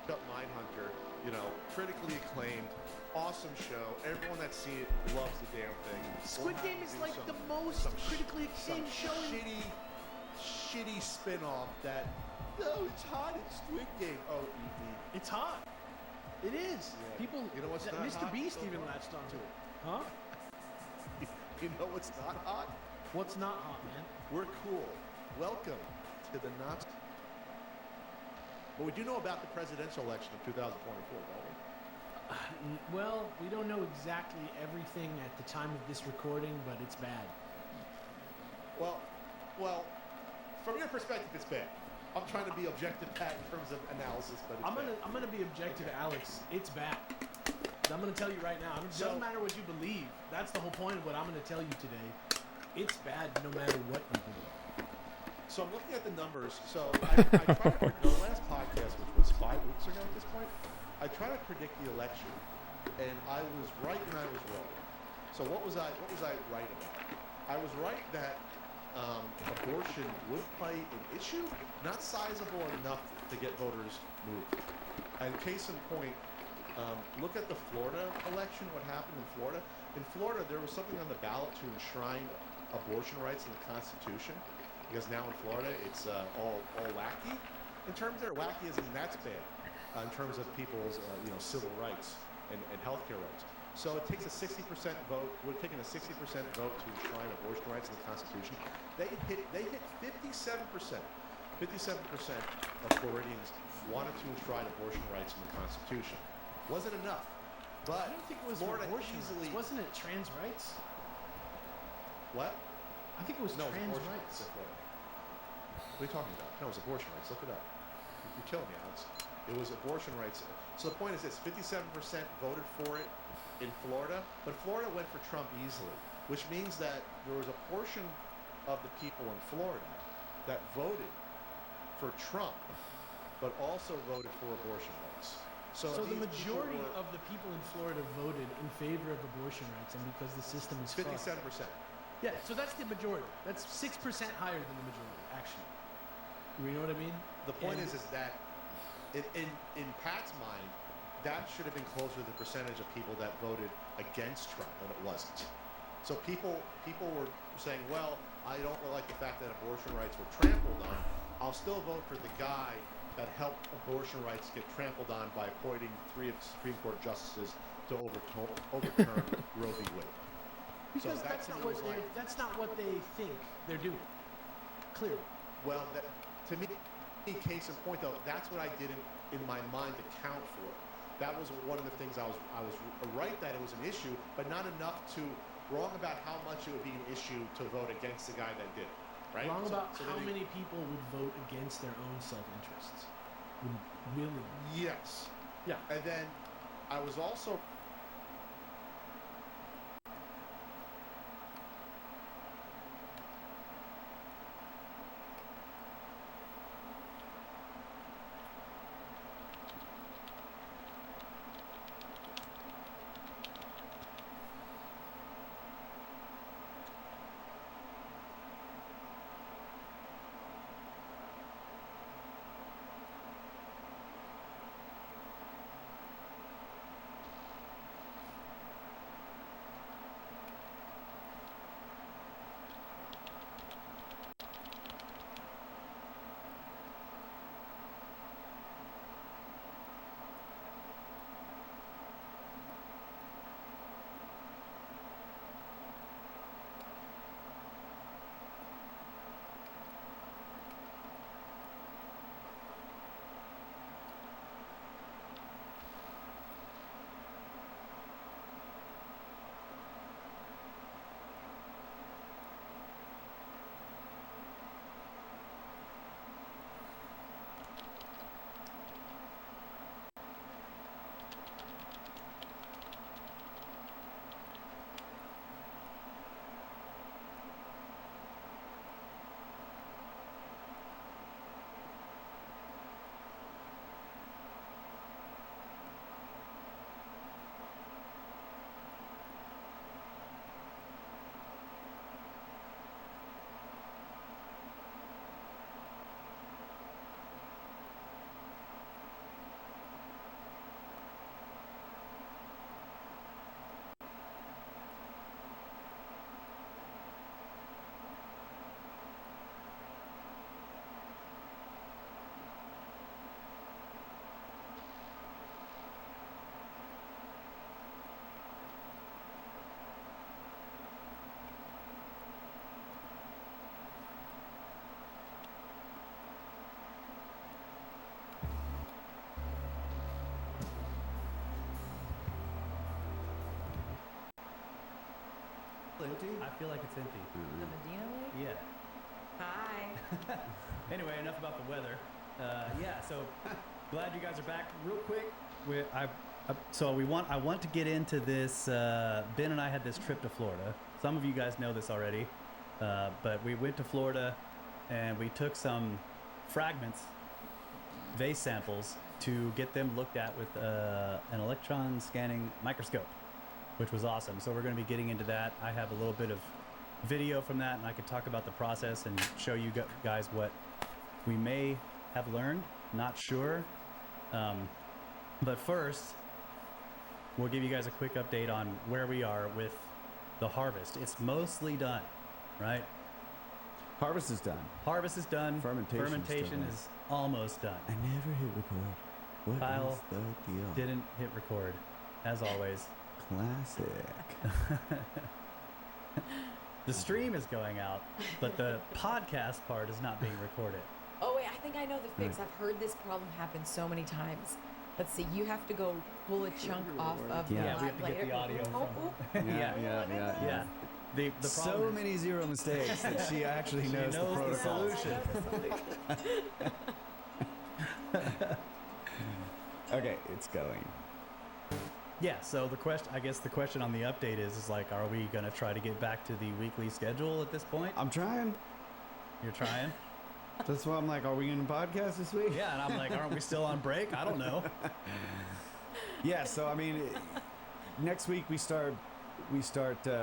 up Mindhunter, critically acclaimed, awesome show. Everyone that's seen it loves the damn thing. Squid Game is like the most critically acclaimed show. Shitty spin-off that, no, it's hot in Squid Game. Oh, it's hot. It is. Yeah. People, you know what's not Mr. hot? Beast even latched onto it. Huh? You know what's not hot? What's not hot, man? We're cool. Welcome to the not. But we do know about the presidential election of 2024, don't we? Well, we don't know exactly everything at the time of this recording, but it's bad. Well, from your perspective, it's bad. I'm trying to be objective, Pat, in terms of analysis, but I'm gonna be objective, okay. Alex. It's bad. I'm gonna tell you right now. It doesn't matter what you believe. That's the whole point of what I'm gonna tell you today. It's bad no matter what you believe. So I'm looking at the numbers. So I tried to the last podcast, which was 5 weeks ago at this point, I tried to predict the election, and I was right and I was wrong. So what was I right about? I was right that abortion would play an issue, not sizable enough to get voters moved. And case in point, look at the Florida election, what happened in Florida. In Florida, there was something on the ballot to enshrine abortion rights in the Constitution, because now in Florida, it's all wacky. In terms of wacky as in that's bad, in terms of people's civil rights and healthcare rights. So it takes a 60% vote. We're taking a 60% vote to enshrine abortion rights in the Constitution. They hit 57%. 57% of Floridians wanted to enshrine abortion rights in the Constitution. Wasn't enough, but I don't think it was Florida abortion easily. Rights. Wasn't it trans rights? What? I think it was trans abortion rights. What are you talking about? No, it was abortion rights. Look it up. You're killing me, Alex. It was abortion rights. So the point is this: 57% voted for it in Florida, but Florida went for Trump easily, which means that there was a portion of the people in Florida that voted for Trump, but also voted for abortion rights. So the majority of the people in Florida voted in favor of abortion rights, and because the system is 57%. Yeah, so that's the majority. That's 6% higher than the majority, actually. You know what I mean? The point is that in Pat's mind, that should have been closer to the percentage of people that voted against Trump, and it wasn't. So people were saying, well, I don't like the fact that abortion rights were trampled on. I'll still vote for the guy that helped abortion rights get trampled on by appointing 3 Supreme Court justices to overturn Roe v. Wade. Because that's not what they think they're doing. Clearly. Well, to me, case in point, though, that's what I didn't, in my mind, account for. That was one of the things I was right that it was an issue, but not enough to wrong about how much it would be an issue to vote against the guy that did it. Right? Wrong about how many people would vote against their own self-interests. Willingly. Yes. Yeah. And then I was also I feel like it's empty. The Medina Lake? Yeah. Hi. Anyway, enough about the weather. Yeah, so glad you guys are back. Real quick, I want to get into this. Ben and I had this trip to Florida. Some of you guys know this already, but we went to Florida and we took some fragments, vase samples, to get them looked at with an electron scanning microscope, which was awesome. So we're going to be getting into that. I have a little bit of video from that, and I could talk about the process and show you guys what we may have learned. Not sure. But first, we'll give you guys a quick update on where we are with the harvest. It's mostly done, right? Harvest is done. Harvest is done. Fermentation is almost done. I never hit record. What Kyle is the deal? Didn't hit record, as always. Classic. The stream is going out, but the podcast part is not being recorded. Oh, wait, I think I know the fix. I've heard this problem happen so many times. Let's see, you have to go pull a chunk off of Yeah. the Yeah, we have to get the audio from Yeah. The So problem many zero mistakes that she actually she knows, the protocol. solution. Okay, it's going. Yeah, so I guess the question on the update is like, are we gonna try to get back to the weekly schedule at this point? I'm trying. You're trying? That's why I'm like, are we going to podcast this week? Yeah, and I'm like, aren't we still on break? I don't know. Yeah, so I mean, next week we start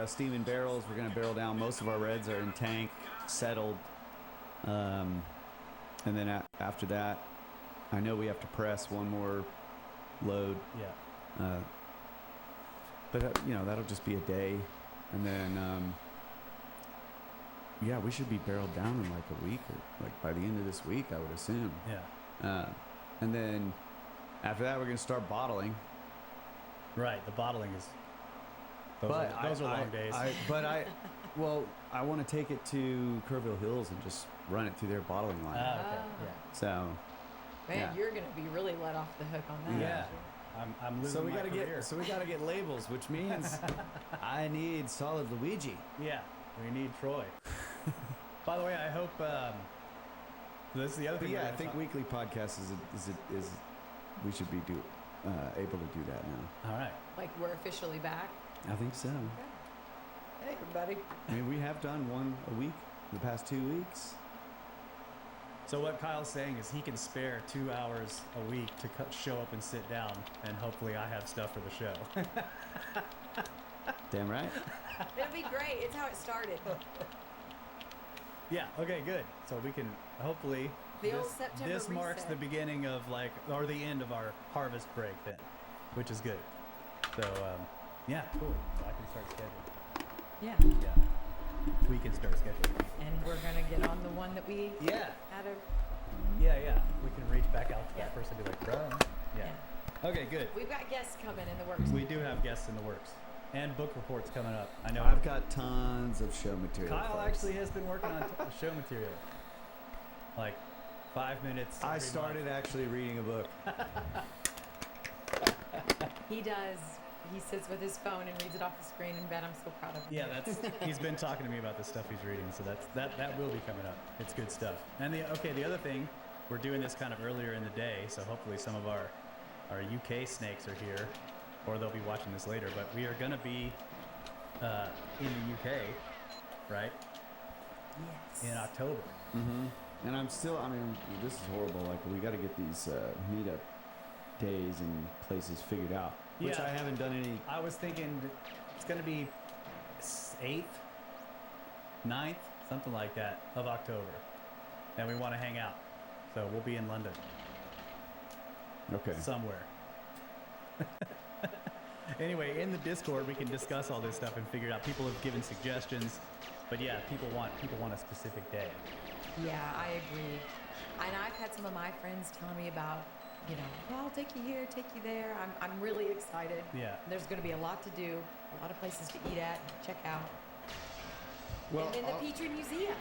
steaming barrels. We're going to barrel down. Most of our reds are in tank, settled. And then after that, I know we have to press one more load. Yeah. But that'll just be a day, and then yeah, we should be barreled down in like a week, or like by the end of this week, I would assume. Yeah. And then after that, we're gonna start bottling. Right. The bottling is. Those are long days. I want to take it to Kerrville Hills and just run it through their bottling line. Okay. Oh. Yeah. So. Man, Yeah. you're going to be really let off the hook on that. Yeah. I'm losing So we my gotta career. get labels, which means I need solid Luigi. Yeah, we need Troy. By the way, I hope this is the other But thing. yeah, we're I gonna think talk- weekly podcasts is we should be able to do that now. All right. Like, we're officially back. I think so. Hey, everybody. I mean, we have done one a week the past 2 weeks. So what Kyle's saying is he can spare 2 hours a week to show up and sit down, and hopefully I have stuff for the show. Damn right. It'll be great. It's how it started. Yeah. Okay. Good. So we can hopefully. The old September This marks reset. the beginning of or the end of our harvest break then, which is good. So yeah, cool. I can start scheduling. Yeah. Yeah. We can start scheduling. And we're going to get on the one that we Yeah. had a... Yeah. We can reach back out to that person and be like, bro. Yeah. Okay. Good. We've got guests coming in the works. We do have guests in the works and book reports coming up. I know. I've got tons of show material. Kyle folks. actually has been working on show material. Like 5 minutes. I every started month. actually reading a book. He does. He sits with his phone and reads it off the screen in bed. I'm so proud of him. Yeah, he's been talking to me about the stuff he's reading, so that will be coming up. It's good stuff. And the other thing, we're doing this kind of earlier in the day, so hopefully some of our UK snakes are here, or they'll be watching this later. But we are gonna be in the UK, right? Yes. In October. Mm-hmm. And I mean, this is horrible. Like, we got to get these meetup days and places figured out. Which Yeah. I haven't done any. I was thinking it's gonna be 8th, 9th, something like that of October, and we want to hang out, so we'll be in London. Okay. Somewhere. Anyway, in the Discord, we can discuss all this stuff and figure it out. People have given suggestions, but yeah, people want a specific day. Yeah, I agree. And I've had some of my friends telling me about, well, I'll take you here, take you there. I'm really excited. Yeah. There's going to be a lot to do, a lot of places to eat at, check out. Well, And then the Petrie Museum.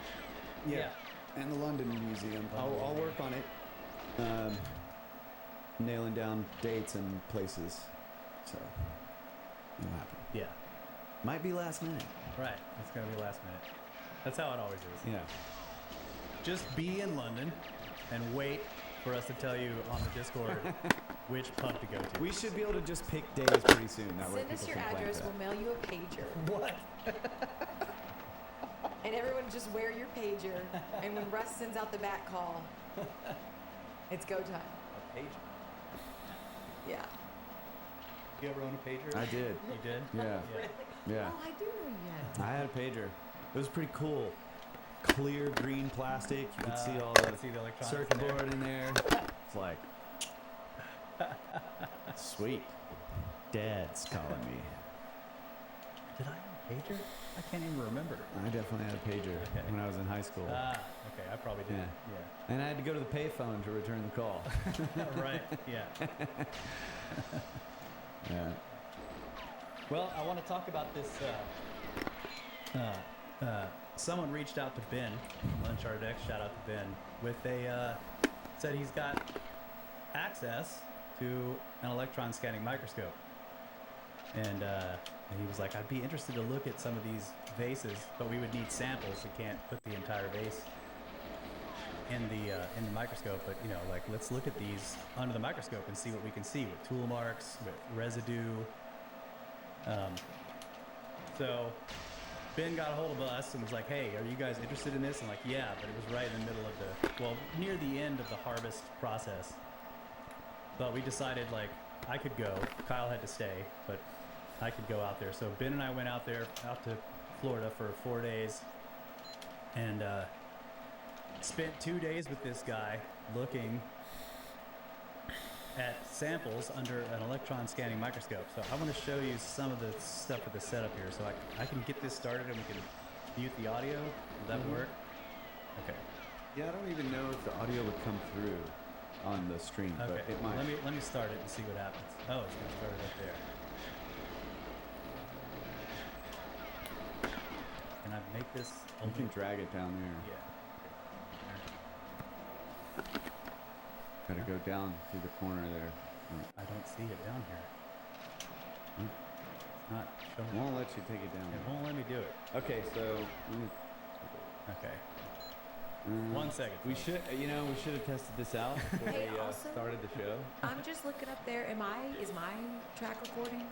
yeah. And the London Museum. I'll work on it. Nailing down dates and places. So it'll happen. Yeah. Might be last minute. Right. It's gonna be last minute. That's how it always is. Yeah. Just be in London and wait for us to tell you on the Discord which pub to go to. We should be able to just pick days pretty soon. That way Send us people your can plan address. for We'll mail you a pager. What? And everyone just wear your pager. And when Russ sends out the back call, it's go time. A pager. Yeah. You ever own a pager? that. I did. You did? Yeah. Yeah. Oh, I do know you had. I had a pager. It was pretty cool. Clear green plastic. You could see all the see the electronics circuit in there. board in there. It's like sweet. Dad's calling me. Did I have a pager? I can't even remember. I definitely had a pager Okay. when I was in high school. Okay, I probably did. Yeah. And I had to go to the payphone to return the call. Right, yeah. Yeah. Well, I want to talk about this. Someone reached out to Ben, Uncharted X, shout out to Ben, with said he's got access to an electron scanning microscope. And he was like, I'd be interested to look at some of these vases, but we would need samples. We can't put the entire vase in the microscope, but you know, like, let's look at these under the microscope and see what we can see with tool marks, with residue. So Ben got a hold of us and was like, hey, are you guys interested in this? And like, yeah, but it was right in the middle of near the end of the harvest process. But we decided, like, I could go. Kyle had to stay, but I could go out there. So Ben and I went out to Florida for 4 days and spent 2 days with this guy looking at samples under an electron scanning microscope. So I want to show you some of the stuff with the setup here. So I can get this started and we can mute the audio. Will that work? Okay. Yeah, I don't even know if the audio would come through on the stream, Okay. but it might. Let me start it and see what happens. Oh, it's gonna start it up there. Can I make this? You can drag it down there. Yeah. Gotta go down through the corner there. I don't see it down here. Hmm. It's not showing. Won't let you take it down. It won't let me do it. Okay, so Okay. 1 second. we should, we should have tested this out before Hey, we also- started the show. I'm just looking up there. Is my track recording?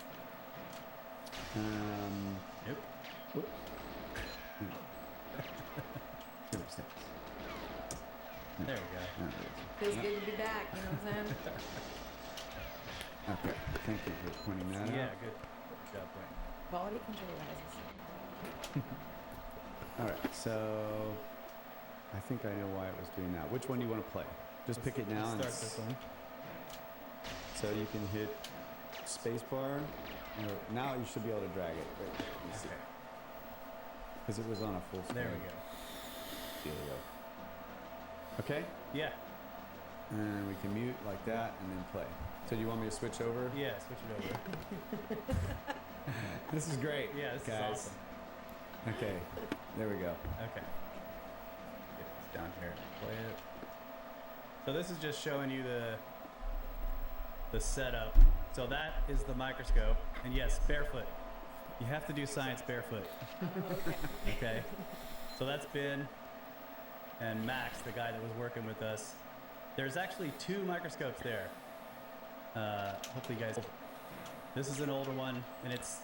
Nope. Whoops. Silver sticks. There we go. There it is. Feels good to be back. You know what I'm saying? Okay, thank you for pointing that Yeah, out. good job, Wayne. Quality control rises. All right, so I think I know why it was doing that. Which one do you want to play? Just pick it now. Start this one. So you can hit spacebar. Now you should be able to drag it. Okay. Because it was on a full screen. There we go. There we go. Okay? Yeah. And we can mute like that and then play. So do you want me to switch over? Yeah, switch it over. This is great. Yeah, this guys. is awesome. Okay, there we go. Okay. Get this down here. Play it. So this is just showing you the setup. So that is the microscope. And yes, barefoot. You have to do science barefoot. Okay. So that's Ben and Max, the guy that was working with us. There's actually 2 microscopes there. Hopefully you guys. This is an older one, and it's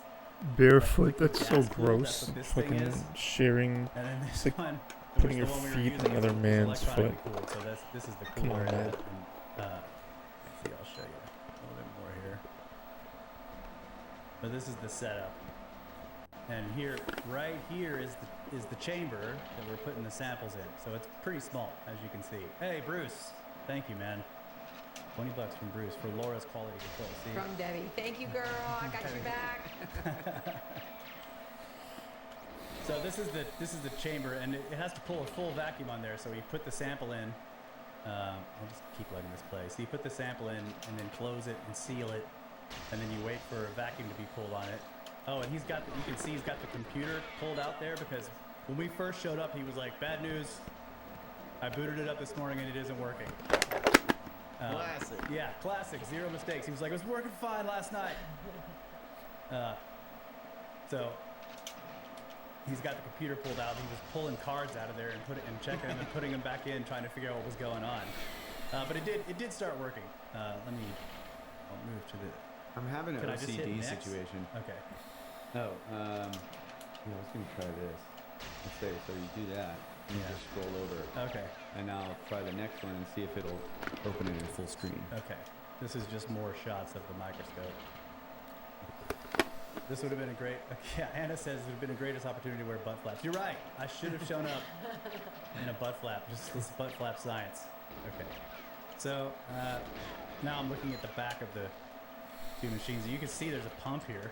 Barefoot, like that's so gas cooled, gross. that's what this thing Fucking is. sharing. And then this like one, putting which your the one we were feet using in another is man's electronically foot. cooled, so this is the Come cooler on, end. man. And, let's see, I'll show you a little bit more here. But this is the setup. And here, right here is the chamber that we're putting the samples in. So it's pretty small, as you can see. Hey, Bruce, thank you, man. $20 from Bruce for Laura's quality control. See? From Debbie. Thank you, girl. I got your back. So this is the chamber, and it has to pull a full vacuum on there. So we put the sample in. I'll just keep letting this play. So you put the sample in, and then close it and seal it, and then you wait for a vacuum to be pulled on it. Oh, and you can see he's got the computer pulled out there because when we first showed up, he was like, "Bad news. I booted it up this morning and it isn't working." Classic. Yeah, classic. 0 mistakes. He was like, "It was working fine last night." So he's got the computer pulled out. He was pulling cards out of there and checking them and putting them back in, trying to figure out what was going on. But it did start working. I'll move to the. I'm having an Can I just hit OCD next? situation. Okay. Oh, yeah, I was gonna try this. Let's say, so you do that, and you Yeah. just scroll over, Okay. and now I'll try the next one and see if it'll open it in full screen. Okay. This is just more shots of the microscope. This would have been a great. Yeah, Anna says it would have been the greatest opportunity to wear butt flaps. You're right. I should have shown up in a butt flap. Just this butt flap science. Okay. So now I'm looking at the back of the two machines. You can see there's a pump here.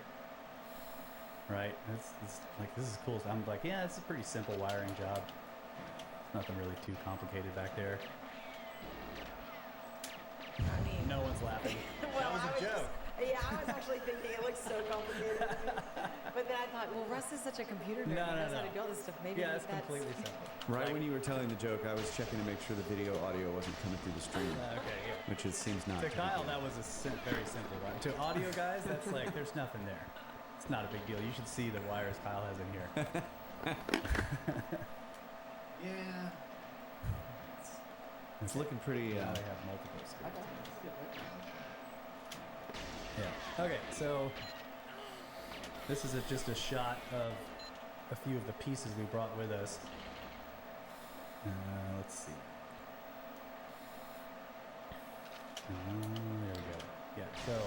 Right. It's like this is cool. So I'm like, yeah, it's a pretty simple wiring job. Nothing really too complicated back there. I mean, No one's laughing. well, That was a joke. Yeah, I was actually thinking it looks so complicated. But then I thought, well, Russ is such a computer nerd. No, He no, knows how no. to do all this stuff. Maybe Yeah, it's that's completely simple. Right Like- when you were telling the joke, I was checking to make sure the video audio wasn't coming through the stream, Okay, yeah. which it seems not. To be Kyle, doing. that was a very simple one. To audio guys, that's like, there's nothing there. It's not a big deal. You should see the wires Kyle has in here. Yeah. It's looking pretty. Now they have multiple screens. Yeah. Okay, so this is just a shot of a few of the pieces we brought with us. Let's see. There we go. Yeah, so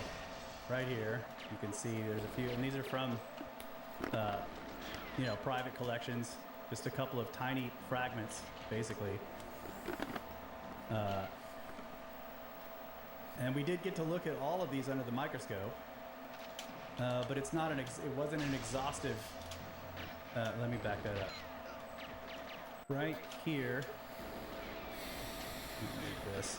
right here, you can see there's a few, and these are from, private collections. Just a couple of tiny fragments, basically. And we did get to look at all of these under the microscope, but it's not it wasn't an exhaustive. Let me back that up. Right here. Like this.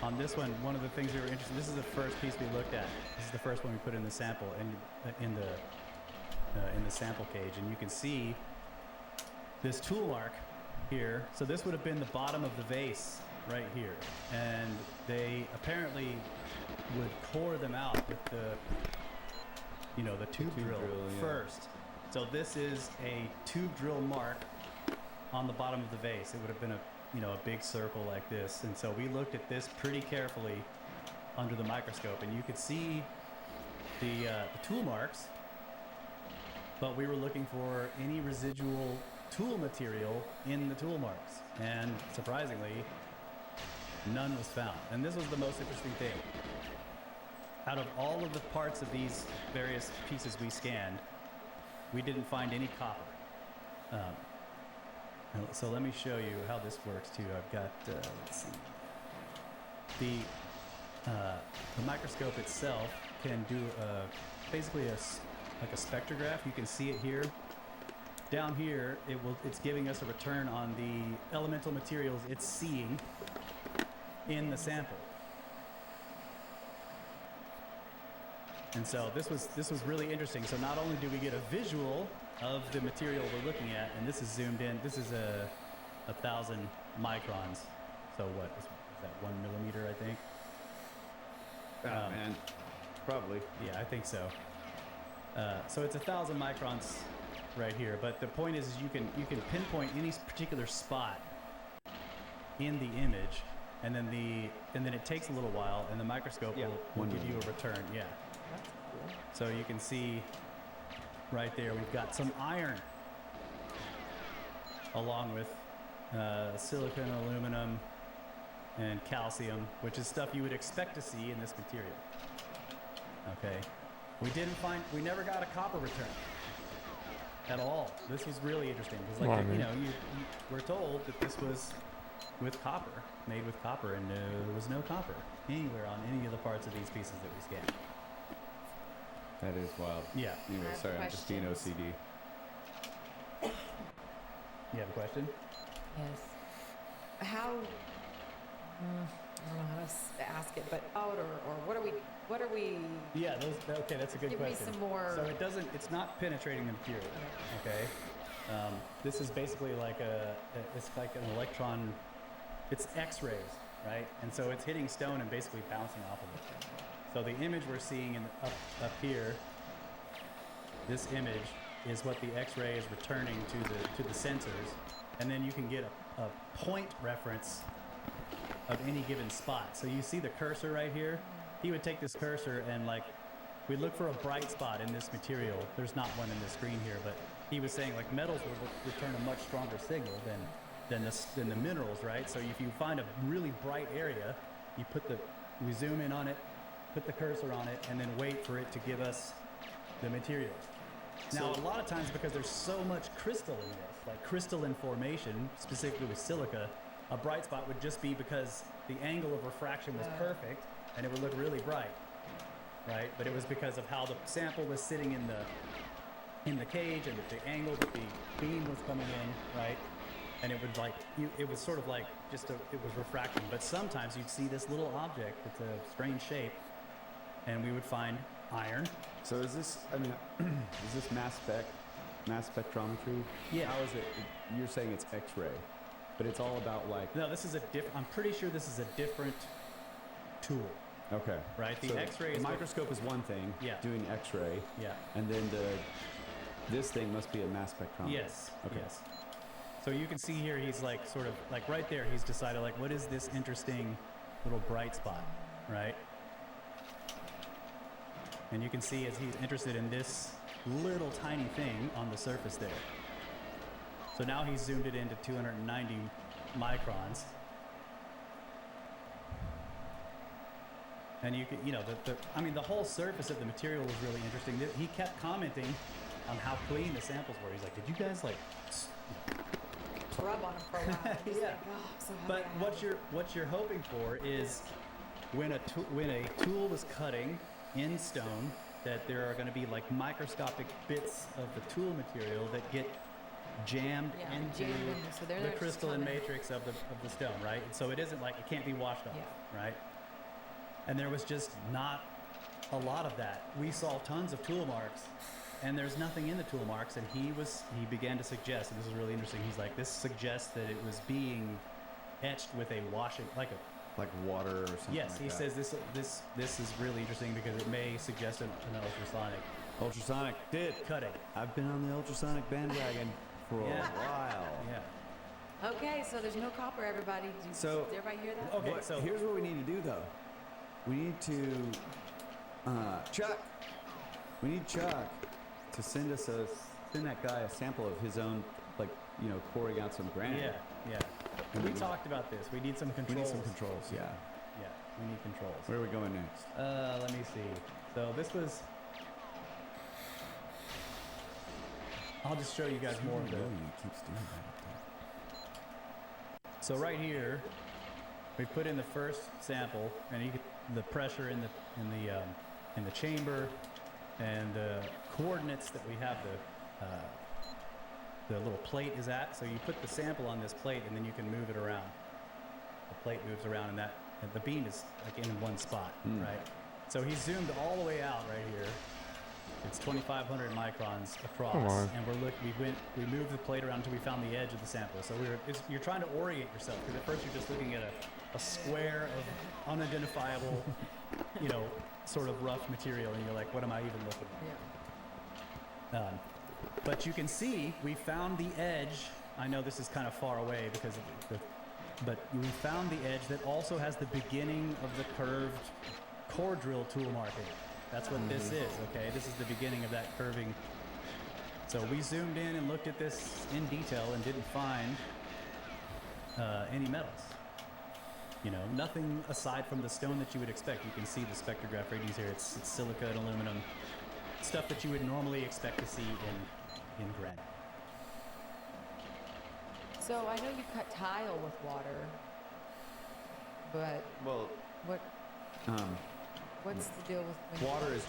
On this one of the things we were interested. This is the first piece we looked at. This is the first one we put in the sample in the sample cage, and you can see this tool mark here. So this would have been the bottom of the vase right here, and they apparently would core them out with the tube drill yeah. first. So this is a tube drill mark on the bottom of the vase. It would have been a big circle like this, and so we looked at this pretty carefully under the microscope, and you could see the tool marks, but we were looking for any residual tool material in the tool marks, and surprisingly, none was found. And this was the most interesting thing. Out of all of the parts of these various pieces we scanned, we didn't find any copper. So let me show you how this works too. I've got, let's see. The microscope itself can do basically like a spectrograph. You can see it here. Down here, it's giving us a return on the elemental materials it's seeing in the sample. And so this was really interesting. So not only do we get a visual of the material we're looking at, and this is zoomed in. This is 1,000 microns. So what is that, 1 millimeter, I think? Man, probably. Yeah, I think so. So it's 1,000 microns right here. But the point is you can pinpoint any particular spot in the image, and then it takes a little while, and the microscope will give you a return. Yeah. That's cool. So you can see right there we've got some iron along with silicon, aluminum, and calcium, which is stuff you would expect to see in this material. Okay. We never got a copper return at all. This was really interesting because, like, we're told that this was with copper, made with copper, and there was no copper anywhere on any of the parts of these pieces that we scanned. That is wild. Yeah. Anyway, I have sorry, I'm just being questions. OCD. You have a question? Yes. How? I don't know how to ask it, but out or what are we? Yeah. Okay, that's a good Give me question. some more. So it's not penetrating the material. Okay. This is basically like it's like an electron. It's X-rays, right? And so it's hitting stone and basically bouncing off of it. So the image we're seeing up here, this image is what the X-ray is returning to the sensors, and then you can get a point reference of any given spot. So you see the cursor right here. He would take this cursor and like we'd look for a bright spot in this material. There's not one in the screen here, but he was saying like metals will return a much stronger signal than the minerals, right? So if you find a really bright area, we zoom in on it, put the cursor on it, and then wait for it to give us the materials. Now, a lot of times because there's so much crystal in this, like crystalline formation, specifically with silica, a bright spot would just be because the angle of refraction was perfect and it would look really bright, right? But it was because of how the sample was sitting in the cage and the angle that the beam was coming in, right? And it would it was sort of like it was refracting. But sometimes you'd see this little object that's a strange shape, and we would find iron. So is this, I mean, is this mass spectrometry? Yeah. How is it, you're saying it's X-ray, but it's all about like... No, this is I'm pretty sure this is a different tool. Okay. Right? The So X-ray the is... microscope is one thing, Yeah. doing X-ray, Yeah. and then this thing must be a mass spectrometer. Yes. Okay. Yes. So you can see here, he's like sort of like right there, he's decided like, what is this interesting little bright spot, right? And you can see as he's interested in this little tiny thing on the surface there. So now he's zoomed it into 290 microns. And you can, I mean, the whole surface of the material was really interesting. He kept commenting on how clean the samples were. He's like, did you guys like Rub on them for a while. Just Yeah. like, oh, I'm so happy But I have what you're hoping for is when a tool is cutting in stone, that there are going to be like microscopic bits of the tool material that get jammed Yeah, into jammed in there. So they're the there just crystalline coming. matrix of the stone, right? And so it isn't like it can't be washed off, Yeah. right? And there was just not a lot of that. We saw tons of tool marks, and there's nothing in the tool marks. And he began to suggest, and this is really interesting. He's like, this suggests that it was being etched with a washing, like water or something yes. like He that. says this is really interesting because it may suggest an ultrasonic Ultrasonic did. cutting. I've been on the ultrasonic bandwagon for a Yeah. while. Yeah. Okay, so there's no copper, everybody. So- Did everybody hear that? Okay, But so here's what we need to do, though. We need to Chuck. We need Chuck to send that guy a sample of his own, like pouring out some granite. yeah. We talked about this. We need some We controls. need some controls. Yeah. Yeah, we need controls. Where are we going next? Let me see. So this was. I'll just show you guys more of the. He keeps doing that. So right here, we put in the first sample, and you get the pressure in the chamber, and the coordinates that we have the little plate is at. So you put the sample on this plate, and then you can move it around. The plate moves around, and the beam is like in one spot, right? So he zoomed all the way out right here. It's 2,500 microns across, Come on. and we moved the plate around until we found the edge of the sample. So you're trying to orient yourself, because at first you're just looking at a square of unidentifiable, sort of rough material, and you're like, what am I even looking at? Yeah. But you can see we found the edge. I know this is kind of far away because but we found the edge that also has the beginning of the curved core drill tool marking. That's what this is, okay? This is the beginning of that curving. So we zoomed in and looked at this in detail and didn't find any metals. Nothing aside from the stone that you would expect. You can see the spectrograph readings here. It's silica and aluminum, stuff that you would normally expect to see in granite. So I know you cut tile with water, but Well, what's the deal with when water is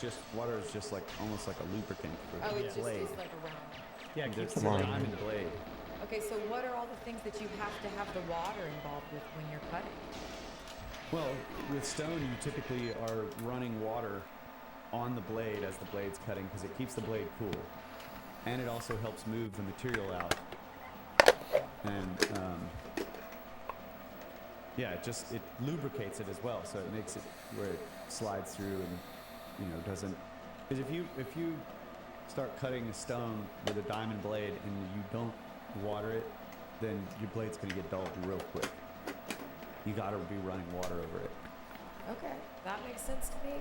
just like almost like a lubricant for Oh, the it's blade. just like around. Yeah, it There's keeps a Come on. diamond blade. Okay, so what are all the things that you have to have the water involved with when you're cutting? Well, with stone, you typically are running water on the blade as the blade's cutting because it keeps the blade cool, and it also helps move the material out. And it lubricates it as well, so it makes it where it slides through and doesn't. Because if you start cutting a stone with a diamond blade and you don't water it, then your blade's gonna get dull real quick. You gotta be running water over it. Okay, that makes sense to me.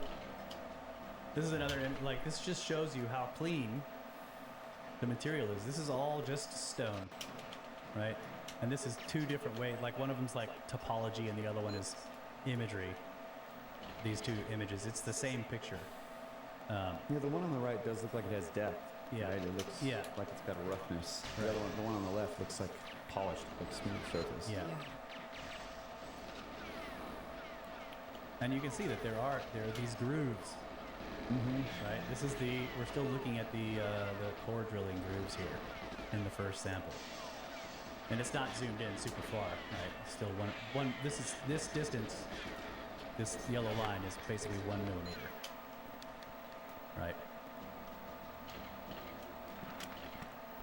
This is another, like, this just shows you how clean the material is. This is all just stone, right? And this is two different ways. Like, one of them's like topology and the other one is imagery. These two images, it's the same picture. Yeah, the one on the right does look like it has depth. Yeah. Right? It looks like it's got a roughness. Right. The one on the left looks like polished, like smooth surface. Yeah. And you can see that there are these grooves. Right. This is we're still looking at the core drilling grooves here in the first sample, and it's not zoomed in super far. Right. Still one. This distance. This yellow line is basically 1 millimeter. Right.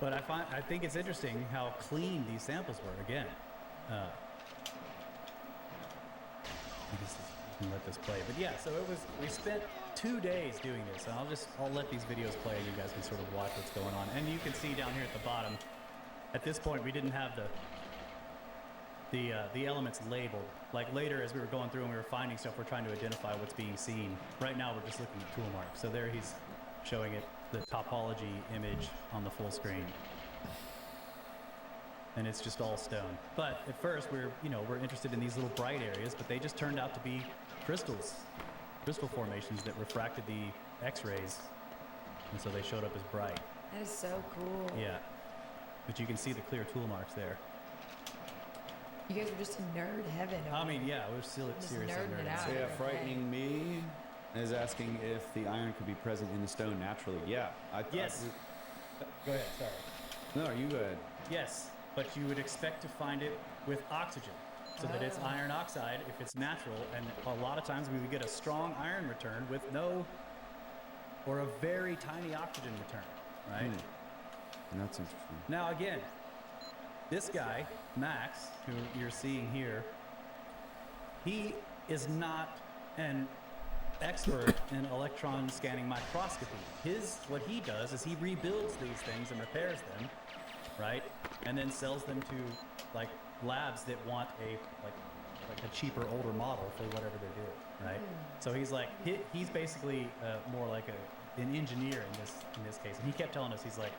But I think it's interesting how clean these samples were. Again. You can let this play, but yeah. So we spent 2 days doing this, and I'll let these videos play, and you guys can sort of watch what's going on. And you can see down here at the bottom. At this point, we didn't have the elements labeled. Like later, as we were going through and we were finding stuff, we're trying to identify what's being seen. Right now, we're just looking at tool marks. So there he's showing it, the topology image on the full screen. And it's just all stone. But at first, we're interested in these little bright areas, but they just turned out to be crystal formations that refracted the X-rays, and so they showed up as bright. That is so cool. Yeah, but you can see the clear tool marks there. You guys are just in nerd heaven. I mean, yeah, we're still Just seriously nerding it nerding. out. So yeah, Okay. Frightening Me is asking if the iron could be present in the stone naturally. Yeah. Yes. Go ahead. Sorry. No, you go ahead. Yes, but you would expect to find it with oxygen, so that it's iron oxide if it's natural. And a lot of times we would get a strong iron return with no, or a very tiny oxygen return, right? That's interesting. Now again, this guy, Max, who you're seeing here, he is not an expert in electron scanning microscopy. What he does is he rebuilds these things and repairs them, right? And then sells them to like labs that want a cheaper, older model for whatever they're doing, right? So he's basically more like an engineer in this case. And he kept telling us, he's like,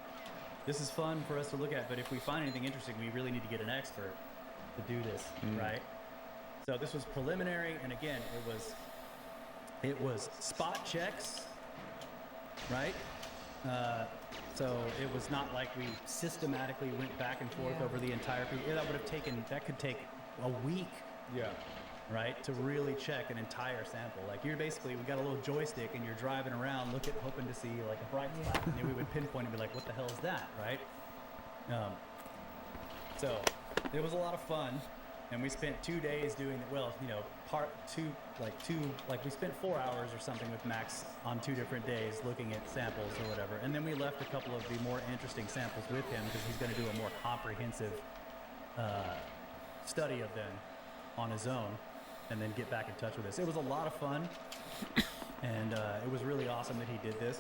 this is fun for us to look at, but if we find anything interesting, we really need to get an expert to do this, right? So this was preliminary, and again, it was spot checks, right? So it was not like we systematically went back and forth over the entire piece. That could take a week, right, to really check an entire sample. Like we got a little joystick and you're driving around hoping to see like a bright spot, and then we would pinpoint and be like, what the hell is that, right? So it was a lot of fun, and we spent 2 days doing it. Well, we spent 4 hours or something with Max on 2 different days looking at samples or whatever, and then we left a couple of the more interesting samples with him because he's going to do a more comprehensive study of them on his own, and then get back in touch with us. It was a lot of fun, and it was really awesome that he did this.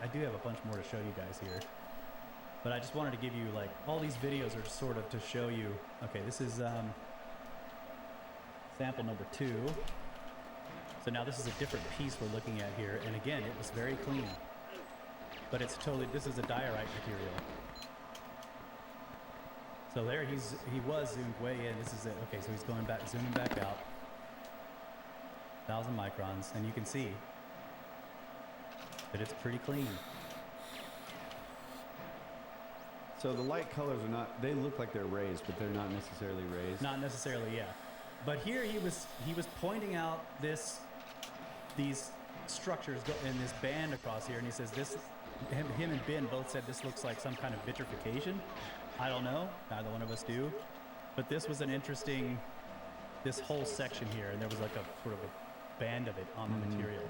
I do have a bunch more to show you guys here, but I just wanted to give you, like, all these videos are sort of to show you. Okay, this is sample number 2. So now this is a different piece we're looking at here, and again, it was very clean, but this is a diorite material. So there he was zoomed way in. This is it. Okay, so he's zooming back out. 1,000 microns, and you can see that it's pretty clean. So the light colors they look like they're raised, but they're not necessarily raised. Not necessarily, yeah. But here he was pointing out these structures in this band across here, and he says him and Ben both said this looks like some kind of vitrification. I don't know, neither one of us do, but this was an interesting, this whole section here, and there was like a sort of a band of it on the material.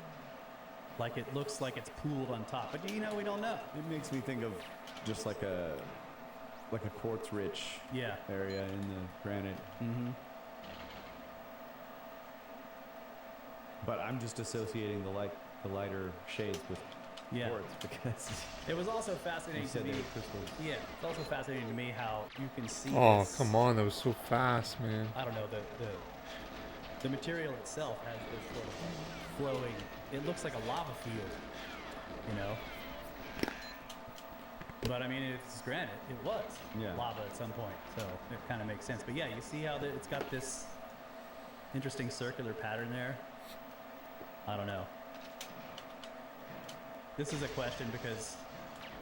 Like it looks like it's pooled on top, but we don't know. It makes me think of just like a quartz-rich area in the granite. But I'm just associating the lighter shades with Yeah. quartz because It was also you fascinating to said me. they were crystals. Yeah, it's also fascinating to me how you can see. Oh, this, come on. That was so fast, man. I don't know, the material itself has this sort of like flowing. It looks like a lava field, you know. But I mean, it's granite. It was Yeah. lava at some point, so it kind of makes sense. But yeah, you see how it's got this interesting circular pattern there. I don't know. This is a question because,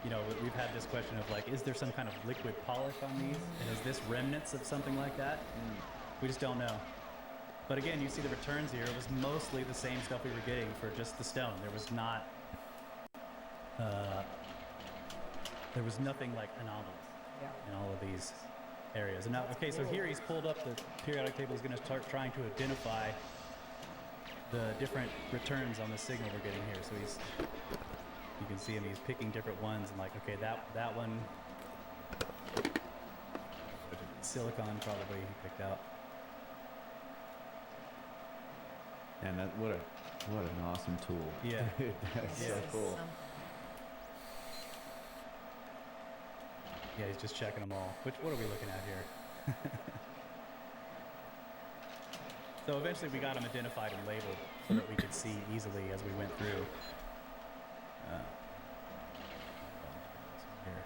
you know, we've had this question of like, is there some kind of liquid polish on these? And is this remnants of something like that? We just don't know. But again, you see the returns here. It was mostly the same stuff we were getting for just the stone. There was not, there was nothing like anomalous in all of these areas. And now, okay, so here he's pulled up the periodic table. He's going to start trying to identify the different returns on the signal we're getting here. So he's, you can see him, he's picking different ones and like, okay, that one, silicon probably he picked out. And that what an awesome tool. Yeah. Dude, that's Yeah. so This is cool. something. Yeah, he's just checking them all. What are we looking at here? So eventually we got them identified and labeled so that we could see easily as we went through. Here.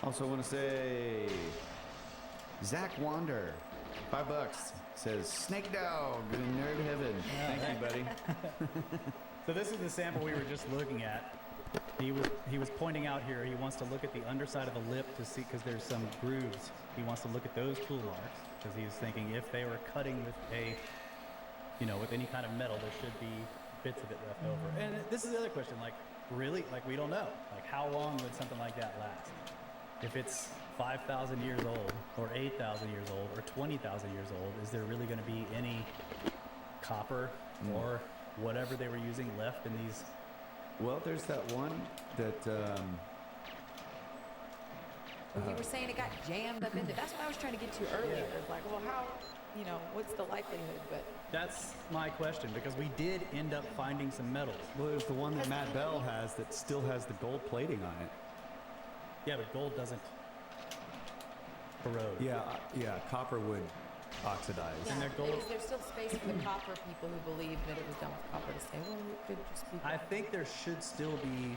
Also want to say Zach Wander, $5 says Snake Dog in nerd heaven. Thank you, buddy. So this is the sample we were just looking at. He was pointing out here he wants to look at the underside of the lip to see, because there's some grooves. He wants to look at those tool marks because he's thinking if they were cutting with a, you know, with any kind of metal, there should be bits of it left over. And this is the other question, like, really? Like, we don't know. Like, how long would something like that last? If it's 5,000 years old, or 8,000 years old, or 20,000 years old, is there really going to be any copper or whatever they were using left in these? Well, there's that one that Well, you were saying it got jammed up into. That's what I was trying to get to earlier. It's like, well, how, you know, what's the likelihood? But That's my question, because we did end up finding some metals. well, there's the one that Matt Bell has that still has the gold plating on it. Yeah, but gold doesn't corrode. Yeah, copper would oxidize. And they're but gold. is there still space for the copper people who believe that it was done with copper to say, well, it could just be. I think there should still be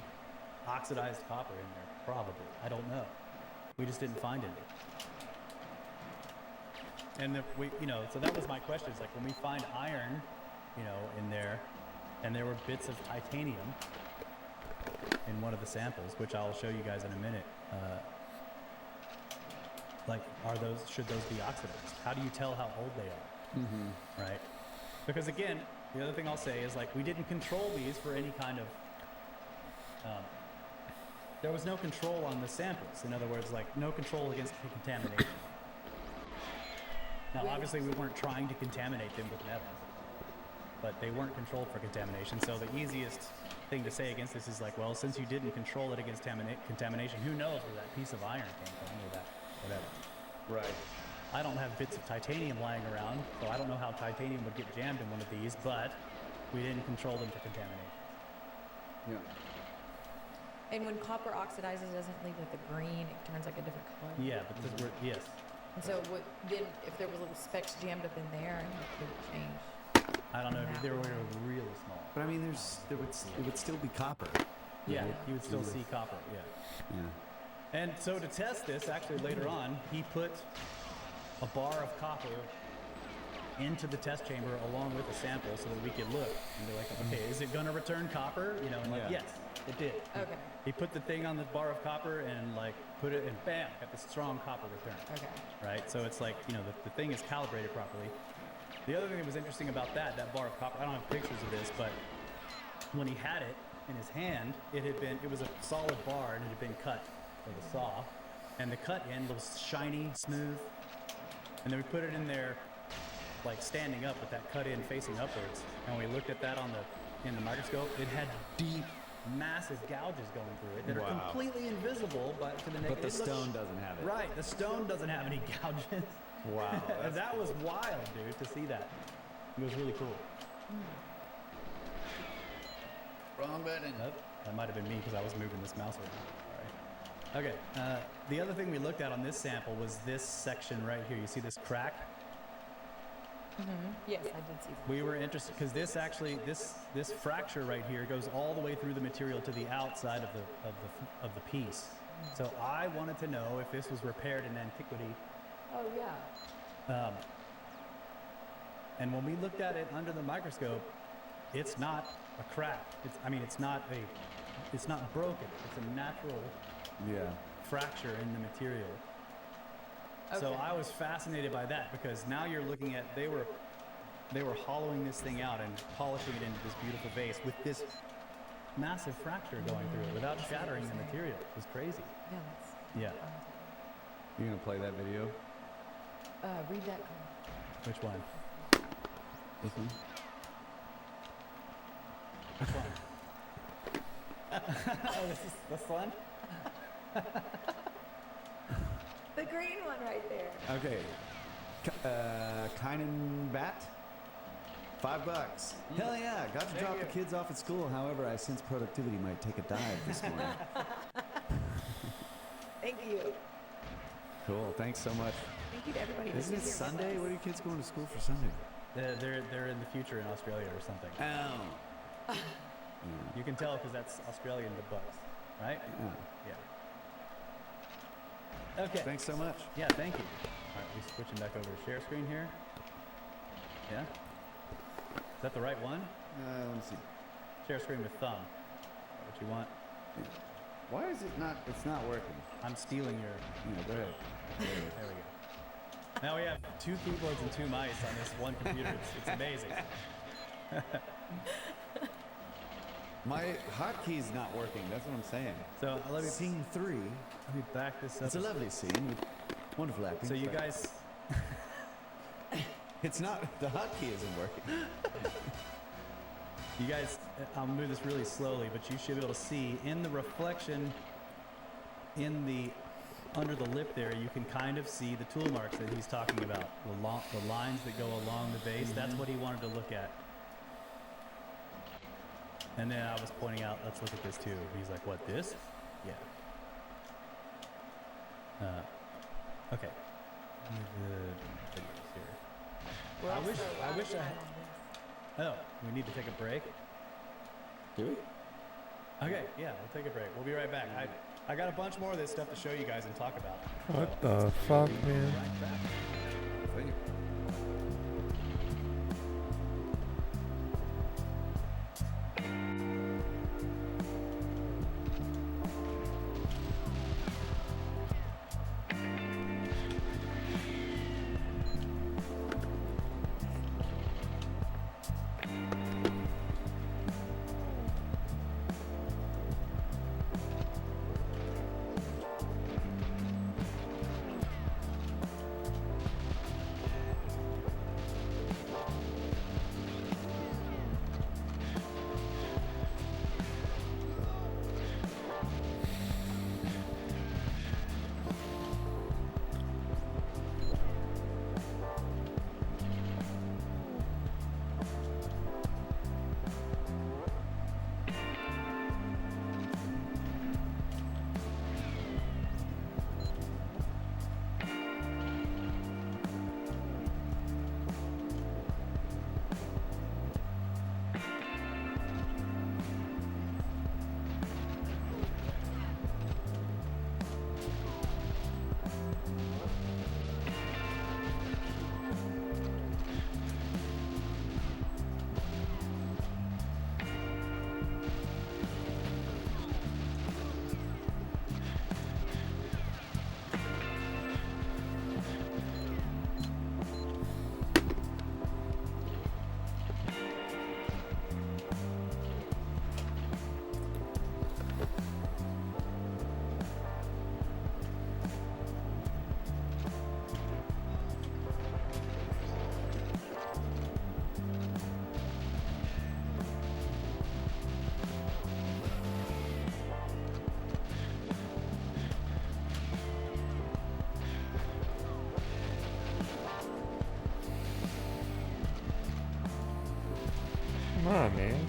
oxidized copper in there, probably. I don't know. We just didn't find any. And you know, so that was my question. It's like when we find iron, you know, in there, and there were bits of titanium in one of the samples, which I'll show you guys in a minute. Like, should those be oxidized? How do you tell how old they are? Right? Because again, the other thing I'll say is like we didn't control these for any kind of. There was no control on the samples. In other words, like no control against contamination. Now, obviously, we weren't trying to contaminate them with metals, but they weren't controlled for contamination. So the easiest thing to say against this is like, well, since you didn't control it against contamination, who knows where that piece of iron came from or that whatever. Right. I don't have bits of titanium lying around, so I don't know how titanium would get jammed in one of these, but we didn't control them for contamination. Yeah. And when copper oxidizes, it doesn't leave like the green. It turns like a different color. Yeah, but yes. And so then if there was little specks jammed up in there, it could change. I don't know if they were really small. But I mean, it would still be copper. Yeah, right? you would still see copper. Yeah. Yeah. And so to test this, actually later on, he put a bar of copper into the test chamber along with a sample so that we could look. And they're like, okay, is it going to return copper? You know, and like, Yeah. yes, it did. Okay. He put the thing on the bar of copper and like put it and bam, got this strong copper return. Okay. Right? So it's like, you know, the thing is calibrated properly. The other thing that was interesting about that bar of copper, I don't have pictures of this, but when he had it in his hand, it was a solid bar and it had been cut with a saw. And the cut end was shiny, smooth. And then we put it in there like standing up with that cut in facing upwards. And we looked at that in the microscope. It had deep, massive gouges going through it that are Wow. completely invisible to the naked. But the It looks- stone doesn't have it. Right, the stone doesn't have any gouges. Wow. And that was wild, dude, to see that. It was really cool. Wrong button. Oh, that might have been me because I was moving this mouse around. Sorry. Okay. The other thing we looked at on this sample was this section right here. You see this crack? Yes, I did see that. We were interested because this actually this fracture right here goes all the way through the material to the outside of the piece. So I wanted to know if this was repaired in antiquity. Oh, yeah. And when we looked at it under the microscope, it's not a crack. It's not broken. It's a natural fracture in the material. So Okay. I was fascinated by that because now you're looking at they were hollowing this thing out and polishing it into this beautiful vase with this massive fracture going through it without shattering the material. It was crazy. Yeah, that's Yeah. You gonna play that video? read that comment. Which one? This one? Which one? Oh, this is this one? The green one right there. Okay. Kynan Bat? $5. Hell yeah. Got to drop the kids off at school. However, I sense productivity might take a dive this morning. Thank you. Cool. Thanks so much. Thank you to everybody. who's Isn't it here with Sunday? us. What are you kids going to school for Sunday? They're in the future in Australia or something. Oh. You can tell because that's Australian to bugs, right? Yeah. Yeah. Okay. Thanks so much. Yeah, thank you. All right, we're switching back over to share screen here. Yeah? Is that the right one? Let me see. Share screen with thumb. Is that what you want? Why is it not? It's not working. I'm stealing your... Yeah, go ahead. There we go. Now we have 2 keyboards and 2 mice on this one computer. It's amazing. My hotkeys not working. That's what I'm saying. So let me Scene 3. let me back this up. It's a lovely scene with wonderful acting. So you but guys... it's not. The hotkey isn't working. You guys, I'll move this really slowly, but you should be able to see in the reflection under the lip there, you can kind of see the tool marks that he's talking about. The lines that go along the base, that's what he wanted to look at. And then I was pointing out, let's look at this too. He's like, what, this? Yeah. Okay. The videos here. We're I also wish I live had- on this. Oh, we need to take a break? Do we? Okay, yeah, we'll take a break. We'll be right back. I got a bunch more of this stuff to show you guys and talk about. What the fuck, man? Right back. Thank you. Come on, man.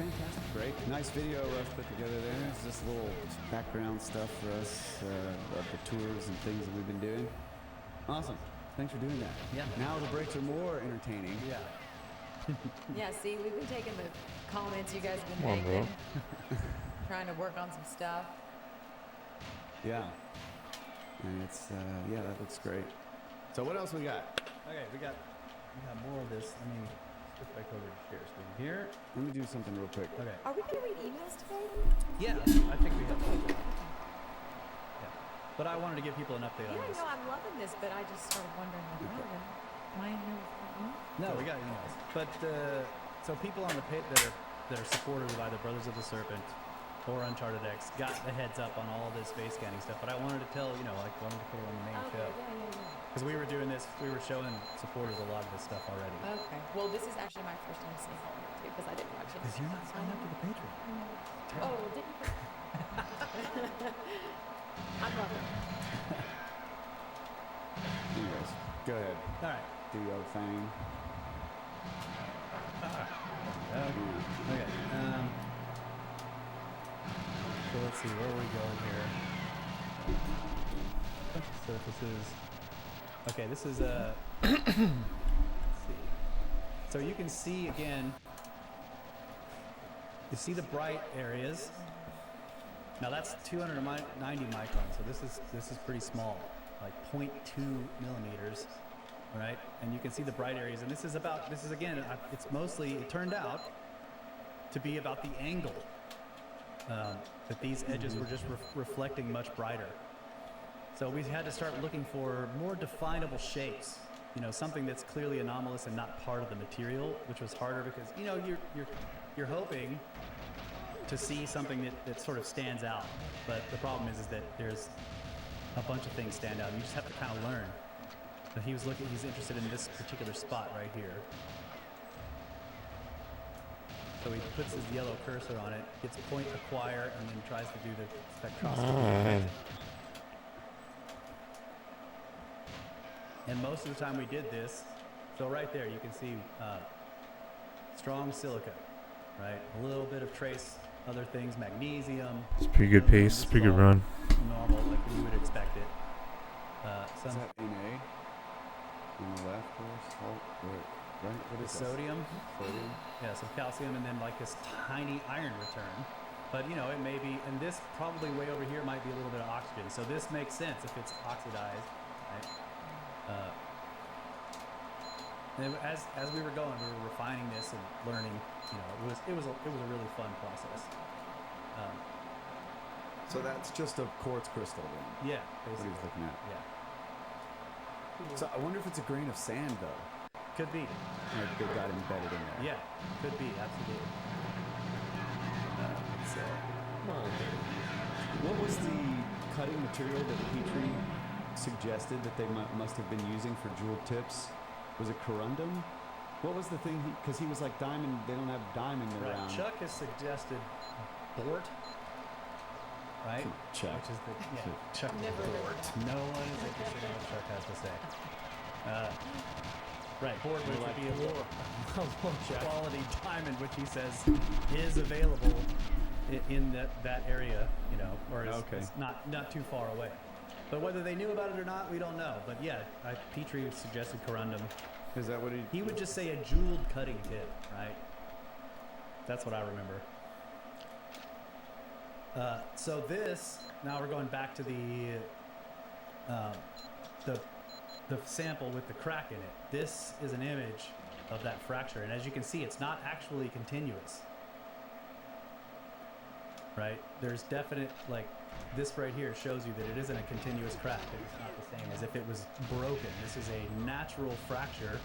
fantastic. Great. Nice video Russ put together there. It's just little background stuff for us of the tours and things that we've been doing. Awesome. Thanks for doing that. Yeah. Now the breaks are more entertaining. Yeah. Yeah, see, we've been taking the comments you guys have been Come on, bro. making, trying to work on some stuff. Yeah. And it's, yeah, that looks great. So what else we got? Okay, we got more of this. Let me switch back over to share screen here. Let me do something real quick. Okay. Are we going to read emails today? Yeah, I think we have. Yeah. But I wanted to give people an update on Yeah, this. no, I'm loving this, but I just started wondering, like, oh, am I in here with No, we got emails. But so people on the page that are supporters of either Brothers of the Serpent or Uncharted X got the heads up on all this face scanning stuff. But I wanted to tell, wanted to put it on the main show. Yeah. Because we were doing this, we were showing supporters a lot of this stuff already. Okay. Well, this is actually my first time seeing all of it, too, because I didn't watch it. Because you're not signed up to the Patreon. Oh, didn't you? I'm loving it. Anyways, go ahead. All right. Do your thing. Okay. So let's see, where are we going here? Bunch of surfaces. Okay, this is a. Let's see. So you can see again. You see the bright areas. Now that's 290 microns, so this is pretty small, like 0.2 millimeters. Right, and you can see the bright areas, and this is again, it's mostly, it turned out to be about the angle that these edges were just reflecting much brighter. So we had to start looking for more definable shapes, something that's clearly anomalous and not part of the material, which was harder because you're hoping to see something that sort of stands out, but the problem is that there's a bunch of things stand out, and you just have to kind of learn. But he's interested in this particular spot right here. So he puts his yellow cursor on it, gets point acquire, and then tries to do the spectroscopy. And most of the time we did this, so right there you can see strong silica, right? A little bit of trace other things, magnesium. It's pretty good pace, pretty good run. Normal, like you would expect it. Is that Na? On the left, right? What is sodium? Sodium. Yeah, some calcium, and then like this tiny iron return. But it may be, and this probably way over here might be a little bit of oxygen. So this makes sense if it's oxidized, right? And as we were going, we were refining this and learning. It was a really fun process. So that's just a quartz crystal then. Yeah, What he basically. was looking at. Yeah, So I wonder if it's a grain of sand though. could be. Like they got embedded in there. Yeah, could be absolutely. What was the cutting material that Petrie suggested that they must have been using for jewel tips? Was it corundum? What was the thing? Because he was like diamond. They don't have diamond Right. around. Chuck has suggested bort. Right? Chuck. Which is Chuck is Never heard bort. No one is interested in what Chuck has to say. Right, bort, which would be a low quality diamond, which he says is available in that area, or is not too far away. But whether they knew about it or not, we don't know. But yeah, Petrie suggested corundum. Is that what He would just say a jeweled cutting tip, right? That's what I remember. So this, now we're going back to the sample with the crack in it. This is an image of that fracture, and as you can see, it's not actually continuous, right? There's definite, this right here shows you that it isn't a continuous crack. It's not the same as if it was broken. This is a natural fracture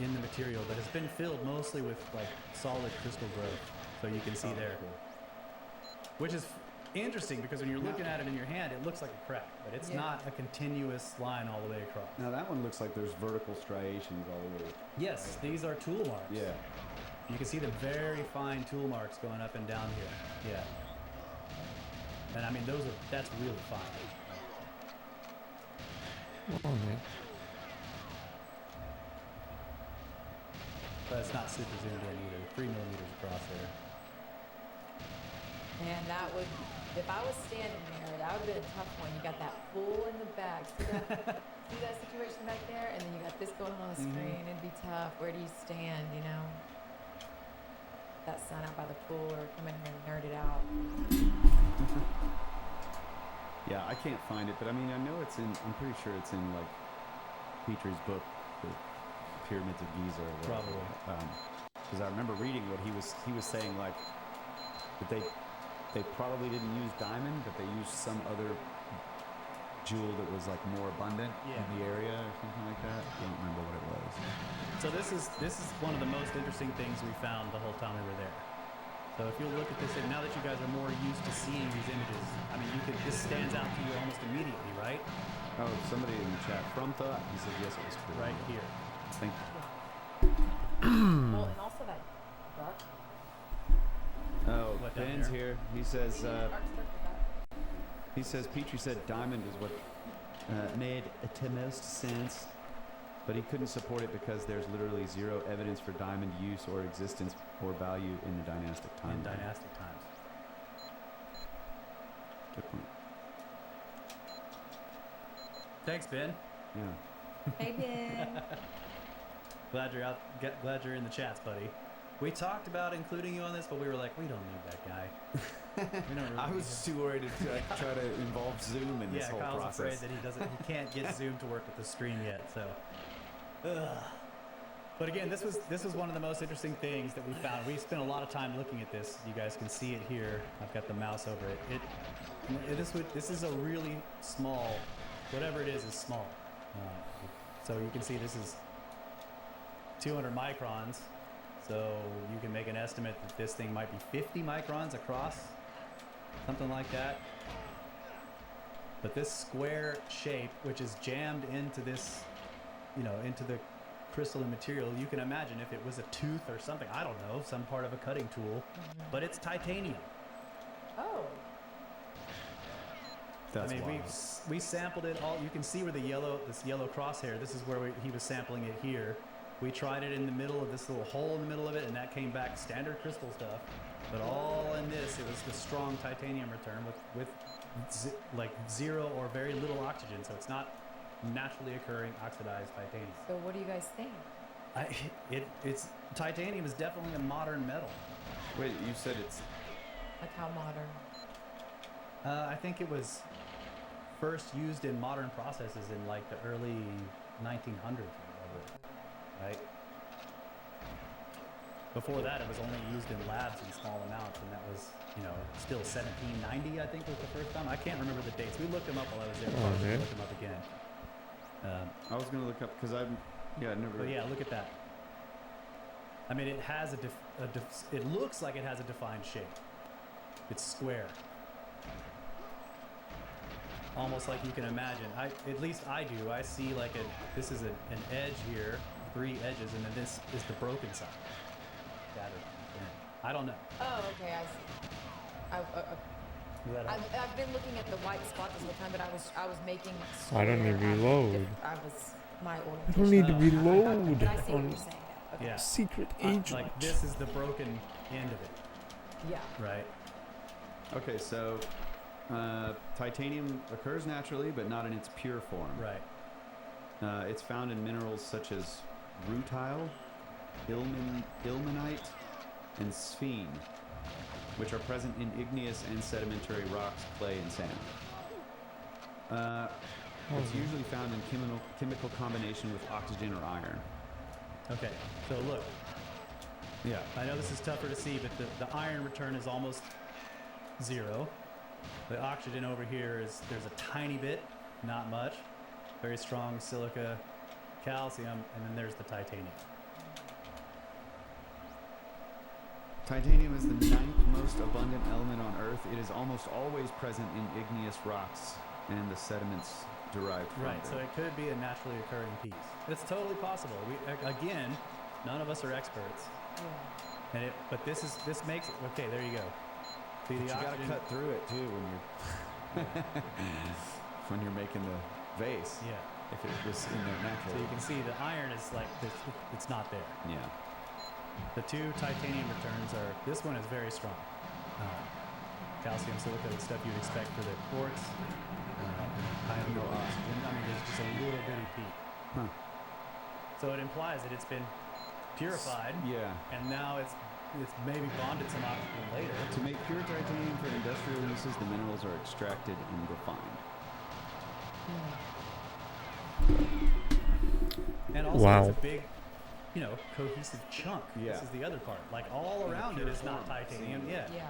in the material that has been filled mostly with solid crystal growth. So you can see there. Which is interesting because when you're looking at it in your hand, it looks like a crack, but it's not a continuous line all the way across. Now that one looks like there's vertical striations all the way. Yes, these are tool marks. Yeah. You can see the very fine tool marks going up and down here. Yeah. And I mean, that's really fine. Oh, man. But it's not super zoomed in either. 3 millimeters across there. Man, that would, if I was standing there, that would have been a tough one. You got that pool in the back. See that situation back there? And then you got this going on the screen. It'd be tough. Where do you stand, you know? That sun out by the pool or come in here and nerd it out. Yeah, I can't find it, but I mean, I know it's in. I'm pretty sure it's in like Peter's book, The Pyramids of Giza. Or whatever. Probably. Because I remember reading what he was saying, like that they probably didn't use diamond, but they used some other jewel that was like more abundant in the area or something like that. I don't remember what it was. So this is one of the most interesting things we found the whole time we were there. So if you'll look at this, and now that you guys are more used to seeing these images, I mean, this stands out to you almost immediately, right? Oh, somebody in the chat from Thought, he said yes, it was pretty Right here. Thank you. Well, and also that dark. Oh, What, down Ben's here? here. He says Dark stuff with that. Petrie said diamond is what made the most sense, but he couldn't support it because there's literally zero evidence for diamond use or existence or value in the dynastic time. In dynastic times. Good point. Thanks, Ben. Yeah. Hey, Ben. Glad you're out. Glad you're in the chats, buddy. We talked about including you on this, but we were like, we don't need that guy. We don't really I need was him. too worried to try to involve Zoom in this Yeah, whole Kyle's process. afraid that he can't get Zoom to work with the stream yet. So, but again, this was one of the most interesting things that we found. We spent a lot of time looking at this. You guys can see it here. I've got the mouse over it. This is a really small, whatever it is small. So you can see this is 200 microns. So you can make an estimate that this thing might be 50 microns across, something like that. But this square shape, which is jammed into this, into the crystalline material, you can imagine if it was a tooth or something, I don't know, some part of a cutting tool, but it's titanium. Oh. That's wild. we sampled it all. You can see where this yellow crosshair, this is where he was sampling it here. We tried it in the middle of this little hole in the middle of it, and that came back standard crystal stuff. But all in this, it was the strong titanium return with like zero or very little oxygen, so it's not naturally occurring oxidized titanium. So what do you guys think? It's titanium is definitely a modern metal. Wait, you said it's... Like how modern? I think it was first used in modern processes in like the early 1900s or whatever, right? Before that, it was only used in labs in small amounts, and that was, still 1790, I think, was the first time. I can't remember the dates. We looked them up while I was there. We'll probably look them up again. I was going to look up, because I've never... But yeah, look at that. I mean, it has it looks like it has a defined shape. It's square. Almost like you can imagine. At least I do. I see like this is an edge here, 3 edges, and then this is the broken side. I don't know. Oh, okay, I see. I've been looking at the white spot this whole time, but I was making. I don't need to reload. My I orientation. don't need to reload But I see what on you're saying. Now. Okay. Yeah. secret agent. Like this is the broken end of it, Yeah. right? Okay, so titanium occurs naturally, but not in its pure form. Right. It's found in minerals such as rutile, ilmenite, and sphene, which are present in igneous and sedimentary rocks, clay, and sand. It's usually found in chemical combination with oxygen or iron. Okay. So look, Yeah. I know this is tougher to see, but the iron return is almost 0. The oxygen over here there's a tiny bit, not much. Very strong silica, calcium, and then there's the titanium. Titanium is the 9th most abundant element on Earth. It is almost always present in igneous rocks and the sediments derived from Right, it. so it could be a naturally occurring piece. It's totally possible. Again, none of us are experts. Yeah. But this makes it okay. There you go. See, But the you gotta oxygen. cut through it too when you're making the vase. Yeah. If it was in there So naturally. you can see the iron is like it's not there. Yeah. The 2 titanium returns are. This one is very strong. calcium, silica, the stuff you'd expect for the quartz. And no oxygen. I mean, there's just a little bitty peak. Huh. So it implies that it's been purified. Yeah. And now it's maybe bonded some oxygen later. To make pure titanium for industrial uses, the minerals are extracted and refined. And also Wow. it's a big, cohesive chunk. Yeah. This is the other part. Like all around it is not titanium. Yeah. Yeah.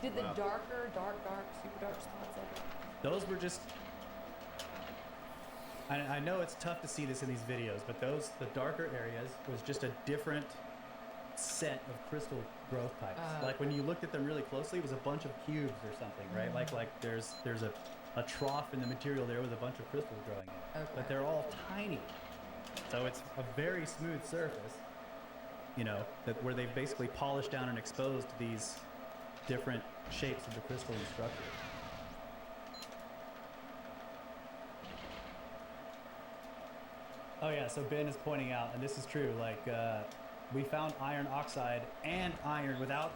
Did the dark, super dark spots ever? Those were just. I know it's tough to see this in these videos, but the darker areas was just a different set of crystal growth types. Like when you looked at them really closely, it was a bunch of cubes or something, right? Like there's a trough in the material there with a bunch of crystals growing in it. Okay. But they're all tiny. So it's a very smooth surface, where they've basically polished down and exposed these different shapes of the crystalline structure. Oh yeah, so Ben is pointing out, and this is true, like we found iron oxide and iron without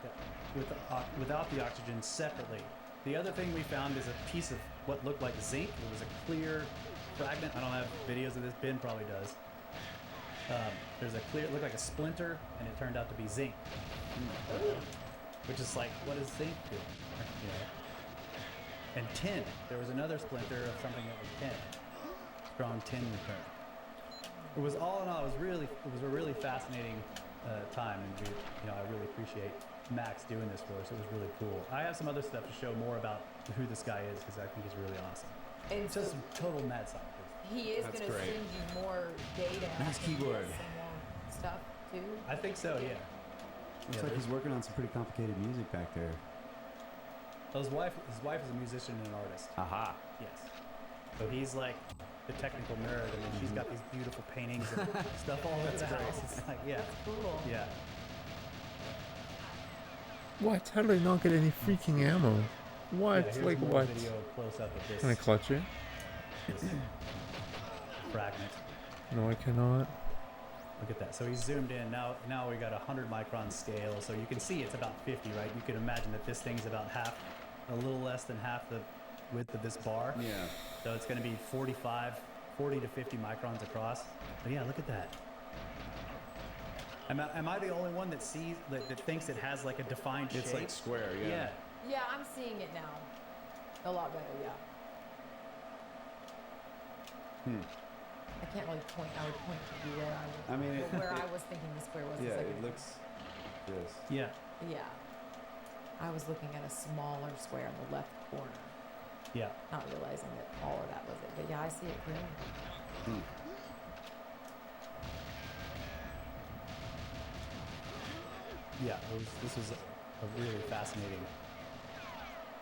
the oxygen separately. The other thing we found is a piece of what looked like zinc. It was a clear fragment. I don't have videos of this. Ben probably does. There's it looked like a splinter, and it turned out to be zinc. Which is like, what does zinc do? And tin. There was another splinter of something that was tin. Strong tin return. It was all in all, it was a really fascinating time, and I really appreciate Max doing this for us. It was really cool. I have some other stuff to show more about who this guy is because I think he's really awesome. And It's just total mad scientist. he is That's going to great. send you more data. Nice and keyboard. Some more stuff too. I think so, yeah. Looks like he's working on some pretty complicated music back there. His wife is a musician and an artist. Aha. Yes. So he's like the technical nerd, and then she's got these beautiful paintings and stuff all over the house. It's like, yeah, Cool. yeah. What? How did I not get any freaking ammo? What? Yeah, here's Like more what? video close up of Can I this, clutch it? this fragment. No, I cannot. Look at that. So he's zoomed in. Now we got a 100 micron scale. So you can see it's about 50, right? You can imagine that this thing's about a little less than half the width of this bar. Yeah. So it's going to be 40 to 50 microns across. But yeah, look at that. Am I the only one that sees that thinks it has like a defined shape? It's like square, yeah. Yeah. Yeah, I'm seeing it now. A lot better, yeah. I can't really point. I would point to where I was. I mean, where I was thinking the square was. Yeah, a second it ago. looks this. Yeah. Yeah. I was looking at a smaller square in the left corner, Yeah. not realizing that all of that was it. But yeah, I see it clearly. Yeah. This was a really fascinating.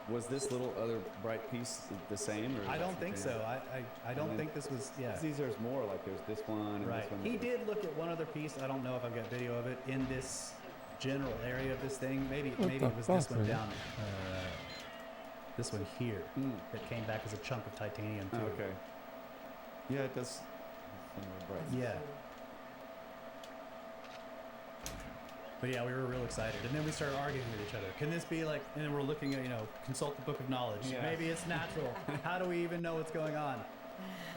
Was this little other bright piece the same? Or I is don't it think something so. else? I don't then- think this was. Yeah. These there's more. Like there's this one and Right. this one. He did look at one other piece. I don't know if I've got video of it in this general area of this thing. Maybe What it the was this fuck, one man? down. This one here that came back as a chunk of titanium too. Oh, okay. Yeah, it does. Some more bright. Yeah. But yeah, we were real excited, and then we started arguing with each other. Can this be like? And then we're looking at consult the book of knowledge. Yeah. Maybe it's natural. How do we even know what's going on?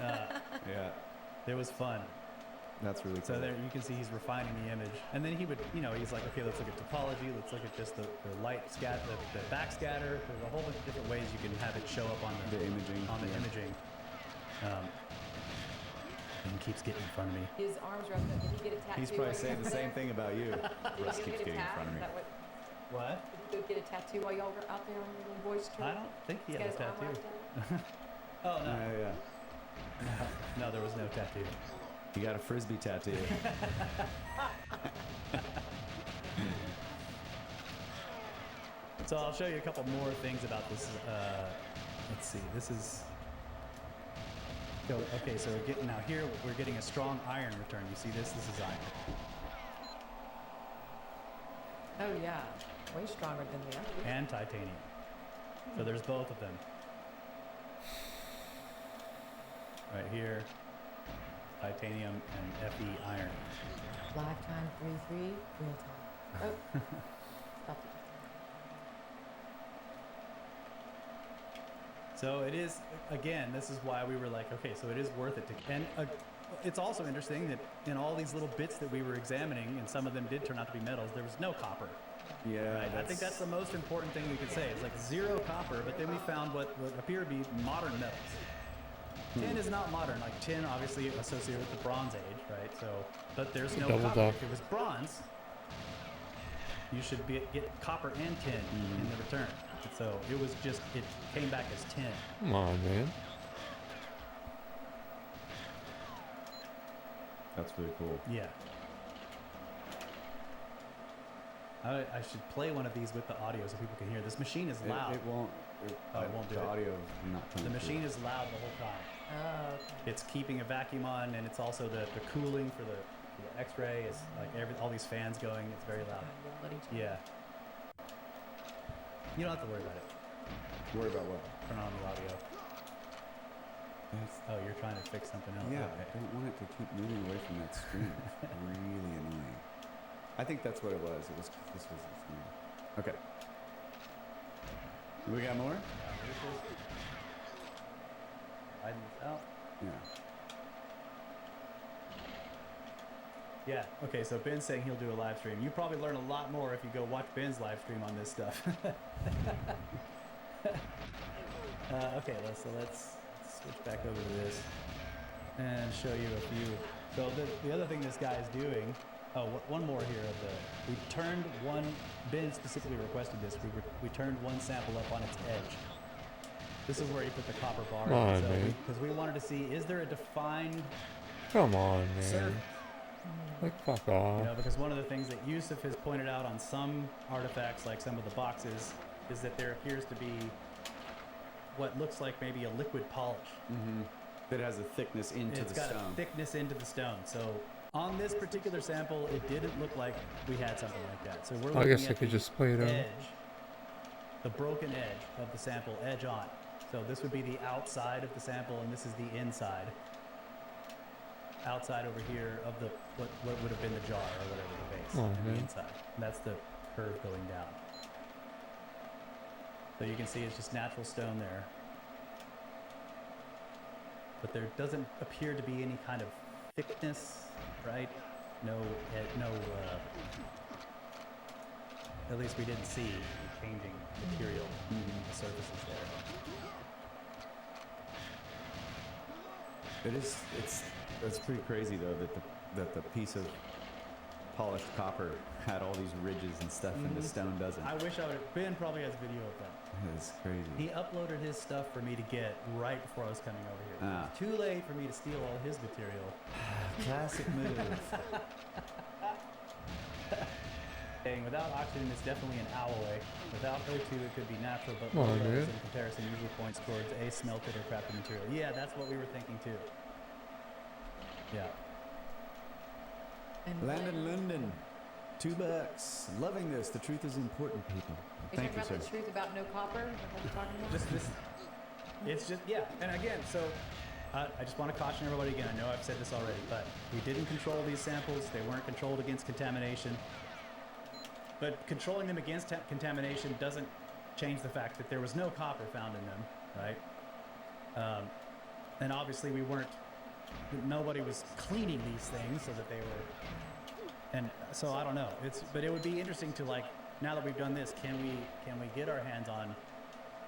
Yeah, It was fun. that's really cool. So there you can see he's refining the image, and then he would, he's like, okay, let's look at topology, let's look at just the light scatter, the backscatter. There's a whole bunch of different ways you can have it show up on The imaging. on the yeah. imaging. And he keeps getting in front of me. His arms wrapped up. Did he get a tattoo? He's while probably you saying were the same there? thing about you. Did Russ he go keeps get a getting in tat? front of Is me. that what? What? Did he go get a tattoo while y'all were out there on your little boys' trip? I don't think he He's had a got his arm tattoo. wrapped up? Oh no. Yeah. No, there was no tattoo. You got a frisbee tattoo. So I'll show you a couple more things about this. Let's see. This is. Okay, so we're getting a strong iron return. You see this? This is iron. Oh yeah, way stronger than the other. And titanium. So there's both of them. Right here, titanium and Fe iron. Lifetime 3-3, real time. Oh. Stop it. So it is, again, this is why we were like, okay, so it is worth it to, and it's also interesting that in all these little bits that we were examining, and some of them did turn out to be metals, there was no copper. Yeah, Right? I think that's the most important thing we could say. It's like 0 copper, but then we found what appear to be modern metals. Tin is not modern. Like tin, obviously associated with the Bronze Age, right? So, but there's no Double copper. duck. If it was bronze, you should get copper and tin in the return. So it was just, it came back as tin. Come on, man. That's really cool. Yeah. I should play one of these with the audio so people can hear. This machine is loud. It won't. Oh, it won't do the it. audio not coming The machine through. is loud the whole time. Oh, okay. It's keeping a vacuum on, and it's also the cooling for the X-ray. It's like all these fans going. It's very loud. Yell at each other. Yeah. You don't have to worry about it. Worry about what? Turn on the audio. Oh, you're trying to fix something else. Yeah, Okay. I don't want it to keep moving away from that screen. It's really annoying. I think that's what it was. This was the screen. Okay. We got more? Hiding this out. Yeah. Yeah. Okay. So Ben's saying he'll do a live stream. You probably learn a lot more if you go watch Ben's live stream on this stuff. Okay. Let's switch back over to this and show you a few. So the other thing this guy is doing. Oh, one more here of the. We turned one. Ben specifically requested this. We turned one sample up on its edge. This is where you put the copper bar. Come on, so man. because we wanted to see, is there a defined Come on, surface? man. Like, fuck You off. know, because one of the things that Yusuf has pointed out on some artifacts, like some of the boxes, is that there appears to be what looks like maybe a liquid polish. Mm-hmm. That has a thickness into It's the got stone. a thickness into the stone. So on this particular sample, it didn't look like we had something like that. So we're looking I guess I at could the just play it out. edge, the broken edge of the sample, edge on. So this would be the outside of the sample, and this is the inside. Outside over here of the what would have been the jar or whatever the base, Oh, and man. the inside. And that's the curve going down. So you can see it's just natural stone there. But there doesn't appear to be any kind of thickness, right? No, at least we didn't see changing material the surfaces there. It's pretty crazy though that the piece of polished copper had all these ridges and stuff, and the stone doesn't. I wish I would. Ben probably has video of that. It's crazy. He uploaded his stuff for me to get right before I was coming over here. Ah. It was too late for me to steal all his material. Classic move. Saying without oxygen, it's definitely an alloy. Without O2, it could be natural, but Oh, low levels yeah. in comparison usually points towards a smelted or crafted material. Yeah, that's what we were thinking too. Yeah. And Landon Linden, $2. Loving this. The truth is important, people. You're Thank you, talking sir. about the truth about no copper? Is that what you're talking about? This, it's just, yeah. And again, so I just want to caution everybody again. I know I've said this already, but we didn't control these samples. They weren't controlled against contamination. But controlling them against contamination doesn't change the fact that there was no copper found in them, right? And obviously nobody was cleaning these things so that they were, and so I don't know. But it would be interesting to, like, now that we've done this, can we get our hands on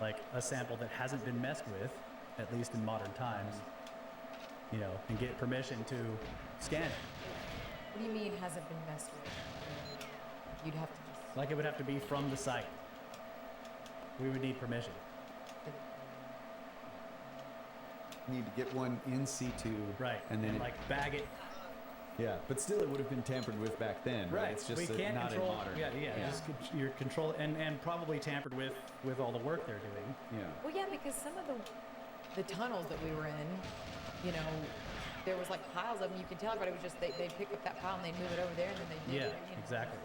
like a sample that hasn't been messed with, at least in modern times, you know, and get permission to scan it? What do you mean hasn't been messed with? You'd have to just... Like, it would have to be from the site. We would need permission. Need to get one in situ. Right. And then like bag it. yeah, but still it would have been tampered with back then. Right. It's just we can't not control. in modern. Yeah. Just you're control and probably tampered with all the work they're doing. Yeah. Well, yeah, because some of the tunnels that we were in, you know, there was like piles of them. You could tell everybody was just, they pick up that pile and they'd move it over there and then they'd dig Yeah, it, you know. exactly.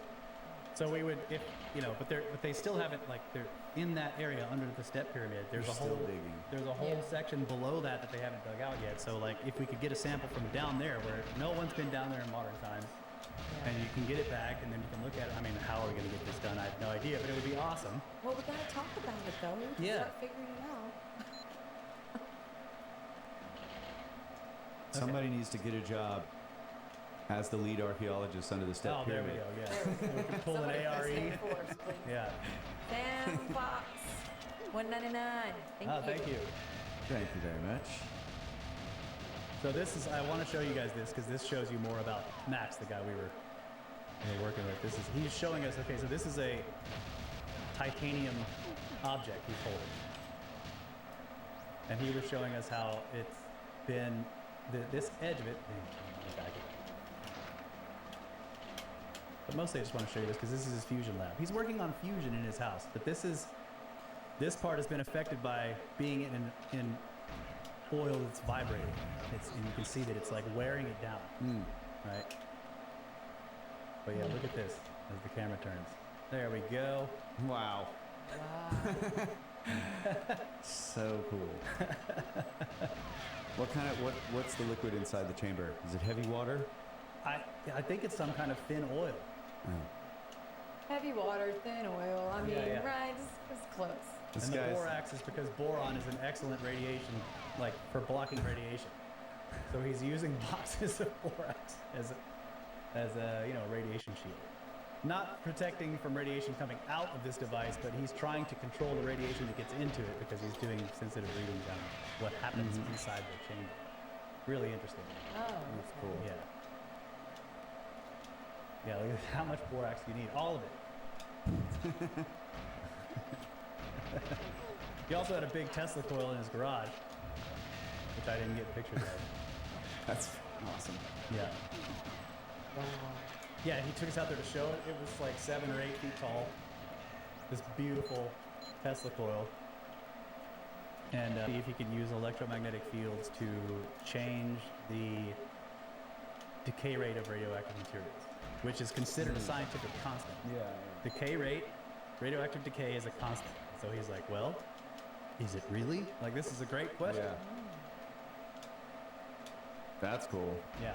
So we would, if you know, but they still haven't, like, they're in that area under the step pyramid. There's They're a whole still digging. there's a whole Yeah. section below that they haven't dug out yet. So, like, if we could get a sample from down there where no one's been down there in modern times, Yeah. and you can get it back, and then you can look at it. I mean, how are we going to get this done? I have no idea, but it would be awesome. Well, we gotta talk about it though. Yeah. Start figuring it out. Somebody needs to get a job as the lead archaeologist under the step Oh, there pyramid. we go. Yeah. We can pull an Somebody ARE. please force, please. Yeah. Sam Fox, $1.99. Thank you. Thank you very much. So this is, I want to show you guys this because this shows you more about Max, the guy we were working with. He's showing us, okay, so this is a titanium object he's holding. And he was showing us how it's been, this edge of it, but mostly I just want to show you this because this is his fusion lab. He's working on fusion in his house, but this part has been affected by being in oil that's vibrating. And you can see that it's like wearing it down, right? But yeah, look at this as the camera turns. There we go. Wow. Wow. So cool. What's the liquid inside the chamber? Is it heavy water? I think it's some kind of thin oil. Oh. Heavy water, thin oil. I mean, Yeah. right? It's close. This And the guy's borax is because boron is an excellent radiation, like for blocking radiation. So he's using boxes of borax as a radiation shield. Not protecting from radiation coming out of this device, but he's trying to control the radiation that gets into it because he's doing sensitive readings on what happens inside the chamber. Really interesting. Oh, That's cool. Yeah. Yeah, look at how much borax you need. All of it. He also had a big Tesla coil in his garage, which I didn't get pictures of. That's awesome. Yeah. wow. Yeah, he took us out there to show it. It was like 7 or 8 feet tall. This beautiful Tesla coil. And see if he could use electromagnetic fields to change the decay rate of radioactive materials, which is considered a scientific constant. Yeah. Decay rate, radioactive decay is a constant. So he's like, well, is it really? Like, this is a great question. Yeah. That's cool. Yeah.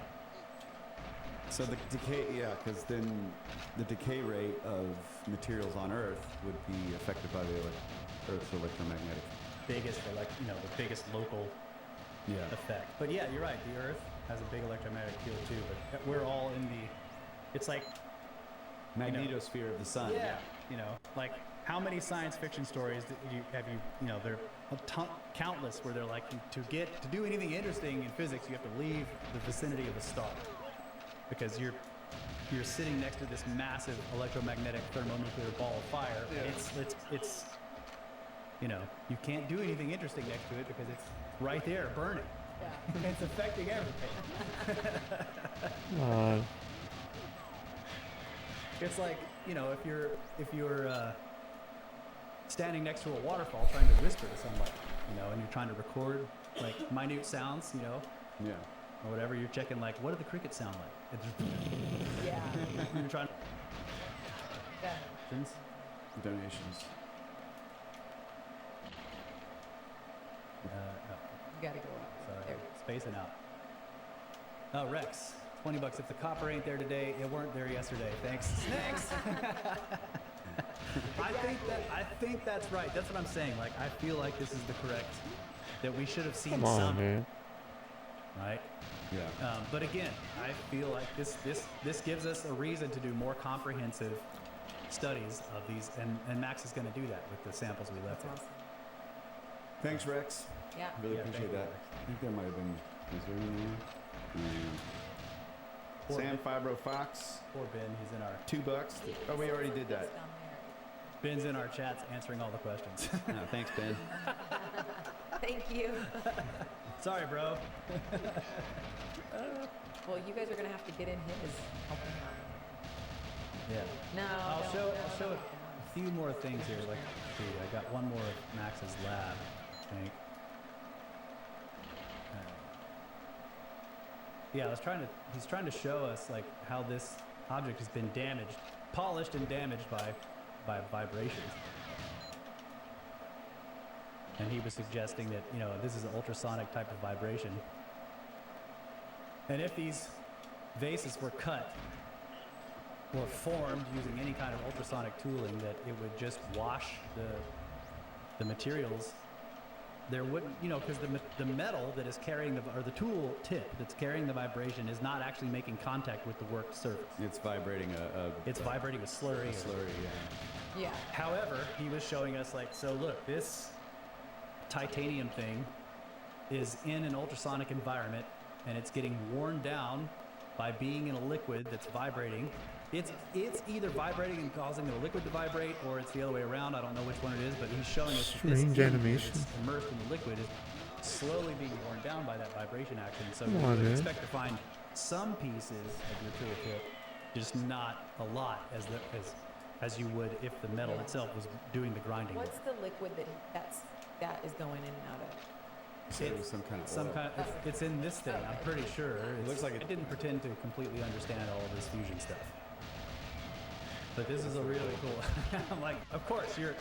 So the decay, yeah, because then the decay rate of materials on Earth would be affected by the Earth's electromagnetic. Biggest, the biggest local effect. But yeah, you're right. The Earth has a big electromagnetic field too. But we're all in the. It's like Magnetosphere of the sun. yeah, like how many science fiction stories have you there are countless where they're like to do anything interesting in physics you have to leave the vicinity of a star because you're sitting next to this massive electromagnetic thermonuclear ball of fire. Yeah. It's you can't do anything interesting next to it because it's right there burning. Yeah. It's affecting everything. It's like, if you're standing next to a waterfall trying to whisper to somebody, and you're trying to record like minute sounds, Yeah. or whatever, you're checking like, what do the crickets sound like? It's just, Yeah. you're trying Yeah. Donations. oh, You gotta go up. sorry, There. spacing out. Oh, Rex, $20 if the copper ain't there today. It weren't there yesterday. Thanks. Thanks. I think that's right. That's what I'm saying. Like, I feel like this is the correct, that we should have seen Come on, some, man. right? Yeah. But again, I feel like this gives us a reason to do more comprehensive studies of these, and Max is going to do that with the samples we left. That's him. awesome. Thanks, Rex. Yeah. Really Yeah, appreciate thank you, that. Rex. I think there might have been. Is there any more? Poor Sam Ben. Fibro Fox, Poor Ben, he's in our $2. Oh, we already did that. It's down there. Ben's in our chats answering all the questions. No, thanks, Ben. Thank you. Sorry, bro. Well, you guys are gonna have to get in his. Help him out. Yeah. No. I'll don't, show no, a don't. few more things here. Like, let's see, I got one more of Max's lab, I think. Yeah, he's trying to show us like how this object has been damaged, polished and damaged by vibrations. And he was suggesting that, this is an ultrasonic type of vibration. And if these vases were cut or formed using any kind of ultrasonic tooling, that it would just wash the materials there wouldn't, because the metal that is carrying or the tool tip that's carrying the vibration is not actually making contact with the worked surface. It's vibrating It's vibrating a slurry. slurry, yeah. Yeah. However, he was showing us so look, this titanium thing is in an ultrasonic environment and it's getting worn down by being in a liquid that's vibrating. It's either vibrating and causing the liquid to vibrate, or it's the other way around. I don't know which one it is, but he's showing us that this Strange thing animation. that's immersed in the liquid is slowly being worn down by that vibration action. So Come you on, would man. expect to find some pieces of your toolkit, just not a lot as you would if the metal itself was doing the grinding work. What's the liquid that is going in and out of? So it was some kind of oil. It's in this thing. I'm pretty sure. It looks like it didn't pretend to completely understand all of this fusion stuff. But this is a really cool. I'm like, of course, you're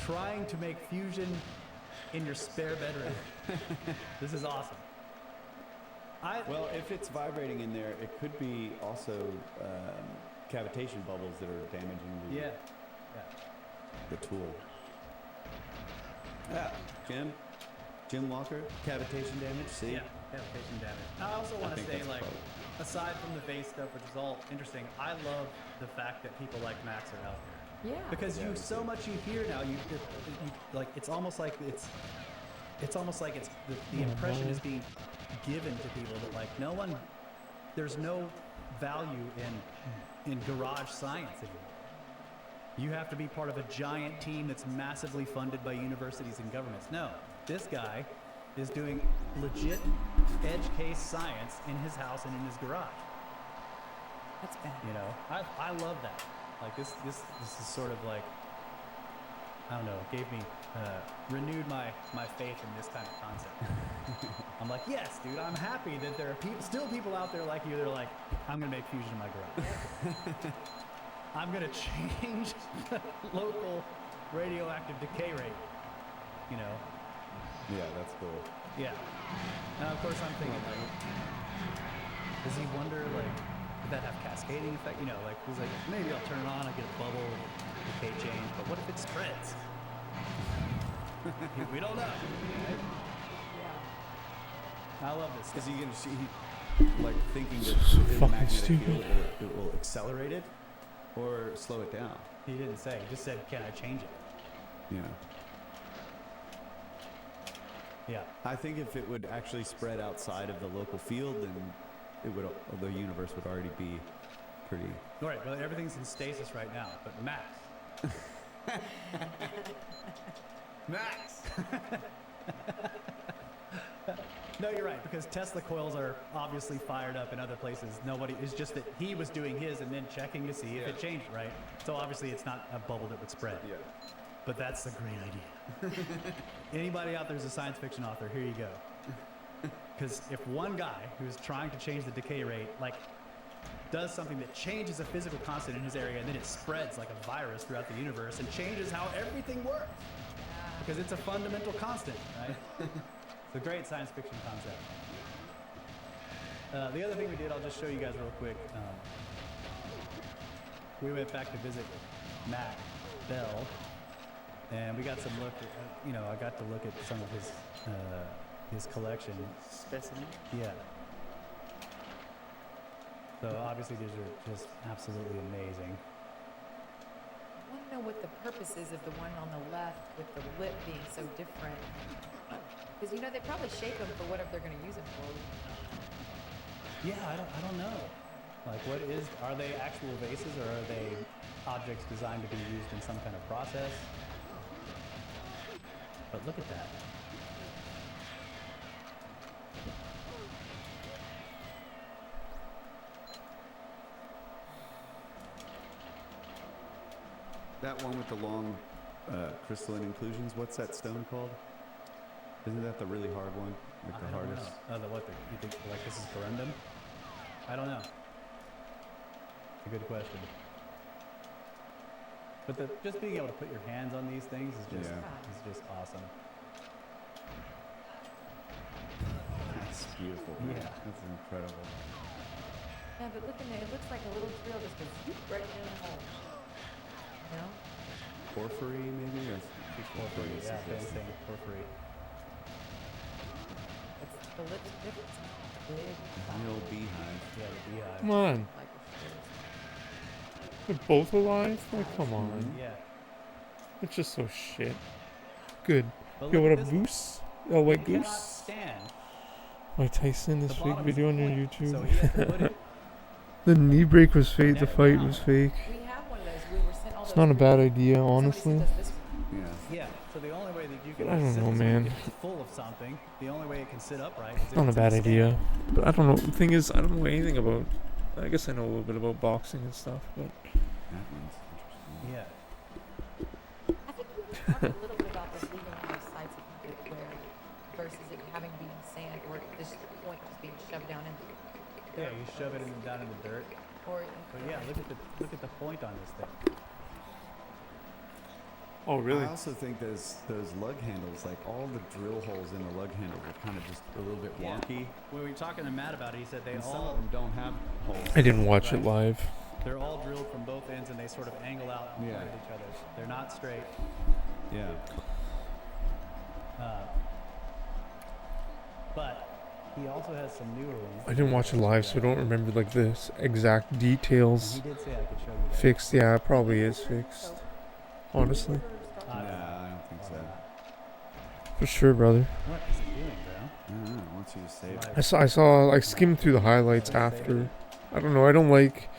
trying to make fusion in your spare bedroom. This is awesome. Well, if it's vibrating in there, it could be also cavitation bubbles that are damaging the tool. Yeah, Jim Walker, cavitation damage. See? Yeah, cavitation damage. I also want to say, aside from the base stuff, which is all interesting, I love the fact that people like Max are out there. Yeah. Because so much you hear now, it's almost like the impression is being given to people that there's no value in garage science anymore. You have to be part of a giant team that's massively funded by universities and governments. No, this guy is doing legit edge case science in his house and in his garage. That's bad. I love that. This is sort of I don't know, gave me renewed my faith in this kind of concept. I'm like, yes, dude, I'm happy that there are still people out there like you that are like, I'm gonna make fusion in my garage. I'm gonna change the local radioactive decay rate. Yeah, that's cool. Yeah. Now, of course, I'm thinking does he wonder would that have cascading effect? He's like, maybe I'll turn it on, I get a bubble, decay change, but what if it spreads? We don't know. Right? Yeah. I love this. Is he going to thinking that So in the fucking magnetic stupid. field it will accelerate it or slow it down? He didn't say. He just said, can I change it? Yeah. Yeah. I think if it would actually spread outside of the local field, then the universe would already be pretty. All right, well, everything's in stasis right now, but Max. Max! No, you're right, because Tesla coils are obviously fired up in other places. It's just that he was doing his and then checking to see if it changed, right? So obviously it's not a bubble that would spread. Yeah. But that's a great idea. Anybody out there who's a science fiction author, here you go. Because if one guy who's trying to change the decay rate, does something that changes a physical constant in his area and then it spreads like a virus throughout the universe and changes how everything works. Because it's a fundamental constant, right? It's a great science fiction concept. The other thing we did, I'll just show you guys real quick. We went back to visit Mac Bell, and we got some look at, I got to look at some of his collection. Specimen? Yeah. So obviously these are just absolutely amazing. I want to know what the purpose is of the one on the left with the lip being so different. Because they probably shape them for whatever they're going to use them for. Yeah, I don't know. Are they actual vases or are they objects designed to be used in some kind of process? But look at that. That one with the long crystalline inclusions, what's that stone called? Isn't that the really hard one? The I don't hardest? know. You think this is corundum? I don't know. It's a good question. But just being able to put your hands on these things is just awesome. That's beautiful. Man. Yeah. That's incredible. Yeah, but look in there. It looks like a little drill just goes zoop right down the hole. Porphyry, maybe? Or Porphyry, is yeah, this- same thing, porphyry. The lips different. Big. The old beehive. Yeah, the beehive. Come on. Like They're both alive? Like, come on. Yeah. It's just so shit. Good. But Yo, look what at up, this one. Goose? Oh, White You cannot Goose? stand. Mike Tyson, this The fake bottom is video on the your point, YouTube. So he has to put it The knee break was fake, the neck fight down. was fake. we have one of those. We were sent all It's those. not a bad videos. idea, Somebody honestly. sent us this one. Yeah. Yeah, so the only way that you can But I don't sit know, this man. if it's full of something, the only way it can sit upright is if Not a it's in bad stand. idea. But I don't know. The thing is, I don't know anything about. I guess I know a little bit about boxing and stuff, but That one's interesting. Yeah. I think we talked a little bit about this leaving on those sites if you get where versus it having to be in sand or this point just being shoved down in. Yeah, you shove it down in the dirt. Or But yeah, look at the point on this thing. oh really? I also think those lug handles, like all the drill holes in the lug handles are kind of just a little bit Yeah. wonky. When we were talking to Matt about it, he said they And some all of them don't have holes. I didn't watch it Right. live. they're all drilled from both ends and they sort of angle out and Yeah. point at each other. They're not straight. Yeah. But he also has some newer ones. I didn't watch it live, so I don't remember like the exact details. And he did say I could show you that. Fixed, yeah, it probably is fixed. Honestly, Nah, I don't think so. for sure, brother. What is it doing, bro? I don't know. I want you to save it. I saw, like skimmed through the highlights after. I don't know. I don't like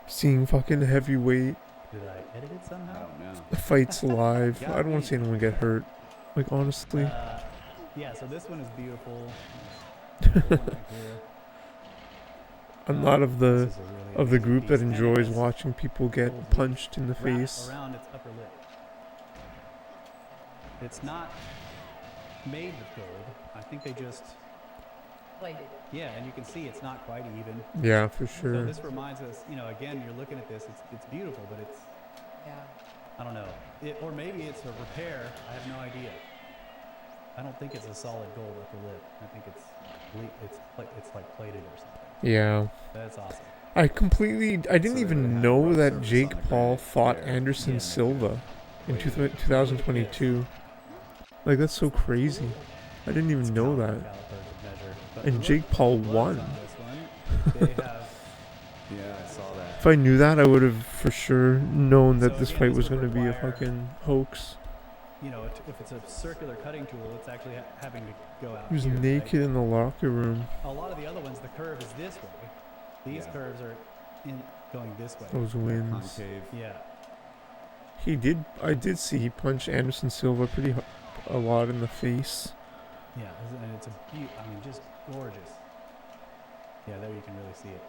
seeing fucking heavyweight Did I edit it I somehow? don't know. fights live. I don't want to see anyone get hurt. Like honestly, Yeah, so this one is beautiful. This one right here. I'm not of the This is a really of the amazing group piece, that and it enjoys has watching people get gold leaf punched in the wrapped face. around its upper lip. It's not made with gold. I think they just plated. yeah, and you can see it's not quite even. Yeah, for So sure. this reminds us, you know, again, you're looking at this. It's beautiful, but it's Yeah. I don't know. Or maybe it's a repair. I have no idea. I don't think it's a solid gold upper lip. I think it's like plated or something. Yeah. That's awesome. I didn't So they even would have know rough that surface Jake on the Paul granite fought there. Anderson Yeah. Silva in Wait. 2022. Like that's so crazy. I didn't even know that. Calipers of measure. But And look Jake at the Paul bloods won. on this one. They have Yeah, I saw that. If I knew that, I would have for sure known that So this again, fight this was would going to be a require- fucking hoax. you know, if it's a circular cutting tool, it's actually having to go out. He was here, right? naked in the locker room. A lot of the other ones, the curve is this way. These Yeah. curves are going this way. Those wins. Concave. Yeah. I did see he punched Anderson Silva a lot in the face. Yeah, and it's I mean, just gorgeous. Yeah, there you can really see it.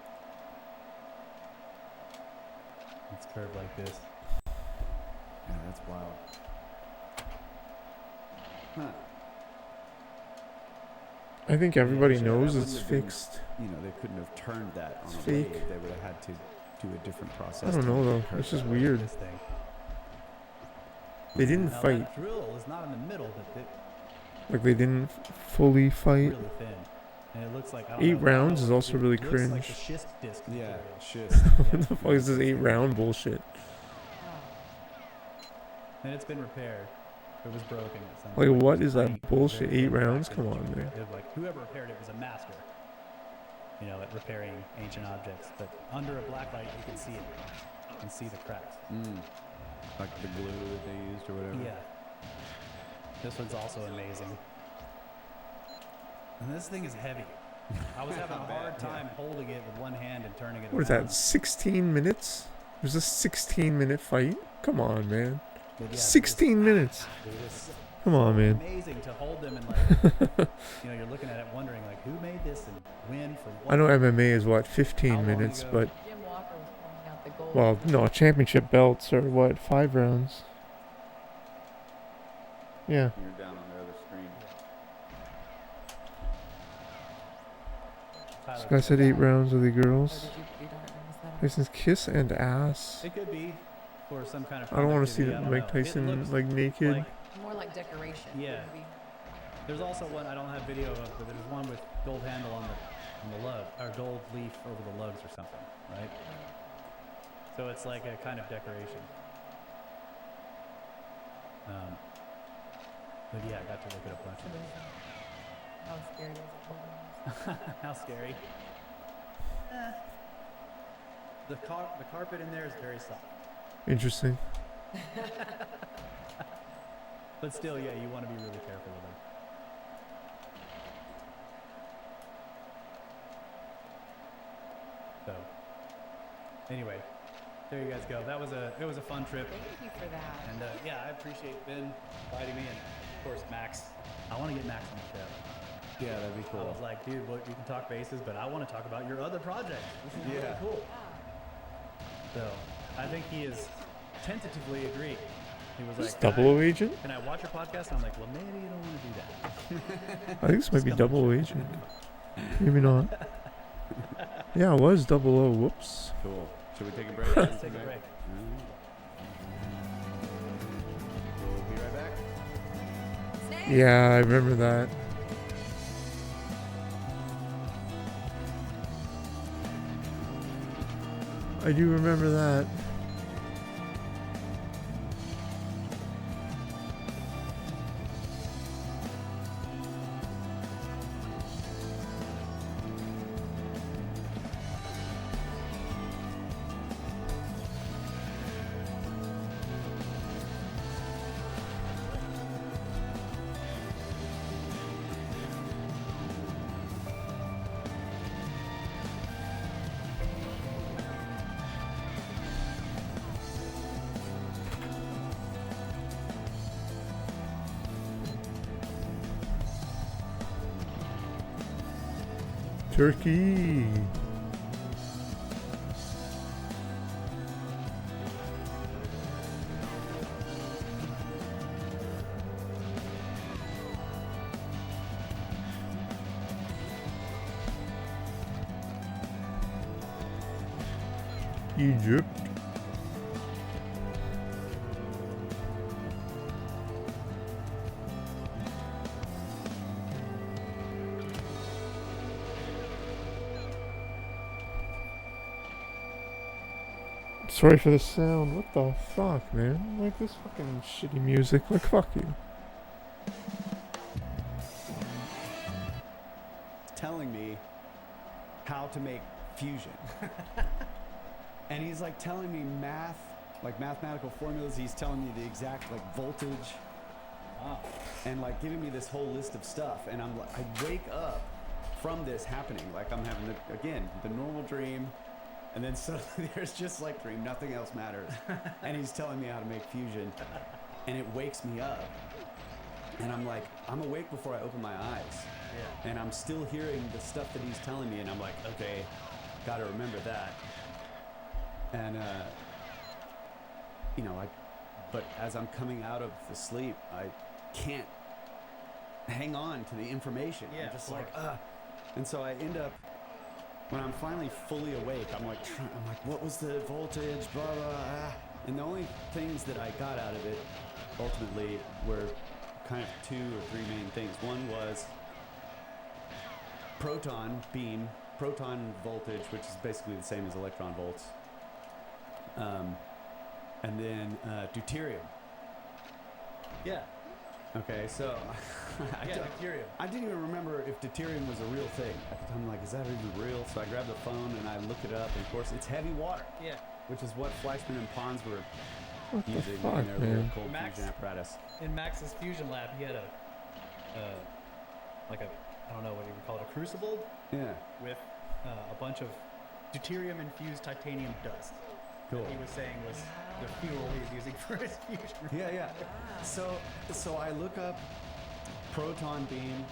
It's curved like this. Yeah, that's wild. Huh. I think everybody Yeah, knows that it's wouldn't have been- fixed. You know, they couldn't have turned that on It's a fake. lathe. They would have had to do a different process. I don't to know make though. it curve It's just that way. weird. This thing. They didn't Now fight. that drill is not in the middle, but Like they didn't fully it's fight. really thin, and it looks like I don't 8 know, I don't rounds know is what also it really looks like cringe. the schist disc Yeah, material. schist. What the fuck is this 8 round bullshit? And it's been repaired. It was broken at some Like point. what It was is that tiny, bullshit? very 8 thin rounds? fraction Come that on, you man. could- Like whoever repaired it was a master. You know, at repairing ancient objects. But under a black light, you can see it. You can see the cracks. Mm. Like the glue that they used or whatever. Yeah. This one's also amazing. And this thing is heavy. I was having a hard time holding it with one hand and turning it What is around. that? 16 minutes? It was a 16-minute fight? Come on, man. But yeah, 16 minutes. It was Come on, man. amazing to hold them and like, you know, you're looking at it wondering like who made this and when for what. I know MMA is what, How 15 long minutes, ago? but Jim Walker was pointing out the gold. well, no, championship belts are what, 5 rounds? Yeah. You're down on the other screen. Tyler, This guy said 8 rounds with the Or girls. did you don't miss that? Tyson's kiss and ass. it could be for some kind of. I don't want to see productivity, I don't Mike know. It Tyson looks like naked. like- More like decoration. Yeah. Maybe. there's also one I don't have video of, but there's one with gold handle on the lug or gold leaf over the lugs or something, right? So it's like a kind of decoration. But yeah, I got to look it up once. how scary is it? How scary. The carpet in there is very soft. Interesting. But still, yeah, you want to be really careful with them. So, anyway, there you guys go. It was a fun trip. Thank you for that. And yeah, I appreciate Ben inviting me, and of course Max. I want to get Max on the show. Yeah, that'd be I cool. was like, dude, we can talk bases, but I want to talk about your other project. This is really Yeah. cool. Yeah. So I think he is tentatively agreeing. He was This like, Double O Agent? can I watch your podcast? And I'm like, well, maybe you don't want to do that. I think this might be Just come on Double O the Agent. Maybe not. Yeah, it was Double O. Whoops. Cool. Should we take a break? Let's take a break. We'll be right back. Snake. Yeah, I remember that. I do remember that. Turkey. Egypt. Sorry for the sound. What the fuck, man? Like this fucking shitty music. Like, fuck you. Telling me how to make fusion. And he's like telling me math, like mathematical formulas. He's telling me the exact like voltage. Wow. And like giving me this whole list of stuff. And I'm like, I wake up from this happening. Like I'm having, again, the normal dream. And then suddenly there's just like dream, nothing else matters. And he's telling me how to make fusion. And it wakes me up. And I'm like, I'm awake before I open my eyes. Yeah. And I'm still hearing the stuff that he's telling me. And I'm like, okay, gotta remember that. And, you know, but as I'm coming out of the sleep, I can't hang on to the information. Yeah, I'm just of like, course. And so I end up, when I'm finally fully awake, I'm like, what was the voltage, blah, blah, ah. And the only things that I got out of it, ultimately, were kind of 2 or 3 main things. One was proton beam, proton voltage, which is basically the same as electron volts. And then deuterium. Yeah. Okay, so Deuterium. I didn't even remember if deuterium was a real thing. I'm like, is that even real? So I grabbed the phone and I looked it up, and of course it's heavy water, Yeah. which is what Fleischmann and Pons were What the using fuck, in their little man? cold Max- fusion apparatus. In Max's fusion lab, he had like a, I don't know what you would call it, a crucible Yeah, with a bunch of deuterium infused titanium dust. cool. He was saying was the fuel he was using for his fusion. Yeah, yeah. So I look up proton beam,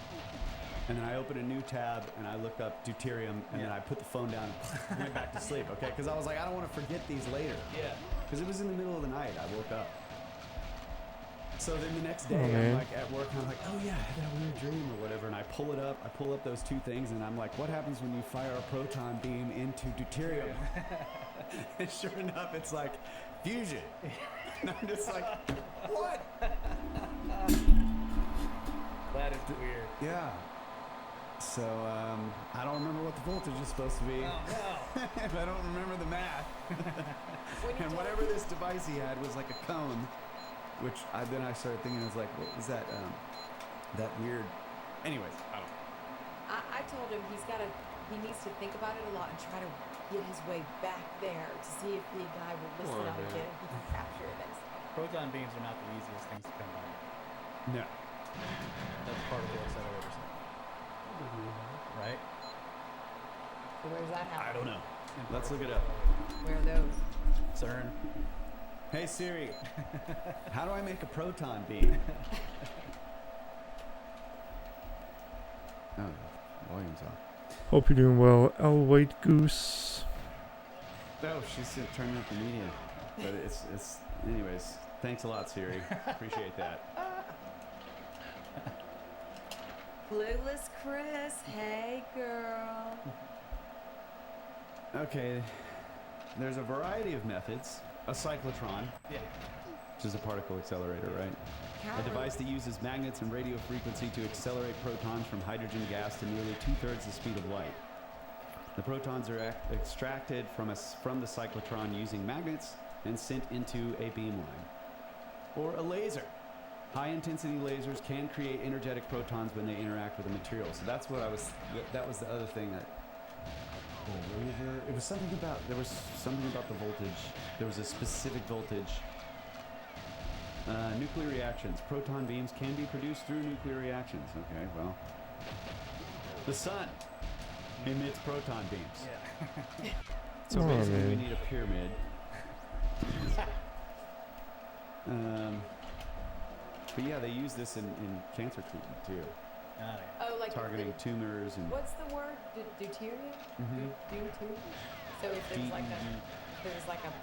and then I open a new tab, and I look up deuterium, and then I put the phone down and went back to sleep, okay? Because I was like, I don't want to forget these later. Yeah. Because it was in the middle of the night, I woke up. So then the next day, Oh, I'm man. like at work, and I'm like, oh yeah, I had that weird dream or whatever, and I pull up those 2 things, and I'm like, what happens when you fire a proton beam into deuterium? And sure enough, it's like fusion. And I'm just like, what? That is weird. Yeah. So I don't remember what the voltage is supposed to be. Oh no. And I don't remember the math. And whatever this device he had was like a cone, which then I started thinking, I was like, what was that? That weird. Anyways, I don't know. I told him he needs to think about it a lot and try to get his way back there to see if the guy will list Come it on, out man. again and he can capture it. Proton beams are not the easiest things to come by. No. That's part of the accelerator stuff. Right? So where's that happen? I don't know. Let's look it up. Where are those? CERN. Hey Siri, how do I make a proton beam? Oh, volume's off. Hope you're doing well, L. White Goose. Oh, she's turning up the media. But it's anyways, thanks a lot, Siri. Appreciate that. Clueless Chris, hey girl. Okay, there's a variety of methods. A cyclotron, Yeah. which is a particle accelerator, right? How A device that uses magnets and radio frequency to accelerate protons from hydrogen gas to nearly 2/3 the speed of light. The protons are extracted from the cyclotron using magnets and sent into a beamline. Or a laser. High-intensity lasers can create energetic protons when they interact with a material. So that's what that was the other thing that... It was something about... There was something about the voltage. There was a specific voltage. Nuclear reactions. Proton beams can be produced through nuclear reactions. Okay, well... The sun emits proton beams. Yeah. So Oh, basically we man. need a pyramid. But yeah, they use this in cancer treatment too. Ah, Oh, like Targeting tumors and... what's the word? Deuterium? Mhm. Deuterium? So if there's like a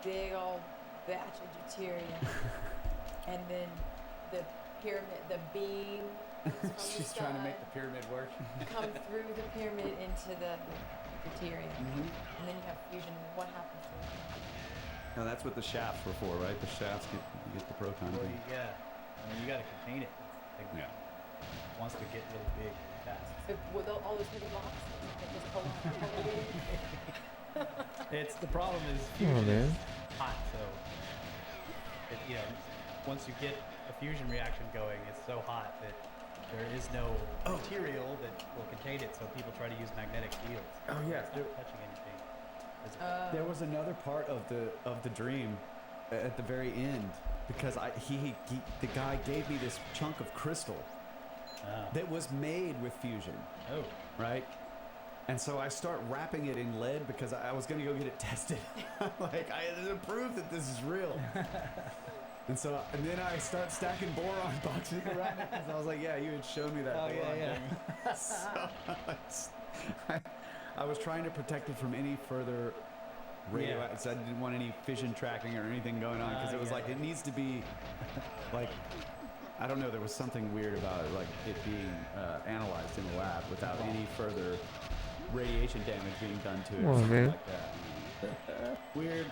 big old batch of deuterium, and then the pyramid, the beam from She's the trying to sun make the pyramid work. come through the pyramid into the deuterium, Mhm. and then you have fusion. What happens to it? Now that's what the shafts were for, right? The shafts get the proton Well, beam. yeah. I mean, you got to contain it. It Yeah. wants to get really big fast. So with all those heavy blocks, they just pull it in. It's the problem is Oh, fusion man. is hot, so once you get a fusion reaction going, it's so hot that there is no material that will contain it. So people try to use magnetic fields. Oh, yeah, It's not touching anything. physical. There was another part of the dream at the very end because the guy gave me this chunk of crystal that was made with fusion, Oh. right? And so I start wrapping it in lead because I was gonna go get it tested. Like I had to prove that this is real. And then I start stacking boron boxes around it because I was like, yeah, you had shown me that Oh, boron yeah, yeah. thing. So I was trying to protect it from any further radio. Yeah. So I didn't want any fission tracking or anything going on because it was yeah. like it needs to be like. I don't know. There was something weird about it, like it being analyzed in a lab without any further radiation damage being done to it. Oh, or something man. like that. Weird.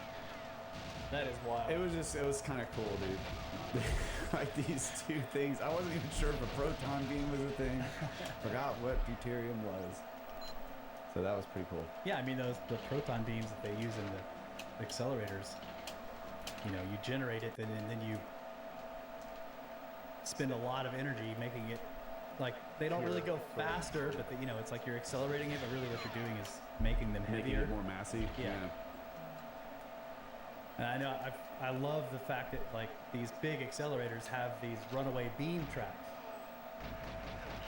That is wild. It was kind of cool, dude. Like these two things. I wasn't even sure if a proton beam was a thing. Forgot what deuterium was. So that was pretty cool. Yeah, I mean the proton beams that they use in the accelerators. You generate it, and then you spend a lot of energy making it. Like they don't really go faster, but it's like you're accelerating it, but really what you're doing is making them Making heavier. it more massy. Yeah. And I know I love the fact that like these big accelerators have these runaway beam tracks,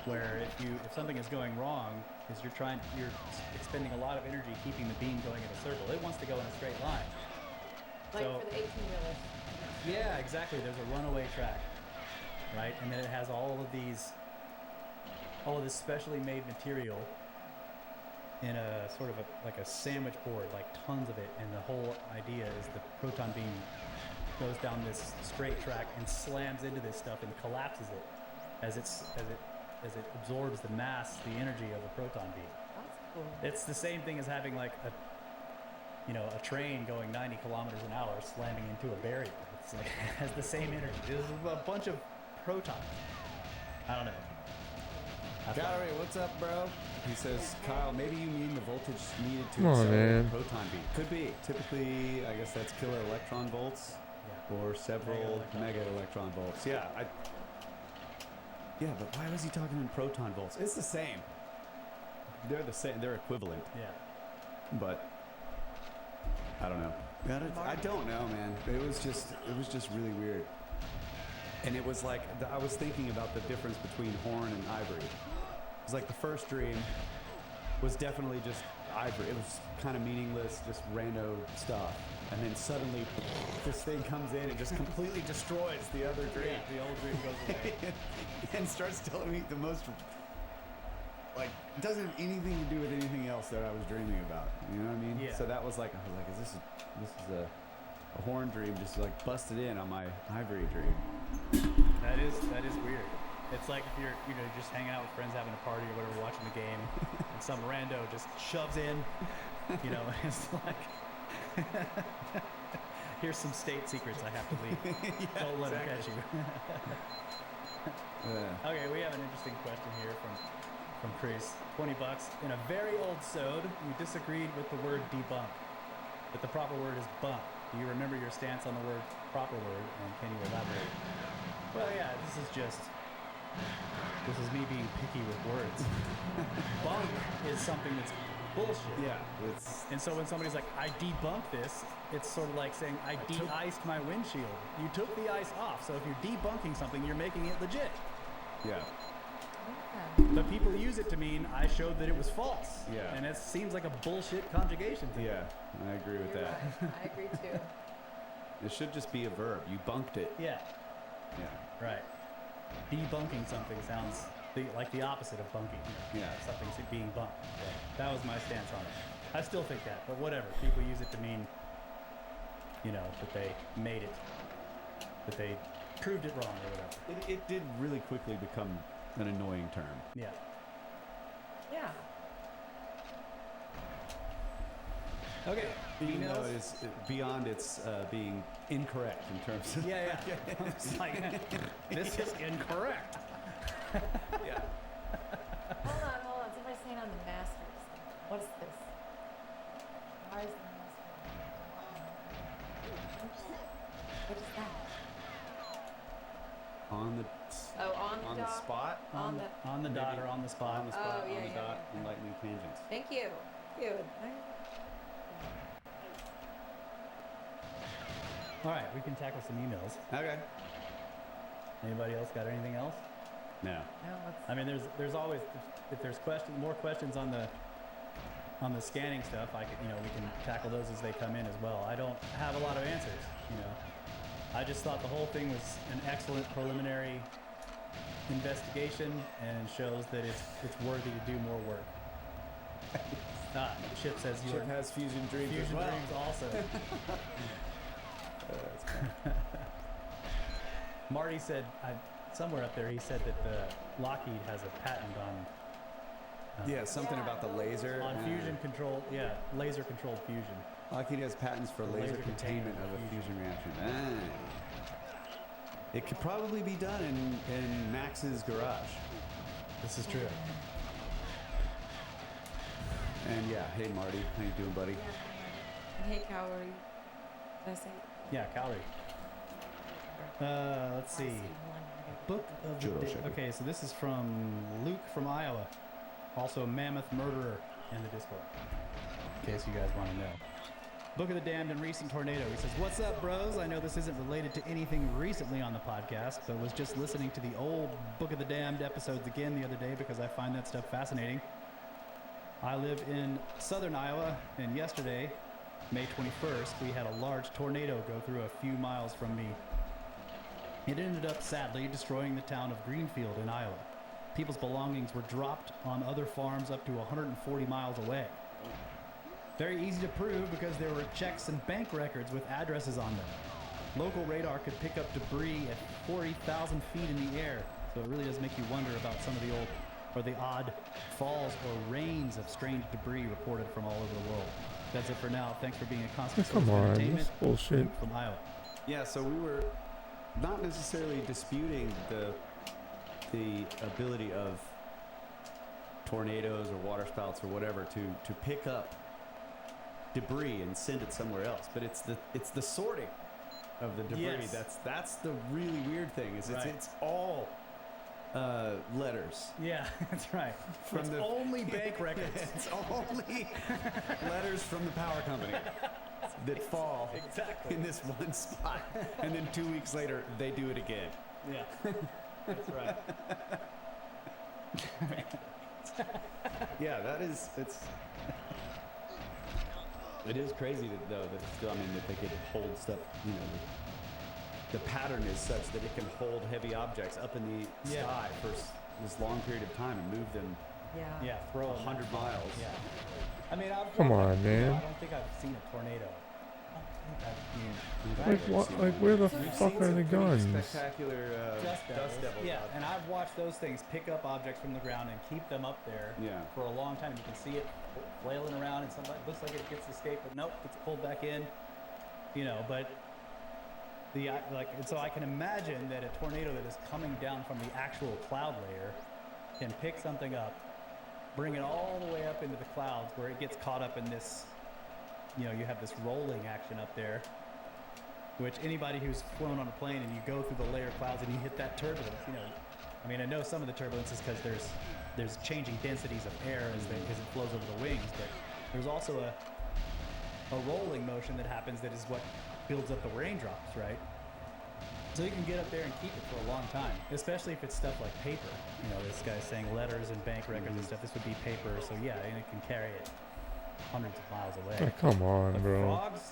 where if something is going wrong, is you're expending a lot of energy keeping the beam going in a circle. It wants to go in a straight line. Like So- for the 18-wheelers. Yeah, exactly. There's a runaway track, right? And then it has all of this specially made material in a sort of like a sandwich board, like tons of it. And the whole idea is the proton beam goes down this straight track and slams into this stuff and collapses it as it absorbs the mass, the energy of a proton beam. That's cool. It's the same thing as having like a train going 90 kilometers an hour slamming into a barrier. It's like, it has the same energy. There's a bunch of protons. I don't know. I thought- Gallery, what's up, bro? He says, Kyle, maybe you mean the voltage needed to Come on, accelerate man. a proton beam. Could be. Typically, I guess that's killer electron volts Yeah. or several mega electron volts. Yeah, but why was he talking in proton volts? It's the same. they're the same. They're equivalent. Yeah. But I don't know. I don't know, man. It was just really weird. And it was like I was thinking about the difference between horn and ivory. It was like the first dream was definitely just ivory. It was kind of meaningless, just rando stuff. And then suddenly this thing comes in and just completely destroys the other dream. Yeah, the old dream goes away. And starts telling me the most, like, doesn't have anything to do with anything else that I was dreaming about. You know what I mean? Yeah. So that was like, I was like, this is a horn dream just like busted in on my ivory dream. That is weird. It's like if you're, just hanging out with friends having a party or whatever, watching the game, and some rando just shoves in, and it's like, here's some state secrets I have to leave. Yeah, Don't let exactly. them catch you. Okay, we have an interesting question here from Chris. $20. In a very old sode, you disagreed with the word debunk, but the proper word is bump. Do you remember your stance on the word proper word, and can you elaborate? Well, yeah, this is me being picky with words. Bunk is something that's bullshit. Yeah, And so when somebody's like, I debunked this, it's sort of like saying, I de-iced my windshield. You took the ice off. So if you're debunking something, you're making it legit. yeah. Okay. But people use it to mean I showed that it was false. Yeah. And it seems like a bullshit conjugation to me. Yeah, I agree with You're that. right. I agree too. It should just be a verb. You bunked it. Yeah, Yeah. right. Debunking something sounds like the opposite of bunking. Yeah. Something's being bunked. Yeah. That was my stance on it. I still think that, but whatever. People use it to mean, that they made it, that they proved it wrong or whatever. It did really quickly become an annoying term. Yeah. Yeah. Okay. Even though Emails? it is beyond its being incorrect in terms of. Yeah. It's like, this is incorrect. Yeah. Hold on. Somebody's saying on the Masters. What's this? Why is the Masters? What is that? On the On the dot? spot. On the dot or on the spot. On the spot. Oh, yeah, on the yeah, dot. yeah. Enlightening tangents. Thank you. Good. All right, we can tackle some emails. Okay. Anybody else got anything else? No. No, what's I mean, there's always, if there's more questions on the scanning stuff, we can tackle those as they come in as well. I don't have a lot of answers, I just thought the whole thing was an excellent preliminary investigation and shows that it's worthy to do more work. Chip says Chip has fusion dreams as fusion well. dreams also. Marty said, somewhere up there, he said that the Lockheed has a patent on Yeah, something about the laser. on fusion control. Yeah, laser controlled fusion. Lockheed has patents for laser Laser containment of a fusion reaction. It could probably be done in Max's garage. This is true. And yeah, hey Marty, how you doing, buddy? And hey, Cowrie. Did I say? Yeah, calorie. Let's see. Book of the Judo day. shaker. Okay, so this is from Luke from Iowa. Also Mammoth Murderer in the Discord. In case you guys want to know. Book of the Damned and recent tornado. He says, "What's up, bros? I know this isn't related to anything recently on the podcast, but was just listening to the old Book of the Damned episodes again the other day because I find that stuff fascinating. I live in southern Iowa, and yesterday, May 21st, we had a large tornado go through a few miles from me. It ended up sadly destroying the town of Greenfield in Iowa. People's belongings were dropped on other farms up to 140 miles away. Very easy to prove because there were checks and bank records with addresses on them. Local radar could pick up debris at 40,000 feet in the air, so it really does make you wonder about some of the odd falls or rains of strange debris reported from all over the world. That's it for now. Thanks for being a constant source Come of on, entertainment. this bullshit. Luke from Iowa." Yeah, so we were not necessarily disputing the ability of tornadoes or water spouts or whatever to pick up debris and send it somewhere else, but it's the sorting of the debris Yes. that's the really weird thing. Is Right. it's all letters. Yeah, that's right. From It's the- only bank records. It's only letters from the power company that fall Exactly. in this one spot, and then 2 weeks later they do it again. Yeah, that's right. Yeah, it is crazy that still, I mean, that they could hold stuff, you know, the pattern is such that it can hold heavy objects up in the Yeah. sky for this long period of time and move them Yeah. Yeah, throw 100 miles. Yeah. I mean, Come on, you know, man. I don't think I've seen a tornado. I don't think I've seen Where the We've fuck seen are some the pretty guns? Spectacular dust devils. devils. Yeah, out. and I've watched those things pick up objects from the ground and keep them up there Yeah. for a long time. You can see it flailing around, and sometimes it looks like it gets escaped, but nope, it's pulled back in. You know, but and so I can imagine that a tornado that is coming down from the actual cloud layer can pick something up, bring it all the way up into the clouds where it gets caught up in this. You know, you have this rolling action up there, which anybody who's flown on a plane and you go through the layer of clouds and you hit that turbulence, you know, I mean, I know some of the turbulence is because there's changing densities of air as it flows over the wings, but there's also a rolling motion that happens that is what builds up the raindrops, right? So you can get up there and keep it for a long time, especially if it's stuff like paper. You know, this guy's saying letters and bank records and stuff. This would be paper, so yeah, and it can carry it hundreds of miles away. Like, come on, But bro. frogs,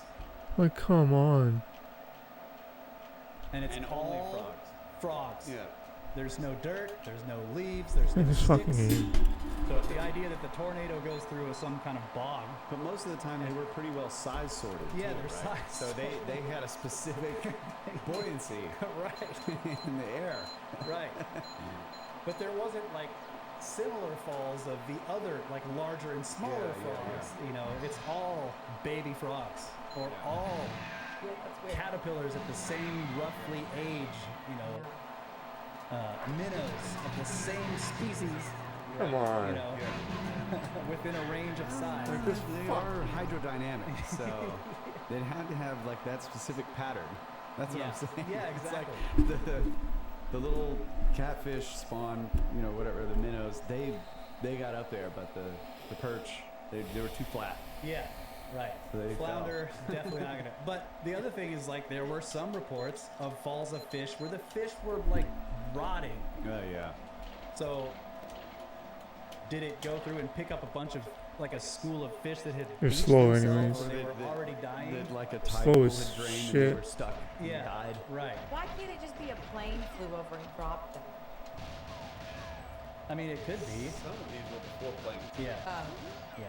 Like, come on. and it's And all only frogs. Yeah. There's no dirt, there's no leaves, there's no This sticks. fucking. So the idea that the tornado goes through some kind of bog. But most of the time they were pretty well size sorted. Yeah, too, they're right? size So they had a specific buoyancy Right, in the air. right. But there wasn't like similar falls of the other like larger and smaller Yeah, yeah, frogs. You know, it's all baby frogs or all Yeah, that's weird. caterpillars at the same roughly age. You know, minnows of the same species. Come You on. know, within a range of size. They are hydrodynamic, so they'd have to have like that specific pattern. That's what Yeah. I'm saying. Yeah, It's exactly. like the little catfish spawn, you know, whatever, the minnows, they got up there, but the perch, they were too flat. Yeah, right. So they Flounder, definitely not gonna. But the other thing is, like, there were some reports of falls of fish where the fish were like rotting. Oh yeah. So, did it go through and pick up a bunch of like a school of fish that had They're bleached slow themselves anyways. or they That- were that- already dying? That like a Slow tide as had drained and shit. they were stuck and Yeah, died. right. Why can't it just be a plane flew over and dropped them? I mean, it could be. Some of these were before planes. Yeah, yeah.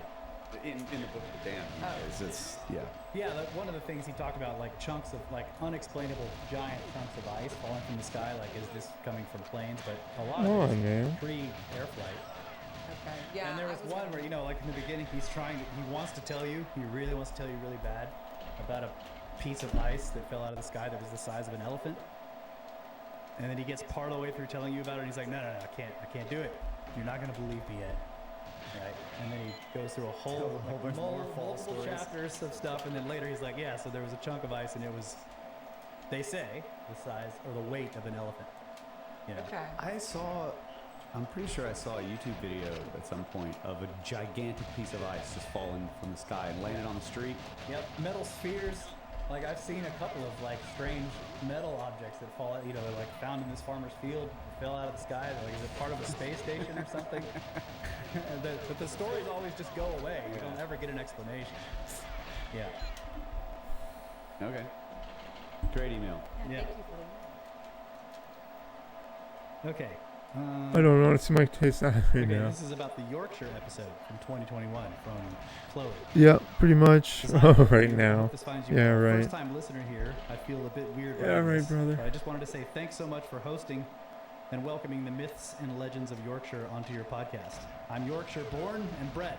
In the book of the damned, Oh. it's yeah. Yeah, like one of the things he talked about, like chunks of like unexplainable giant chunks of ice falling from the sky. Like, is this coming from planes? But a lot Come of it on, is man. pre-air flight. Okay. Yeah. And there was one where, you know, like in the beginning, he wants to tell you, he really wants to tell you really bad about a piece of ice that fell out of the sky that was the size of an elephant. And then he gets part of the way through telling you about it, and he's like, no, I can't do it. You're not gonna believe me yet. Right? And then he goes through a whole bunch more false multiple stories. chapters of stuff, and then later he's like, yeah, so there was a chunk of ice, and it was, they say, the size or the weight of an elephant. You know? Okay. I'm pretty sure I saw a YouTube video at some point of a gigantic piece of ice just falling from the sky and landing on the street. Yep, metal spheres. Like, I've seen a couple of like strange metal objects that fall out, you know, like found in this farmer's field, fell out of the sky. Like, is it part of a space station or something? But the stories always just go away. You don't ever get an explanation. Yeah. Okay. Great email. Yeah. Yeah. Thank you for Okay. I don't know. It's my taste out right Okay, now. this is about the Yorkshire episode from 2021 from Chloe. Yeah, pretty much. Does not Oh, feel right weird. now. This finds you Yeah, well. right. First time listener here. I feel a bit weird. Yeah, writing right, this, brother. but I just wanted to say thanks so much for hosting and welcoming the myths and legends of Yorkshire onto your podcast. I'm Yorkshire born and bred,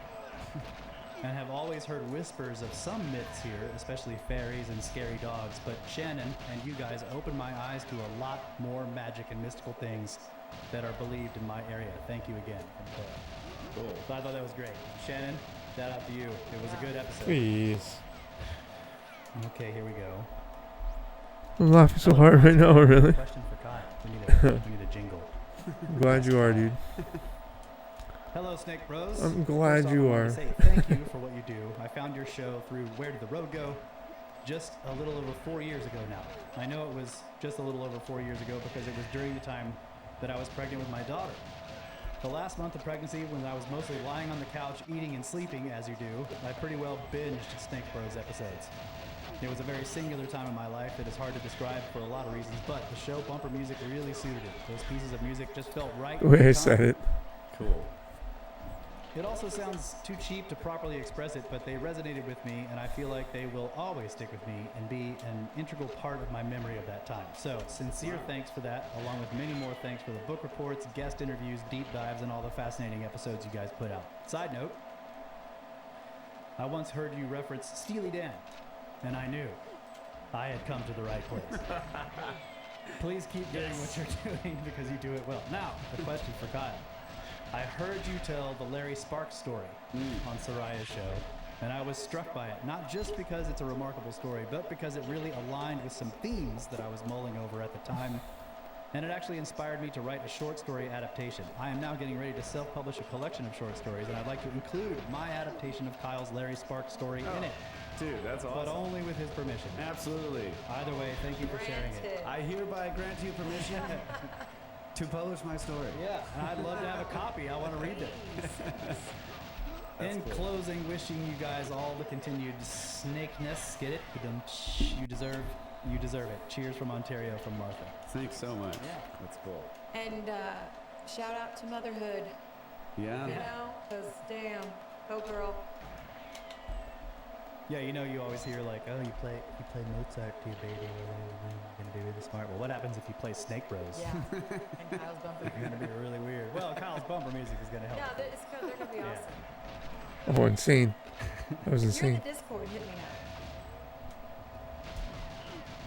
and have always heard whispers of some myths here, especially fairies and scary dogs. But Shannon and you guys opened my eyes to a lot more magic and mystical things that are believed in my area. Thank you again. Cool. So I thought that was great. Shannon, shout out to you. It was a good episode. Please. Okay, here we go. I'm laughing so hard right now, really. Question for Kyle. We need a jingle. I'm glad you are, dude. Hello, Snake Bros. I'm glad First off, you I wanted are. to say thank you for what you do. I found your show through Where Did the Road Go? Just a little over 4 years ago now. I know it was just a little over 4 years ago because it was during the time that I was pregnant with my daughter. The last month of pregnancy, when I was mostly lying on the couch, eating and sleeping, as you do, I pretty well binged Snake Bros episodes. It was a very singular time in my life that is hard to describe for a lot of reasons, but the show bumper music really suited it. Those pieces of music just felt right. The way I at the said time. it. Cool. It also sounds too cheap to properly express it, but they resonated with me, and I feel like they will always stick with me and be an integral part of my memory of that time. So, sincere thanks for that, along with many more thanks for the book reports, guest interviews, deep dives, and all the fascinating episodes you guys put out. Side note, I once heard you reference Steely Dan, and I knew I had come to the right place. Please keep doing what you're doing because you do it well. Now, a question for Kyle. I heard you tell the Larry Sparks story on Soraya's show, and I was struck by it, not just because it's a remarkable story, but because it really aligned with some themes that I was mulling over at the time, and it actually inspired me to write a short story adaptation. I am now getting ready to self-publish a collection of short stories, and I'd like to include my adaptation of Kyle's Larry Sparks story in it, Dude, that's but awesome. only with his permission. Absolutely. Either way, thank you for sharing it. Granted. I hereby grant you permission to publish my story. Yeah, and I'd love to have a copy. I want to read it. In cool. closing, wishing you guys all the continued snakeness. Get it? You deserve it. Cheers from Ontario, from Martha. Thanks so much. Yeah. That's cool. And shout out to motherhood. Yeah. You know, because damn, go girl. Yeah, you know, you always hear like, oh, you play Mozart to your baby, you're gonna be really smart. Well, what happens if you play Snake Bros? Yeah. And Kyle's bumper. You're gonna be really weird. Well, Kyle's bumper music is gonna help. No, they're gonna be Yeah. awesome. Oh, insane. That was If you're in insane. the Discord, hit me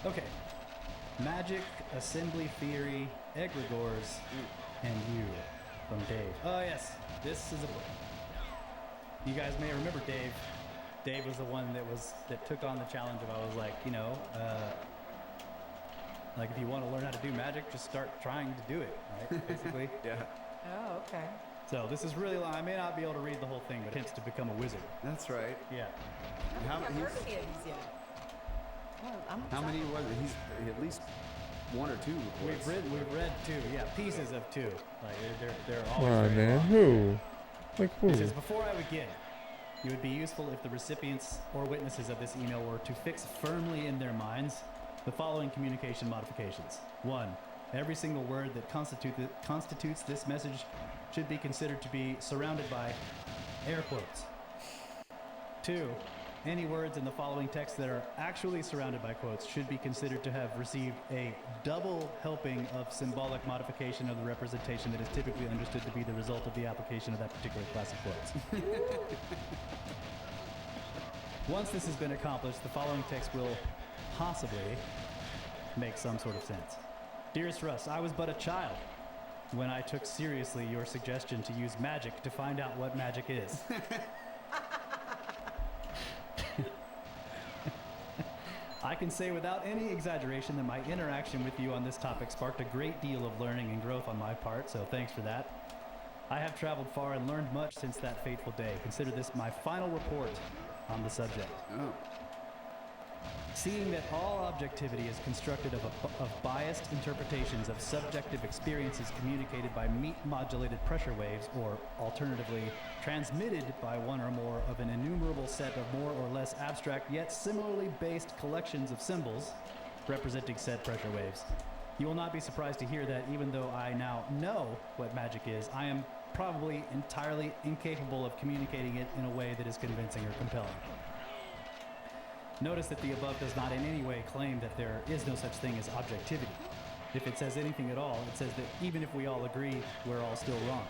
up. Okay. Magic, assembly theory, egregores, and you from Dave. Oh yes, this is a book. You guys may remember Dave. Dave was the one that took on the challenge of, I was like, you know, like if you want to learn how to do magic, just start trying to do it, right? Basically. Yeah. Oh, okay. So this is really long. I may not be able to read the whole thing, but attempts to become a wizard. That's right. Yeah. I How- don't think I've heard he's- any of these yet. Well, I'm How many excited. was it? He's at least one or two reports. We've read two. Yeah, pieces of two. Like they're always Come on, very man. long. Who? Like who? It says, before I begin, it would be useful if the recipients or witnesses of this email were to fix firmly in their minds the following communication modifications. 1. Every single word that constitutes this message should be considered to be surrounded by air quotes. 2. Any words in the following text that are actually surrounded by quotes should be considered to have received a double helping of symbolic modification of the representation that is typically understood to be the result of the application of that particular class of quotes. Once this has been accomplished, the following text will possibly make some sort of sense. Dearest Russ, I was but a child when I took seriously your suggestion to use magic to find out what magic is. I can say without any exaggeration that my interaction with you on this topic sparked a great deal of learning and growth on my part, so thanks for that. I have traveled far and learned much since that fateful day. Consider this my final report on the subject. Oh. Seeing that all objectivity is constructed of biased interpretations of subjective experiences communicated by meat-modulated pressure waves, or alternatively, transmitted by one or more of an innumerable set of more or less abstract yet similarly based collections of symbols representing said pressure waves, you will not be surprised to hear that even though I now know what magic is, I am probably entirely incapable of communicating it in a way that is convincing or compelling. Notice that the above does not in any way claim that there is no such thing as objectivity. If it says anything at all, it says that even if we all agree, we're all still wrong.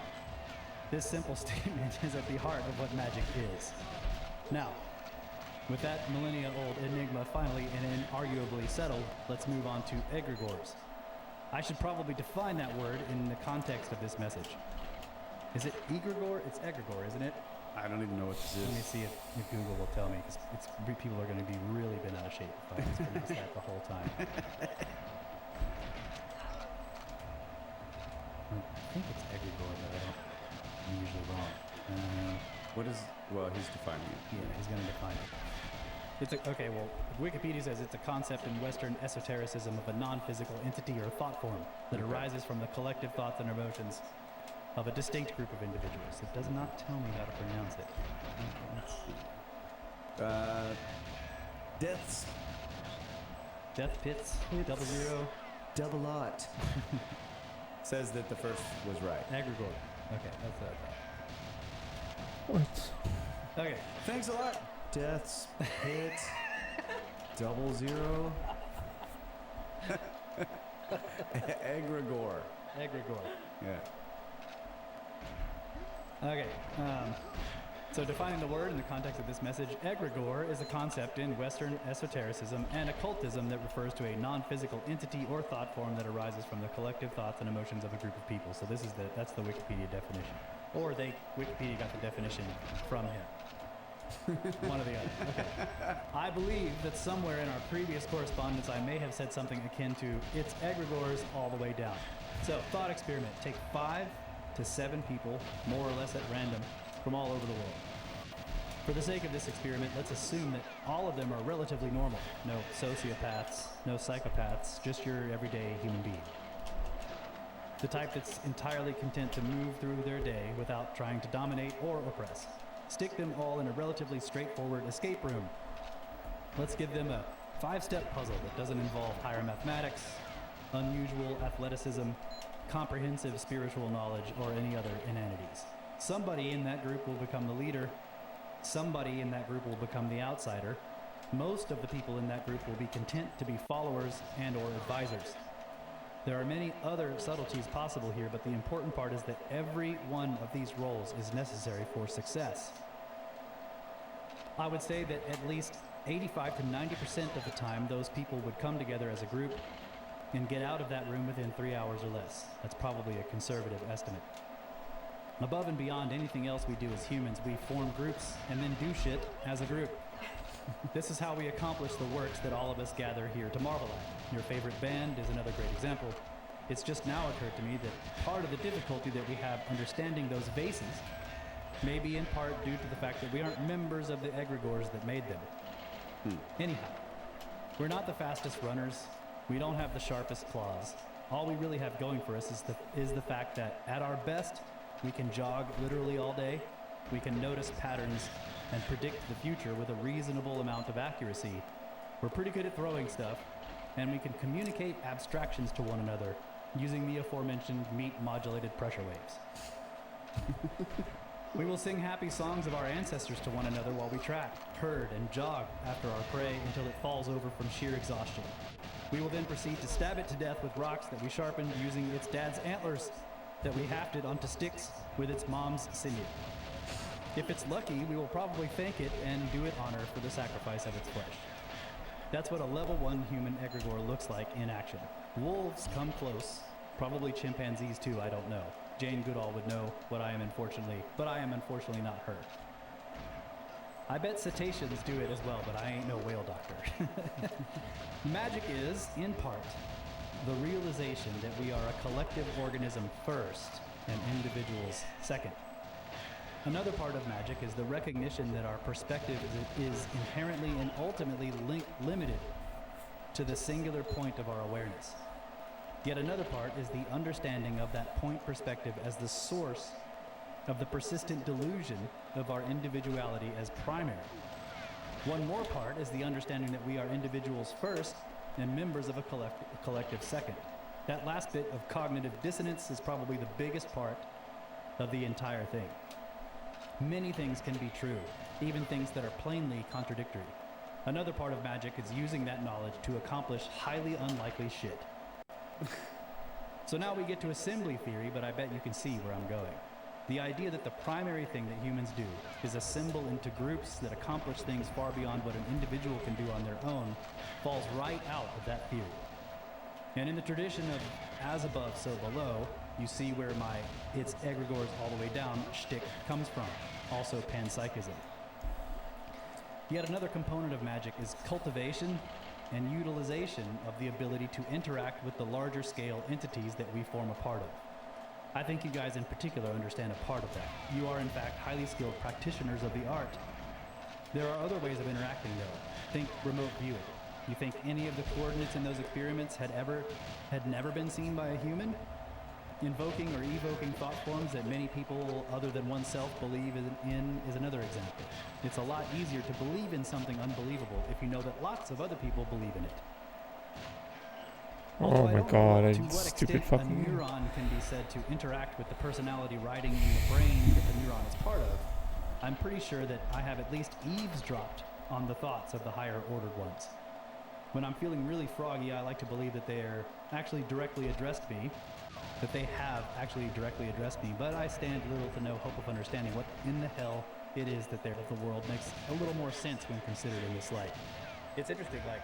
This simple statement is at the heart of what magic is. Now, with that millennia-old enigma finally and inarguably settled, let's move on to egregores. I should probably define that word in the context of this message. Is it egregore? It's egregore, isn't it? I don't even know what this Let me is. see if Google will tell me, because people are going to be really bent out of shape if I mispronounce that the whole time. I think What is? Well, he's defining it. Yeah, he's going to define it. It's okay. Well, Wikipedia says it's a concept in Western esotericism of a non-physical entity or thought form that arises from the collective thoughts and emotions of a distinct group of individuals. It does not tell me how to pronounce it. Let's see. Deaths. Death Pits, 00. Double lot. Says that the first was right. Egregore. Okay, that's what I What? thought. Okay. Thanks a lot. Deaths. Hits. 00. Egregore. Egregore. Yeah. Okay. So defining the word in the context of this message, egregore is a concept in Western esotericism and occultism that refers to a non-physical entity or thought form that arises from the collective thoughts and emotions of a group of people. So that's the Wikipedia definition. Or Wikipedia got the definition from him. One or the other. Okay. I believe that somewhere in our previous correspondence I may have said something akin to it's egregores all the way down. So, thought experiment. Take 5 to 7 people, more or less at random, from all over the world. For the sake of this experiment, let's assume that all of them are relatively normal. No sociopaths, no psychopaths, just your everyday human being. The type that's entirely content to move through their day without trying to dominate or oppress. Stick them all in a relatively straightforward escape room. Let's give them a 5-step puzzle that doesn't involve higher mathematics, unusual athleticism, comprehensive spiritual knowledge, or any other inanities. Somebody in that group will become the leader. Somebody in that group will become the outsider. Most of the people in that group will be content to be followers and or advisors. There are many other subtleties possible here, but the important part is that every one of these roles is necessary for success. I would say that at least 85 to 90% of the time, those people would come together as a group and get out of that room within 3 hours or less. That's probably a conservative estimate. Above and beyond anything else we do as humans, we form groups and then do shit as a group. This is how we accomplish the works that all of us gather here to marvel at. Your favorite band is another great example. It's just now occurred to me that part of the difficulty that we have understanding those vases may be in part due to the fact that we aren't members of the egregores that made them. Anyhow, we're not the fastest runners. We don't have the sharpest claws. All we really have going for us is the fact that at our best, we can jog literally all day. We can notice patterns and predict the future with a reasonable amount of accuracy. We're pretty good at throwing stuff, and we can communicate abstractions to one another using the aforementioned meat-modulated pressure waves. We will sing happy songs of our ancestors to one another while we track, herd, and jog after our prey until it falls over from sheer exhaustion. We will then proceed to stab it to death with rocks that we sharpened using its dad's antlers that we hafted onto sticks with its mom's sinew. If it's lucky, we will probably thank it and do it honor for the sacrifice of its flesh. That's what a level 1 human egregore looks like in action. Wolves come close, probably chimpanzees too, I don't know. Jane Goodall would know but I am unfortunately not her. I bet cetaceans do it as well, but I ain't no whale doctor. Magic is, in part, the realization that we are a collective organism first and individuals second. Another part of magic is the recognition that our perspective is inherently and ultimately limited to the singular point of our awareness. Yet another part is the understanding of that point perspective as the source of the persistent delusion of our individuality as primary. One more part is the understanding that we are individuals first and members of a collective second. That last bit of cognitive dissonance is probably the biggest part of the entire thing. Many things can be true, even things that are plainly contradictory. Another part of magic is using that knowledge to accomplish highly unlikely shit. So now we get to assembly theory, but I bet you can see where I'm going. The idea that the primary thing that humans do is assemble into groups that accomplish things far beyond what an individual can do on their own falls right out of that theory. And in the tradition of as above, so below, you see where my it's egregores all the way down shtick comes from, also panpsychism. Yet another component of magic is cultivation and utilization of the ability to interact with the larger scale entities that we form a part of. I think you guys in particular understand a part of that. You are in fact highly skilled practitioners of the art. There are other ways of interacting though. Think remote viewing. You think any of the coordinates in those experiments had never been seen by a human? Invoking or evoking thought forms that many people other than oneself believe in is another example. It's a lot easier to believe in something unbelievable if you know that lots of other people believe in it. Oh my god, To I what stupid extent a fucking. neuron can be said to interact with the personality writing in the brain that the neuron is part of, I'm pretty sure that I have at least eavesdropped on the thoughts of the higher ordered ones. When I'm feeling really froggy, I like to believe that they're actually directly addressed me, that they have actually directly addressed me, but I stand little to no hope of understanding what in the hell it is that they're of the world makes a little more sense when considered in this light. It's interesting, like,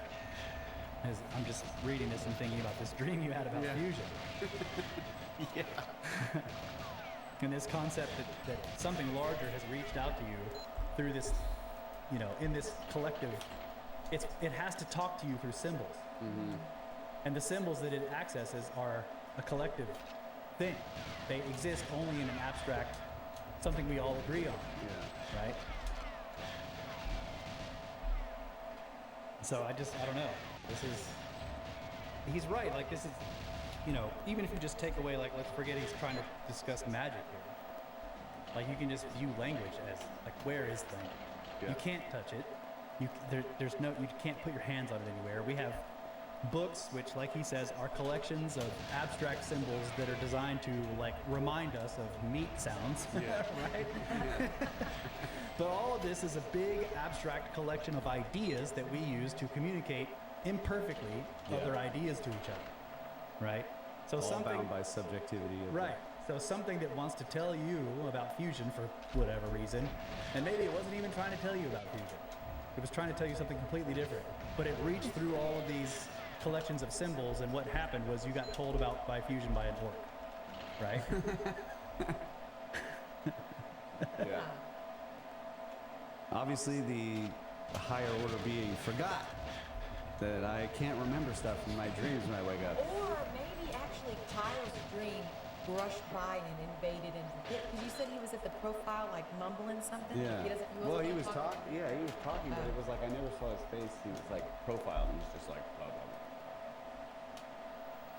as I'm just reading this and thinking about this dream you had about fusion. Yeah. And this concept that something larger has reached out to you through this, you know, in this collective, it has to talk to you through symbols. Mm-hmm. And the symbols that it accesses are a collective thing. They exist only in an abstract, something we all agree on, Yeah. right? So I don't know. He's right. Like, this is, you know, even if you just take away, like, let's forget he's trying to discuss magic here. Like, you can just view language as, like, where is language? Yeah. You can't touch it. You can't put your hands on it anywhere. We have books, which, like he says, are collections of abstract symbols that are designed to, like, remind us of meat sounds, right? But all of this is a big abstract collection of ideas that we use to communicate imperfectly other ideas to each other, right? So All something bound by subjectivity. Of right. So something that wants to tell you about fusion for whatever reason, and maybe it wasn't even trying to tell you about fusion. It was trying to tell you something completely different. But it reached through all of these collections of symbols, and what happened was you got told about by fusion by an orc, right? Yeah. Obviously, the higher order being forgot that I can't remember stuff in my dreams when I wake up. Or maybe actually Kyle's dream brushed by and invaded and because you said he was at the profile like mumbling something. Yeah. Wasn't He was talking. talking. Yeah, he was talking, but it was like I never saw his face. He was like profiled, and he was just like blah blah blah.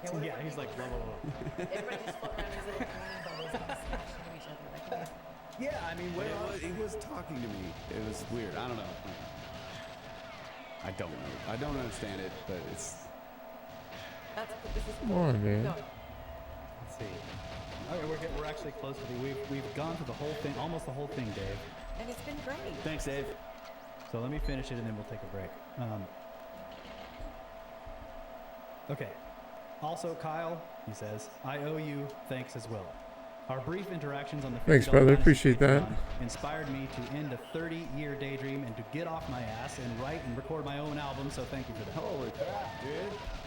Yeah, what if Yeah, he's like blah blah blah. everybody just float around these little green bubbles and smash into each other. Like, Yeah, I mean, But he was talking to me. It was weird. I don't know. I don't know. I don't understand it, but it's. this is Come on, man. No. Let's see. Okay, we're actually close to we've gone through the whole thing, almost the whole thing, Dave. And it's been great. Thanks, Dave. So let me finish it and then we'll take a break. Okay. Also, Kyle, he says, I owe you thanks as well. Our brief interactions on the Thanks, $50 brother. Dynasty Appreciate that. Patreon inspired me to end a 30-year daydream and to get off my ass and write and record my own album, so thank you for that. Holy crap, dude.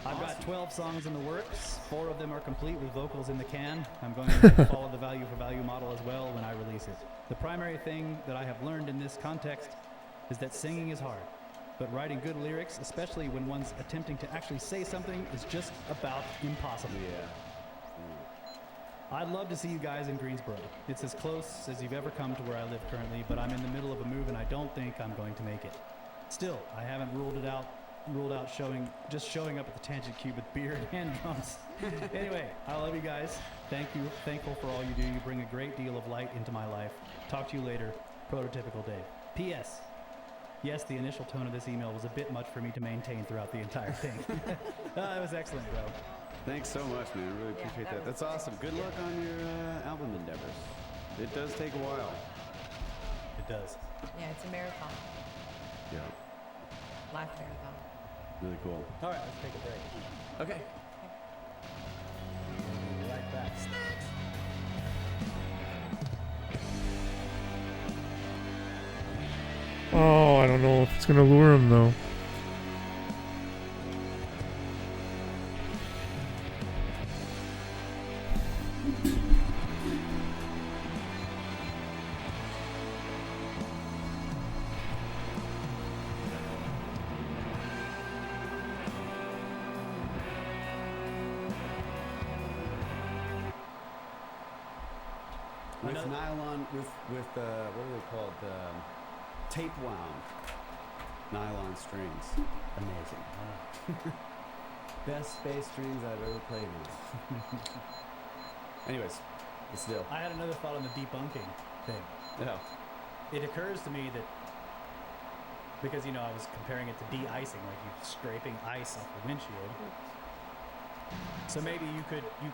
I've got 12 songs in the works. 4 of them are complete with vocals in the can. I'm going to follow the value for value model as well when I release it. The primary thing that I have learned in this context is that singing is hard. But writing good lyrics, especially when one's attempting to actually say something, is just about impossible. Yeah. I'd love to see you guys in Greensboro. It's as close as you've ever come to where I live currently, but I'm in the middle of a move and I don't think I'm going to make it. Still, I haven't ruled out showing up at the Tangent Cube with beer and hand drums. Anyway, I love you guys. Thankful for all you do. You bring a great deal of light into my life. Talk to you later. Prototypical Dave. P.S. Yes, the initial tone of this email was a bit much for me to maintain throughout the entire thing. That was excellent, bro. Thanks so much, man. I really Yeah, appreciate that that. was That's awesome. Good luck on your album endeavors. It does take a while. It does. Yeah, it's a marathon. Yeah. Life marathon. Really cool. All right, let's take a break. Okay. Right back. Oh, I don't know if it's gonna lure him though. with nylon, with what are they called? Tape wound nylon strings. Amazing. Wow. Best space strings I've ever played with. Anyways, but still. I had another thought on the debunking thing. Yeah. It occurs to me that because I was comparing it to de-icing, like you scraping ice off the windshield. So maybe you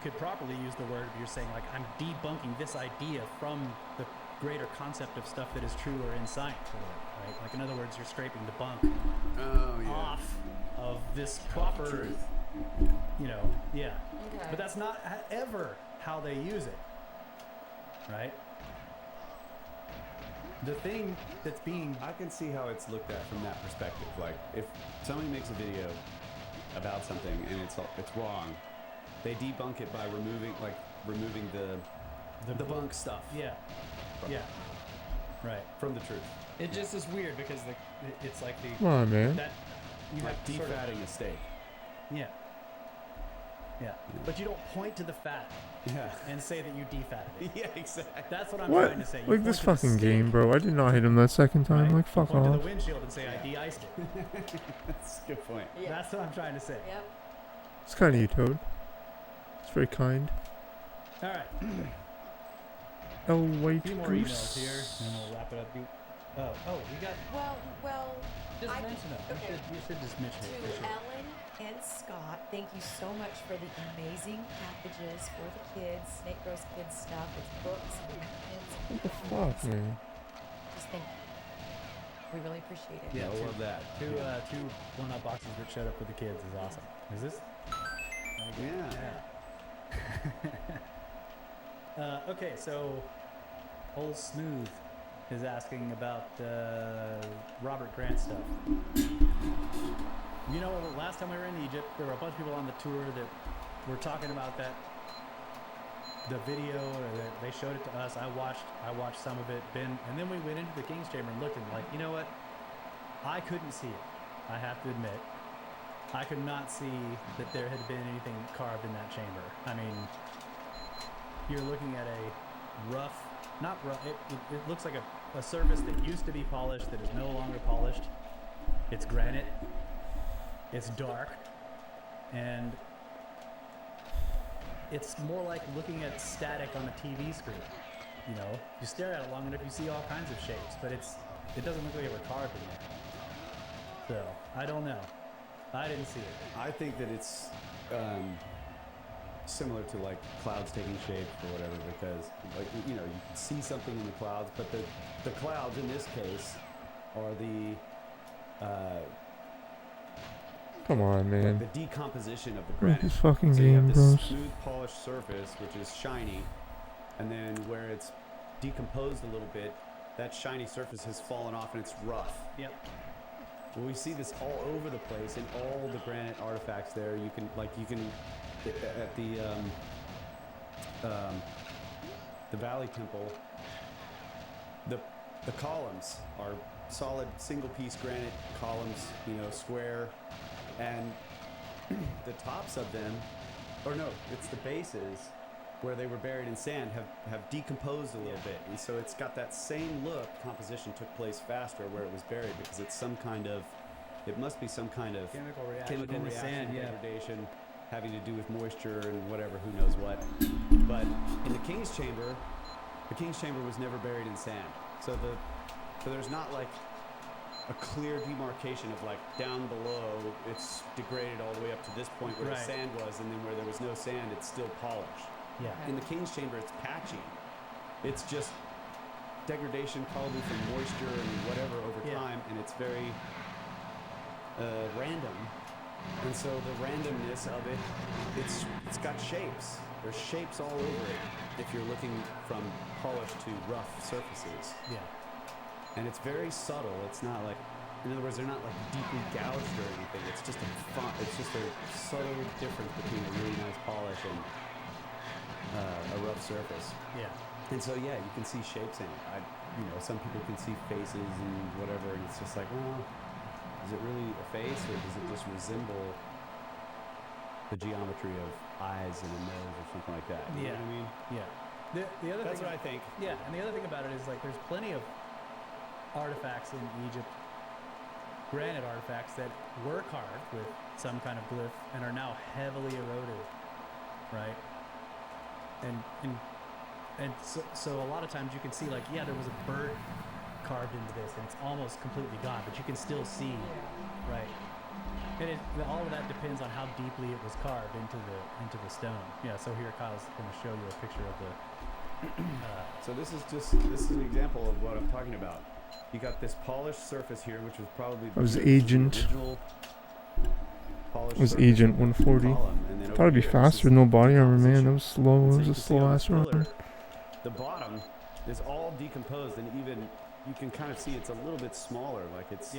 could properly use the word. You're saying like I'm debunking this idea from the greater concept of stuff that is true or in science, right? Like in other words, you're scraping the bunk off of this proper truth. Yeah. Okay. But that's not ever how they use it, right? The thing that's being I can see how it's looked at from that perspective. Like, if somebody makes a video about something and it's wrong, they debunk it by removing the bunk stuff. Yeah. Right. From the truth. It just is weird because it's like the Come on, man. that you Like have to sort of- defatting a steak. Yeah. But you don't point to the fat Yeah. and say that you defatted it. Yeah, exactly. That's what I'm What? trying to say. You Like point this to the fucking stick, game, bro. I did not hit him that second time. right? Like, You fuck point to off. the windshield and say I de-iced it. That's a good point. Yeah. That's what I'm trying to say. Yep. It's kind of you, Toad. It's very kind. All right. Oh, A white few more goose. emails here, and we'll wrap it up. We got. Well, Just I- mention it. okay. You should just mention it. To For sure. Ellen and Scott, thank you so much for the amazing packages for the kids, Snake Bros Kids stuff. It's books and kids. What the fuck, man? Just thank you. We really appreciate it. Yeah, I love that. Two one-up boxes that showed up for the kids is awesome. Is this? Yeah. Okay, so Old Smooth is asking about Robert Grant stuff. Last time we were in Egypt, there were a bunch of people on the tour that were talking about the video, or they showed it to us. I watched some of it, and then we went into the King's Chamber and looked, and like, you know what? I couldn't see it. I have to admit, I could not see that there had been anything carved in that chamber. I mean, you're looking at a rough, not rough. It looks like a surface that used to be polished that is no longer polished. It's granite. It's dark, and it's more like looking at static on a TV screen. You stare at it long enough, you see all kinds of shapes, but it doesn't look like it were carved in there. So I don't know. I didn't see it. I think that it's similar to like clouds taking shape or whatever, because like you can see something in the clouds, but the clouds in this case are the Come on, man. the decomposition of the Like granite. this fucking So you have game, this bros. smooth polished surface which is shiny, and then where it's decomposed a little bit, that shiny surface has fallen off and it's rough. Yep. Well, we see this all over the place in all the granite artifacts there. You can at the Valley Temple, the columns are solid single piece granite columns, square, and the tops of them, or no, it's the bases where they were buried in sand have decomposed a little bit, and so it's got that same look. Composition took place faster where it was buried because it must be some kind of Chemical reaction chemical in the reaction, sand, yeah. degradation, having to do with moisture and whatever, who knows what. But in the King's Chamber was never buried in sand, so there's not like a clear demarcation of like down below it's degraded all the way up to this point where Right. the sand was, and then where there was no sand it's still polished. Yeah. In the King's Chamber it's patchy. It's just degradation probably from moisture and whatever over Yeah. time, and it's very random. And so the randomness of it's got shapes. There's shapes all over it if you're looking from polished to rough surfaces. Yeah. And it's very subtle. It's not like, in other words, they're not like deeply gouged or anything. It's just it's just a subtle difference between a really nice polish and a rough surface. Yeah. And so yeah, you can see shapes in it. Some people can see faces and whatever, and it's just like, well, is it really a face, or does it just resemble the geometry of eyes and a nose or something like that? You know what I mean? Yeah. The other That's thing, what I think. yeah, and the other thing about it is like there's plenty of artifacts in Egypt, granite artifacts that were carved with some kind of glyph and are now heavily eroded, right? And so a lot of times you can see like, yeah, there was a bird carved into this and it's almost completely gone, but you can still see, right? And all of that depends on how deeply it was carved into the stone. Yeah. So here Kyle's going to show you a picture of the. So this is an example of what I'm talking about. You got this polished surface here, which was probably That was the Agent. original polished It was surface Agent of the 140. column, and then Thought over it'd be here, this faster, is no body armor, man. decomposition. That was slow. And It so was you a can see slow on ass this pillar, run. the bottom is all decomposed, and even you can kind of see it's a little bit smaller, like it's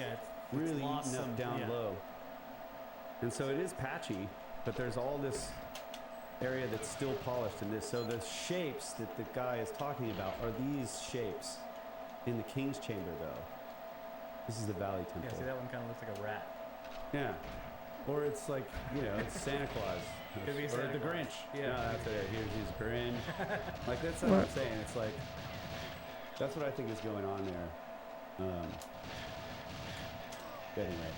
really lost eaten up some- down yeah. low. And so it is patchy, but there's all this area that's still polished in this. So the shapes that the guy is talking about are these shapes in the King's Chamber, though. This is the Valley Temple. Yeah, see that one kind of looks like a rat. Yeah. Or it's like, it's Santa Claus. Could be or Santa the Claus. Grinch. Yeah. No, that's it. Here's his Grinch. Like, that's what I'm saying. It's like, that's what I think is going on there. Anyway.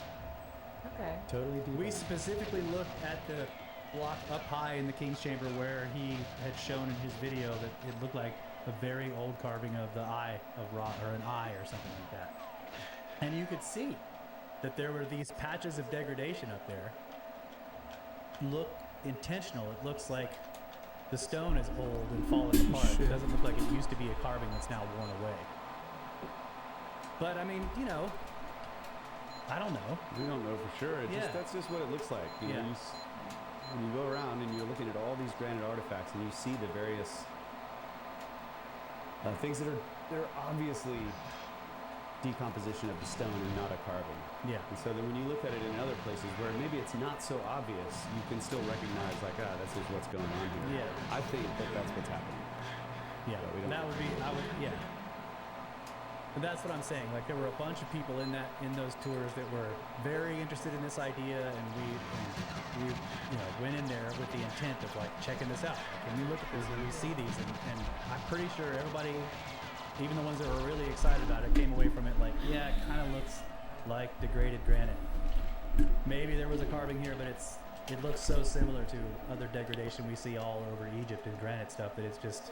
Okay. Totally deep. We specifically looked at the block up high in the King's Chamber where he had shown in his video that it looked like a very old carving of the eye of Ra, or an eye or something like that. And you could see that there were these patches of degradation up there. Look intentional. It looks like the stone is old and falling apart. It doesn't look like it used to be a carving that's now worn away. But I mean, I don't know. We don't know for sure. That's just what it looks like. You know, when you go around and you're looking at all these granite artifacts and you see the various things that are obviously decomposition of the stone and not a carving. Yeah. And so then when you look at it in other places where maybe it's not so obvious, you can still recognize like, this is what's going on here. Yeah. I think that's what's happening. Yeah. But we don't That know. would be. Yeah. And that's what I'm saying. Like there were a bunch of people in those tours that were very interested in this idea, and we went in there with the intent of like checking this out. Like, can we look at this and we see these? And I'm pretty sure everybody, even the ones that were really excited about it, came away from it like, yeah, it kind of looks like degraded granite. Maybe there was a carving here, but it looks so similar to other degradation we see all over Egypt and granite stuff that it's just,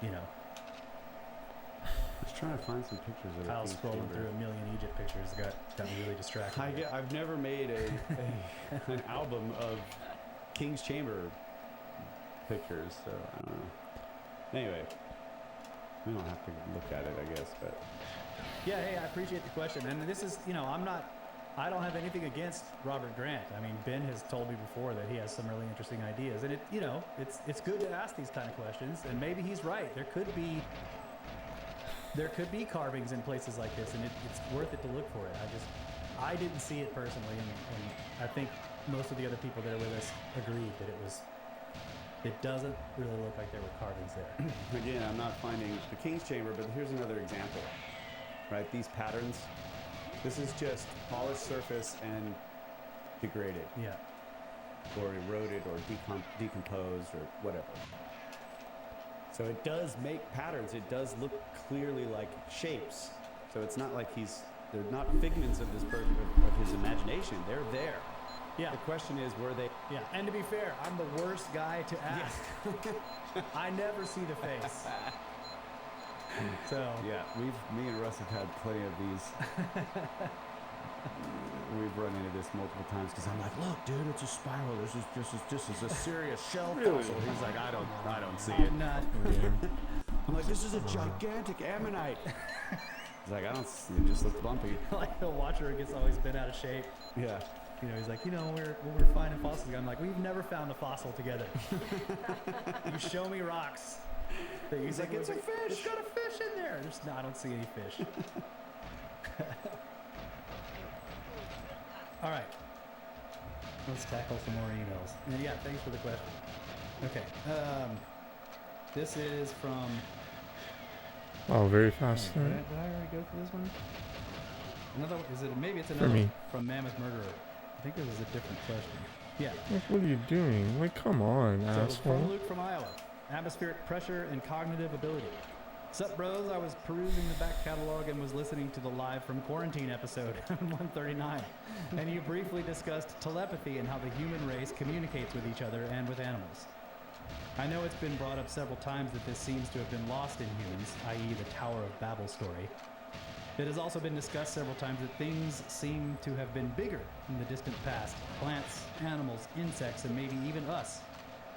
I was trying to find some pictures of Kyle's King's scrolling Chamber. through a million Egypt pictures. Got me really distracted. I've never made an album of King's Chamber pictures, so I don't know. Anyway, we don't have to look at it, I guess, but Yeah, hey, I appreciate the question. And this is, I don't have anything against Robert Grant. I mean, Ben has told me before that he has some really interesting ideas. And it's good to ask these kind of questions. And maybe he's right. There could be carvings in places like this, and it's worth it to look for it. I didn't see it personally, and I think most of the other people that are with us agreed that it doesn't really look like there were carvings there. again, I'm not finding the King's Chamber, but here's another example, right? These patterns, this is just polished surface and degraded, Yeah. or eroded, or decomposed, or whatever. So it does make patterns. It does look clearly like shapes. So it's not like they're not figments of of his imagination. They're there. Yeah. The question is, were they? Yeah. And to be fair, I'm the worst guy to ask. I never see the face. So Yeah, me and Russ have had plenty of these. We've run into this multiple times because I'm like, look, dude, it's a spiral. This is a serious shell fossil. He's like, I don't see it. I'm not. I'm like, this is a gigantic ammonite. He's like, I don't see it. Just looks bumpy. Like the watcher gets always bent out of shape. Yeah. He's like, we're finding fossils. I'm like, we've never found a fossil together. You show me rocks. He's like, it's a fish. It's got a fish in there. I don't see any fish. All right. Let's tackle some more emails. And yeah, thanks for the question. Okay. This is from. Oh, very fast. Did I already go for this one? Maybe it's For another me. one from Mammoth Murderer. I think this is a different question. Yeah. Like, what are you doing? Like, come on, So from asshole. Luke from Iowa. atmospheric pressure and cognitive ability. Sup, bros? I was perusing the back catalog and was listening to the live from quarantine episode 139, and you briefly discussed telepathy and how the human race communicates with each other and with animals. I know it's been brought up several times that this seems to have been lost in humans, i.e. the Tower of Babel story. It has also been discussed several times that things seem to have been bigger in the distant past. Plants, animals, insects, and maybe even us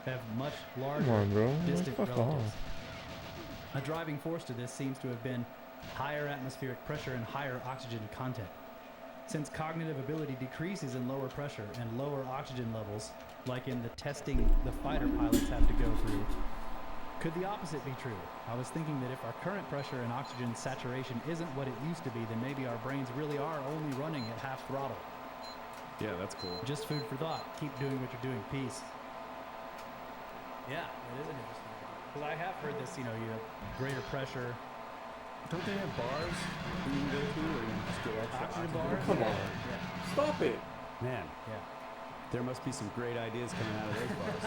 have much larger, Come on, bro. distant Fuck relatives. off. A driving force to this seems to have been higher atmospheric pressure and higher oxygen content. Since cognitive ability decreases in lower pressure and lower oxygen levels, like in the testing the fighter pilots have to go through, could the opposite be true? I was thinking that if our current pressure and oxygen saturation isn't what it used to be, then maybe our brains really are only running at half throttle. Yeah, that's cool. Just food for thought. Keep doing what you're doing. Peace. Yeah, it is an interesting. Because I have heard this, you know, you have greater pressure. Don't they have bars that you can go to where you just get extra Oxygen oxygen? bars? Come on. Yeah. Stop it. Man, Yeah. there must be some great ideas coming out of those bars.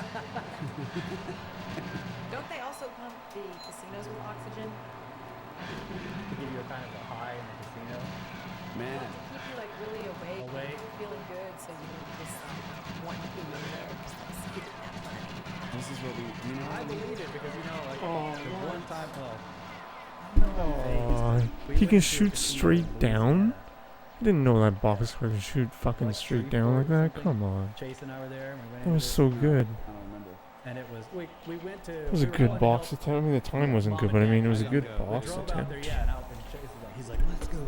Don't they also pump the casinos with oxygen? To give you a kind of a high in the casino. Man, To keep you like really awake, Awake. and feeling good, so you just want to be in there, just like spitting that money. this is what we, you know, I believe it because, you know, like the one time, He can shoot straight down? I didn't know that box could shoot fucking Like straight Street down like Fighter or that. something? Come on. Chase and I were there. And we went That was into so good. I don't remember. and it was we went to. It was a good box attempt. I mean, the time wasn't good, but I mean, it was a good We box drove out attempt. there, yeah, and out and Chase was like, he's like, let's go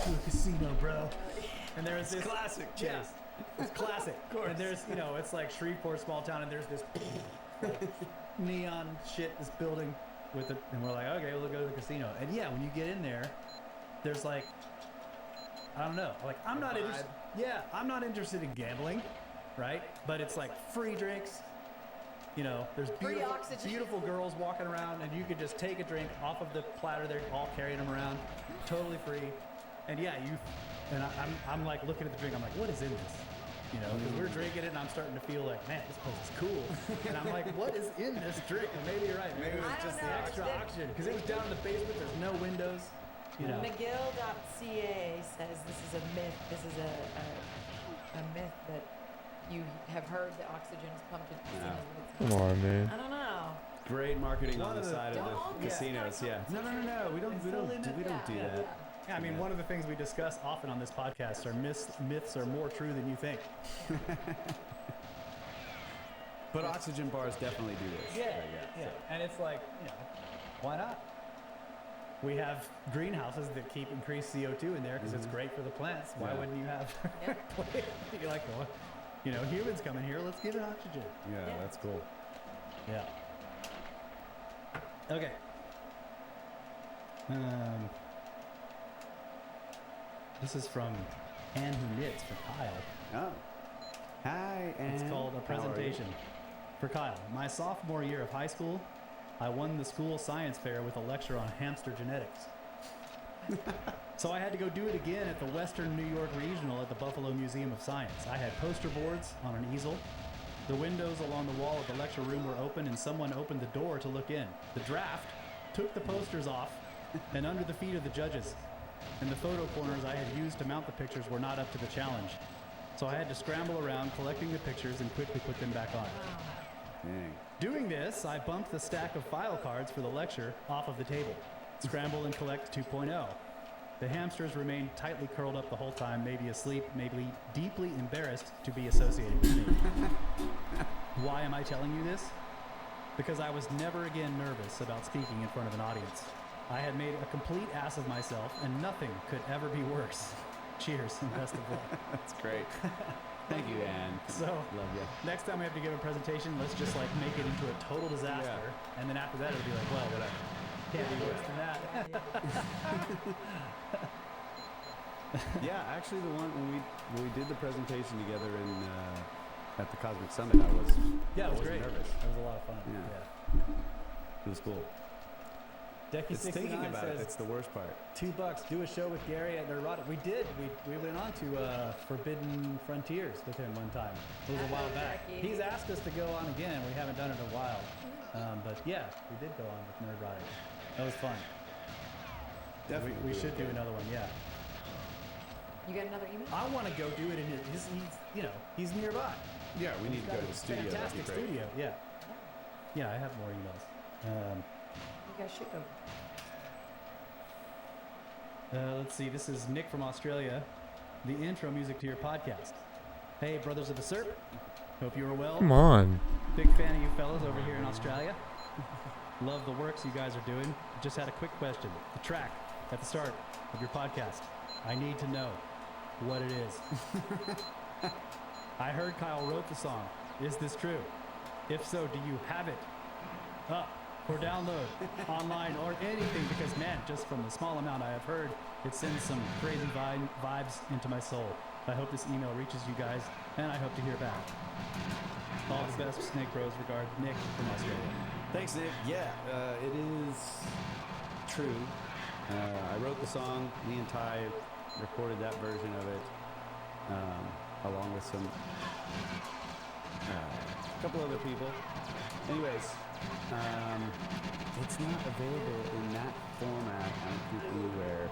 to a casino, bro. And there was this classic, Chase. yeah. It's classic. And there's, you know, it's like Shreveport, small town, and there's this like, neon shit, this building with it, and we're like, okay, we'll go to the casino. And yeah, when you get in there, there's like, I don't know, like I'm not interested. Yeah, I'm not interested in gambling, right? But it's like free drinks. You know, there's Free beautiful, oxygen. beautiful girls walking around, and you could just take a drink off of the platter. They're all carrying them around, totally free. And yeah, I'm like looking at the drink. I'm like, what is in this? You know, because we're drinking it, and I'm starting to feel like, man, this place is cool. And I'm like, what is in this drink? And maybe you're right. Maybe it was I just don't the know. extra oxygen, because it was down in the basement. There's no windows. You know. McGill.ca says this is a myth. This is a myth that you have heard that oxygen is pumped into casinos. Come on, man. I don't know. Great marketing One on the of the- side of Don't the get casinos. Yeah. No, we don't do that. Yeah, I mean, one of the things we discuss often on this podcast are myths are more true than you think. But oxygen bars definitely do this. Yeah. And it's like, you know, why not? We have greenhouses that keep increased CO2 in there because it's great for the plants. Why Yeah. wouldn't you have? Yep. You're like, well, you know, humans come in here. Let's give it oxygen. Yeah, Yeah. that's cool. Yeah. Okay. This is from Ann Who Knits for Kyle. Oh. Hi, and It's called a presentation. For Kyle, my sophomore year of high school, I won the school science fair with a lecture on hamster genetics. So I had to go do it again at the Western New York Regional at the Buffalo Museum of Science. I had poster boards on an easel. The windows along the wall of the lecture room were open, and someone opened the door to look in. The draft took the posters off and under the feet of the judges, and the photo corners I had used to mount the pictures were not up to the challenge. So I had to scramble around collecting the pictures and quickly put them back on. Dang. Doing this, I bumped the stack of file cards for the lecture off of the table. Scramble and collect 2.0. The hamsters remained tightly curled up the whole time, maybe asleep, maybe deeply embarrassed to be associated with me. Why am I telling you this? Because I was never again nervous about speaking in front of an audience. I had made a complete ass of myself, and nothing could ever be worse. Cheers and best of luck. That's great. Thank you, Ann. So, Love you. next time we have to give a presentation, let's just like make it into a total disaster, and then after that it'll be like, well, whatever. Can't be worse than that. Yeah, actually, the one when we did the presentation together in at the Cosmic Summit, I was Yeah, it was wasn't great. nervous. It was a lot of fun. Yeah. It was cool. Decky It's thinking 69 about it. says It's the worst part. $2. Do a show with Gary at Neurotic. We did. We went on to Forbidden Frontiers with him one time. It was a while back. Decky. He's asked us to go on again. We haven't done it in a while. But Yeah, we did go on with Nerdrotic. That was fun. Definitely. We should do another one. Yeah. You got another email? I want to go do it in his he's nearby. Yeah, we need to go to the studio. That'd be Fantastic great. studio. Yeah. Yeah. Yeah, I have more emails. You guys should go. Let's see. This is Nick from Australia. The intro music to your podcast. Hey, brothers of the Serp. Hope you are well. Come on. Big fan of you fellas over here in Australia. Love the works you guys are doing. Just had a quick question. The track at the start of your podcast. I need to know what it is. I heard Kyle wrote the song. Is this true? If so, do you have it up for download online or anything? Because man, just from the small amount I have heard, it sends some crazy vibes into my soul. I hope this email reaches you guys, and I hope to hear back. All the best, Snake Bros. Regard, Nick from Australia. Thanks, Nick. Yeah, it is true. I wrote the song. Me and Ty recorded that version of it, along with a couple other people. Anyways, it's not available in that format, I don't think, anywhere.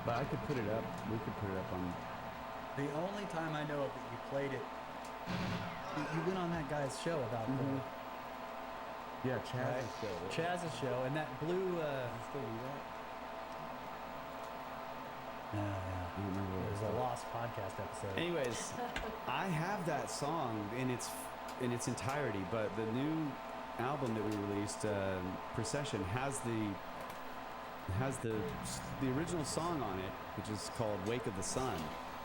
But I could put it up. We could put it up on. The only time I know of that you played it, you went on that guy's show about Yeah, Chaz's show, and that blue. Still do that? Yeah. I don't remember. It was a lost podcast episode. Anyways, I have that song in its entirety, but the new album that we released, Procession, has the original song on it, which is called "Wake of the Sun."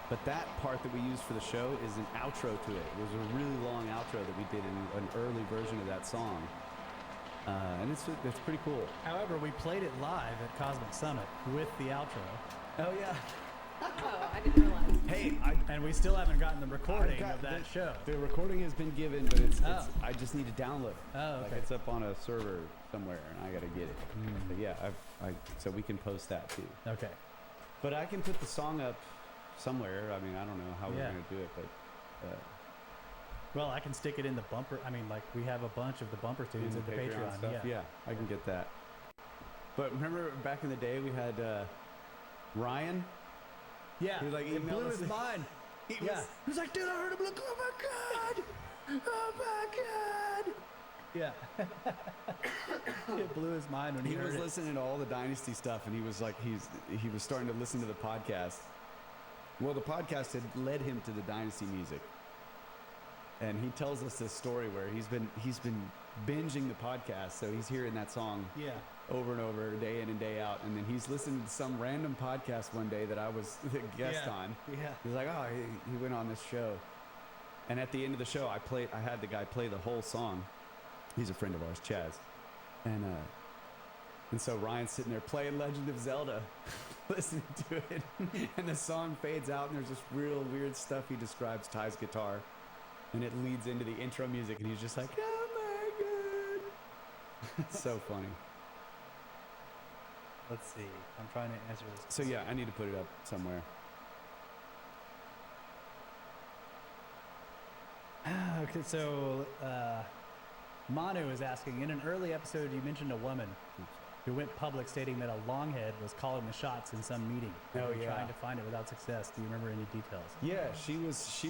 But that part that we used for the show is an outro to it. It was a really long outro that we did in an early version of that song, and it's pretty cool. However, we played it live at Cosmic Summit with the outro. Oh yeah. Oh, I didn't realize. Hey, And we still haven't gotten the recording of that show. The recording has been given, but it's I just need to download it. Oh, okay. Like it's up on a server somewhere, and I got to get it. But yeah, so we can post that too. Okay. But I can put the song up somewhere. I mean, I don't know how we're Yeah. going to do it, but Well, I can stick it in the bumper. I mean, like, we have a bunch of the bumper tunes in the Patreon. stuff. Yeah, I can get that. But remember back in the day, we had Ryan. Yeah. He was like, it email blew us- his mind. He Yeah. was- He was like, dude, I heard him. Look, oh my God. Oh my God. Yeah. It blew his mind when he He heard was it. listening to all the Dynasty stuff, and he was like, he was starting to listen to the podcast. Well, the podcast had led him to the Dynasty music, and he tells us this story where he's been binging the podcast, so he's hearing that song Yeah. over and over, day in and day out, and then he's listening to some random podcast one day that I was the guest on. Yeah. He's like, oh, he went on this show, and at the end of the show, I had the guy play the whole song. He's a friend of ours, Chaz, and so Ryan's sitting there playing Legend of Zelda, listening to it, and the song fades out, and there's this real weird stuff he describes Ty's guitar, and it leads into the intro music, and he's just like, oh my God. It's so funny. Let's see. I'm trying to answer this. So yeah, I need to put it up somewhere. Okay, so Manu is asking, in an early episode you mentioned a woman who went public stating that a longhead was calling the shots in some meeting. Oh, They were yeah. trying to find it without success. Do you remember any details? Yeah, she was She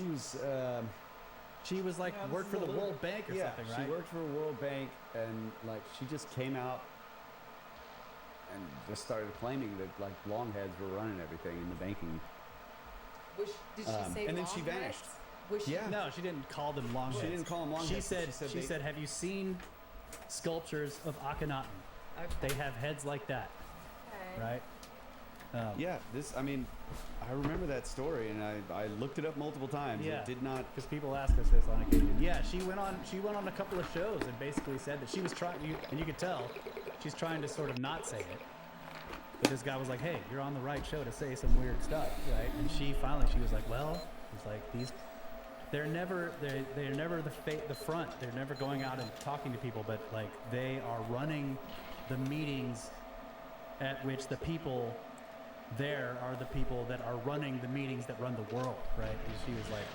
was like Yeah, this worked is for a the little- World Bank or something, right? She worked for World Bank, and like she just came out and just started claiming that like longheads were running everything in the banking. Did she say and then she long vanished. heads? Was she? Yeah. No, she didn't call them longheads. She didn't call them She longheads, said, but she said, have you seen sculptures of Akhenaten? Okay. They have heads like that, Okay. right? Yeah, I mean, I remember that story, and I looked it up multiple times. Yeah. It did not. Because people ask us this on occasion. Yeah, she went on a couple of shows and basically said that she was trying, and you could tell she's trying to sort of not say it. But this guy was like, "Hey, you're on the right show to say some weird stuff, right?" And she was like, "Well, it's like these, they're never the front. They're never going out and talking to people, but like they are running the meetings at which the people there are the people that are running the meetings that run the world, right?" And she was like,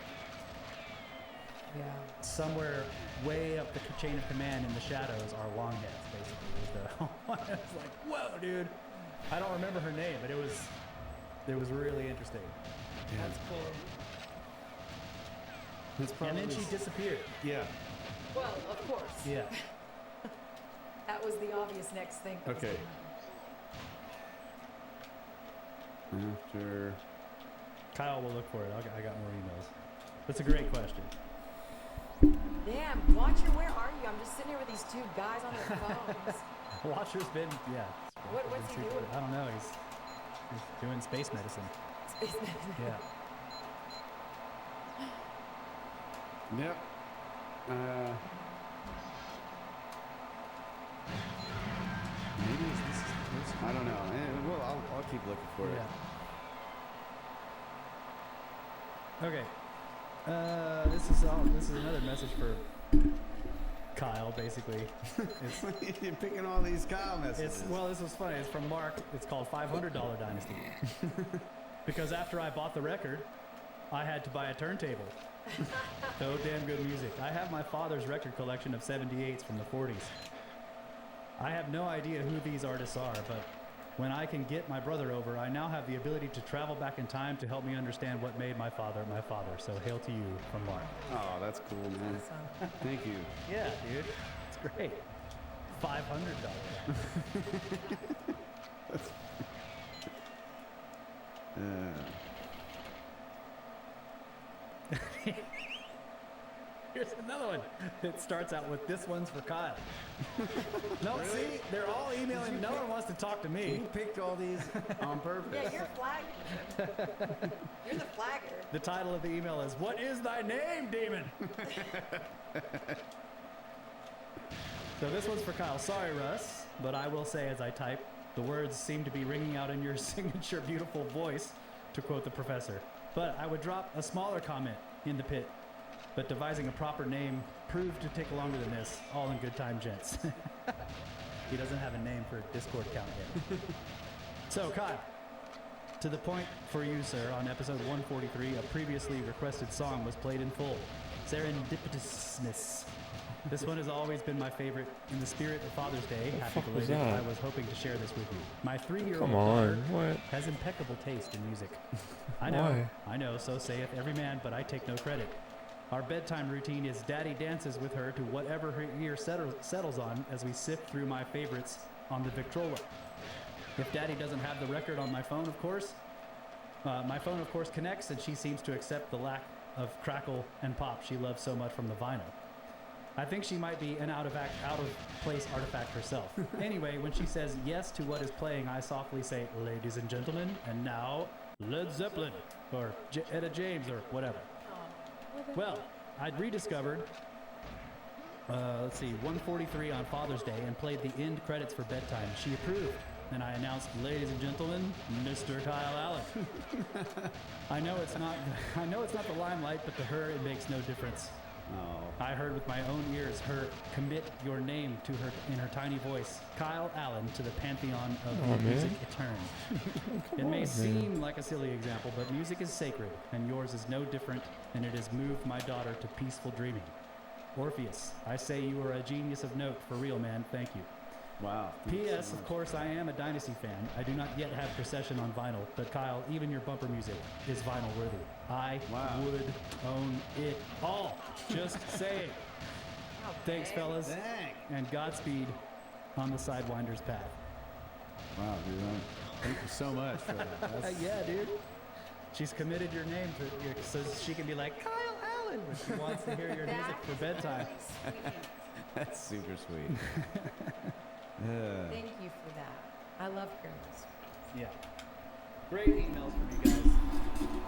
Yeah. somewhere way up the chain of command in the shadows are Longheads, basically. I was like, whoa, dude. I don't remember her name, but it was really interesting. That's cool. It's And then probably- she disappeared. Yeah. Well, of course. Yeah. That was the obvious next thing. that was Okay. gonna happen. After. Kyle will look for it. I got more emails. That's a great question. Damn, Watcher, where are you? I'm just sitting here with these two guys on their phones. Watcher's been, yeah. What's he doing? I don't know. He's doing space medicine. Space medicine. Yeah. Yep. Maybe this is the first. I don't know. Well, I'll keep looking for it. Yeah. Okay. This is another message for Kyle, basically. You're picking all these Kyle messages. This was funny. It's from Mark. It's called $500 Dynasty. Because after I bought the record, I had to buy a turntable. So damn good music. I have my father's record collection of 78s from the 40s. I have no idea who these artists are, but when I can get my brother over, I now have the ability to travel back in time to help me understand what made my father my father. So hail to you from Mark. Oh, that's cool, man. Awesome. Thank you. Yeah, dude. It's great. $500. Here's another one. It starts out with, "This one's for Kyle." No, Really? see? They're all emailing. No one wants to talk to me. You picked all these on purpose. Yeah, you're flagging. You're the flagger. The title of the email is, "What is thy name, demon?" So this one's for Kyle. Sorry, Russ, but I will say as I type, the words seem to be ringing out in your signature beautiful voice, to quote the professor. But I would drop a smaller comment in the pit. But devising a proper name proved to take longer than this. All in good time, gents. He doesn't have a name for Discord count yet. So, Kyle, to the point for you, sir, on episode 143, a previously requested song was played in full. Serendipitousness. This one has always been my favorite. In the spirit of Father's Day, happy fuck was belated, that? I was hoping to share this with you. My 3-year-old Come daughter on, what? has impeccable taste in music. Why? I know, so saith every man, but I take no credit. Our bedtime routine is Daddy dances with her to whatever her ear settles on as we sift through my favorites on the Victrola. If Daddy doesn't have the record on my phone, of course, connects, and she seems to accept the lack of crackle and pop she loves so much from the vinyl. I think she might be an out of place artifact herself. Anyway, when she says yes to what is playing, I softly say, "Ladies and gentlemen, and now Led Zeppelin," or Etta James, or whatever. Well, I'd rediscovered, 143 on Father's Day and played the end credits for bedtime. She approved, and I announced, "Ladies and gentlemen, Mr. Kyle Allen." I know it's not the limelight, but to her it makes no difference. Oh. I heard with my own ears her commit your name to her in her tiny voice, "Kyle Allen, to the pantheon of Oh, music man. eternal." It on, may man. seem like a silly example, but music is sacred, and yours is no different, and it has moved my daughter to peaceful dreaming. Orpheus, I say you are a genius of note, for real, man. Thank you. Wow. Thank you P.S. so Of much. course, I am a Dynasty fan. I do not yet have Procession on vinyl, but Kyle, even your bumper music is vinyl worthy. I Wow. would own it all. Just saying. Oh, Thanks, dang. fellas, Dang. and Godspeed on the Sidewinder's path. Wow, dude. Thank you so much for that. That's, Yeah, dude. She's committed your name to so she can be like, "Kyle Allen," when she wants to hear your music for bedtime. Really sweet. that's super sweet. Thank you for that. I love hearing this. Yeah. Great emails from you guys.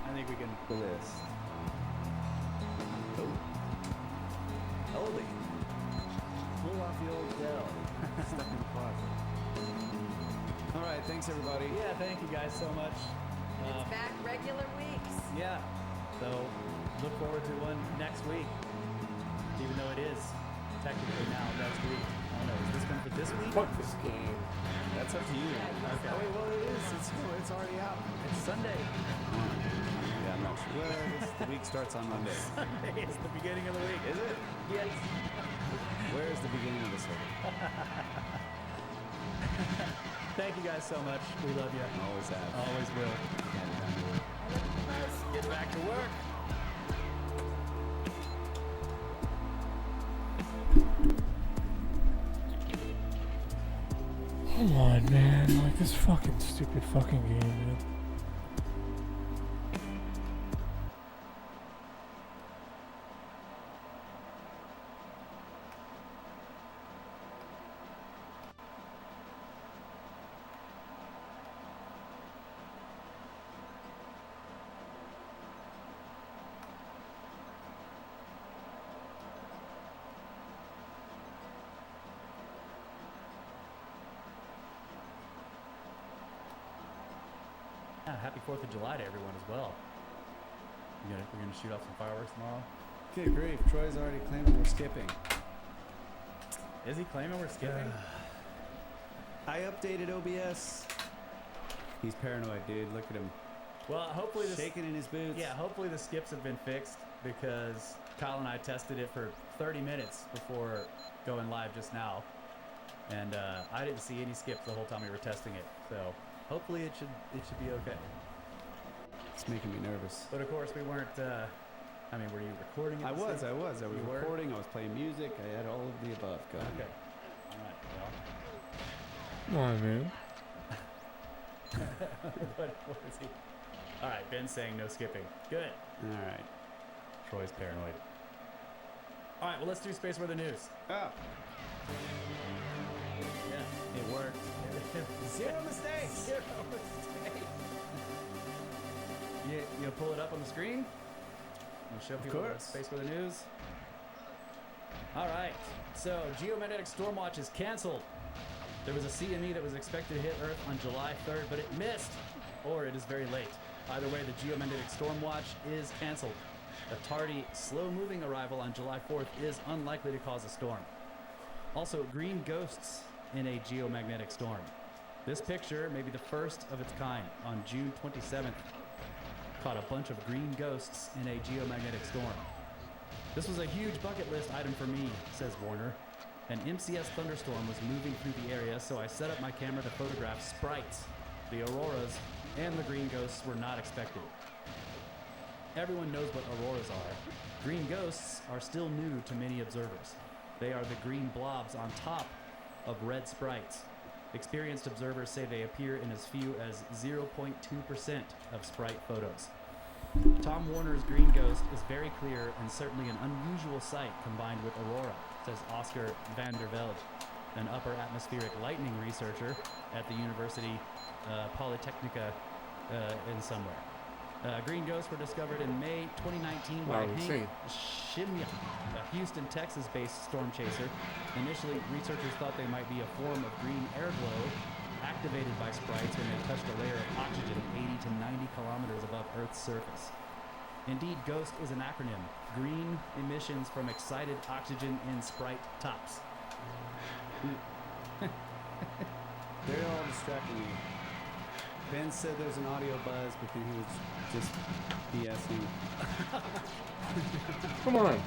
I think we can Look at this. Oh. Holy. Pull off the old Dell. Stuck in the closet. All right, thanks everybody. Yeah, thank you guys so much. It's back regular weeks. Yeah. So look forward to one next week. Even though it is technically now next week. I don't know. Is this one for this week? Fuck this game. That's up to you. Okay. Oh, wait, well, it is. It's already out. It's Sunday. Yeah, I'm not The week starts on Monday. Sunday is the beginning of the week. Is it? Yes. Where is the beginning of the circle? Thank you guys so much. We love you. Always have. Always will. Get back to work. Come on, man. Like, this fucking stupid fucking game, man. Yeah, happy 4th of July to everyone as well. We're gonna shoot off some fireworks tomorrow. Good grief. Troy's already claiming we're skipping. Is he claiming we're skipping? I updated OBS. He's paranoid, dude. Look at him. Well, hopefully this. Shaking in his boots. Yeah, hopefully the skips have been fixed because Kyle and I tested it for 30 minutes before going live just now, and I didn't see any skips the whole time we were testing it. So hopefully it should be okay. It's making me nervous. But of course we weren't. I mean, were you recording it? I was You were? recording. I was playing music. I had all of the above going. Okay. All right. Well. Come on, man. what is he? All right. Ben's saying no skipping. Good. All right. Troy's paranoid. All right. Well, let's do Space Weather News. Oh, Yeah. it worked. Zero mistakes. Zero mistakes. You pull it up on the screen? We'll show people the course. Space Weather News. All right. So, geomagnetic storm watch is canceled. There was a CME that was expected to hit Earth on July 3rd, but it missed, or it is very late. Either way, the geomagnetic storm watch is canceled. A tardy, slow-moving arrival on July 4th is unlikely to cause a storm. Also, green ghosts in a geomagnetic storm. This picture may be the first of its kind. On June 27th, caught a bunch of green ghosts in a geomagnetic storm. This was a huge bucket list item for me, says Warner. An MCS thunderstorm was moving through the area, so I set up my camera to photograph sprites. The auroras and the green ghosts were not expected. Everyone knows what auroras are. Green ghosts are still new to many observers. They are the green blobs on top of red sprites. Experienced observers say they appear in as few as 0.2% of sprite photos. Tom Warner's green ghost is very clear and certainly an unusual sight combined with aurora, says Oscar van der Velde, an upper atmospheric lightning researcher at the University Polytechnica in somewhere. Green ghosts were discovered in May 2019 by Wow, Hank insane. Shimya, a Houston, Texas-based storm chaser. Initially, researchers thought they might be a form of green air glow activated by sprites when they touched a layer of oxygen 80 to 90 kilometers above Earth's surface. Indeed, GHOST is an acronym. Green emissions from excited oxygen in sprite tops. They're all distracting me. Ben said there's an audio buzz, but then he was just BSing. Come on.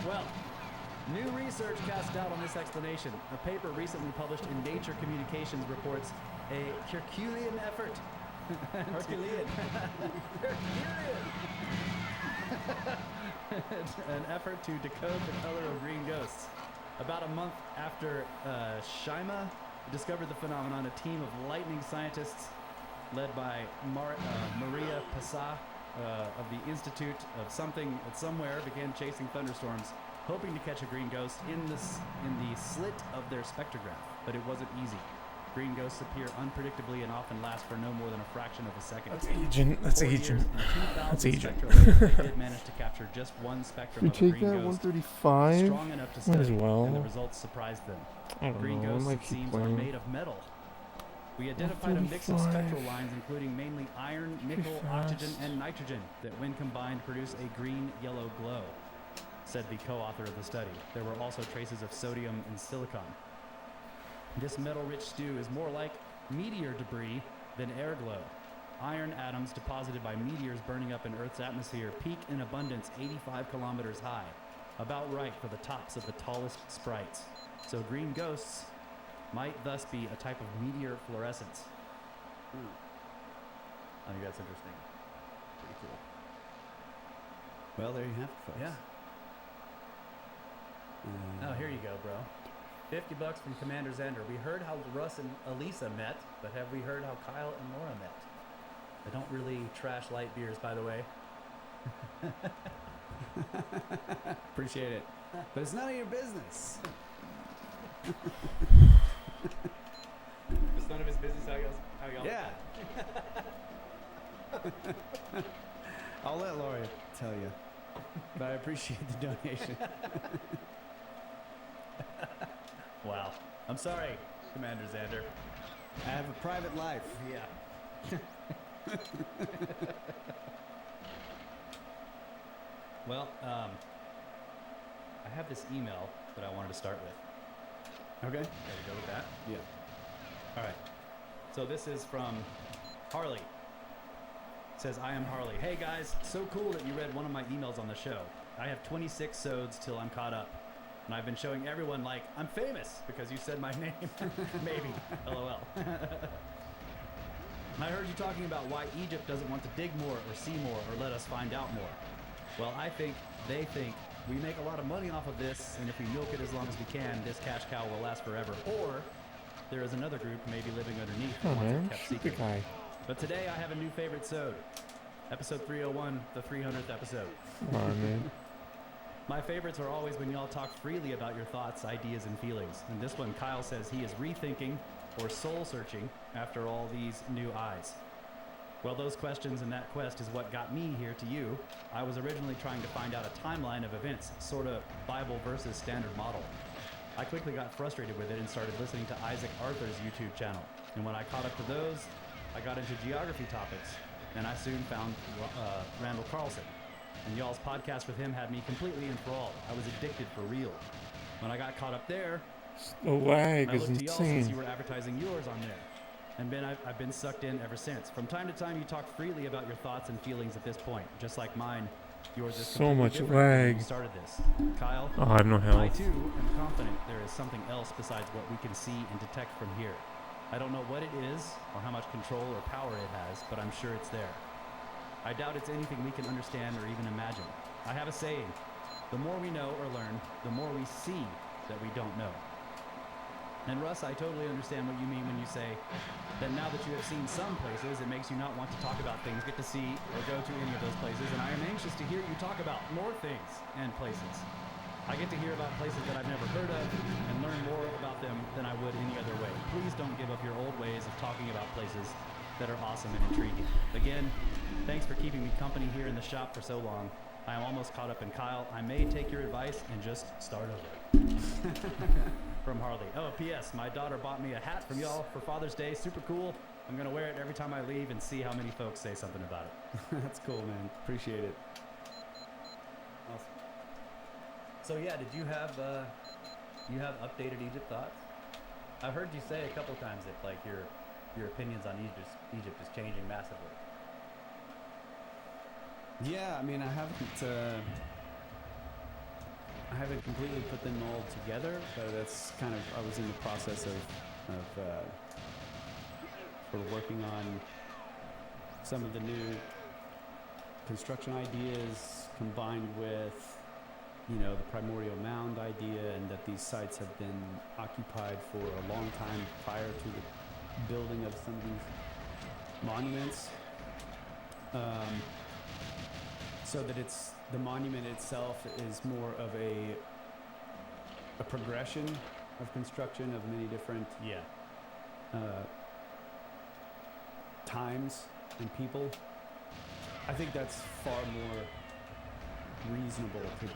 Well, new research cast doubt on this explanation. A paper recently published in Nature Communications reports a Herculean effort. Herculean. An effort to decode the color of green ghosts. About a month after Shima discovered the phenomenon, a team of lightning scientists led by Maria Passa of the Institute of Something at Somewhere began chasing thunderstorms, hoping to catch a green ghost in the slit of their spectrograph, but it wasn't easy. Green ghosts appear unpredictably and often last for no more than a fraction of a second. That's agent. That's 4 years agent. and 2,000 That's agent. spectra later, they did manage to capture just one spectrum We of a take green that ghost 135. strong enough to Might study, as well. and the results surprised them. I don't Green know. I ghosts, might it keep seems, are playing. made of metal. We identified a mix of 135. spectral lines, including mainly iron, nickel, Too oxygen, fast. and nitrogen, that when combined produce a green-yellow glow, said the co-author of the study. There were also traces of sodium and silicon. This metal-rich stew is more like meteor debris than air glow. iron atoms deposited by meteors burning up in Earth's atmosphere peak in abundance 85 kilometers high, about right for the tops of the tallest sprites. So green ghosts might thus be a type of meteor fluorescence. I think that's interesting. Pretty cool. Well, there you have it, folks. Yeah. Oh, here you go, bro. $50 from Commander Zender. We heard how Russ and Elisa met, but have we heard how Kyle and Laura met? They don't really trash light beers, by the way. Appreciate it. But it's none of your business. It's none of his business how y'all Yeah. I'll let Laura tell you. But I appreciate the donation. Wow. I'm sorry, Commander Xander. I have a private life. Yeah. Well, I have this email that I wanted to start with. Okay. There we go with that. Yeah. All right. So this is from Harley. It says, I am Harley. Hey guys, so cool that you read one of my emails on the show. I have 26 sods till I'm caught up. And I've been showing everyone like, I'm famous because you said my name. Maybe. LOL. I heard you talking about why Egypt doesn't want to dig more or see more or let us find out more. Well, they think we make a lot of money off of this, and if we milk it as long as we can, this cash cow will last forever. Or there is another group maybe living underneath Oh who wants man, it kept shoot the secret. guy. But today I have a new favorite sode. Episode 301, the 300th episode. Come on, man. My favorites are always when y'all talk freely about your thoughts, ideas, and feelings. And this one, Kyle says he is rethinking or soul searching after all these new eyes. Well, those questions and that quest is what got me here to you. I was originally trying to find out a timeline of events, sort of Bible versus standard model. I quickly got frustrated with it and started listening to Isaac Arthur's YouTube channel. And when I caught up to those, I got into geography topics, and I soon found Randall Carlson. And y'all's podcast with him had me completely enthralled. I was addicted for real. When I got caught up there, The lag I is looked to y'all since you insane. were advertising yours on there. And I've been sucked in ever since. From time to time, you talk freely about your thoughts and feelings at this point. Just like mine, yours is So completely much different than when lag. you started this. Kyle, Oh, I have no I health. too am confident there is something else besides what we can see and detect from here. I don't know what it is or how much control or power it has, but I'm sure it's there. I doubt it's anything we can understand or even imagine. I have a saying, the more we know or learn, the more we see that we don't know. And Russ, I totally understand what you mean when you say that now that you have seen some places, it makes you not want to talk about things, get to see or go to any of those places, and I am anxious to hear you talk about more things and places. I get to hear about places that I've never heard of and learn more about them than I would any other way. Please don't give up your old ways of talking about places that are awesome and intriguing. Again, thanks for keeping me company here in the shop for so long. I am almost caught up in Kyle. I may take your advice and just start over. From Harley. Oh, P.S. My daughter bought me a hat from y'all for Father's Day. Super cool. I'm going to wear it every time I leave and see how many folks say something about it. That's cool, man. Appreciate it. Awesome. So yeah, did you have updated Egypt thoughts? I've heard you say a couple times that like your opinions on Egypt is changing massively. Yeah, I mean, I haven't completely put them all together, but that's kind of, I was in the process of sort of working on some of the new construction ideas combined with, you know, the primordial mound idea, and that these sites have been occupied for a long time prior to the building of some of these monuments. So that the monument itself is more of a progression of construction of many different times and people. I think that's far more reasonable to,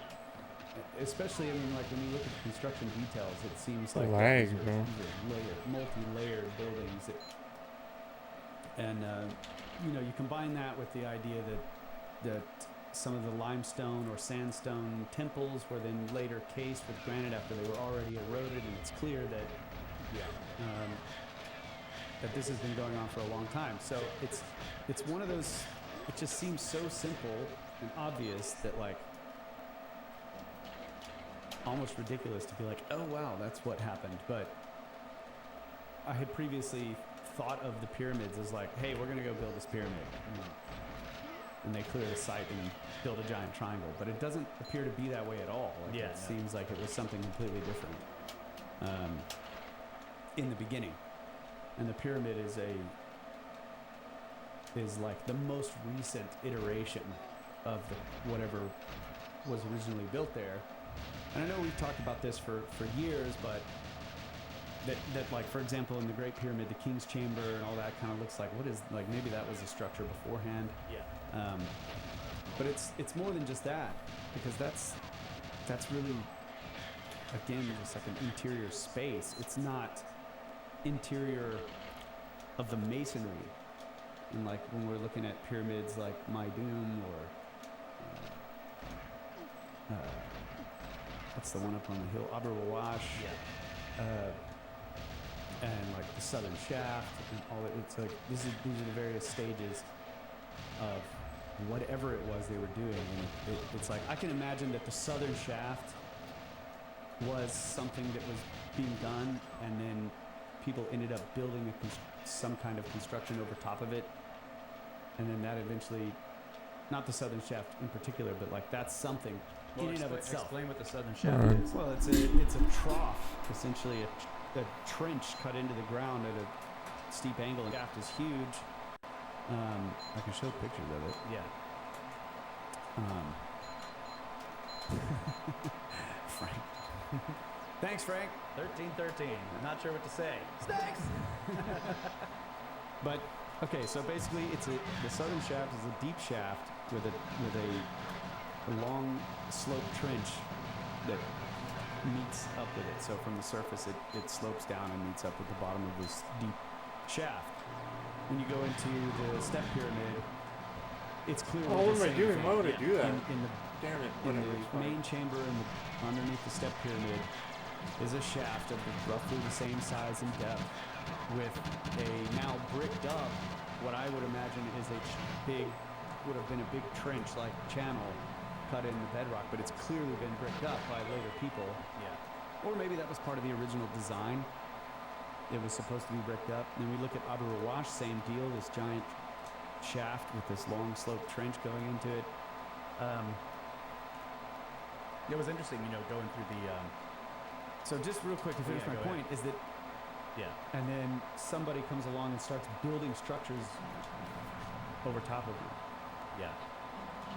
especially, I mean, like when you look at the construction details, it seems like Lag, these are bro. multi-layered buildings and you know, you combine that with the idea that some of the limestone or sandstone temples were then later cased with granite after they were already eroded, and it's clear that that this has been going on for a long time. So it's one of those. It just seems so simple and obvious that like almost ridiculous to be like, oh wow, that's what happened. But I had previously thought of the pyramids as like, hey, we're gonna go build this pyramid, and they clear the site and build a giant triangle. But it doesn't appear to be that way at all. Like it seems like it was something completely different in the beginning. And the pyramid is like the most recent iteration of whatever was originally built there. And I know we've talked about this for years, but that like, for example, in the Great Pyramid, the King's Chamber and all that kind of looks like, what is, like, maybe that was a structure beforehand. Yeah. But it's more than just that, because that's really, again, just like an interior space. It's not interior of the masonry. And like when we're looking at pyramids like Maidum or what's the one up on the hill, Abu Rawash, and like the southern shaft and all that. It's like these are the various stages of whatever it was they were doing. And it's like I can imagine that the southern shaft was something that was being done, and then people ended up building some kind of construction over top of it, and then that eventually, not the southern shaft in particular, but like that's something in and of itself. Explain what the southern shaft is. Well, it's a trough, essentially a trench cut into the ground at a steep angle. The shaft is huge. I can show pictures of it. Yeah. Frank. Thanks, Frank. 1313. I'm not sure what to say. Snacks! But okay, so basically, the southern shaft is a deep shaft with a long slope trench that meets up with it. So from the surface, it slopes down and meets up with the bottom of this deep shaft. When you go into the step pyramid, it's clearly Oh, what the am I same doing? thing. Why would I do that? In the Damn it. in Whatever, it's the fine. main chamber and underneath the step pyramid is a shaft of roughly the same size and depth, with a now bricked up, what I would imagine is would have been a big trench-like channel cut in the bedrock, but it's clearly been bricked up by later people. Yeah. Or maybe that was part of the original design. It was supposed to be bricked up. And we look at Abu Rawash, same deal, this giant shaft with this long slope trench going into it. It was interesting, going through the. So just real quick to finish my go point is that, and then somebody comes along and starts building structures over top of you. Yeah.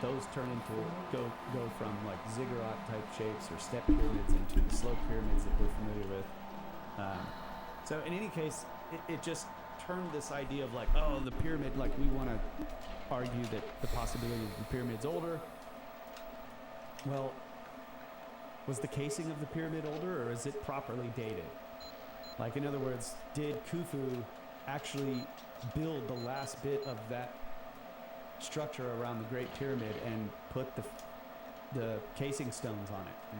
Those turn into go from like ziggurat type shapes or step pyramids into the slope pyramids that we're familiar with. So in any case, it just turned this idea of like, oh, the pyramid, like we want to argue that the possibility of the pyramid's older. Well, was the casing of the pyramid older, or is it properly dated? Like, in other words, did Khufu actually build the last bit of that structure around the Great Pyramid and put the casing stones on it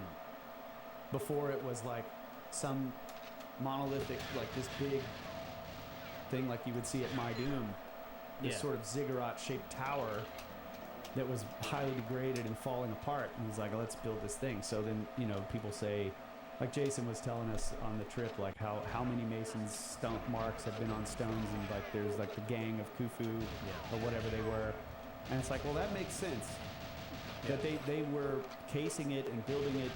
before it was like some monolithic, like this big thing like you would see at Maidum, this sort of ziggurat-shaped tower that was highly degraded and falling apart, and he's like, oh, let's build this thing. So then, people say, like Jason was telling us on the trip, like how many Masons' stone marks have been on stones, and like there's like the gang of Khufu or whatever they were, and it's like, well, that makes sense that they were casing it and building it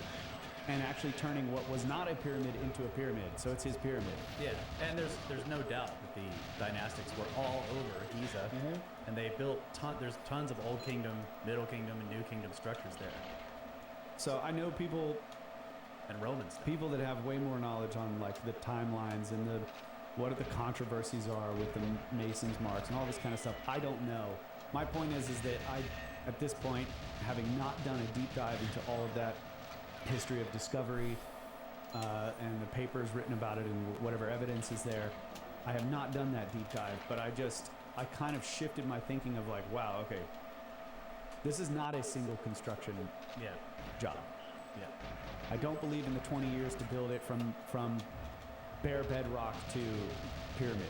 and actually turning what was not a pyramid into a pyramid. So it's his pyramid. Yeah, and there's no doubt that the dynastics were all over Giza, and they built there's tons of Old Kingdom, Middle Kingdom, and New Kingdom structures there. So I know people and Roman stuff. People that have way more knowledge on like the timelines and what the controversies are with the Masons' marks and all this kind of stuff. I don't know. My point is that I, at this point, having not done a deep dive into all of that history of discovery and the papers written about it and whatever evidence is there, I have not done that deep dive, but I kind of shifted my thinking of like, wow, okay, this is not a single construction job. Yeah. I don't believe in the 20 years to build it from bare bedrock to pyramid.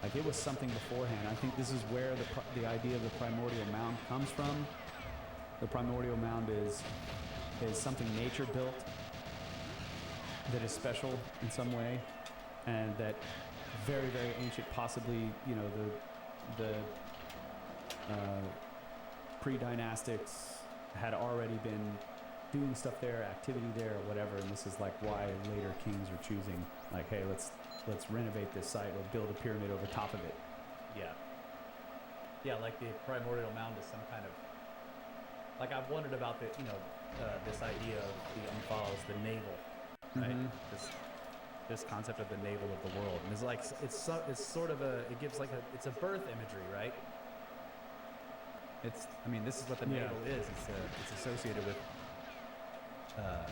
Like it was something beforehand. I think this is where the idea of the primordial mound comes from. The primordial mound is something nature built that is special in some way, and that very, very ancient, possibly, you know, the pre-dynastics had already been doing stuff there, activity there, or whatever, and this is like why later kings are choosing, like, hey, let's renovate this site or build a pyramid over top of it. Yeah. Yeah, like the primordial mound is some kind of, like I've wondered about this idea of the Umphalos, the navel, right? Mm-hmm. This concept of the navel of the world, and it's like it's sort of it gives like it's a birth imagery, right? This is what the navel is. It's associated with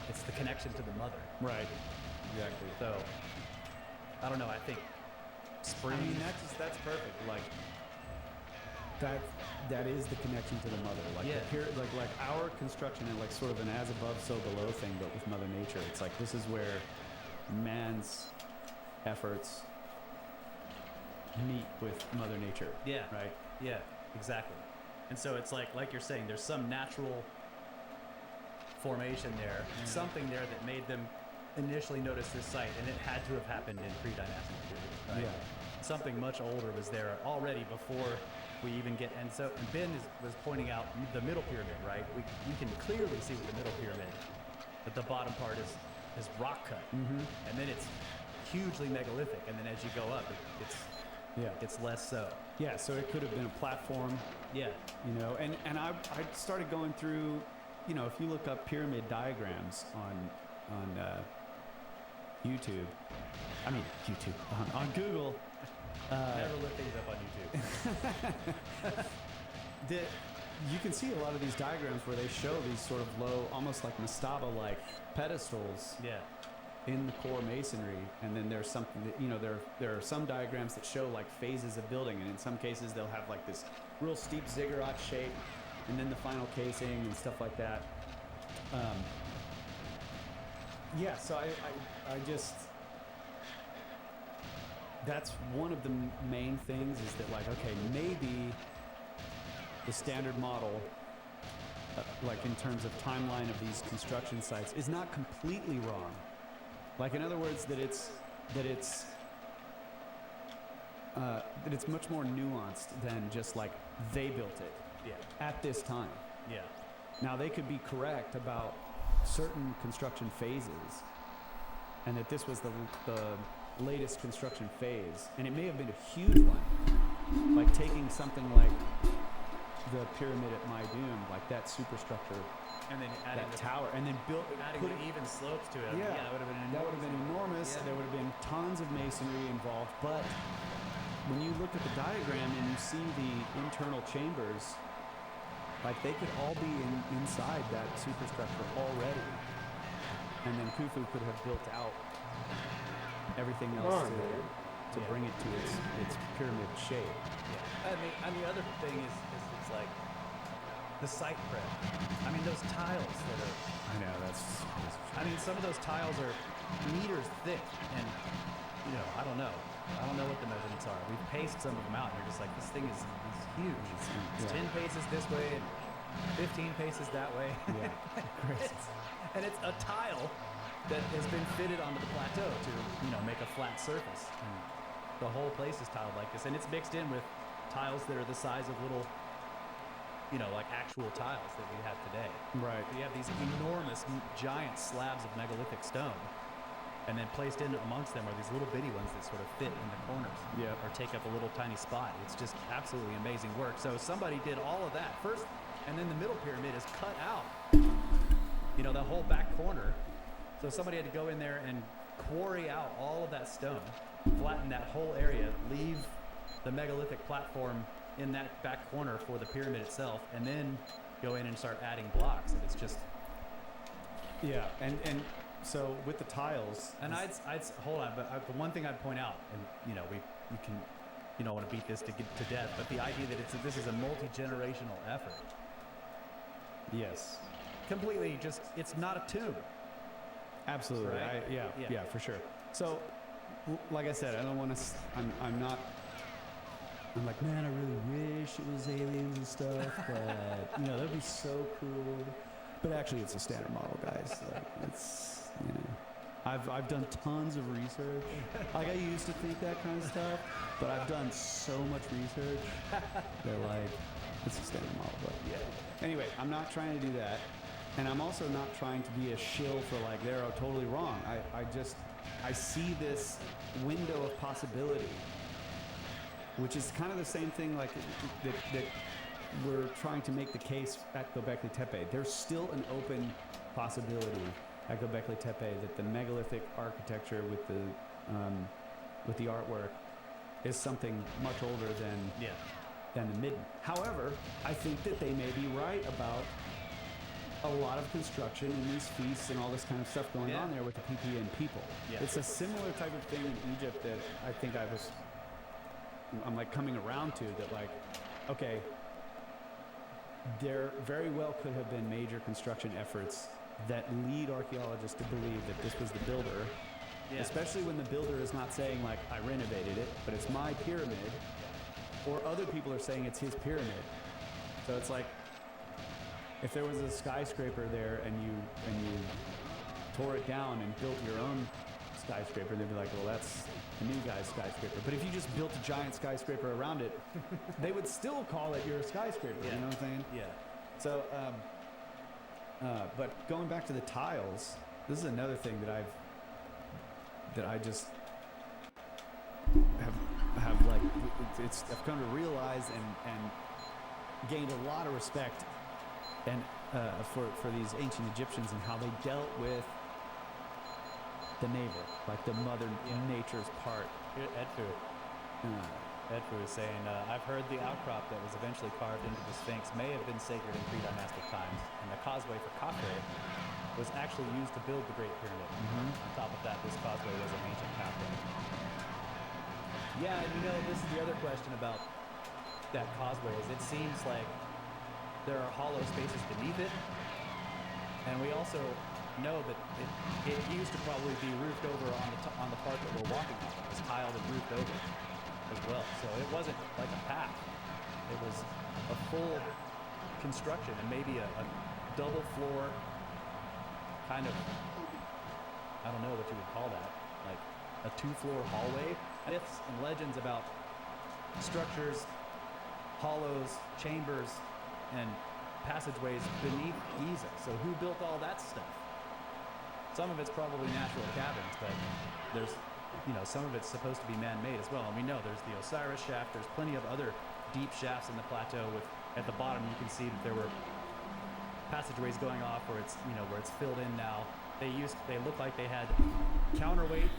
it's the connection to the mother. Right. Exactly. So I don't know. I think spring. I mean, that's perfect. Like that is the connection to the mother. Like like our construction and like sort of an as above so below thing, but with Mother Nature. It's like this is where man's efforts meet with Mother Nature. Yeah. Right. Yeah. Exactly. And so it's like you're saying, there's some natural formation there, something there that made them initially notice this site, and it had to have happened in pre-dynastic period, right? Yeah. Something much older was there already before we even get, and Ben was pointing out the middle pyramid, right? You can clearly see with the middle pyramid that the bottom part is rock cut, and then it's hugely megalithic, and then as you go up, it's less so. Yeah, so it could have been a platform. Yeah. You know, and I started going through, you know, if you look up pyramid diagrams on YouTube, on Google. Never look things up on YouTube. You can see a lot of these diagrams where they show these sort of low, almost like mastaba-like pedestals. Yeah. In the core masonry, and then there's something that, you know, there are some diagrams that show like phases of building, and in some cases they'll have like this real steep ziggurat shape, and then the final casing and stuff like that. So I just, that's one of the main things, is that like, okay, maybe the standard model, like in terms of timeline of these construction sites, is not completely wrong. Like, in other words, that it's much more nuanced than just like they built it at this time. Yeah. Now they could be correct about certain construction phases, and that this was the latest construction phase, and it may have been a huge one, like taking something like the pyramid at Maidum, like that superstructure. And then adding that tower, and then putting even slopes to it. Yeah, that would have been enormous. That would have been enormous. Yeah. There would have been tons of masonry involved. But when you look at the diagram and you see the internal chambers, like they could all be inside that superstructure already, and then Khufu could have built out everything else to bring it to its pyramid shape. Yeah. And the other thing is it's like the site prep. I mean, those tiles that are... I know, that's... I mean, some of those tiles are meters thick, and, you know, I don't know. I don't know what the measurements are. We've paced some of them out, and you're just like, this thing is huge. It's 10 paces this way, and 15 paces that way. Yeah, crazy. And it's a tile that has been fitted onto the plateau to, you know, make a flat surface. And the whole place is tiled like this, and it's mixed in with tiles that are the size of little... you know, like actual tiles that we have today. Right. You have these enormous, giant slabs of megalithic stone, and then placed in amongst them are these little bitty ones that sort of fit in the corners, or take up a little tiny spot. It's just absolutely amazing work. So somebody did all of that first, and then the middle pyramid is cut out. You know, the whole back corner. So somebody had to go in there and quarry out all of that stone, flatten that whole area, leave the megalithic platform in that back corner for the pyramid itself, and then go in and start adding blocks, and it's just... Yeah, and so with the tiles... And I'd hold on, but the one thing I'd point out, and, you know, you don't want to beat this to death, but the idea that this is a multi-generational effort. Yes. Completely just, it's not a tomb. Absolutely, right? Yeah, for sure. So, like I said, I don't want to... I'm not I'm like, man, I really wish it was aliens and stuff, but that'd be so cool. But actually, it's a standard model, guys. Like, it's I've done tons of research. Like I used to think that kind of stuff, but I've done so much research that like it's a standard model. But yeah. Anyway, I'm not trying to do that, and I'm also not trying to be a shill for like they're totally wrong. I see this window of possibility, which is kind of the same thing like that we're trying to make the case at Göbekli Tepe. There's still an open possibility at Göbekli Tepe that the megalithic architecture with the artwork is something much older than the Midden. However, I think that they may be right about a lot of construction and these feasts and all this kind of stuff going on there with the PPN people. Yeah. It's a similar type of thing in Egypt that I think I'm like coming around to that like, okay, there very well could have been major construction efforts that lead archaeologists to believe that this was the builder, especially when the builder is not saying like, I renovated it, but it's my pyramid, or other people are saying it's his pyramid. So it's like, if there was a skyscraper there and you tore it down and built your own skyscraper, they'd be like, well, that's the new guy's skyscraper. But if you just built a giant skyscraper around it, they would still call it your skyscraper. Yeah. You know what I'm saying? Yeah. So, but going back to the tiles, this is another thing that I just have like I've come to realize and gained a lot of respect and for these ancient Egyptians and how they dealt with the neighbor, like the mother nature's part. Edfu is saying, I've heard the outcrop that was eventually carved into the Sphinx may have been sacred in pre-dynastic times, and the causeway for Khafre was actually used to build the Great Pyramid. Mm-hmm. On top of that, this causeway was an ancient pathway. Yeah, and this is the other question about that causeway is it seems like there are hollow spaces beneath it, and we also know that it used to probably be roofed over on the part that we're walking on. It was tiled and roofed over as well. So it wasn't like a path. It was a full construction and maybe a double floor kind of, I don't know what you would call that, like a 2-floor hallway. Myths and legends about structures, hollows, chambers, and passageways beneath Giza. So who built all that stuff? Some of it's probably natural cabins, but there's, some of it's supposed to be man-made as well. And we know there's the Osiris shaft. There's plenty of other deep shafts in the plateau. At the bottom, you can see that there were passageways going off where it's, where it's filled in now. They look like they had counterweight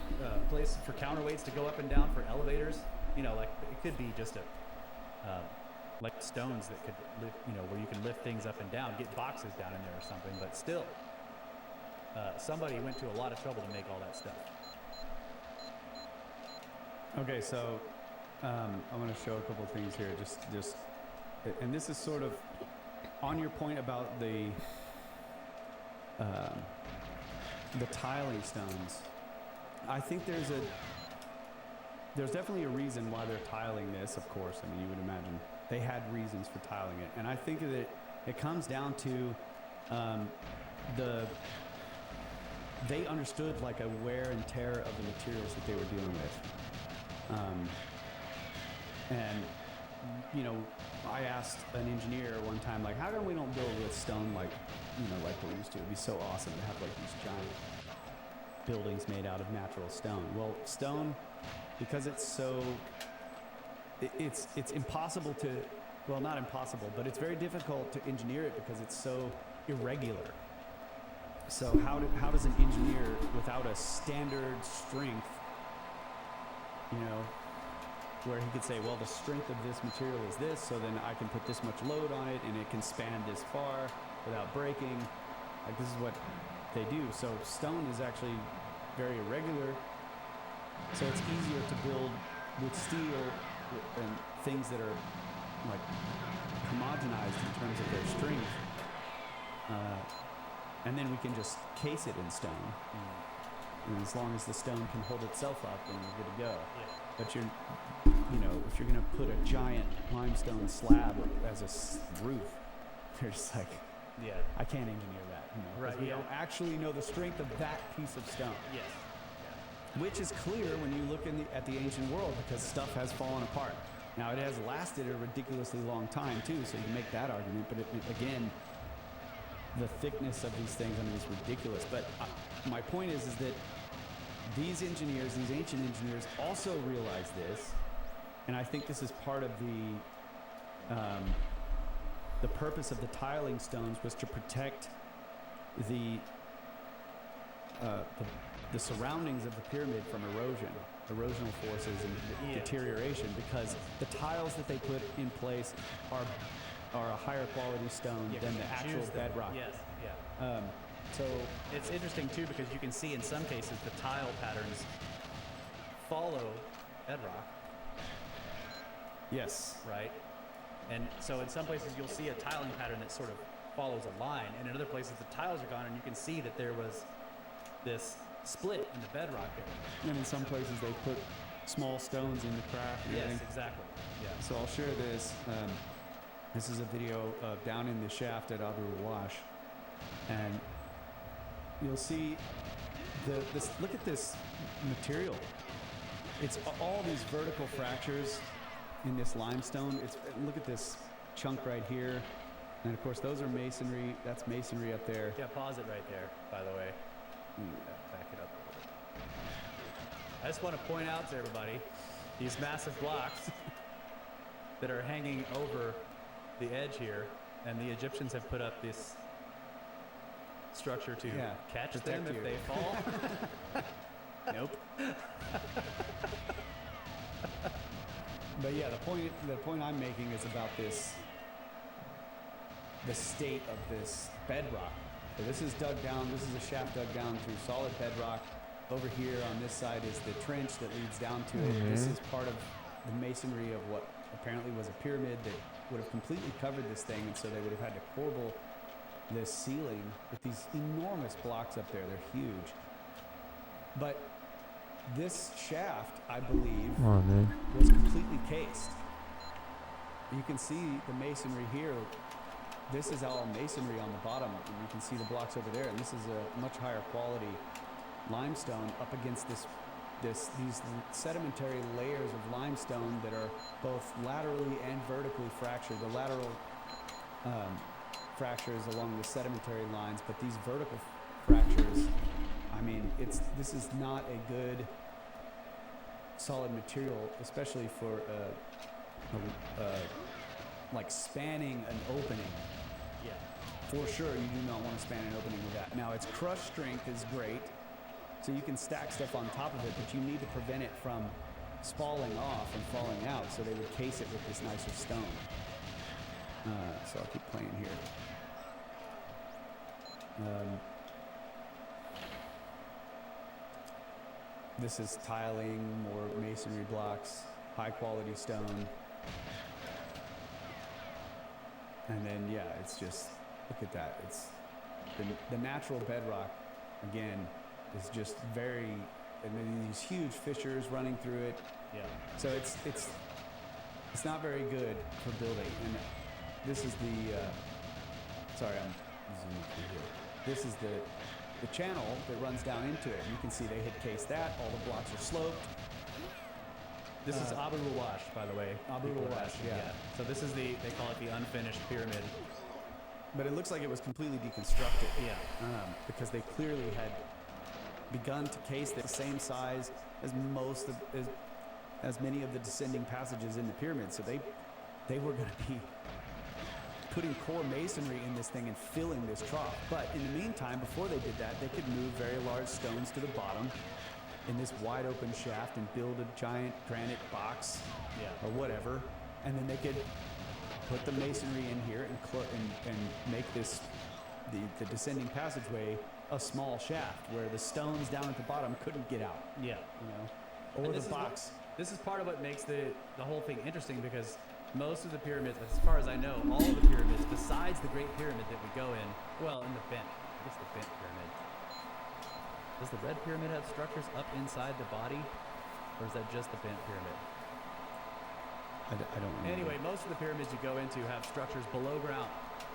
place for counterweights to go up and down for elevators. Like it could be just like stones that could lift, where you can lift things up and down, get boxes down in there or something. But still. Somebody went to a lot of trouble to make all that stuff. Okay, so I'm going to show a couple things here. Just, and this is sort of on your point about the tiling stones. I think there's definitely a reason why they're tiling this. Of course, I mean you would imagine they had reasons for tiling it, and I think that it comes down to they understood like a wear and tear of the materials that they were dealing with. And, I asked an engineer one time, like, how come we don't build with stone like we used to? It'd be so awesome to have like these giant buildings made out of natural stone. Well, stone, because it's so, it's impossible to, well, not impossible, but it's very difficult to engineer it because it's so irregular. So how does an engineer without a standard strength, where he could say, well, the strength of this material is this, so then I can put this much load on it and it can span this far without breaking. Like this is what they do. So stone is actually very irregular. So it's easier to build with steel and things that are like homogenized in terms of their strength. And then we can just case it in stone. And as long as the stone can hold itself up, then you're good to go. Yeah. But if you're gonna put a giant limestone slab as a roof, there's like, Yeah. I can't engineer that. 'Cause Right, we yeah. don't actually know the strength of that piece of stone, Yes. which is clear when you look at the ancient world, because stuff has fallen apart. Now it has lasted a ridiculously long time too, so you can make that argument. But again, the thickness of these things, I mean, it's ridiculous. But my point is that these engineers, these ancient engineers, also realized this, and I think this is part of the purpose of the tiling stones was to protect the surroundings of the pyramid from erosional forces and deterioration, because the tiles that they put in place are a higher quality stone than the actual bedrock. Yes, yeah. So It's interesting too because you can see in some cases the tile patterns follow bedrock, yes, right? And so in some places you'll see a tiling pattern that sort of follows a line, and in other places the tiles are gone and you can see that there was this split in the bedrock there. and in some places they put small stones in the crack. and Yes, everything. exactly. Yeah. So I'll share this. This is a video down in the shaft at Abu Rawash, and you'll see this. Look at this material. It's all these vertical fractures in this limestone. Look at this chunk right here, and of course those are masonry. That's masonry up there. Yeah, pause it right there, by the way. Back it up a little bit. I just want to point out to everybody these massive blocks that are hanging over the edge here, and the Egyptians have put up this structure to catch them protect if you. they fall. Nope. But yeah, the point I'm making is about the state of this bedrock. So this is dug down. This is a shaft dug down through solid bedrock. Over here on this side is the trench that leads down to it. This is part of the masonry of what apparently was a pyramid that would have completely covered this thing, and so they would have had to corbel this ceiling with these enormous blocks up there. They're huge. But this shaft, I believe, Come on, man. was completely cased. You can see the masonry here. This is all masonry on the bottom, and you can see the blocks over there. And this is a much higher quality limestone up against these sedimentary layers of limestone that are both laterally and vertically fractured. The lateral fractures along the sedimentary lines, but these vertical fractures, I mean, this is not a good solid material, especially for like spanning an opening. Yeah. For sure, you do not want to span an opening with that. Now, its crush strength is great, so you can stack stuff on top of it, but you need to prevent it from spalling off and falling out, so they would case it with this nicer stone. So I'll keep playing here. This is tiling, more masonry blocks, high quality stone. And then, yeah, it's just, look at that. It's the natural bedrock, again, is just very, and then these huge fissures running through it. Yeah. So it's not very good for building. And this is sorry, I'm zooming through here. This is the channel that runs down into it. You can see they had cased that. All the blocks are sloped. This is Abu Rawash, by the way. Abu People are Rawash, asking, yeah. So this is they call it the unfinished pyramid. But it looks like it was completely deconstructed. Yeah. Because they clearly had begun to case the same size as as many of the descending passages in the pyramid. So they were going to be putting core masonry in this thing and filling this trough. But in the meantime, before they did that, they could move very large stones to the bottom in this wide open shaft and build a giant granite box or whatever. And then they could put the masonry in here and make this the descending passageway a small shaft where the stones down at the bottom couldn't get out. Yeah. Or And the this is box. This is part of what makes the whole thing interesting, because most of the pyramids, as far as I know, all of the pyramids, besides the Great Pyramid that we go in, well, in the Bent, I guess the Bent Pyramid, Does the red pyramid have structures up inside the body, or is that just the bent pyramid? I don't remember. Anyway, most of the pyramids you go into have structures below ground.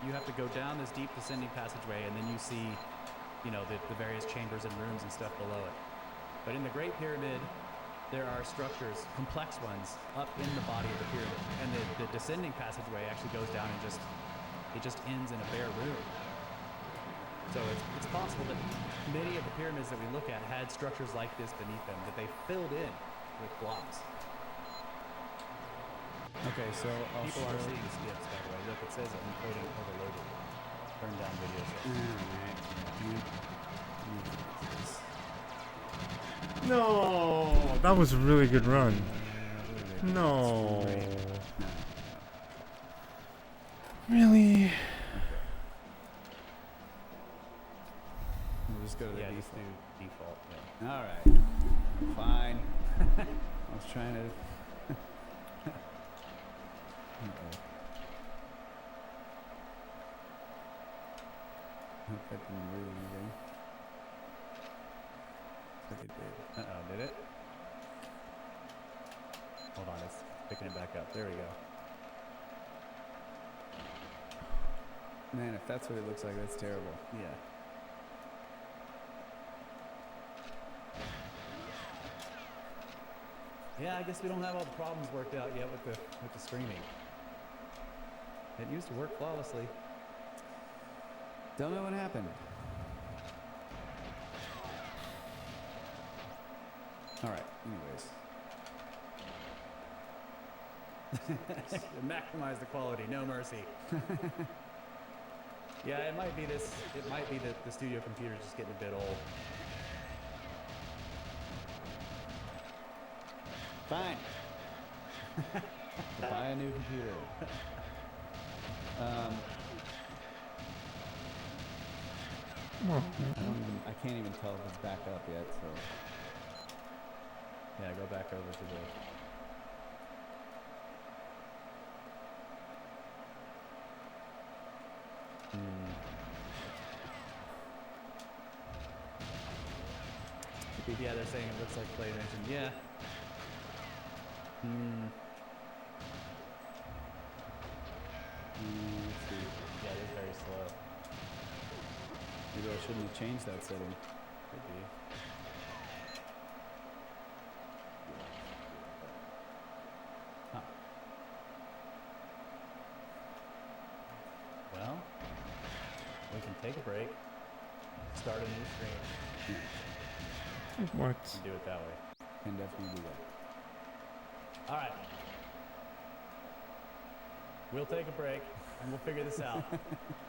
You have to go down this deep descending passageway, and then you see, you know, the various chambers and rooms and stuff below it. But in the Great Pyramid, there are structures, complex ones, up in the body of the pyramid. And the descending passageway actually goes down and it just ends in a bare room. So it's possible that many of the pyramids that we look at had structures like this beneath them that they filled in with blocks. Okay, so People are seeing skips, by the way. Look, it says encoding overloaded. Turn down video set. No, that was a really good run. No. Really? We'll just go to the Yeah, just default. do default. Yeah. All right. Fine. I was trying to. Hope that didn't read anything. But it did. Uh-oh, did it? Hold on, it's picking it back up. There we go. Man, if that's what it looks like, that's terrible. Yeah. Yeah, I guess we don't have all the problems worked out yet with the streaming. It used to work flawlessly. Don't know what happened. All right. Anyways. Maximize the quality, no mercy. Yeah, it might be this. It might be that the studio computer's just getting a bit old. Fine. Buy a new computer. I can't even tell if it's back up yet, so. Yeah, go back over to the. Yeah, they're saying it looks like claymation. Yeah. Let's see. Yeah, it is very slow. Maybe I shouldn't have changed that setting. Could be. Huh. Well, we can take a break, start a new stream, What? and do it that way. Can definitely do that. All right. We'll take a break, and we'll figure this out.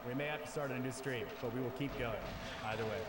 We may have to start a new stream, but we will keep going either way.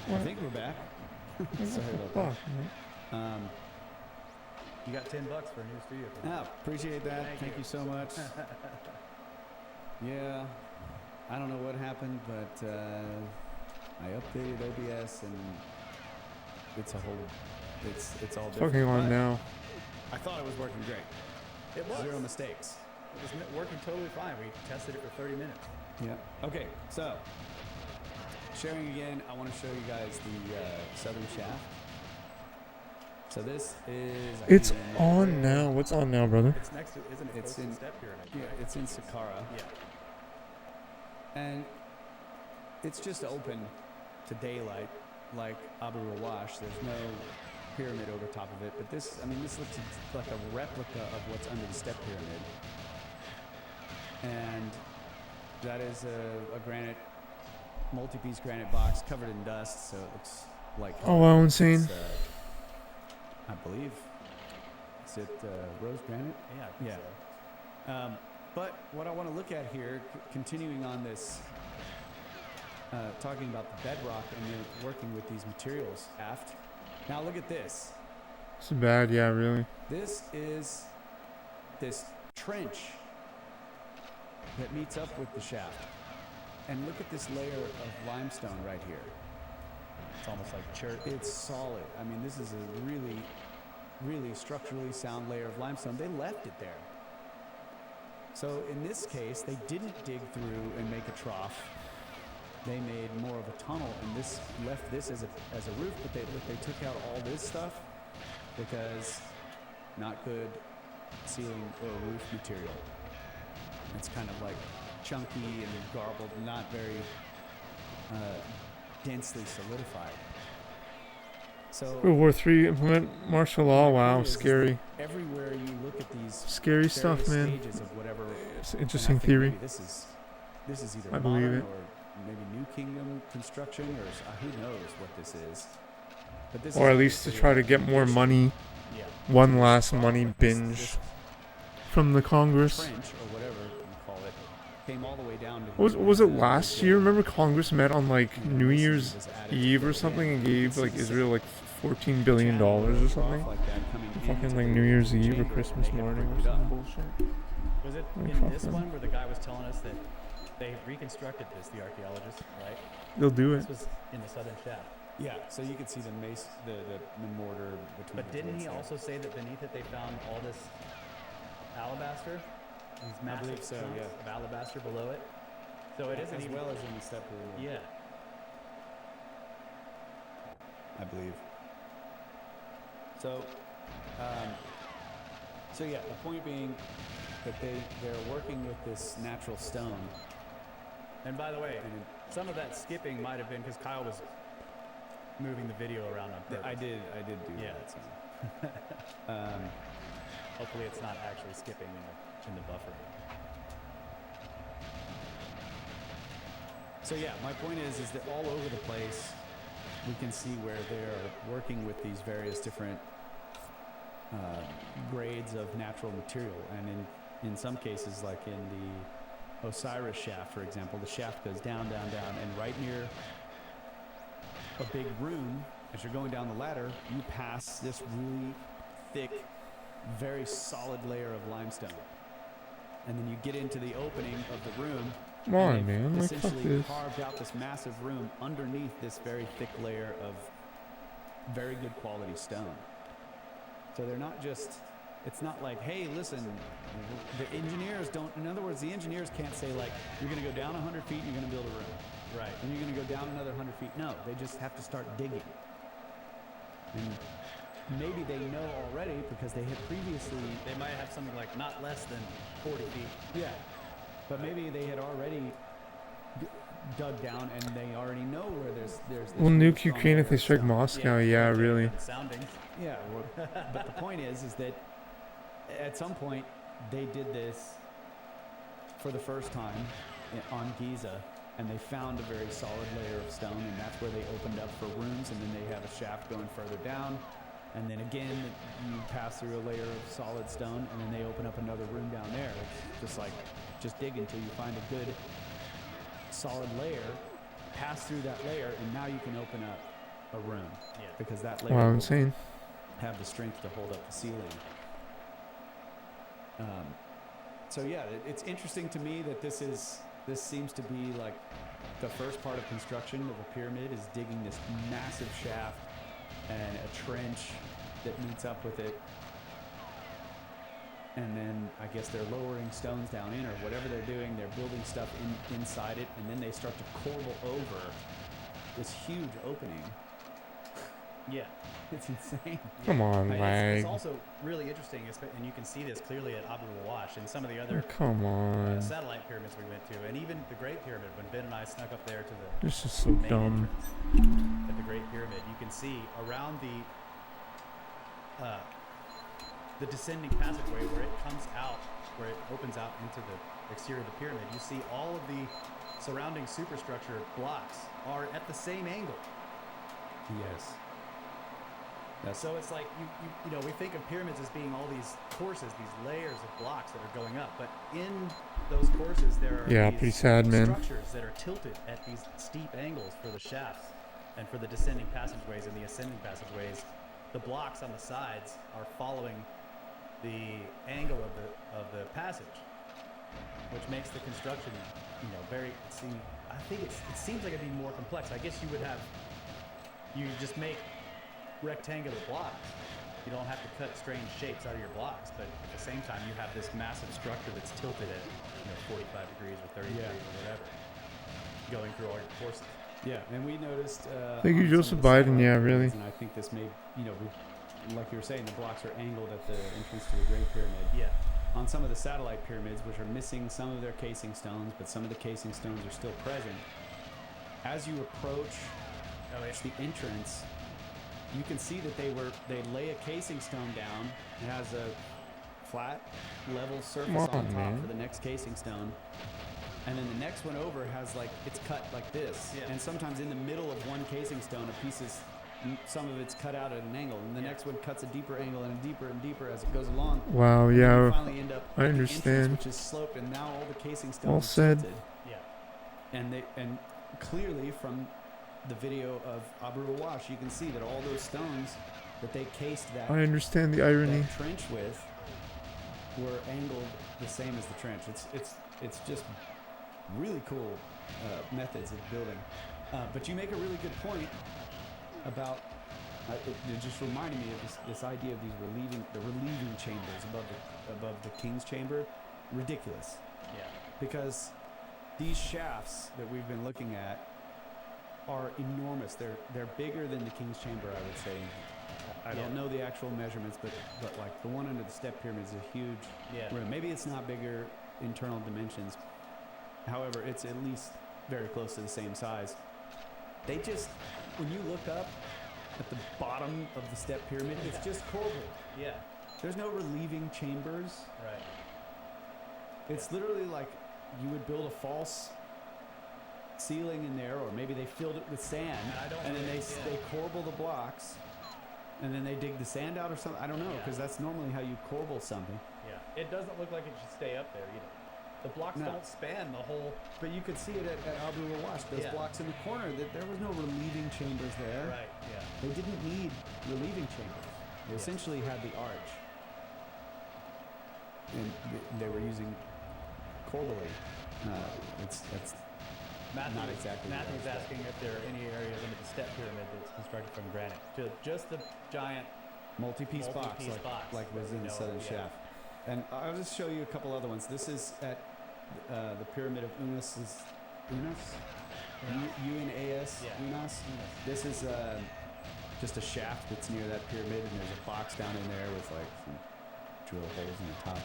I think we're back. Sorry about Fuck, that. man. You got $10 for a new studio. Appreciate that. Thank Thank you. you so much. Yeah, I don't know what happened, but I updated OBS and it's a whole, it's all It's different. fucking on but now. I thought it was working great. It was. Zero mistakes. It was working totally fine. We tested it for 30 minutes. Yeah. Okay, so sharing again, I want to show you guys the southern shaft. So this is. It's in- on now. What's on now, brother? It's next to, isn't it? It's close to in- the step pyramid. Yeah, it's in Saqqara. Yeah. And it's just open to daylight, like Abu Rawash. There's no pyramid over top of it. But this, I mean, this looks like a replica of what's under the step pyramid. And that is a granite, multi-piece granite box covered in dust, so it looks like. Oh wow, insane. It's, I believe. Is it rose granite? Yeah. I think Yeah. so. But what I want to look at here, continuing on this, talking about the bedrock and then working with these materials aft. Now look at this. It's bad, yeah, really. This is this trench that meets up with the shaft. And look at this layer of limestone right here. It's almost like church. It's solid. I mean, this is a really, really structurally sound layer of limestone. They left it there. So in this case, they didn't dig through and make a trough. They made more of a tunnel, and this left this as a roof. But they took out all this stuff because not good ceiling or roof material. It's kind of like chunky and garbled, not very densely solidified. So World War III implement martial law. Wow, is scary. everywhere you look at these Scary stuff, various man. stages of whatever, It's and an I interesting think theory. maybe this is either I believe modern it. or maybe New Kingdom construction, or who knows what this is. But this Or is at least to obviously try a to get more foundation. money. Yeah. One last money This binge from the Congress. trench or whatever you call it came all the way down to. Was it the- last the- year? Remember Congress met on like you know, New masonry Year's was added to Eve or the something and land. You gave can like see the Israel like $14 billion channel or rough something? like that coming Fucking into like the New Year's Eve or chamber, and Christmas they had morning or bricked it up. some bullshit. Was it Like, in fuck this them. one where the guy was telling us that they reconstructed this, the archaeologist, right? They'll do it. This was in the southern shaft. Yeah, so you can see the mace, the mortar between. But the didn't he joints there. also say that beneath it they found all this alabaster? These massive believe so, chunks yeah. of alabaster below it. So it isn't as even well as in the step pyramid. Yeah. I believe. So, so yeah, the point being that they're working with this natural stone. And by the way, And some of that skipping might have been because Kyle was moving the video around on purpose. I did do Yeah. that. So. Hopefully it's not actually skipping in the buffer. So yeah, my point is that all over the place, we can see where they're working with these various different grades of natural material, and in some cases, like in the Osiris shaft, for example, the shaft goes down, down, down, and right near a big room, as you're going down the ladder, you pass this really thick, very solid layer of limestone, and then you get into the opening of the room. Come And on, they've man. Like, fuck essentially this. carved out this massive room underneath this very thick layer of very good quality stone. So they're not just, it's not like, hey, listen, the engineers don't, in other words, the engineers can't say like, you're going to go down 100 feet and you're going to build a room. Right. And you're going to go down another 100 feet. No, they just have to start digging. And maybe they know already because they had previously, They might have something like not less than 40 feet. yeah, but maybe they had already dug down and they already know where there's this We'll really nuke strong Ukraine if layer they of strike stone. Moscow. Yeah, really. Soundings. Yeah, but the point is that at some point they did this for the first time on Giza, and they found a very solid layer of stone, and that's where they opened up for rooms, and then they have a shaft going further down, and then again you pass through a layer of solid stone, and then they open up another room down there. It's just like, just dig until you find a good solid layer, pass through that layer, and now you can open up a room. Yeah. Because that layer Wow, will insane. have the strength to hold up the ceiling. So yeah, it's interesting to me that this seems to be like the first part of construction of a pyramid is digging this massive shaft and a trench that meets up with it. And then I guess they're lowering stones down in, or whatever they're doing, they're building stuff inside it, and then they start to corbel over this huge opening. Yeah. It's insane. Come on, It's lag. also really interesting, and you can see this clearly at Abu Rawash and some of the other Come on. satellite pyramids we went to, and even the Great Pyramid. When Ben and I snuck up there to the This is so main dumb. entrance at the Great Pyramid, you can see around the descending passageway where it comes out, where it opens out into the exterior of the pyramid. You see all of the surrounding superstructure blocks are at the same angle. Yes. So it's like you know, we think of pyramids as being all these courses, these layers of blocks that are going up, but in those courses there are Yeah, these pretty sad, man. structures that are tilted at these steep angles for the shafts and for the descending passageways and the ascending passageways. The blocks on the sides are following the angle of the passage, which makes the construction, you know, I think it seems like it'd be more complex. I guess you just make rectangular blocks. You don't have to cut strange shapes out of your blocks, but at the same time you have this massive structure that's tilted at 45 degrees or 30 degrees or whatever, going through all your courses. Yeah, and we noticed. Thank you, on some Joseph of the Biden. satellite Yeah, pyramids, really. And I think this may, like you were saying, the blocks are angled at the entrance to the Great Pyramid. Yeah. On some of the satellite pyramids, which are missing some of their casing stones, but some of the casing stones are still present. As you approach the entrance, you can see that they lay a casing stone down. It has a flat, level surface on top man. for the next casing stone. And then the next one over has it's cut like this. Yeah. And sometimes in the middle of one casing stone, some of it's cut out at an angle. And the next one cuts a deeper angle and deeper and deeper as it goes along. Wow, And then you yeah. finally end up I at the entrance, understand. which is sloped, and now all the casing stones All are said. tilted. Yeah. And clearly from the video of Abu Rawash, you can see that all those stones that they cased that, I understand the irony. that trench with were angled the same as the trench. It's just really cool methods of building. But you make a really good point about it just reminded me of this idea of these relieving chambers above the king's chamber. Ridiculous. Yeah. Because these shafts that we've been looking at are enormous. They're bigger than the king's chamber, I would say. I don't know the actual measurements, but like the one under the step pyramid is a huge room. Maybe it's not bigger internal dimensions. However, it's at least very close to the same size. They just, when you look up at the bottom of the step pyramid, it's just corbelled. Yeah. There's no relieving chambers. Right. It's literally like you would build a false ceiling in there, or maybe they filled it with sand, and then they corbel the blocks, and then they dig the sand out or something. I don't know, because that's normally how you corbel something. Yeah. It doesn't look like it should stay up there either. The blocks don't span the whole. But you could see it at Abu Rawash. Those blocks in the corner, that there was no relieving chambers there. Right. Yeah. They didn't need relieving chambers. They essentially had the arch, and they were using corbelling. That's not exactly. Matthew's asking if there are any areas under the step pyramid that's constructed from granite. To just the giant multi-piece box, box like was in the southern shaft. And I'll just show you a couple other ones. This is at the pyramid of Unas. U-N-A-S. Unas. This is just a shaft that's near that pyramid, and there's a box down in there with like some drill holes in the top.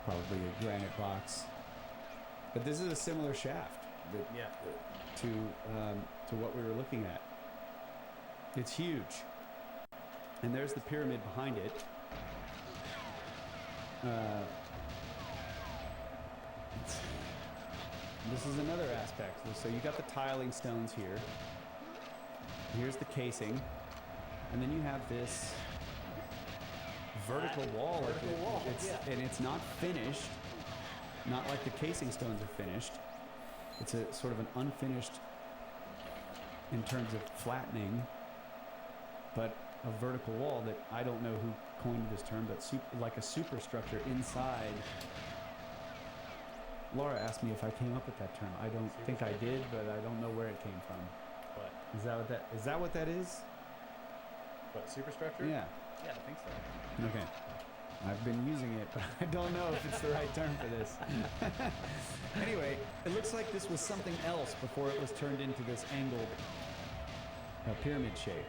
Probably a granite box. But this is a similar shaft to what we were looking at. It's huge. And there's the pyramid behind it. This is another aspect. So you got the tiling stones here. Here's the casing. And then you have this vertical wall. And it's not finished. Not like the casing stones are finished. It's a sort of an unfinished in terms of flattening, but a vertical wall that I don't know who coined this term, but like a superstructure inside. Laura asked me if I came up with that term. I don't think I did, but I don't know where it came from. What? Is that what that is? What, superstructure? Yeah. Yeah, I think so. Okay. I've been using it, but I don't know if it's the right term for this. Anyway, it looks like this was something else before it was turned into this angled pyramid shape.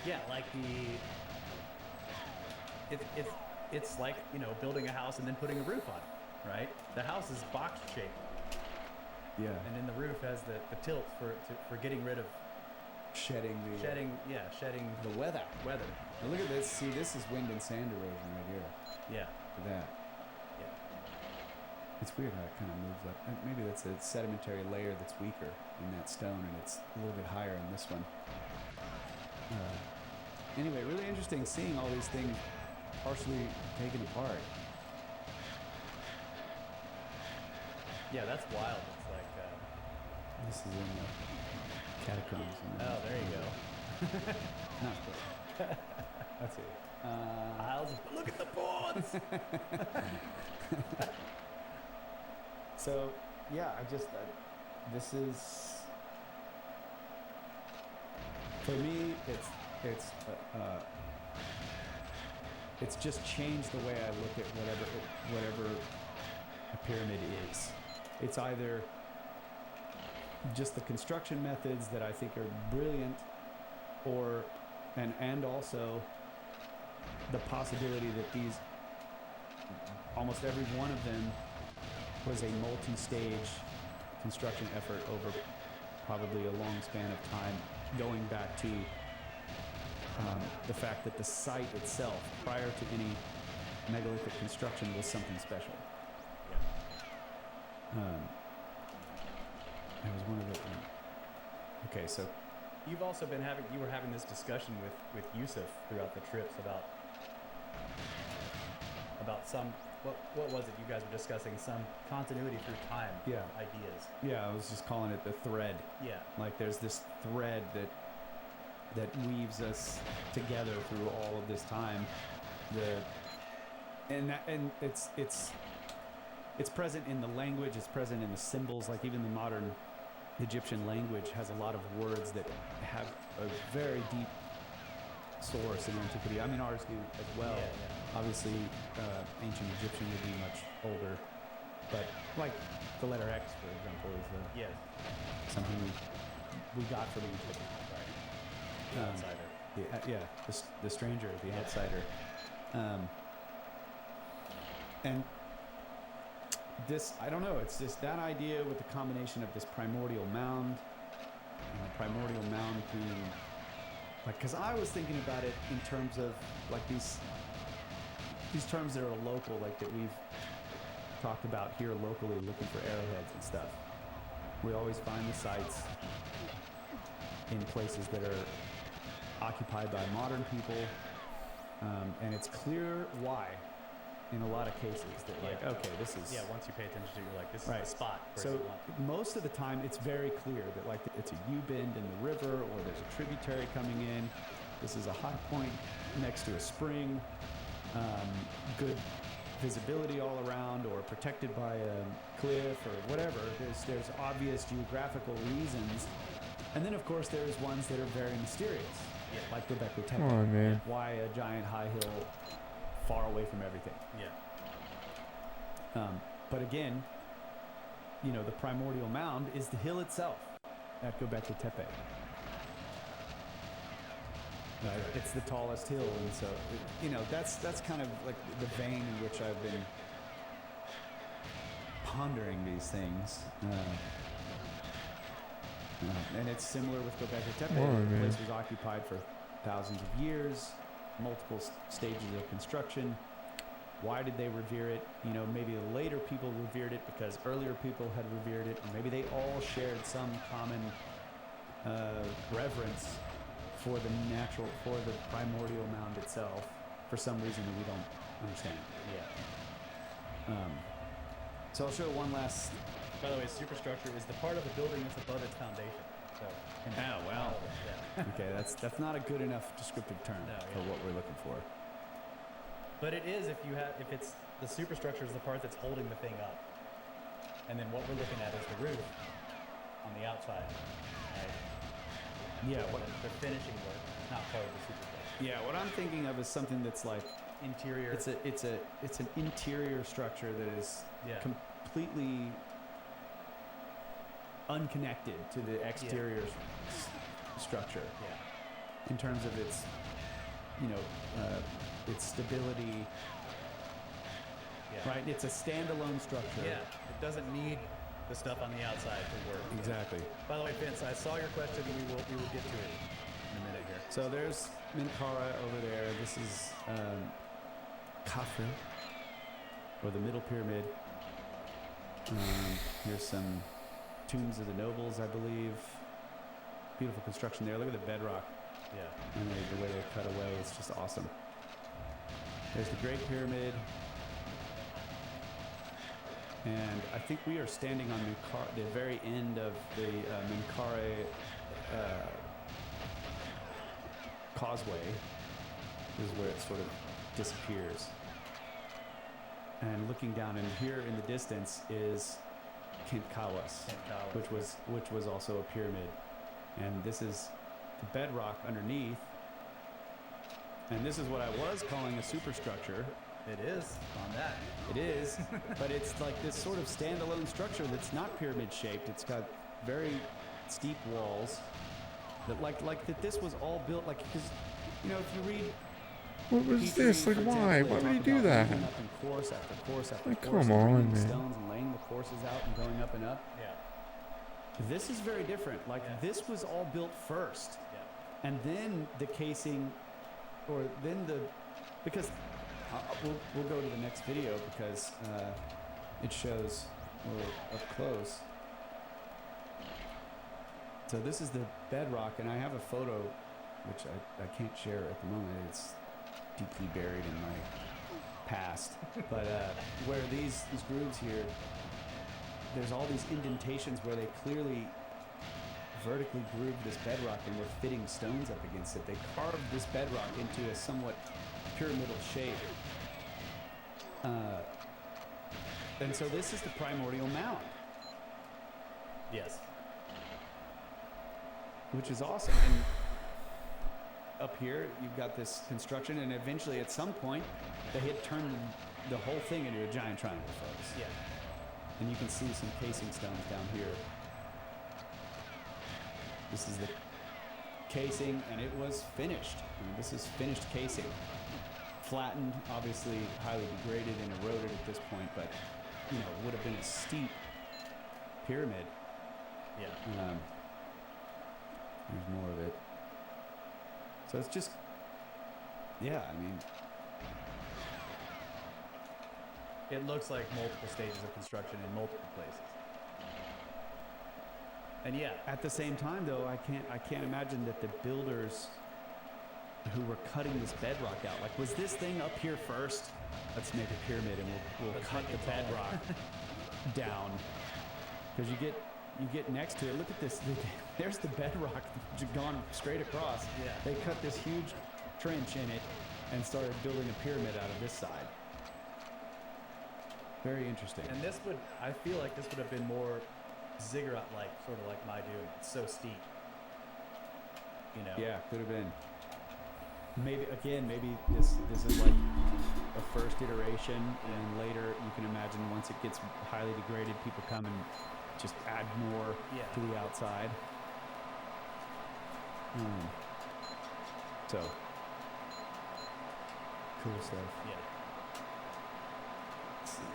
Yeah, like it's like, you know, building a house and then putting a roof on it, right? The house is box shaped, Yeah. and then the roof has the tilt for getting rid of Shedding the shedding the weather. weather. Now look at this. See, this is wind and sand erosion right here. Yeah. Look at that. Yeah. It's weird how it kind of moves up. Maybe that's a sedimentary layer that's weaker in that stone, and it's a little bit higher in this one. Anyway, really interesting seeing all these things partially taken apart. Yeah, that's wild. It's like This is in the catacombs. oh, there you go. Not quite. That's it. Look at the boards. So, yeah, this is, for me, it's just changed the way I look at whatever a pyramid is. It's either just the construction methods that I think are brilliant, or and also the possibility that these, almost every one of them, was a multi-stage construction effort over probably a long span of time, going back to the fact that the site itself, prior to any megalithic construction, was something special. It was one of the. Okay, so You were having this discussion with Yusuf throughout the trips about some, what was it you guys were discussing? Some continuity through time. Yeah. Ideas. yeah, I was just calling it the thread. Yeah. Like there's this thread that weaves us together through all of this time. And it's present in the language. It's present in the symbols. Like even the modern Egyptian language has a lot of words that have a very deep source in antiquity. I mean, ours do as well. Yeah, yeah. Obviously, ancient Egyptian would be much older, but like the letter X, for example, is Yes. something we got from Egypt. The outsider. The stranger, the Yeah. outsider. And this, I don't know, it's just that idea with the combination of this primordial mound being, like, because I was thinking about it in terms of, like, these terms that are local, like, that we've talked about here locally, looking for arrowheads and stuff. We always find the sites in places that are occupied by modern people, and it's clear why in a lot of cases that, like, Yeah. okay, this is... Yeah, once you pay attention to it, you're like, this Right. is the spot. for So someone. most of the time, it's very clear that, like, it's a U-bend in the river, or there's a tributary coming in. This is a high point next to a spring. Good visibility all around, or protected by a cliff, or whatever. There's obvious geographical reasons, and then of course there's ones that are very mysterious, like Göbekli Tepe. Come on, man. Why a giant high hill far away from everything? Yeah. But again, you know, the primordial mound is the hill itself at Göbekli Tepe. Right? It's the tallest hill, and so you know that's kind of like the vein in which I've been pondering these things. And it's similar with Göbekli Tepe. Come on, The man. place was occupied for thousands of years, multiple stages of construction. Why did they revere it? You know, maybe later people revered it because earlier people had revered it, or maybe they all shared some common reverence for the primordial mound itself, for some reason that we don't understand. Yeah. So I'll show one last. By the way, superstructure is the part of the building that's above its foundation. So. Oh wow. Yeah. Okay, that's not a good enough descriptive term No, for yeah. what we're looking for. But it is if it's the superstructure is the part that's holding the thing up, and then what we're looking at is the roof on the outside. Right? Yeah. So the finishing work is not part of the superstructure. Yeah. What I'm thinking of is something that's like Interior. it's an interior structure that is Yeah. completely unconnected to the exterior structure. Yeah. in terms of its, its stability. Yeah. Right, it's a standalone structure. Yeah, it doesn't need the stuff on the outside to work. Exactly. By the way, Vince, I saw your question. We will get to it in a minute here. So there's Minkara over there. This is Khafre, or the Middle Pyramid. Here's some tombs of the nobles, I believe. Beautiful construction there. Look at the bedrock. Yeah. And the way they cut away. It's just awesome. There's the Great Pyramid. And I think we are standing on the very end of the Minkare causeway, is where it sort of disappears. And looking down, and here in the distance is Kintkawas, which was also a pyramid. And this is the bedrock underneath. And this is what I was calling a superstructure. It is on that. It is, but it's like this sort of standalone structure that's not pyramid shaped. It's got very steep walls. That like that. This was all built like, because if you read. What was Petrie, this? Like, for why? example, Why they would he talk do about that? moving up in course after course after Like, course, come and on, bringing man. stones and laying the courses out and going up and up. Yeah. This is very different. Like this was all built first, and then the casing, or then because we'll go to the next video because it shows up close. So this is the bedrock, and I have a photo, which I can't share at the moment. It's deeply buried in my past, but where these grooves here, there's all these indentations where they clearly vertically grooved this bedrock and were fitting stones up against it. They carved this bedrock into a somewhat pyramidal shape. And so this is the primordial mound. Yes. Which is awesome. And up here, you've got this construction, and eventually at some point, they had turned the whole thing into a giant triangle, folks. Yeah. And you can see some casing stones down here. This is the casing, and it was finished. I mean, this is finished casing. Flattened, obviously highly degraded and eroded at this point, but, it would have been a steep pyramid. Yeah. There's more of it. So it's just, It looks like multiple stages of construction in multiple places. And at the same time, though, I can't imagine that the builders who were cutting this bedrock out, like, was this thing up here first? Let's make a pyramid, and we'll cut the bedrock down. Because you get next to it. Look at this. There's the bedrock gone straight across. Yeah. They cut this huge trench in it and started building a pyramid out of this side. Very interesting. And I feel like this would have been more ziggurat-like, sort of like my doing. It's so steep. Yeah, could have been. Maybe this is like a first iteration, and later you can imagine once it gets highly degraded, people come and just add more to the outside. So cool stuff. Yeah. Let's see.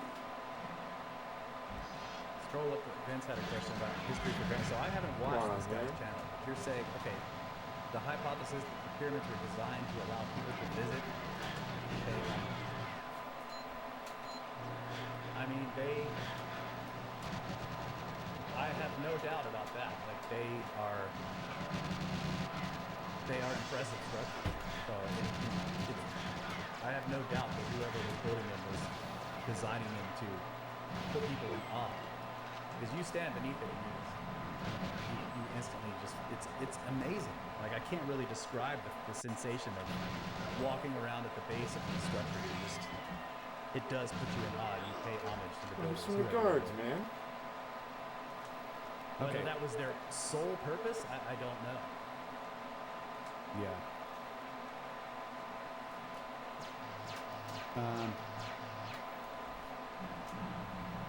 Scroll up. Vince had a question about history for Vince. So I haven't watched this guy's channel. You're saying, okay, the hypothesis that the pyramids were designed to allow people to visit. Okay. I mean, I have no doubt about that. Like they are impressive structures. So I have no doubt that whoever was building them was designing them to put people in awe. Because you stand beneath it and you instantly it's amazing. Like I can't really describe the sensation of walking around at the base of these structures. It does put you in awe. You pay homage to the builders. Some guards, man. Whether that was their sole purpose, I don't know. Yeah.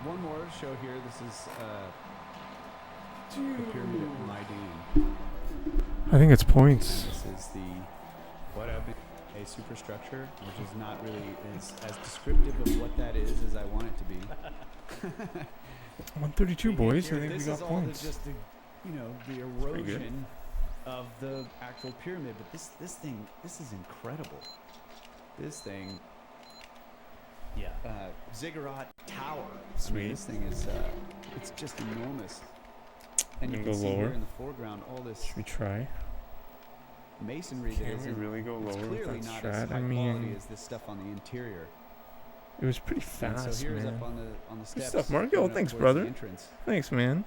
One more to show here. This is the pyramid at Maidin. I think it's points. This is the what I've been a superstructure, which is not really as descriptive of what that is as I want it to be. 132, boys. I Here, think we this got is all points. just the, the pretty good. erosion of the actual pyramid. But this thing, this is incredible. This thing, Yeah. ziggurat tower. I Sweet. mean, this thing is, it's just enormous. And you Can can go see lower? here in the foreground all this Should we try? masonry that Can we isn't. really go It's lower with clearly that not strat? as high I quality mean, as this stuff on the interior. it was pretty And fast, so here's man. up on the steps. stuff, Mark. Yo, going up thanks, towards brother. The entrance. Thanks, man.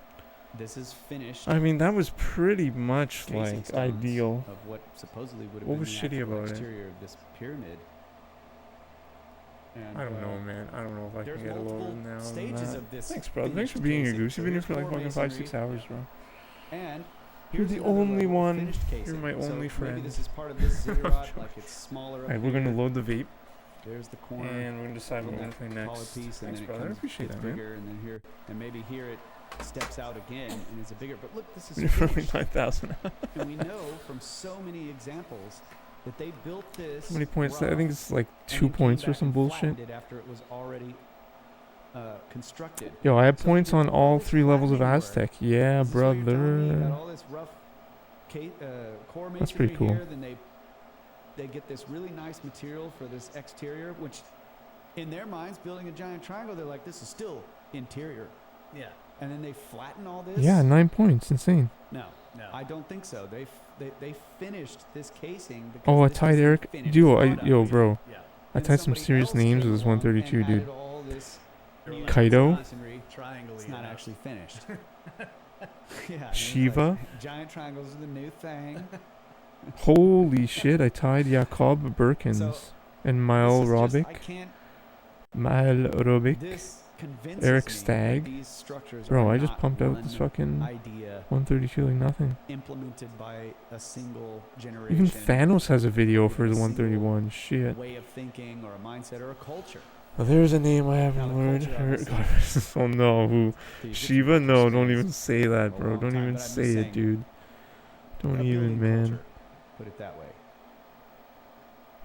This is finished. I mean, that was pretty much casing like stones ideal. of what supposedly would have What been was the shitty actual about it? exterior of this pyramid. And, I don't know, man. I don't know if I there's can get it lower multiple than now. stages than of this. Thanks, brother. Thanks finished for being a casing. goose. So You've been here here's for like more fucking masonry. 5-6 hours, bro. And You're here's the another only level of one. finished You're casing. my So only Maybe friend. this is part of this ziggurat, like it's smaller. Alright, up we're gonna here. load the vape, There's the corner. and we're gonna decide what we're gonna play taller next. piece, and Thanks, then brother. I it comes, appreciate gets that, man. bigger, and then here, and maybe here it steps out again, and it's a bigger. But look, this is We're only finished. 9,000. And we know from so many examples that they built this. How many points? I rough, think it's like and 2 then came points or back some and bullshit. flattened it after it was already constructed. Yo, I have So points there's on all all this 3 levels of flattening work. Aztec. Yeah, This is what you're telling me? You got brother. all this rough core masonry That's pretty cool. here. Then they get this really nice material for this exterior, which in their minds, building a giant triangle, they're like, this is still interior. Yeah. And then they flatten all this. Yeah, 9 points. Insane. No, No. I don't think so. They finished this casing. Because Oh, I this tied was the Eric. finished Yo, product. bro. Yeah. I Then tied some somebody serious else names came with this along 132, and dude. added all this They're like, Kaido? masonry. Triangle. It's not actually finished. Yeah, and it's Shiva? like, giant triangles are the new thing. Holy shit, I tied Jakob Birkins So, and Mile This is just- I Robic. can't. Mile Robic. This convinces Eric me that Stagg. these structures Bro, are I just not pumped out one this fucking idea 132 like nothing. implemented by a single generation. Even Thanos has a video with for a the single 131. Shit. way of thinking or a mindset or a culture. Oh, there's a name I Now haven't the learned. culture obviously- Oh no, who? The Egyptian Shiva? culture No, don't spans even say that, a bro. long Don't time, even but I'm just say it, saying, dude. Don't a even, building man. culture, put it that way.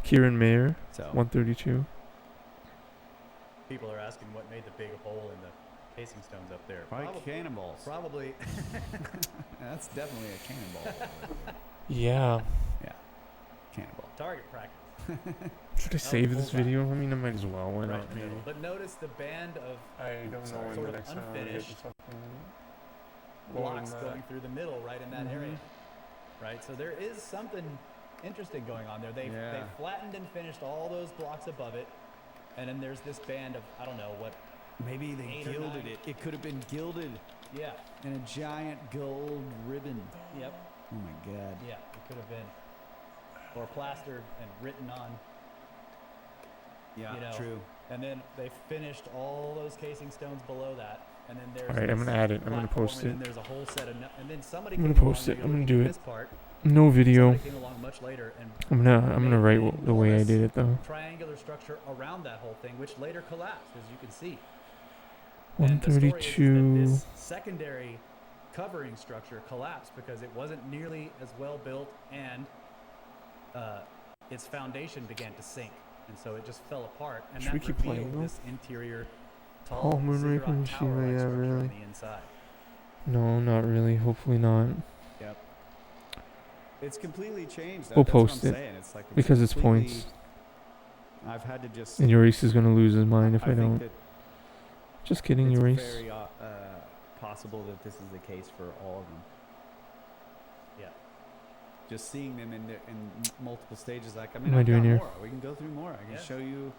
Kieran Mayer, So 132. People are asking what made the big hole in the casing stones up there. probably cannonballs. Probably. That's definitely a cannonball. Yeah. Cannonball. Target practice. Should I save this pull back. video? I mean, I might as well. Why Right not? in the Maybe. middle. But notice the band of I don't Sorry, know when sort the of next time I get unfinished the fucking blocks lower going through the middle right in that area. Mhm. Right? So there is something interesting going on there. They Yeah. flattened and finished all those blocks above it. And then there's this band of, I don't know, what, Maybe they 8 or gilded 9. it. It could have been gilded yeah, in a giant gold ribbon. yep, Oh my god. yeah, it could have been. Or plastered and written on. Yeah, You know, true. And then they finished all those casing stones below that. And then there's Alright, I'm this gonna add it. I'm gonna platform, post and it. then there's a whole set of, and then somebody I'm gonna came along, post it. maybe I'm gonna looking do at it. This part, No video. somebody came along much later and I'm gonna write made the way I enormous did it though. triangular structure around that whole thing, which later collapsed, as you can see. And the story is that 132. this secondary covering structure collapsed because it wasn't nearly as well built, and its foundation began to sink, and so it just fell apart. And Should we that keep revealed playing, though? this interior tall Oh, Moonraker ziggurat and tower-like Shiva, yeah, structure really. on the inside. No, not really. Hopefully not. Yep. It's completely changed. We'll That's what post I'm it, saying. It's like because it's completely- points. I've had to just. And Eurice is gonna lose his mind if I think don't. that Just kidding, it's Eurice. very possible that this is the case for all of them. Yeah. Just seeing them in multiple stages, like I What mean, am I I've got doing here? more. We can go through more. I can Yeah. show you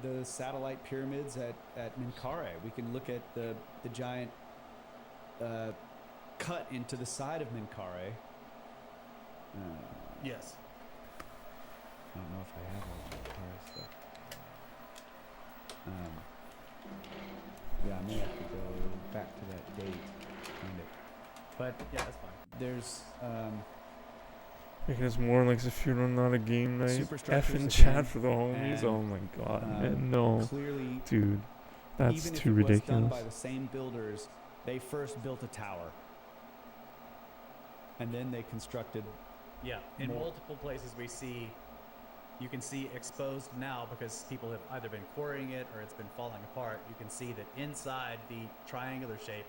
the satellite pyramids at Menkaure. We can look at the giant cut into the side of Menkaure. Yes. I don't know if I have all the Menkaure stuff. Yeah, I may have to go back to that date. Find it. But Yeah, that's fine. there's Making us more like if you're not a game night. Superstructures F in again, chat for the homies. and, Oh my god, um, man. No. clearly, Dude. That's even too if it was done ridiculous. by the same builders, they first built a tower. and then they constructed. Yeah, in More. multiple places you can see exposed now because people have either been quarrying it or it's been falling apart. You can see that inside the triangular shape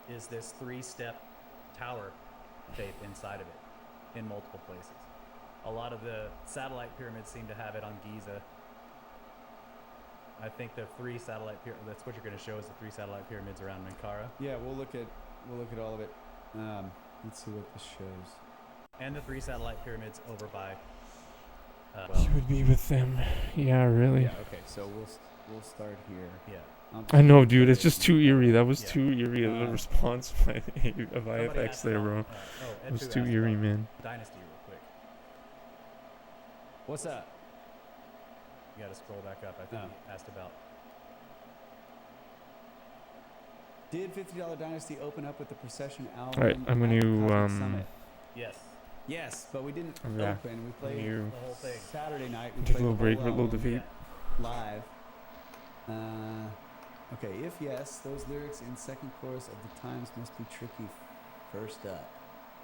is this 3-step tower shape inside of it in multiple places. A lot of the satellite pyramids seem to have it on Giza. I think the 3 satellite pyramids, that's what you're going to show is the 3 satellite pyramids around Menkaure. Yeah, we'll look at all of it. Let's see what this shows. And the 3 satellite pyramids over by You would be with them. Yeah, really. Yeah. Okay. So we'll start here. yeah. I know, dude. It's just too eerie. That was Yeah. too eerie of a response by of Somebody IFX asked there, about, bro. Ed It was Fu too asked eerie, about man. Dynasty real quick. What's up? You got to scroll back up. I think he asked about. Did $50 Dynasty open up with the Procession album? All right, I'm at going the to Cosmic Summit? Yes. Yes, but we didn't Yeah. open. We played You The whole thing. Saturday night. We take a played little the break, whole load the album vape. live. Okay, if yes, those lyrics in second chorus of The Times must be tricky first up.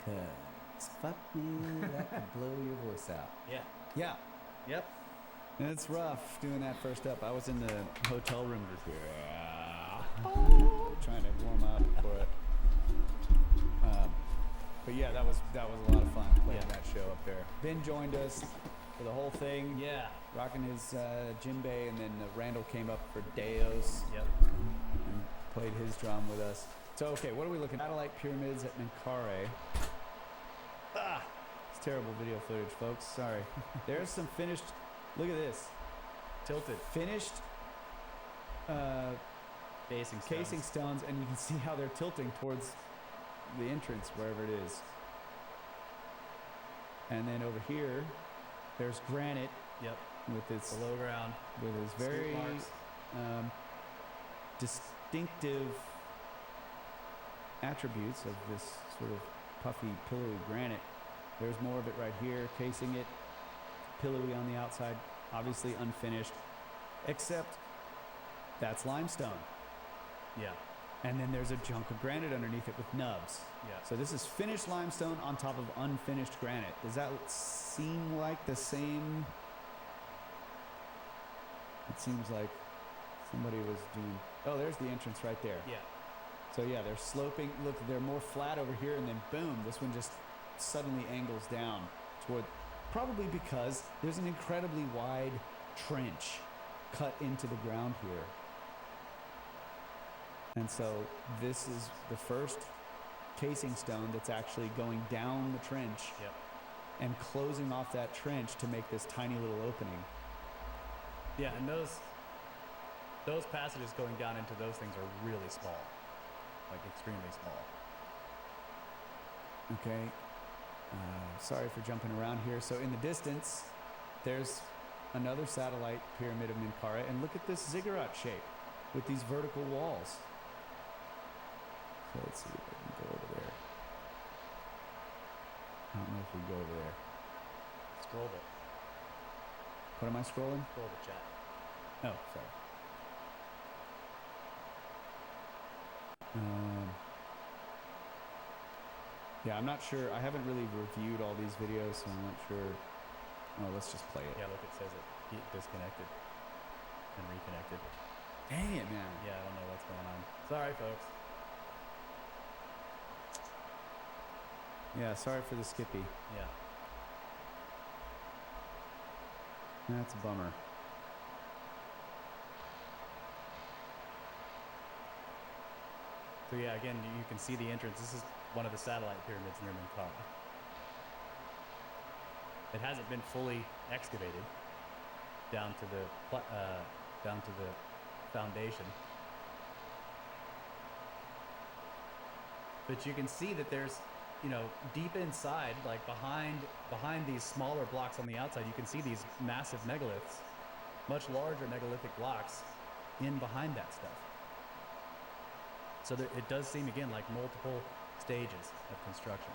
'Cause fuck me, that could blow your voice out. Yeah. Yeah, Yep. and it's rough doing that first up. I was in the hotel room with trying to warm up for it. But yeah, that was a lot of fun playing Yeah. that show up there. Ben joined us for the whole thing. Yeah. Rocking his djembe, and then Randall came up for Deos Yep. and played his drum with us. So okay, what are we looking at? Satellite pyramids at Menkaure. It's terrible video footage, folks. Sorry. There's some finished. Look at this. Tilted. Finished Casing stones. casing stones, and you can see how they're tilting towards the entrance, wherever it is. And then over here, there's granite Yep. with its Below ground. with Scoop very marks. distinctive attributes of this sort of puffy, pillowy granite. There's more of it right here, casing it, pillowy on the outside, obviously unfinished, except that's limestone. Yeah. And then there's a chunk of granite underneath it with nubs. Yeah. So this is finished limestone on top of unfinished granite. Does that seem like the same? It seems like somebody was doing. Oh, there's the entrance right there. Yeah. So yeah, they're sloping. Look, they're more flat over here, and then boom, this one just suddenly angles down toward. Probably because there's an incredibly wide trench cut into the ground here. And so this is the first casing stone that's actually going down the trench Yep. and closing off that trench to make this tiny little opening. Yeah, and those passages going down into those things are really small. Like extremely small. Okay. Sorry for jumping around here. So in the distance, there's another satellite pyramid of Menkaure, and look at this ziggurat shape with these vertical walls. So let's see if I can go over there. I don't know if we go over there. Scroll it. What am I scrolling? Scroll the chat. Oh, sorry. Yeah, I'm not sure. I haven't really reviewed all these videos, so I'm not sure. Oh, let's just play it. Yeah, look, it says it. Disconnected and reconnected. Dang it, man. Yeah, I don't know what's going on. Sorry, folks. Yeah, sorry for the skippy. Yeah. That's a bummer. So yeah, again, you can see the entrance. This is one of the satellite pyramids near Menkaure. It hasn't been fully excavated down to the foundation, but you can see that there's, you know, deep inside, like behind these smaller blocks on the outside, you can see these massive megaliths, much larger megalithic blocks, in behind that stuff. So there, it does seem again like multiple stages of construction.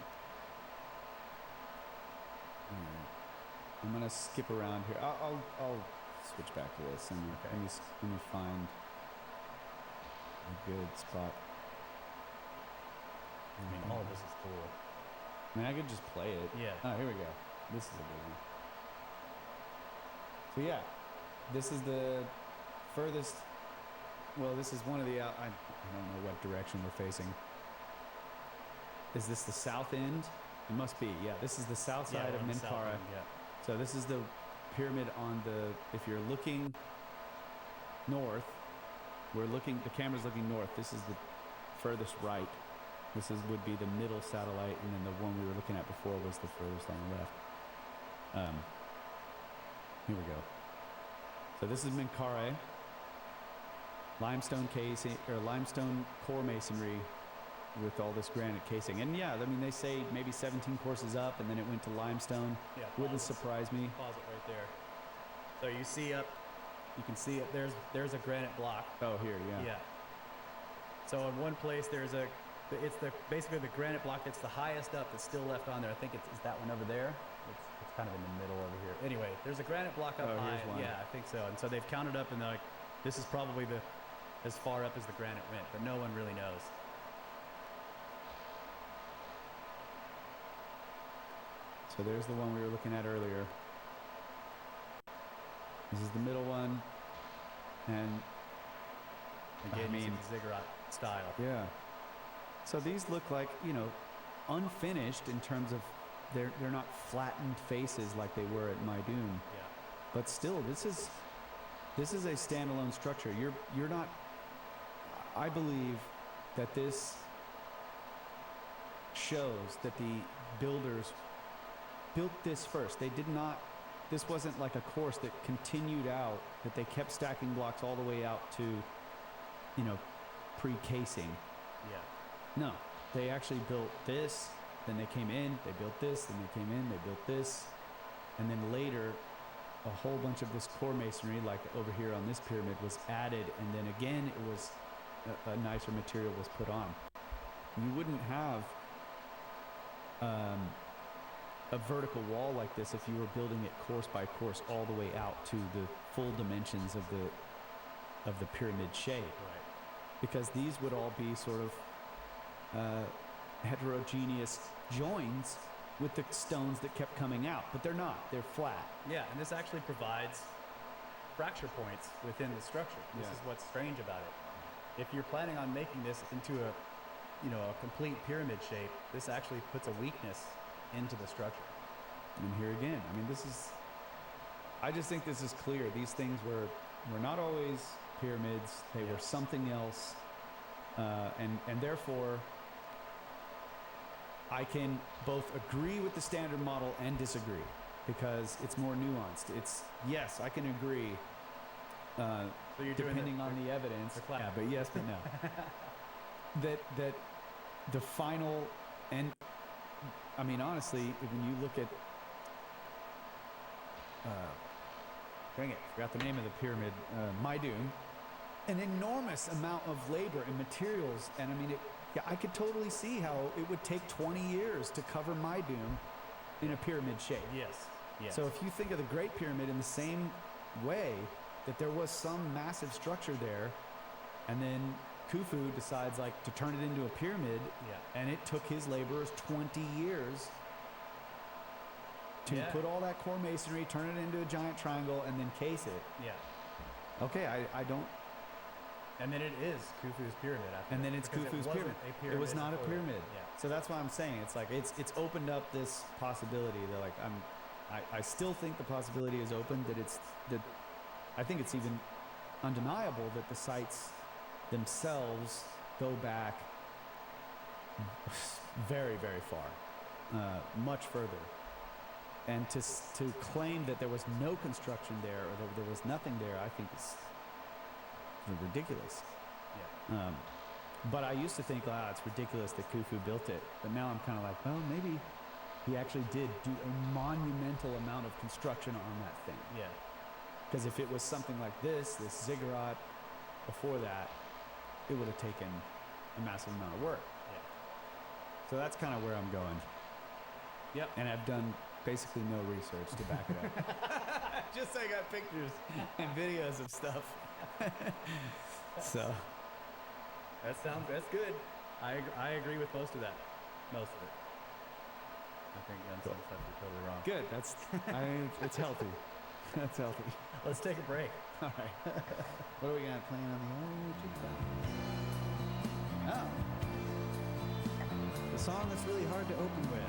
I'm gonna skip around here. I'll switch back to this and Okay. let me find a good spot. I mean, all of this is cool. I mean, I could just play it. Yeah. Oh, here we go. This is a good one. So yeah, this is the furthest. Well, this is one of the. I don't know what direction we're facing. Is this the south end? It must be. Yeah, this is the south side of on the south Menkara. end, yeah. So this is the pyramid on the. If you're looking north, the camera's looking north. This is the furthest right. This would be the middle satellite, and then the one we were looking at before was the furthest on the left. Here we go. So this is Menkara. Limestone casing, or limestone core masonry with all this granite casing. And yeah, I mean, they say maybe 17 courses up, and then it went to limestone. Yeah, Wouldn't surprise me. Pause it right there. So you see up, you can see it. There's a granite block. Oh, here, yeah. Yeah. So in one place it's basically the granite block that's the highest up that's still left on there. I think is that one over there. It's kind of in the middle over here. Anyway, there's a granite block up high. Here's one. Yeah, I think so. And so they've counted up, and they're like, this is probably as far up as the granite went, but no one really knows. So there's the one we were looking at earlier. This is the middle one. And Again, I mean, using the ziggurat style. yeah. So these look like, unfinished in terms of they're not flattened faces like they were at Maidun. Yeah. But still, this is a standalone structure. You're not. I believe that this shows that the builders built this first. They did not. This wasn't like a course that continued out. That they kept stacking blocks all the way out to, pre-casing. Yeah. No, they actually built this. Then they came in. They built this. Then they came in. They built this, and then later a whole bunch of this core masonry, like over here on this pyramid, was added, and then again it was a nicer material was put on. You wouldn't have a vertical wall like this if you were building it course by course all the way out to the full dimensions of the pyramid shape. Right. Because these would all be sort of heterogeneous joins with the stones that kept coming out, but they're not. They're flat. Yeah, and this actually provides fracture points within the structure. This Yeah. is what's strange about it. If you're planning on making this into a complete pyramid shape, this actually puts a weakness into the structure. And here again, I mean, I just think this is clear. These things were not always pyramids. They were something else. And therefore, I can both agree with the standard model and disagree because it's more nuanced. Yes, I can agree. So you're doing depending on the evidence. Yeah, but yes, but no. that the final, and I mean, honestly, when you look at, dang it, forgot the name of the pyramid, Maidun, an enormous amount of labor and materials, and I mean, I could totally see how it would take 20 years to cover Maidun in a pyramid shape. Yes. Yes. So if you think of the Great Pyramid in the same way, that there was some massive structure there, and then Khufu decides to turn it into a pyramid, Yeah. and it took his laborers 20 years to put all that core masonry, turn it into a giant triangle, and then case it. Yeah. Okay, I don't. And then it is Khufu's pyramid. After And that, then it's because Khufu's it pyramid. wasn't a pyramid. It was not a before that. pyramid. Yeah. So that's why I'm saying it's opened up this possibility that I still think the possibility is open that I think it's even undeniable that the sites themselves go back very, very far, much further. And to claim that there was no construction there or that there was nothing there, I think is ridiculous. Yeah. But I used to think, it's ridiculous that Khufu built it. But now I'm kind of like, well, maybe he actually did do a monumental amount of construction on that thing. Yeah. Because if it was something like this ziggurat before that, it would have taken a massive amount of work. Yeah. So that's kind of where I'm going. Yep. And I've done basically no research to back it up. Just so I got pictures and videos of stuff. So That's good. I agree with most of that. Most of it. drink guns and stuff. You're totally wrong. Good. It's healthy. That's healthy. Let's take a break. All right. What are we gonna play on the old jukebox? Oh, the song that's really hard to open with.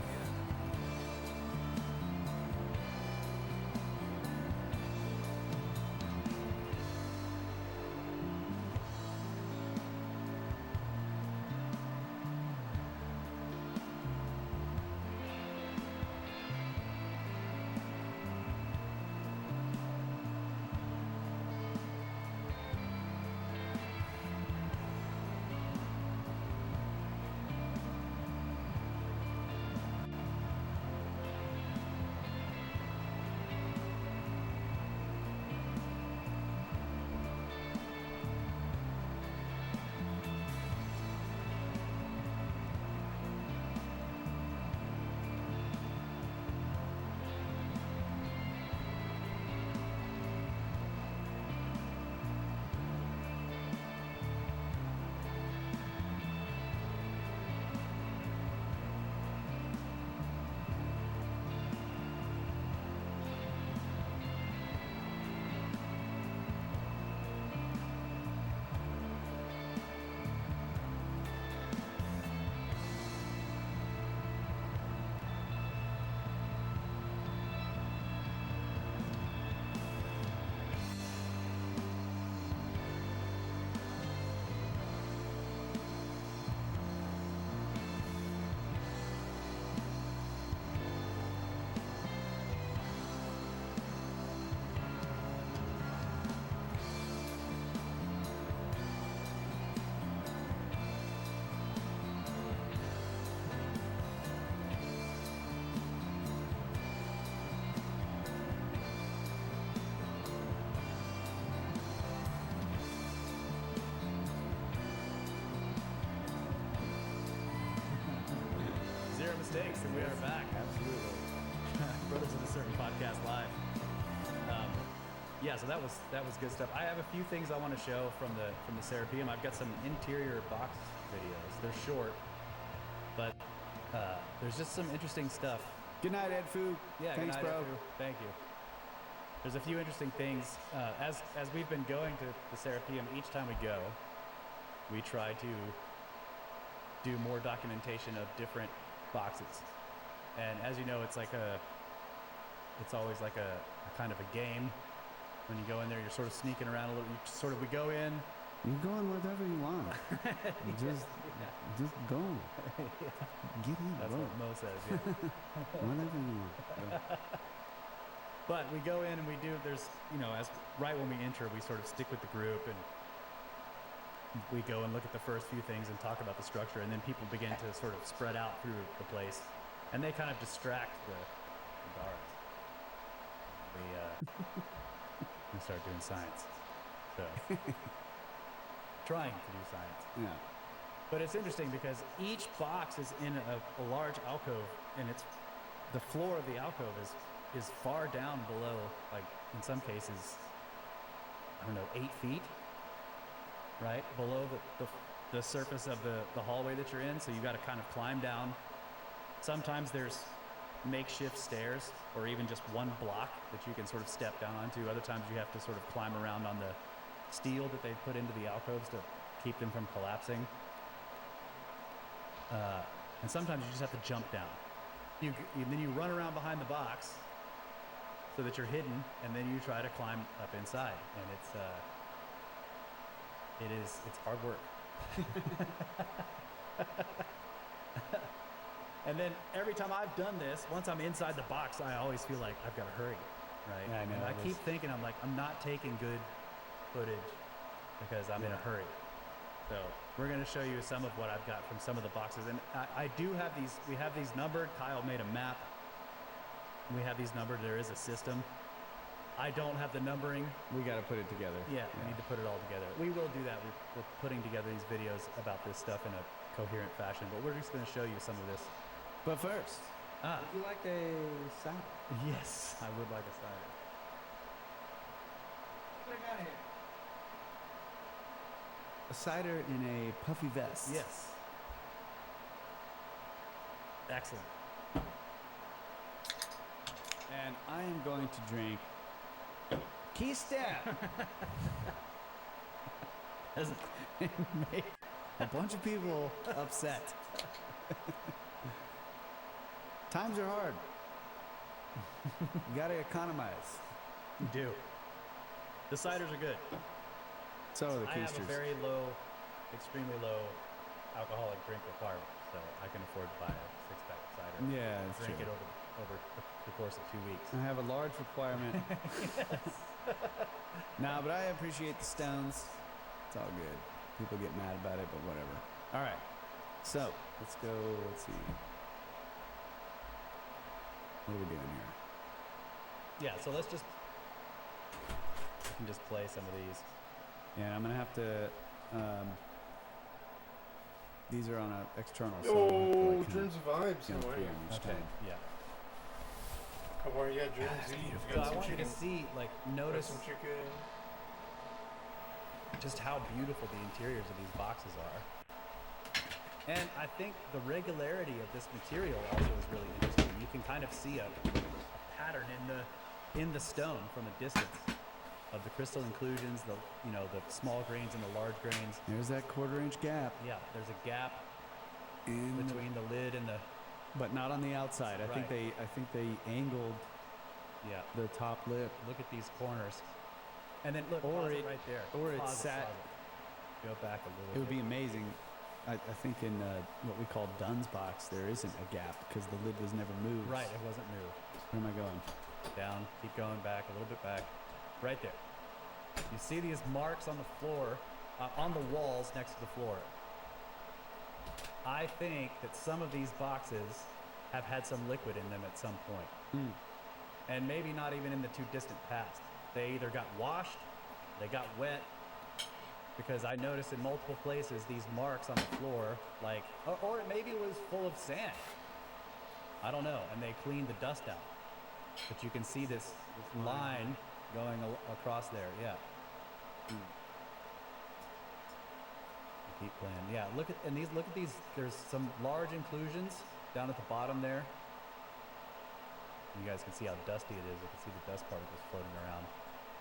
Zero mistakes, and we are back. Absolutely. Brothers of the Surfing Podcast live. Yeah, so that was good stuff. I have a few things I want to show from the Serapeum. I've got some interior box videos. They're short, but there's just some interesting stuff. Good night, Ed Fu. Yeah, Thanks, good night, bro. Andrew. Thank you. There's a few interesting things. As we've been going to the Serapeum, each time we go, we try to do more documentation of different boxes. And as you know, it's always like a kind of a game. When you go in there, you're sort of sneaking around a little. We go in. You go on whatever you want. Just go. Get in. That's bro. what Mo says. Yeah. Whatever you want. But we go in and we do. There's as right when we enter, we sort of stick with the group and we go and look at the first few things and talk about the structure, and then people begin to sort of spread out through the place, and they kind of distract the guards. We start doing science. So trying to do science. Yeah. But it's interesting because each box is in a large alcove, and it's the floor of the alcove is far down below, like in some cases, I don't know, 8 feet, right? Below the surface of the hallway that you're in. So you got to kind of climb down. Sometimes there's makeshift stairs or even just one block that you can sort of step down onto. Other times you have to sort of climb around on the steel that they've put into the alcoves to keep them from collapsing. And sometimes you just have to jump down. Then you run around behind the box so that you're hidden, and then you try to climb up inside. And it's hard work. And then every time I've done this, once I'm inside the box, I always feel like I've got to hurry, right? Yeah, I know. And I keep thinking, I'm like, I'm not taking good footage because I'm in a hurry. So we're going to show you some of what I've got from some of the boxes. And I do have these, we have these numbered. Kyle made a map. We have these numbered. There is a system. I don't have the numbering. We got to put it together. Yeah, we need to put it all together. We will do that. We're putting together these videos about this stuff in a coherent fashion, but we're just going to show you some of this. But first, Ah, would you like a cider? yes, I would like a cider. What I got here? A cider in a puffy vest. Yes. Excellent. And I am going to drink Key Step. Doesn't make A bunch of people upset. Times are hard. You gotta economize. you do. The ciders are good. So are the I have a keisters. very low, extremely low alcoholic drink requirement, so I can afford to buy a 6-pack of cider. Yeah, that's Drink true. it over the course of 2 weeks. I have a large requirement. Nah, but I appreciate the stones. It's all good. People get mad about it, but whatever. All right. So, let's go. Let's see. What are we doing here? Yeah, so let's just. I can just play some of these. Yeah, I'm going to have to. These are on an external. So Oh, I'll have to, Dreams of Vibes. count How are through you? them each Okay. time. Yeah. How are you, Dreams? that's You beautiful. So got I some want you to chicken? see, like, Got notice some chicken. just how beautiful the interiors of these boxes are. And I think the regularity of this material also is really interesting. You can kind of see a pattern in the stone from a distance of the crystal inclusions, the the small grains and the large grains. There's that 1/4 inch gap Yeah, there's a gap in between the lid and the but not on the outside. I think they angled yeah. the top lip. Look at these corners, and then look, Or pause it- right there. or it Pause sat- pause it. Go back a little. It would bit. be amazing. I think in what we call Dunn's box, there isn't a gap because the lid was never moved. Right, it wasn't moved. Where am I going? Down, keep going back, a little bit back. Right there. You see these marks on the floor, on the walls next to the floor. I think that some of these boxes have had some liquid in them at some point. And maybe not even in the too distant past. They either got washed, they got wet, because I noticed in multiple places these marks on the floor, like, or maybe it was full of sand. I don't know, and they cleaned the dust out. But you can see this line going across there, yeah. Keep playing, yeah. Look at these. There's some large inclusions down at the bottom there. You guys can see how dusty it is. You can see the dust particles floating around.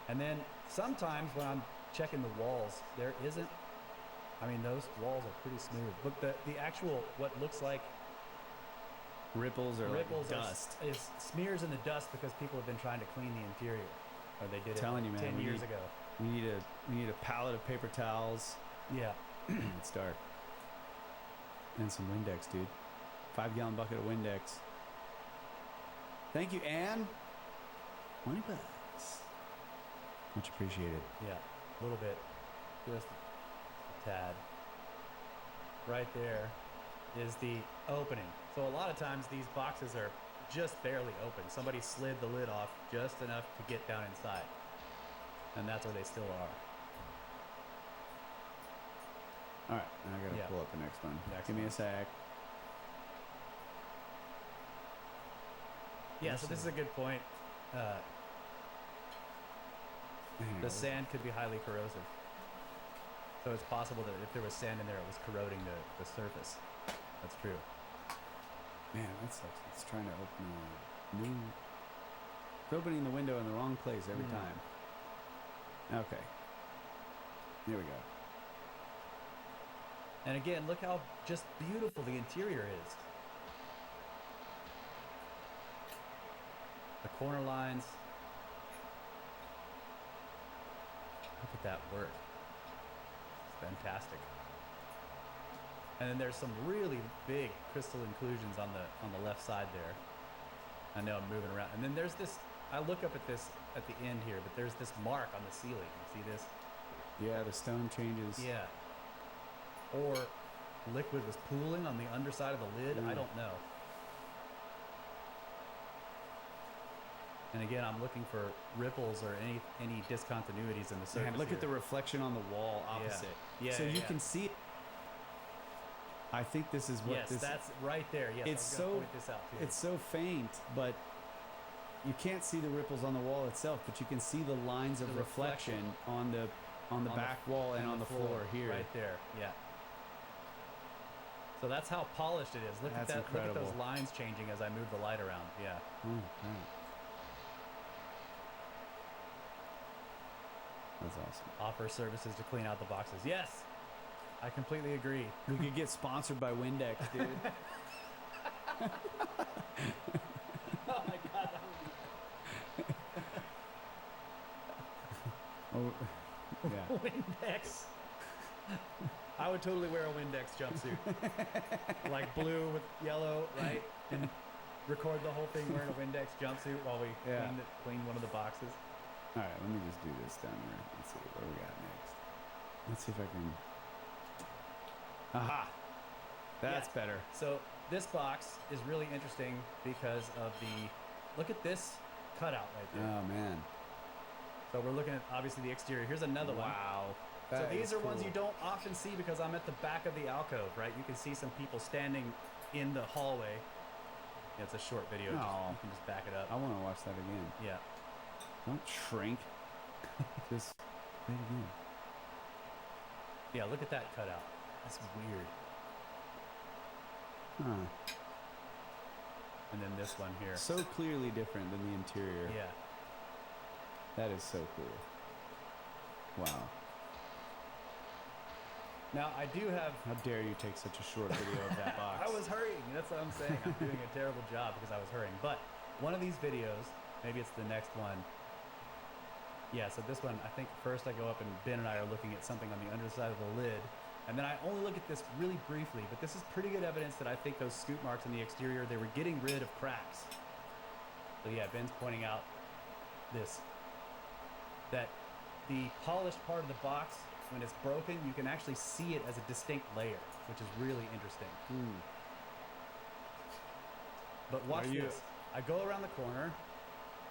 And then sometimes when I'm checking the walls, there isn't. I mean, those walls are pretty smooth. Look, the actual what looks like Ripples or ripples like dust. is smears in the dust because people have been trying to clean the interior, or they did it Telling you, man, 10 we years need- ago. We need a pallet of paper towels. Yeah. It's dark. And some Windex, dude. 5-gallon bucket of Windex. Thank you, Anne. $20. Much appreciated. Yeah, a little bit, just a tad. Right there is the opening. So a lot of times these boxes are just barely open. Somebody slid the lid off just enough to get down inside. And that's where they still are. All right, now I gotta Yeah. pull up the next one. Next Give me one. a sec. Yeah, so this is a good point. The sand could be highly corrosive. So it's possible that if there was sand in there, it was corroding the surface. That's true. Man, that sucks. It's trying to open a new. It's opening the window in the wrong place every time. Okay. Here we go. And again, look how just beautiful the interior is. The corner lines. Look at that work. It's fantastic. And then there's some really big crystal inclusions on the left side there. I know I'm moving around. And then there's this, I look up at this at the end here, but there's this mark on the ceiling. You see this? Yeah, the stone changes. Yeah. Or liquid was pooling on the underside of the lid. I don't know. And again, I'm looking for ripples or any discontinuities in the surface. Man, look at the here. reflection on the wall opposite. Yeah, So you yeah. can see it. I think this is what Yes, this. that's right there. Yes, It's I was gonna so- point this out too. It's so faint, but you can't see the ripples on the wall itself, but you can see the lines of The reflection on the back wall and on the floor here. Right there. Yeah. So that's how polished it is. Look That's at that. Look at incredible. those lines changing as I move the light around. Yeah. Right. That's awesome. Offer services to clean out the boxes. Yes, I completely agree. We could get sponsored by Windex, dude. Oh my god, that Oh, yeah. would be Windex. I would totally wear a Windex jumpsuit, like blue with yellow, right? And record the whole thing wearing a Windex jumpsuit while we Yeah. clean one of the boxes. All right, let me just do this down here. Let's see what we got next. Let's see if I can. Aha! That's Yeah. better. So this box is really interesting because of look at this cutout right there. Oh man! So we're looking at obviously the exterior. Here's another one. Wow. So That these is are ones cool. you don't often see because I'm at the back of the alcove, right? You can see some people standing in the hallway. Yeah, it's a short video. Aw. You can just back it up. I want to watch that again. Yeah. Don't shrink. Just play it again. Yeah, look at that cutout. That's weird. Huh. And then this one here. So clearly different than the interior. Yeah. That is so cool. Wow. Now I do have. How dare you take such a short video of that box? I was hurrying. That's what I'm saying. I'm doing a terrible job because I was hurrying. But one of these videos, maybe it's the next one. Yeah, so this one, I think first I go up and Ben and I are looking at something on the underside of the lid. And then I only look at this really briefly, but this is pretty good evidence that I think those scoop marks in the exterior, they were getting rid of cracks. So yeah, Ben's pointing out this, that the polished part of the box, when it's broken, you can actually see it as a distinct layer, which is really interesting. But watch Are you- this. I go around the corner.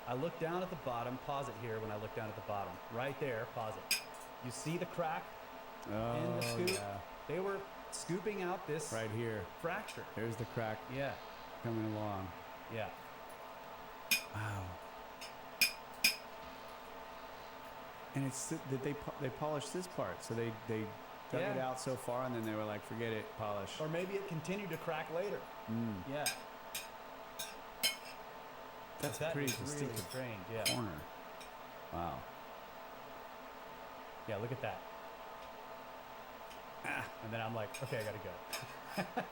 I look down at the bottom. Pause it here when I look down at the bottom. Right there, pause it. You see the crack Oh, in the scoop? yeah. They were scooping out this Right here. fracture. There's the crack Yeah, coming along. yeah. Wow. And it's that they polished this part, so they dug it Yeah. out so far, and then they were like, forget it, polish. Or maybe it continued to crack later. Yeah. That's That pretty is really distinctive strange, yeah. corner. Wow. Yeah, look at that. And then I'm like, okay, I gotta go.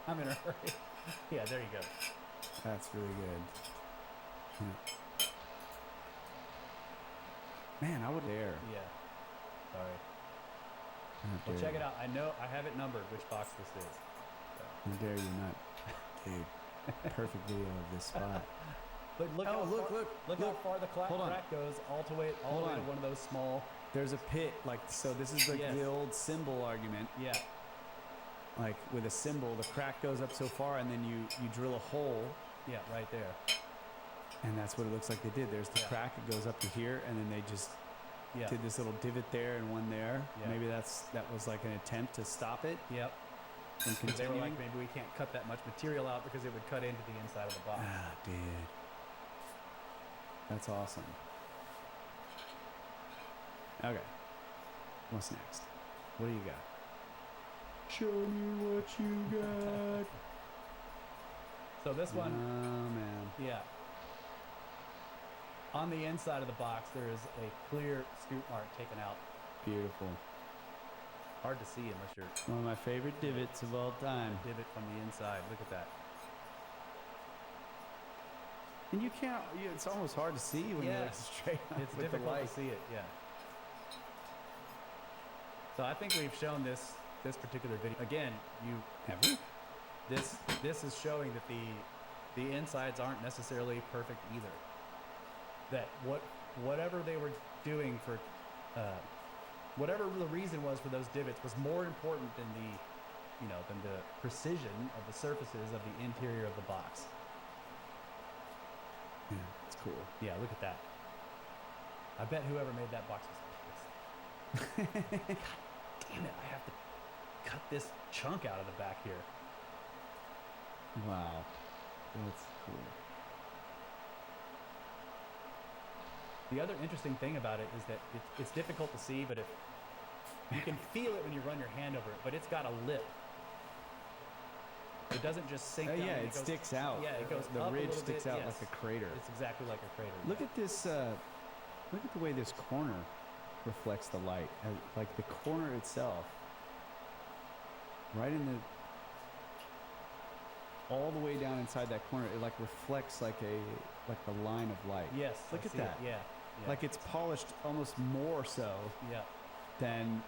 I'm in a hurry. Yeah, there you go. That's really good. Man, I would dare. Yeah. Sorry. How Well, dare check you. it out. I know I have it numbered which box this is. How dare you not, dude? Perfect video of this spot. But look, Oh, how look, far, look, how look. far the Hold on. crack goes all the way Hold to on. one of those small. There's a pit, like, so this is like Yes. the old symbol argument. Yeah. Like, with a symbol, the crack goes up so far, and then you drill a hole, Yeah, right there. and that's what it looks like they did. There's the Yeah. crack, it goes up to here, and then they just Yeah. did this little divot there and one there. Yeah. Maybe that was like an attempt to stop it Yep. from They were continuing. like, maybe we can't cut that much material out because it would cut into the inside of the box. Ah, dude. That's awesome. Okay. What's next? What do you got? Show me what you got. So this one, Oh, man. yeah. On the inside of the box, there is a clear scoop mark taken out. Beautiful. Hard to see unless you're One of my favorite divots of all time. divot from the inside. Look at that. And you can't, it's almost hard to see when Yeah. you're like straight up It's with the difficult to light. see it, yeah. So I think we've shown this particular video. Again, Have we? this is showing that the insides aren't necessarily perfect either. That whatever they were doing for whatever the reason was for those divots was more important than the precision of the surfaces of the interior of the box. Yeah, it's cool. Yeah, look at that. I bet whoever made that box was pissed. God damn it, I have to cut this chunk out of the back here. Wow. That's cool. The other interesting thing about it is that it's difficult to see, but you can feel it when you run your hand over it, but it's got a lip. It doesn't just sink down. Yeah, and it goes- sticks out. Yeah, it goes The up a ridge little sticks bit, out yes. like a crater. It's exactly like a crater. Look at this, look at the way this corner reflects the light. Like the corner itself, right in the, all the way down inside that corner, it like reflects like the line of light. Yes. Look I at see that. it. Yeah. Yeah. Like it's polished almost more so Yeah. than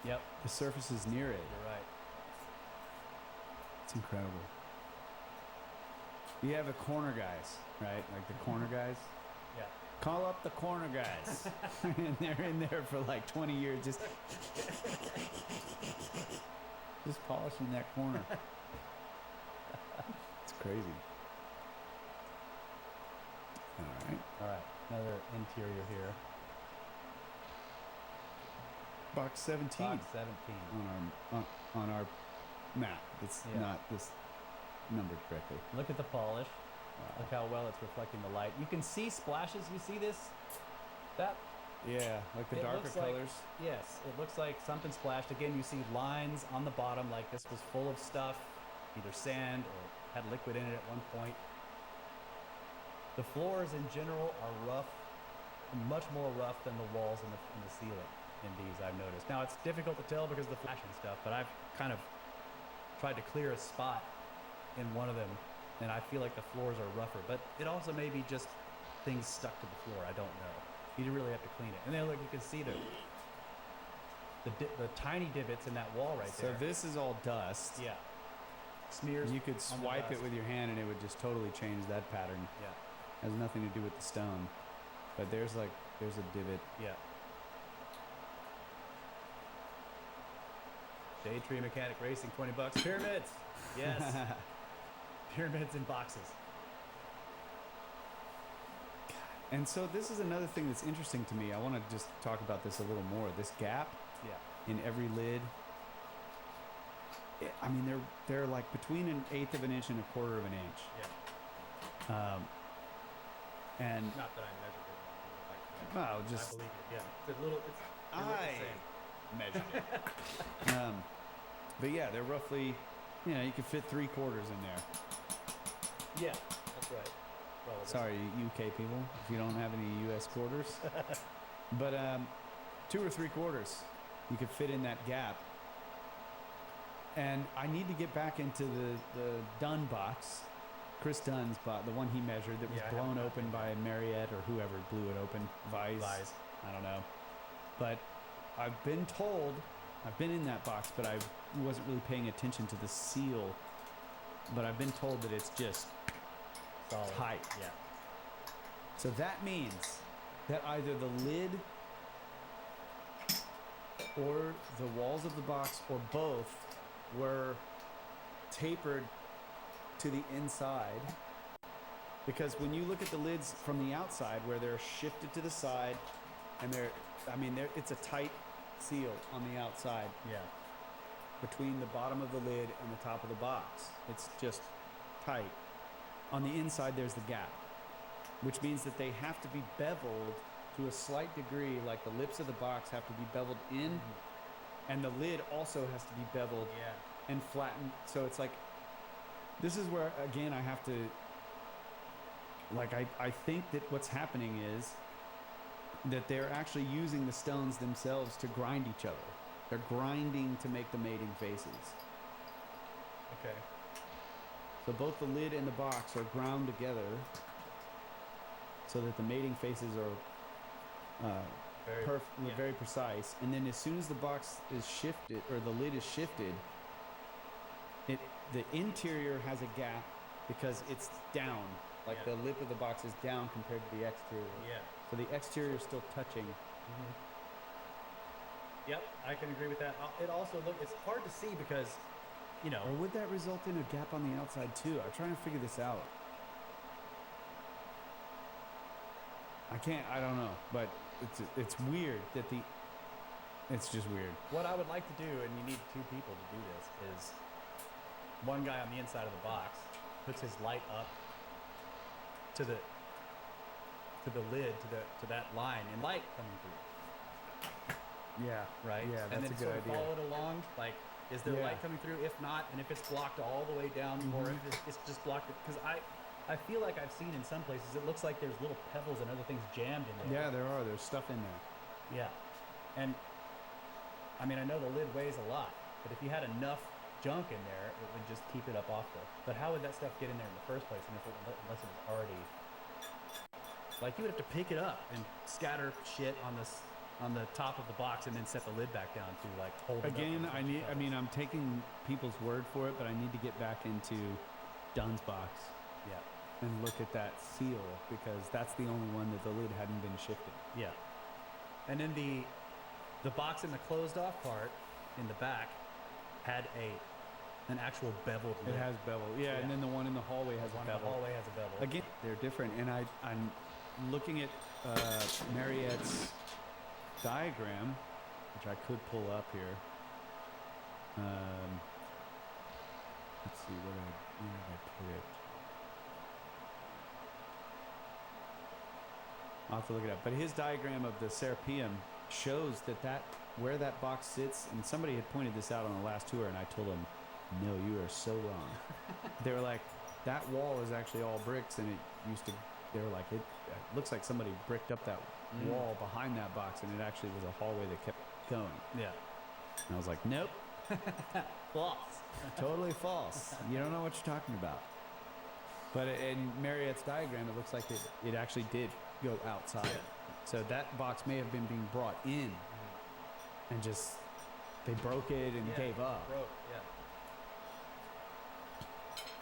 Yep. the surfaces near it. You're right. It's incredible. You have the corner guys, right? Like the corner guys. Yeah. Call up the corner guys. And they're in there for like 20 years just polishing that corner. It's crazy. All right. All right. Another interior here. Box 17 Box 17. on our map. It's Yeah. not this numbered correctly. Look at the polish. Look how well it's reflecting the light. You can see splashes. You see this? That Yeah, like the It darker looks like- colors. Yes, it looks like something splashed. Again, you see lines on the bottom like this was full of stuff, either sand or had liquid in it at one point. The floors in general are rough, much more rough than the walls in the ceiling in these, I've noticed. Now, it's difficult to tell because of the flash and stuff, but I've kind of tried to clear a spot in one of them, and I feel like the floors are rougher. But it also may be just things stuck to the floor. I don't know. You really have to clean it. And then look, you can see the tiny divots in that wall right So there. this is all dust. Yeah. Smears. You could on the swipe it dust. with your hand and it would just totally change that pattern. Yeah. Has nothing to do with the stone. But there's a divot. Yeah. Shade Tree Mechanic Racing, $20. Pyramids. Yes. Pyramids in boxes. And so this is another thing that's interesting to me. I want to just talk about this a little more. This gap Yeah. in every lid. I mean, they're like between 1/8 of an inch and 1/4 of an inch. Yeah. And Not that I measured it. well, I just believe it. Yeah. It's a little. It's. they look the I same. measured it. But yeah, they're roughly, you could fit 3/4 in there. Yeah. That's right. Well, it is. Sorry, UK people, if you don't have any US quarters. But 2 or 3/4, you could fit in that gap. And I need to get back into the Dunn box, Chris Dunn's box, the one he measured that was Yeah, I blown haven't open by Marriott or whoever blew it open. Vise. I don't know. But I've been told, I've been in that box, but I wasn't really paying attention to the seal. But I've been told that it's just Solid. tight. Yeah. So that means that either the lid or the walls of the box or both were tapered to the inside. Because when you look at the lids from the outside where they're shifted to the side and it's a tight seal on the outside Yeah. between the bottom of the lid and the top of the box. It's just tight. On the inside, there's the gap, which means that they have to be beveled to a slight degree, like the lips of the box have to be beveled in, and the lid also has to be beveled Yeah. and flattened. So it's like, this is where, again, I have to, I think that what's happening is that they're actually using the stones themselves to grind each other. They're grinding to make the mating faces. Okay. So both the lid and the box are ground together so that the mating faces are Very. Yeah. very precise. And then as soon as the box is shifted, or the lid is shifted, the interior has a gap because it's down. Like Yeah. the lip of the box is down compared to the exterior. Yeah. So the exterior is still touching. Yep. I can agree with that. It also it's hard to see because, Or would that result in a gap on the outside too? I'm trying to figure this out. I don't know, but it's weird that it's just weird. what I would like to do, and you need 2 people to do this, is one guy on the inside of the box puts his light up to the lid, to that line, and light coming through, Yeah. right? Yeah, and that's then a good sort of idea. follow it along. Like, is there Yeah. light coming through? If not, and if it's blocked all the way down, or if it's just blocked, because I feel like I've seen in some places it looks like there's little pebbles and other things jammed in there. Yeah, there are. There's stuff in there. Yeah. And I mean, I know the lid weighs a lot, but if you had enough junk in there, it would just keep it up off the. But how would that stuff get in there in the first place? And unless it was already, like, you would have to pick it up and scatter shit on the top of the box and then set the lid back down to like hold it Again, up. I mean, I'm taking people's word for it, but I need to get back into Dunn's box. Yeah. And look at that seal, because that's the only one that the lid hadn't been shifted. Yeah. And then the box in the closed off part in the back had an actual beveled lid. It has bevel. Yeah, and then the one in the hallway has a One in bevel. the hallway has a bevel. Again, they're different, and I'm looking at Marriott's diagram, which I could pull up here. Let's see, where did I put it? I'll have to look it up. But his diagram of the Serapeum shows that where that box sits, and somebody had pointed this out on the last tour, and I told them, no, you are so wrong. They were like, that wall is actually all bricks, and they were like, it looks like somebody bricked up that wall behind that box, and it actually was a hallway that kept going. Yeah. And I was like, nope. False. Totally false. You don't know what you're talking about. But in Marriott's diagram, it looks like it actually did go outside. Yeah. So that box may have been being brought in, and just they broke it and gave up. Broke,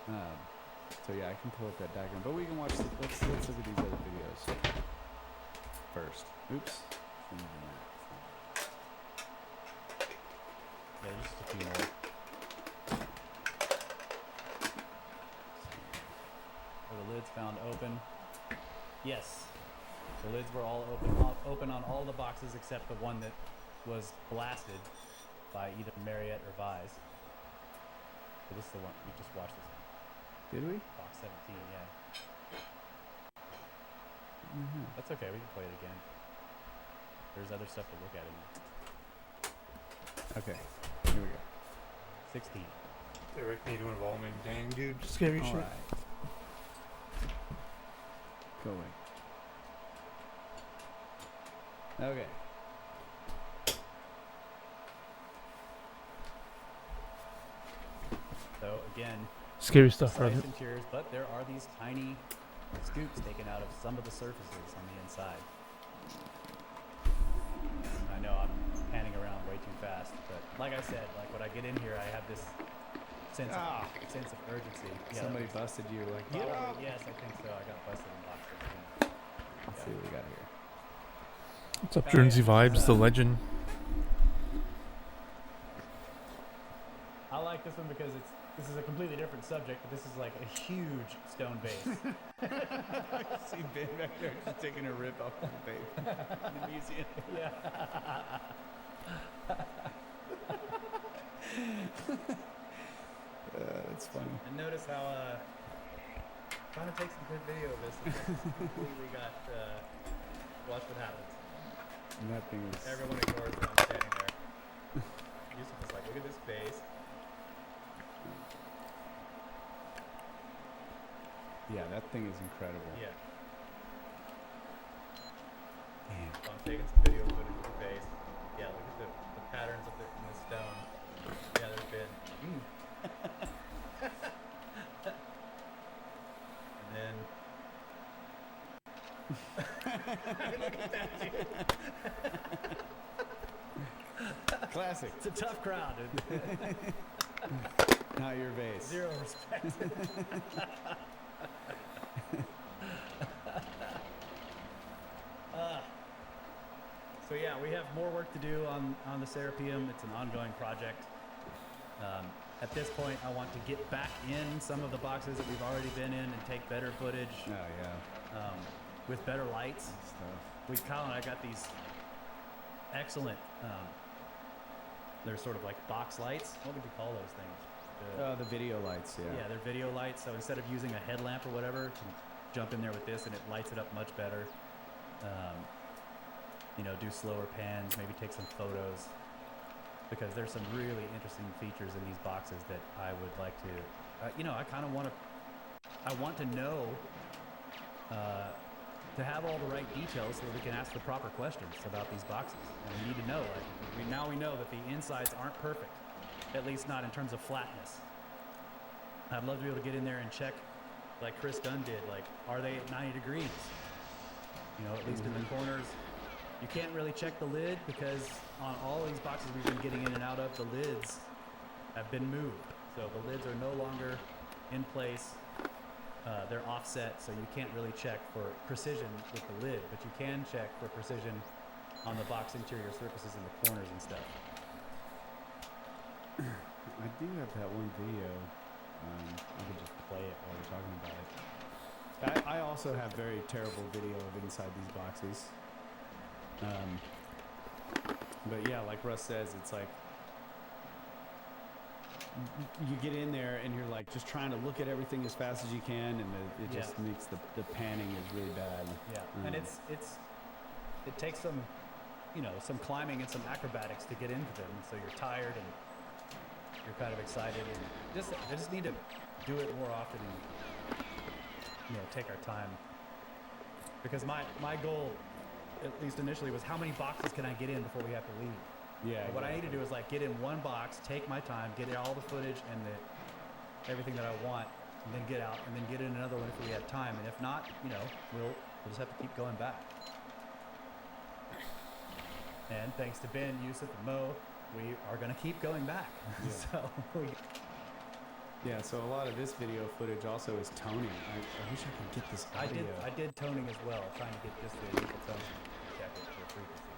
yeah. So yeah, I can pull up that diagram, but we can watch. Let's look at these other videos first. Oops. Yeah, just a few more. Were the lids found open? Yes. The lids were all open on all the boxes except the one that was blasted by either Marriott or Vise. So this is the one we just watched. This one. Did we? Box 17, yeah. Mm-hmm. That's okay. We can play it again. There's other stuff to look at in Okay. Here we go. 16. Eric need to involve me. Dang, dude. Just give me All shit. right. Going. Okay. So again, Scary stuff, right? slice interiors, but there are these tiny scoops taken out of some of the surfaces on the inside. I know I'm panning around way too fast, but like I said, like when I get in here, I have this sense of urgency. Yeah, Somebody busted you like, probably, get up. yes, I think so. I got busted in box 16. Let's see what we got here. What's up, Jersey Vibes, the legend? I like this one because this is a completely different subject, but this is like a huge stone base. I see Ben back there just taking a rip off the babe in the museum. Yeah. That's funny. And notice how trying to take some good video of this. We got watch what happens. And that thing is. Everyone ignores that I'm standing there. Yusuf is like, look at this base. Yeah, that thing is incredible. Yeah. Damn. So I'm taking some video footage of the base. Yeah, look at the patterns of in the stone. Yeah, there's been. And then. Look at that, dude. Classic. It's a tough crowd. Not your base. Zero respect. So yeah, we have more work to do on the Serapeum. It's an ongoing project. At this point, I want to get back in some of the boxes that we've already been in and take better footage Oh yeah. with better lights. Stuff. Kyle and I got these excellent. They're sort of like box lights. What would you call those things? The video lights. Yeah. Yeah, they're video lights. So instead of using a headlamp or whatever, you can jump in there with this and it lights it up much better. Do slower pans, maybe take some photos, because there's some really interesting features in these boxes that I would like to, I kind of want to, I want to know to have all the right details so that we can ask the proper questions about these boxes. And we need to know, like, now we know that the insides aren't perfect, at least not in terms of flatness. I'd love to be able to get in there and check, like Chris Dunn did, like, are they at 90 degrees? You know, at least in the corners. You can't really check the lid because on all these boxes we've been getting in and out of, the lids have been moved. So the lids are no longer in place. They're offset, so you can't really check for precision with the lid, but you can check for precision on the box interior surfaces in the corners and stuff. I do have that one video. I could just play it while we're talking about it. I also have very terrible video of inside these boxes. But yeah, like Russ says, it's like you get in there and you're like just trying to look at everything as fast as you can, and it just makes the panning is really bad. Yeah, and it takes some, you know, some climbing and some acrobatics to get into them. So you're tired and you're kind of excited, and I just need to do it more often and, you know, take our time. Because my goal, at least initially, was how many boxes can I get in before we have to leave? Yeah. But what I need to do is like get in one box, take my time, get all the footage and everything that I want, and then get out, and then get in another one if we have time. And if not, you know, we'll just have to keep going back. And thanks to Ben, Yusuf, and Mo, we are going to keep going back. Yeah. So a lot of this video footage also is toning. I wish I could get this audio. I did toning as well, trying to get just the initial tone check it for frequency.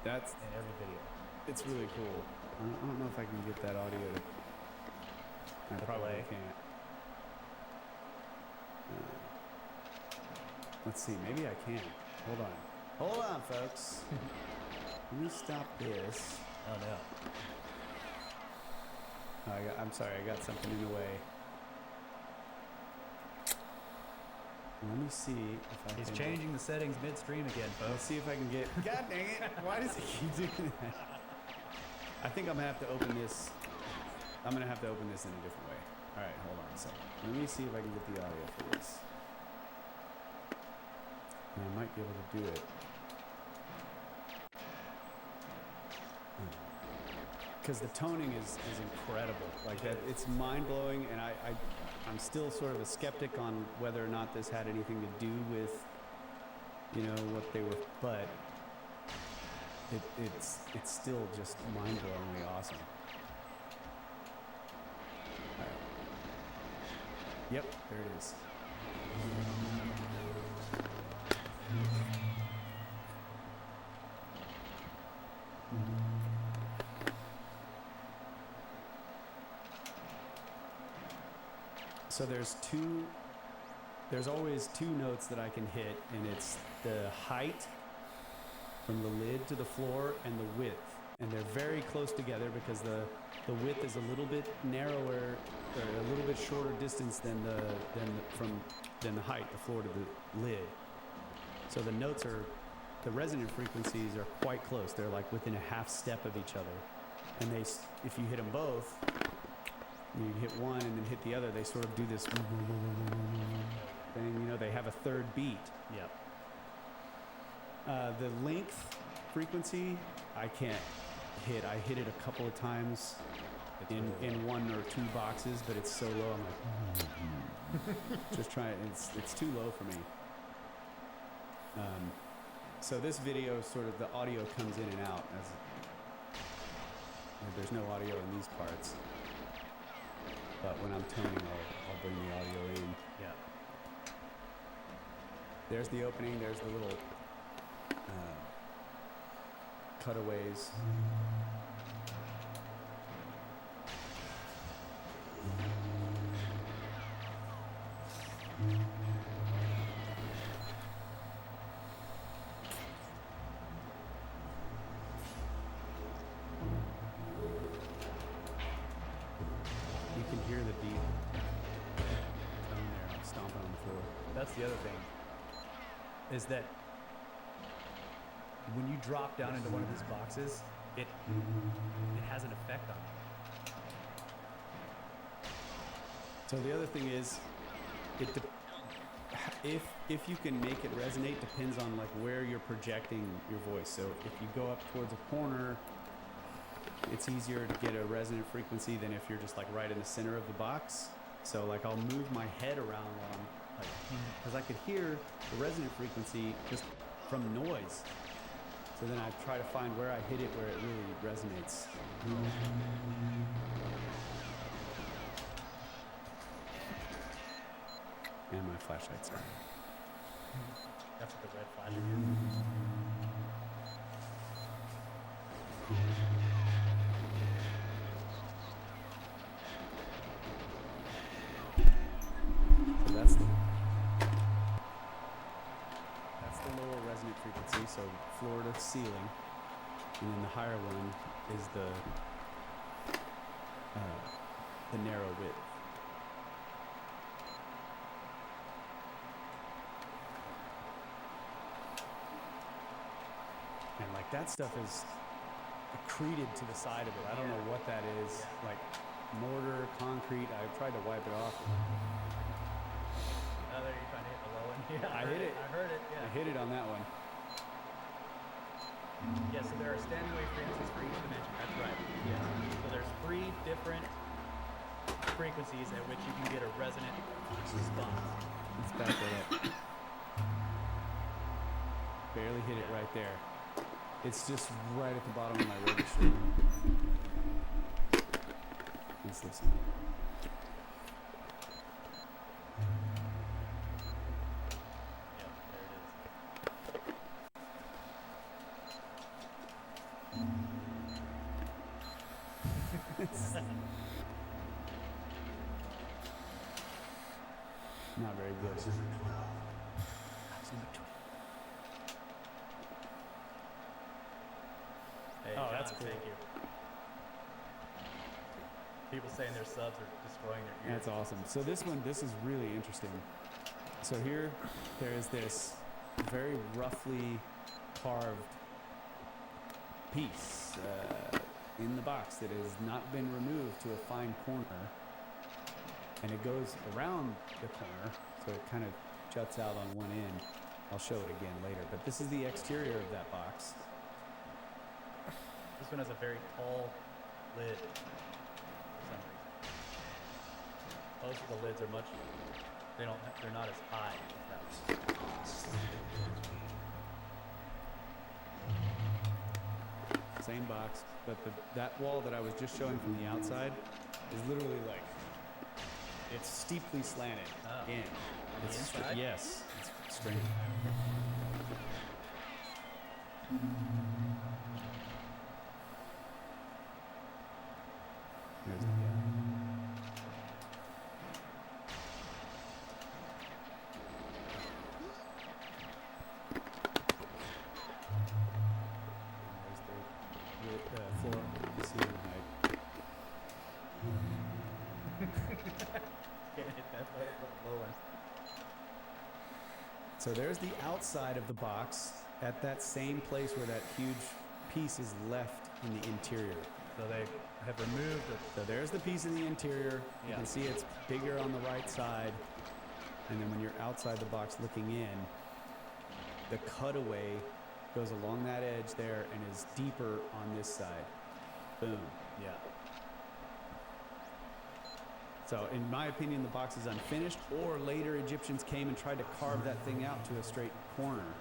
That's in every video. It's really cool. I don't know if I can get that audio to. I probably can't. Let's see. Maybe I can. Hold on, folks. Let me stop this. Oh no. I'm sorry, I got something in the way. Let me see if I can. He's changing the settings midstream again, folks. Let's see if I can get. God dang it! Why does he keep doing that? I think I'm gonna have to open this. I'm gonna have to open this in a different way. All right, hold on a second. Let me see if I can get the audio for this. And I might be able to do it. Because the toning is incredible. Like that, it's mind blowing, and I'm still sort of a skeptic on whether or not this had anything to do with, you know, what they were, but it's still just mind blowingly awesome. All right. Yep, there it is. So there's always two notes that I can hit, and it's the height from the lid to the floor and the width. And they're very close together because the width is a little bit narrower, or a little bit shorter distance than the height, the floor to the lid. So the notes the resonant frequencies are quite close. They're like within a half step of each other. And if you hit them both, you hit one and then hit the other, they sort of do this thing, you know, they have a third beat. Yep. The length frequency, I can't hit. I hit it a couple of times in one or two boxes, but it's so low, I'm like, just trying, it's too low for me. So this video, sort of the audio comes in and out, there's no audio in these parts. But when I'm toning, I'll bring the audio in. Yeah. There's the opening. There's the little cutaways. You can hear the beat coming there. I'm stomping on the floor. That's the other thing, is that when you drop down into one of these boxes, it has an effect on you. So the other thing is, if you can make it resonate depends on like where you're projecting your voice. So if you go up towards a corner, it's easier to get a resonant frequency than if you're just like right in the center of the box. So like I'll move my head around while I'm like, because I could hear the resonant frequency just from noise. So then I try to find where I hit it where it really resonates. And my flashlight's on. That's what the red flash is. So that's the lower resonant frequency, so floor to ceiling. And then the higher one is the narrow width. And like that stuff is accreted to the side of it. I don't know what that is. Like mortar, concrete. I tried to wipe it off. Oh, there you're trying to hit the low end. Yeah, I hit it. I heard it. Yeah. I hit it on that one. Yeah, so there are standing wave frequencies for each dimension. That's right. Yeah. So there's 3 different frequencies at which you can get a resonant response. Let's back that up. Barely hit it right there. It's just right at the bottom of my register. Let's listen. Yeah, there it is. Not very good. Hey, Oh, John, that's cool. Thank you. People saying their subs are destroying their ears. That's awesome. So this is really interesting. So here, there is this very roughly carved piece in the box that has not been removed to a fine corner, and it goes around the corner, so it kind of juts out on one end. I'll show it again later, but this is the exterior of that box. This one has a very tall lid for some reason. Most of the lids are they're not as high as that one. Same box, but that wall that I was just showing from the outside is literally like, it's steeply slanted in. It's inside? yes, it's strange. There's the floor, the ceiling height. Can't hit that lower. So there's the outside of the box at that same place where that huge piece is left in the interior. So they have removed it. So there's the piece in the interior. You Yeah. can see it's bigger on the right side. And then when you're outside the box looking in, the cutaway goes along that edge there and is deeper on this side. Boom. Yeah. So in my opinion, the box is unfinished, or later Egyptians came and tried to carve that thing out to a straight corner.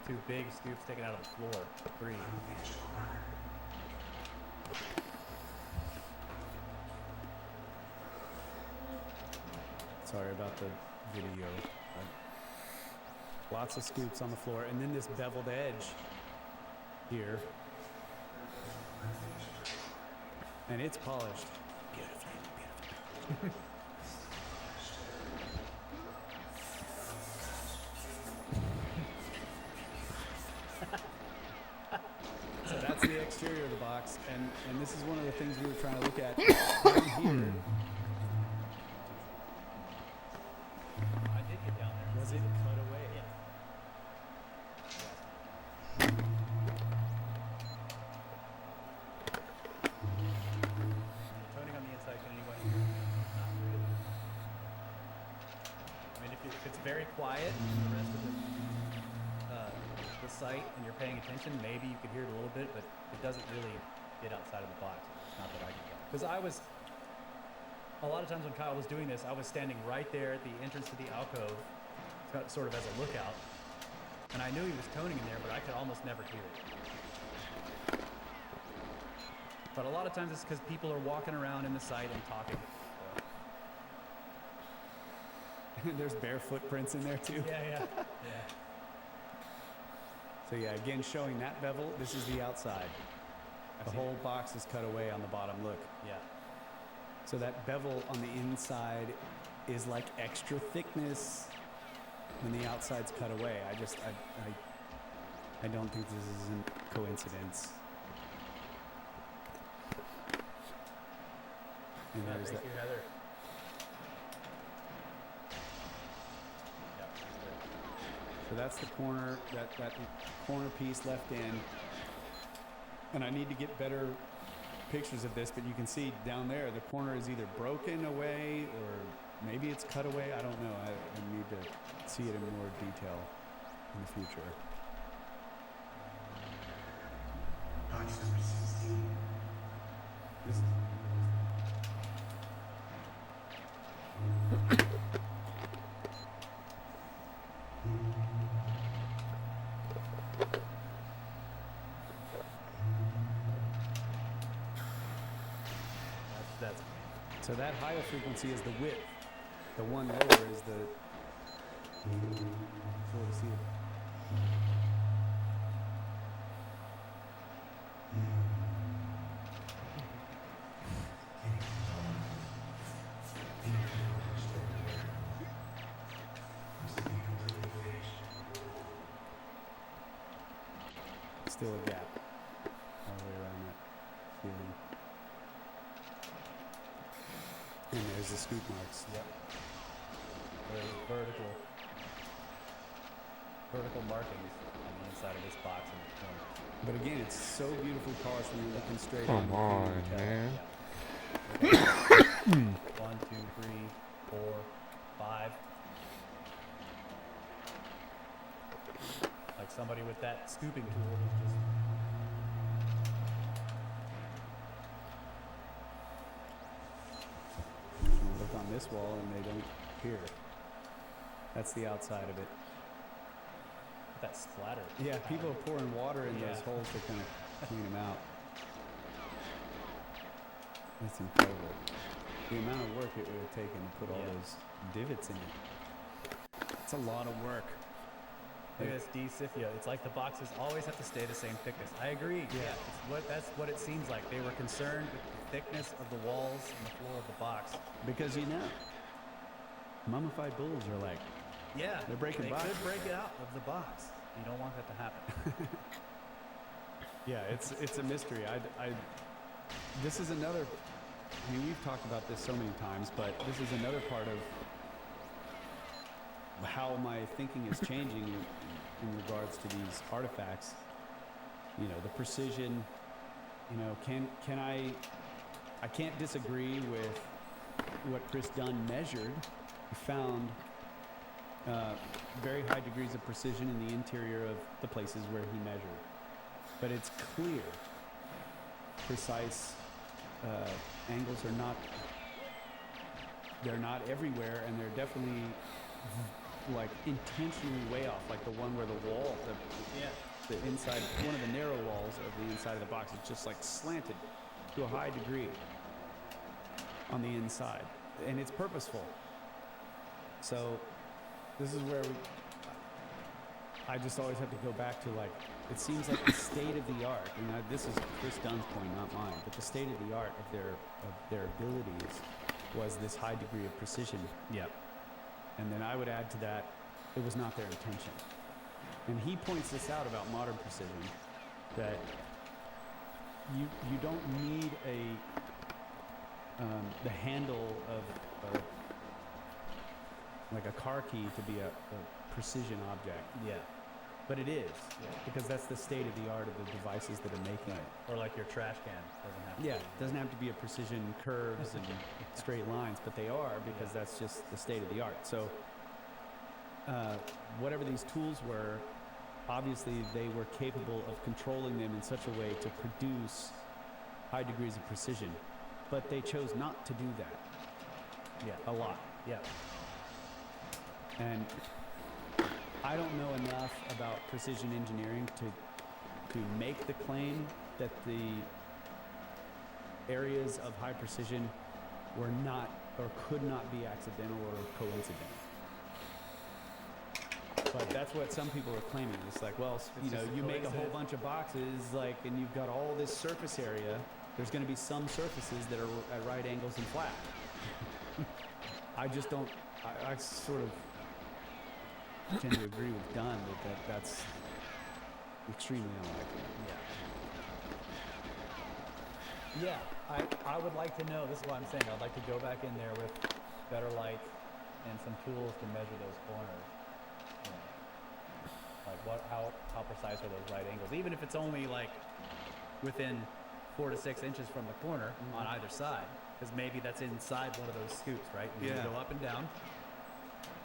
2 big scoops taken out of the floor. 3. Sorry about the video. Lots of scoops on the floor, and then this beveled edge here. And it's polished. Beautifully, beautifully. So that's the exterior of the box, and this is one of the things we were trying to look at down here. I did get down there. Was it cut away? Yeah. Toning on the inside, can anyone hear? Not really. if it's very quiet in the rest of the site and you're paying attention, maybe you could hear it a little bit, but it doesn't really get outside of the box. It's not that I can tell. Because a lot of times when Kyle was doing this, I was standing right there at the entrance to the alcove, sort of as a lookout, and I knew he was toning in there, but I could almost never hear it. But a lot of times it's because people are walking around in the site and talking. So. There's bare footprints in there too. Yeah. So yeah, again, showing that bevel, this is the outside. The whole box is cut away on the bottom, look. Yeah. So that bevel on the inside is like extra thickness when the outside's cut away. I don't think this is a coincidence. And Yeah, there's thank that. you, Heather. So that's the corner, that corner piece left in. And I need to get better pictures of this, but you can see down there, the corner is either broken away or maybe it's cut away. I don't know. I need to see it in more detail in the future. Box number 16. This, That's so that higher frequency is the width. The one lower is the. So to see it. Still a gap all the way around that ceiling. And there's the scoop marks. Yep. There's vertical markings on the inside of this box in the corner. But again, it's so beautifully polished when you're looking straight Come on. on, man. Yeah. 1, 2, 3, 4, 5. Like somebody with that scooping tool who's just. You look on this wall and they don't appear. That's the outside of it. That splatter. Yeah, people are pouring water in those Yeah. holes to kind of clean them out. That's incredible. The amount of work it would have taken to put all Yeah. those divots in it. It's a lot of work. Look at this D-Sifia. It's like the boxes always have to stay the same thickness. I agree. Yeah. That's what it seems like. They were concerned with the thickness of the walls and the floor of the box. Because mummified bulls are like, Yeah. They're breaking They boxes. could break it out of the box. You don't want that to happen. yeah, it's a mystery. This is another, I mean, we've talked about this so many times, but this is another part of how my thinking is changing in regards to these artifacts. You know, the precision, you know, I can't disagree with what Chris Dunn measured. He found very high degrees of precision in the interior of the places where he measured. But it's clear, precise angles are they're not everywhere, and they're definitely like intentionally way off, like the one where the wall, the inside, one of the narrow walls of the inside of the box is just like slanted to a high degree on the inside, and it's purposeful. So this is where I just always have to go back to, like, it seems like the state of the art, and this is Chris Dunn's point, not mine, but the state of the art of their abilities was this high degree of precision. Yeah. And then I would add to that, it was not their intention. And he points this out about modern precision, that you don't need the handle of like a car key to be a precision object. Yeah. But it is, because that's the state of the art of the devices that are making it. Or like your trash can doesn't have to Yeah, be. it doesn't have to be a precision curves and straight lines, but they are, because that's just the state of the art. So whatever these tools were, obviously they were capable of controlling them in such a way to produce high degrees of precision. But they chose not to do that. Yeah. A lot. Yeah. And I don't know enough about precision engineering to make the claim that the areas of high precision were not or could not be accidental or coincidental. But that's what some people are claiming. It's like, well, you know, you make a whole bunch of boxes, like, and you've got all this surface area. There's going to be some surfaces that are at right angles and flat. I just don't. I sort of tend to agree with Dunn that's extremely unlikely. Yeah. I would like to know. This is what I'm saying. I'd like to go back in there with better light and some tools to measure those corners. You know, like how precise are those right angles? Even if it's only like within 4 to 6 inches from the corner on either side, because maybe that's inside one of those scoops, right? And you go up and down,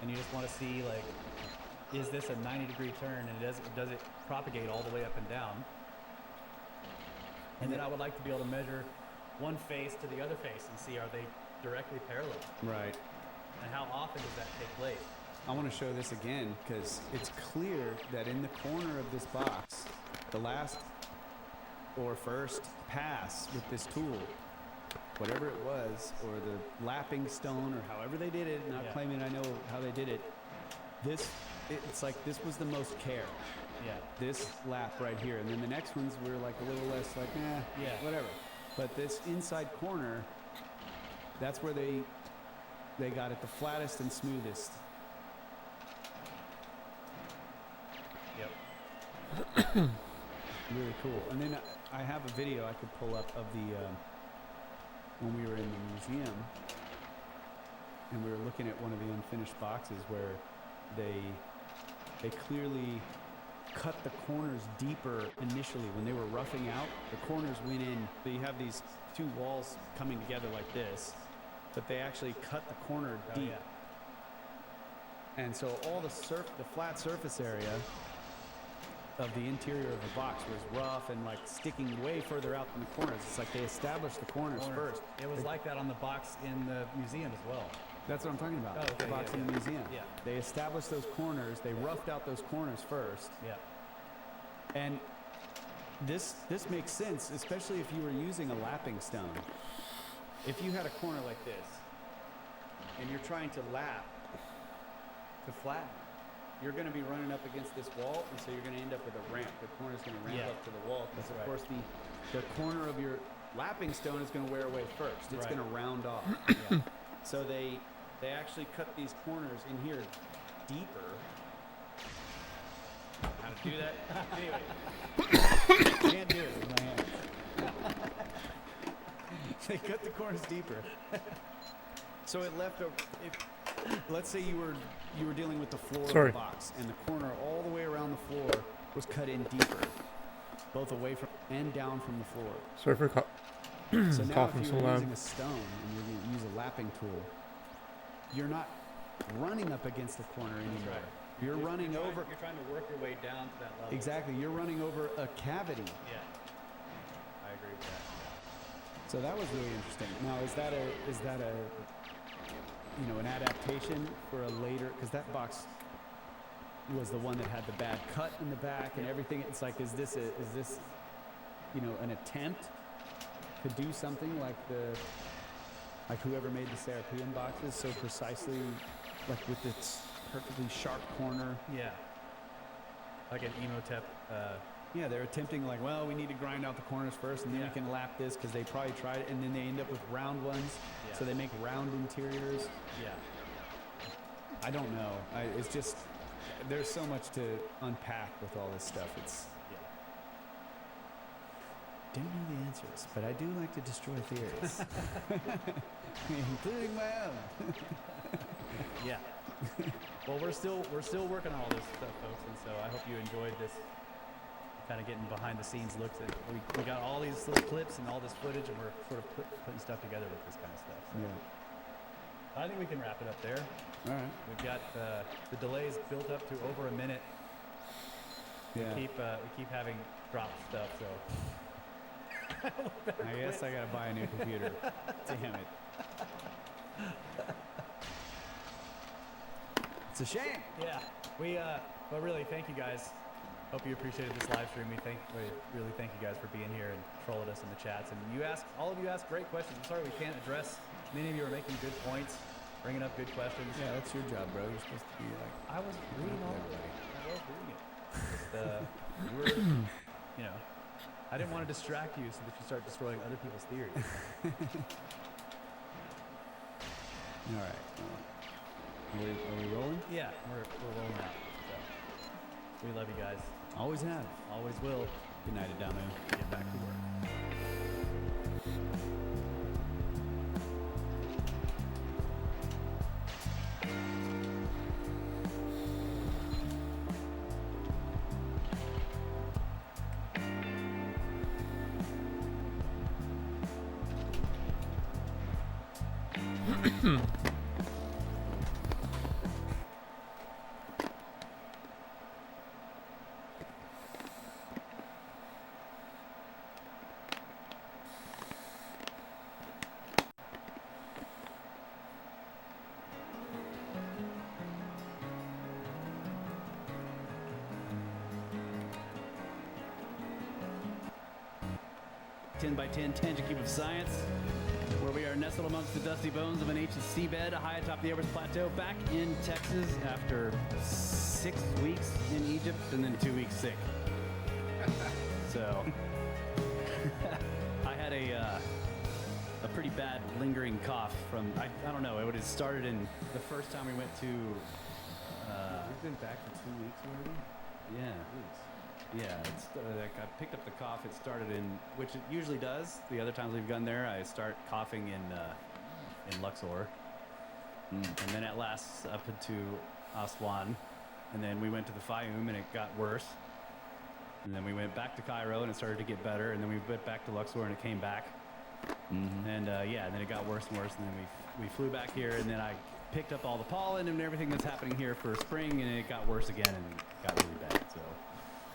and you just want to see, like, is this a 90-degree turn, and does it propagate all the way up and down? And then I would like to be able to measure one face to the other face and see, are they directly parallel? Right. And how often does that take place? I want to show this again because it's clear that in the corner of this box, the last or first pass with this tool, whatever it was, or the lapping stone, or however they did it, not claiming I know how they did it, it's like this was the most care. Yeah. This lap right here. And then the next ones were like a little less like, whatever. But this inside corner, that's where they got it the flattest and smoothest. Yep. Really cool. And then I have a video I could pull up of the when we were in the museum, and we were looking at one of the unfinished boxes where they clearly cut the corners deeper initially when they were roughing out. The corners went in. So you have these two walls coming together like this, but they actually cut the corner deep. And so all the flat surface area of the interior of the box was rough and like sticking way further out than the corners. It's like they established the corners first. It was like that on the box in the museum as well. That's what I'm talking about. Oh, okay, the box in the museum. Yeah. They established those corners. They roughed out those corners first. Yeah. And this makes sense, especially if you were using a lapping stone. If you had a corner like this, and you're trying to lap to flatten, you're going to be running up against this wall, and so you're going to end up with a ramp. The corner's going to ramp up to the wall, because of course the corner of your lapping stone is going to wear away first. It's going to round off. So they actually cut these corners in here deeper. How to do that? Anyway, can't do it with my hands. They cut the corners deeper, so it left a. Let's say you were dealing with the floor of the box, and the corner all the way around the floor was cut in deeper, both away from and down from the floor. Sorry for so now coughing if so you're loud. using a stone and you're going to use a lapping tool, you're not running up against the corner anymore. You're running over. You're trying to work your way down to that level. Exactly. You're running over a cavity. Yeah. I agree with that. So that was really interesting. Now, is that a an adaptation for a later? Because that box was the one that had the bad cut in the back and everything. It's like, is this an attempt to do something like whoever made the Serapeum boxes so precisely, like with its perfectly sharp corner? Yeah. Like an Emotep. Yeah, they're attempting like, well, we need to grind out the corners first, and then we can lap this, because they probably tried it, and then they end up with round ones. Yeah. So they make round interiors. Yeah. I don't know. It's just, there's so much to unpack with all this stuff. It's don't know the answers, but I do like to destroy theories, including my own. Yeah. Well, we're still working on all this stuff, folks, and so I hope you enjoyed this. Kind of getting behind the scenes looks at we got all these little clips and all this footage, and we're sort of putting stuff together with this kind of stuff. So. Yeah. I think we can wrap it up there. All right. We've got the delays built up to over a minute. Yeah. We keep having dropped stuff, so. I guess I gotta buy a new computer. Damn it. It's a shame. Yeah, but really, thank you guys. Hope you appreciated this live stream. We really thank you guys for being here and trolling us in the chats. And all of you asked great questions. I'm sorry we can't address. Many of you are making good points, bringing up good questions. Yeah, that's your job, bro. You're supposed to be like. I was reading all of it. I was reading it. Just, you were, I didn't want to distract you so that you start destroying other people's theories. All right. Are we rolling? Yeah, we're rolling out. So, we love you guys. Always have. Always will. Good night, down there. Get back to work. By 10 tangent cube of science, where we are nestled amongst the dusty bones of an ancient seabed high atop the Everest Plateau, back in Texas after 6 weeks in Egypt and then 2 weeks sick. So I had a pretty bad lingering cough from I don't know. It would have started in the first time we went to. We've been back for 2 weeks already. Yeah. Yeah, it's like I picked up the cough. It started in, which it usually does. The other times we've gone there, I start coughing in Luxor, and then it lasts up into Aswan, and then we went to the Fayum and it got worse, and then we went back to Cairo and it started to get better, and then we went back to Luxor and it came back, and and then it got worse and worse, and then we flew back here, and then I picked up all the pollen and everything that's happening here for spring, and it got worse again and got really bad. So.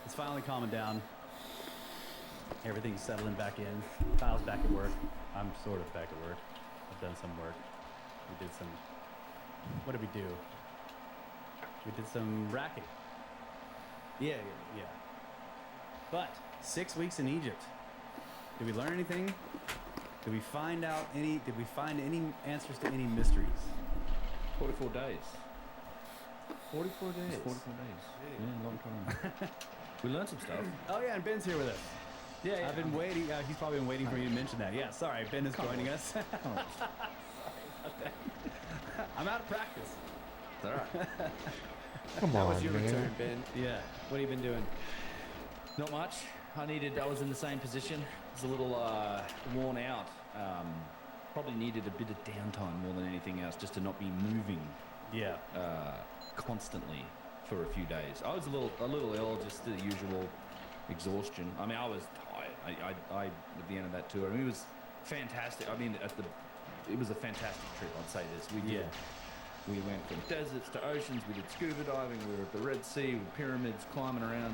It's finally calming down. Everything's settling back in. Kyle's back at work. I'm sort of back at work. I've done some work. We did some. What did we do? We did some racking. Yeah. But 6 weeks in Egypt. Did we learn anything? Did we find any answers to any mysteries? 44 days. 44 days. 44 days. Yeah, long time. We learned some stuff. Oh yeah, and Ben's here with us. Yeah, I've been waiting. He's probably been waiting for you to mention that. Yeah, sorry, Ben is joining us. Sorry about that. I'm out of practice. It's all right. Come That on, was your man. return, Ben. Yeah. What have you been doing? Not much. I was in the same position. I was a little worn out. Probably needed a bit of downtime more than anything else, just to not be moving Yeah. constantly for a few days. I was a little ill, just the usual exhaustion. I mean, I was tired. I at the end of that tour, I mean, it was fantastic. I mean, it was a fantastic trip. I'd say this. We went from deserts to oceans. We did scuba diving. We were at the Red Sea with pyramids, climbing around.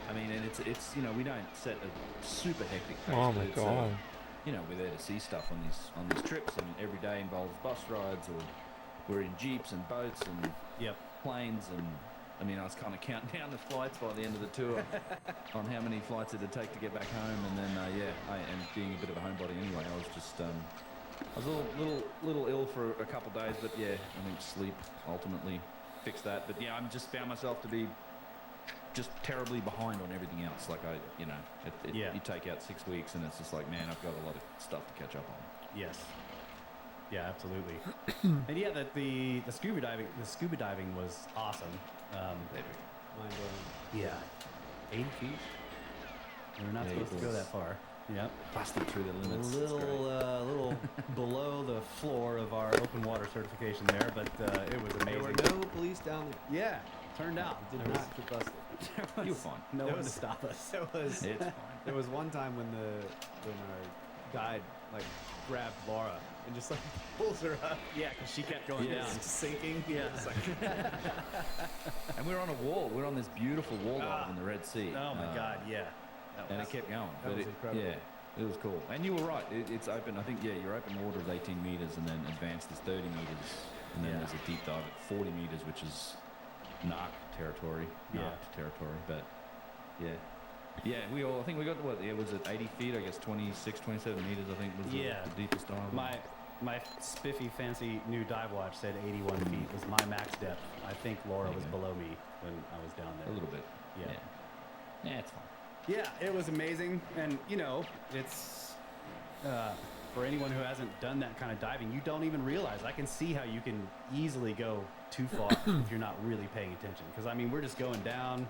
And it's we don't set a super hectic pace. Oh but my it's, god. we're there to see stuff on these trips, and every day involves bus rides, or we're in jeeps and boats and planes, and I mean, I was kind of counting down the flights by the end of the tour on how many flights it'd take to get back home, and then and being a bit of a homebody anyway, I was just I was a little ill for a couple of days, but I think sleep ultimately fixed that. But I just found myself to be just terribly behind on everything else. Like you take out 6 weeks, and it's just like, man, I've got a lot of stuff to catch up on. Yes. Yeah, absolutely. And the scuba diving was awesome. Mind blowing. Yeah. 80 feet. We're not supposed to go that far. Yep. Busted through the limits. A little below the floor of our open water certification there, but it was There amazing. were no police down there. Yeah, turned out. Did There was- not get busted. there was You're fine. No There one to was- stop us. There was It's fine. there was one time when our guide like grabbed Laura and just like pulls her up. Yeah, because she kept going Yeah. down. It's sinking. Yeah. It's like, And we were on a wall. We were on this beautiful wall dive in the Red Sea. Oh my God, yeah. And it kept going. that was incredible. Yeah, it was cool. And you were right. It's open. I think, yeah, your open water is 18 meters, and then advanced is 30 meters. And then Yeah. there's a deep dive at 40 meters, which is NARC territory. Yeah. NARC territory. But, yeah. Yeah, I think we got, what, yeah, was it 80 feet? I guess 26, 27 meters, I think, was Yeah. the deepest dive. My spiffy, fancy new dive watch said 81 feet was my max depth. I think Laura was Okay. below me when I was down there. A little bit. Yeah. Yeah, it's fine. Yeah, it was amazing. And, you know, it's for anyone who hasn't done that kind of diving, you don't even realize. I can see how you can easily go too far if you're not really paying attention. Because, I mean, we're just going down,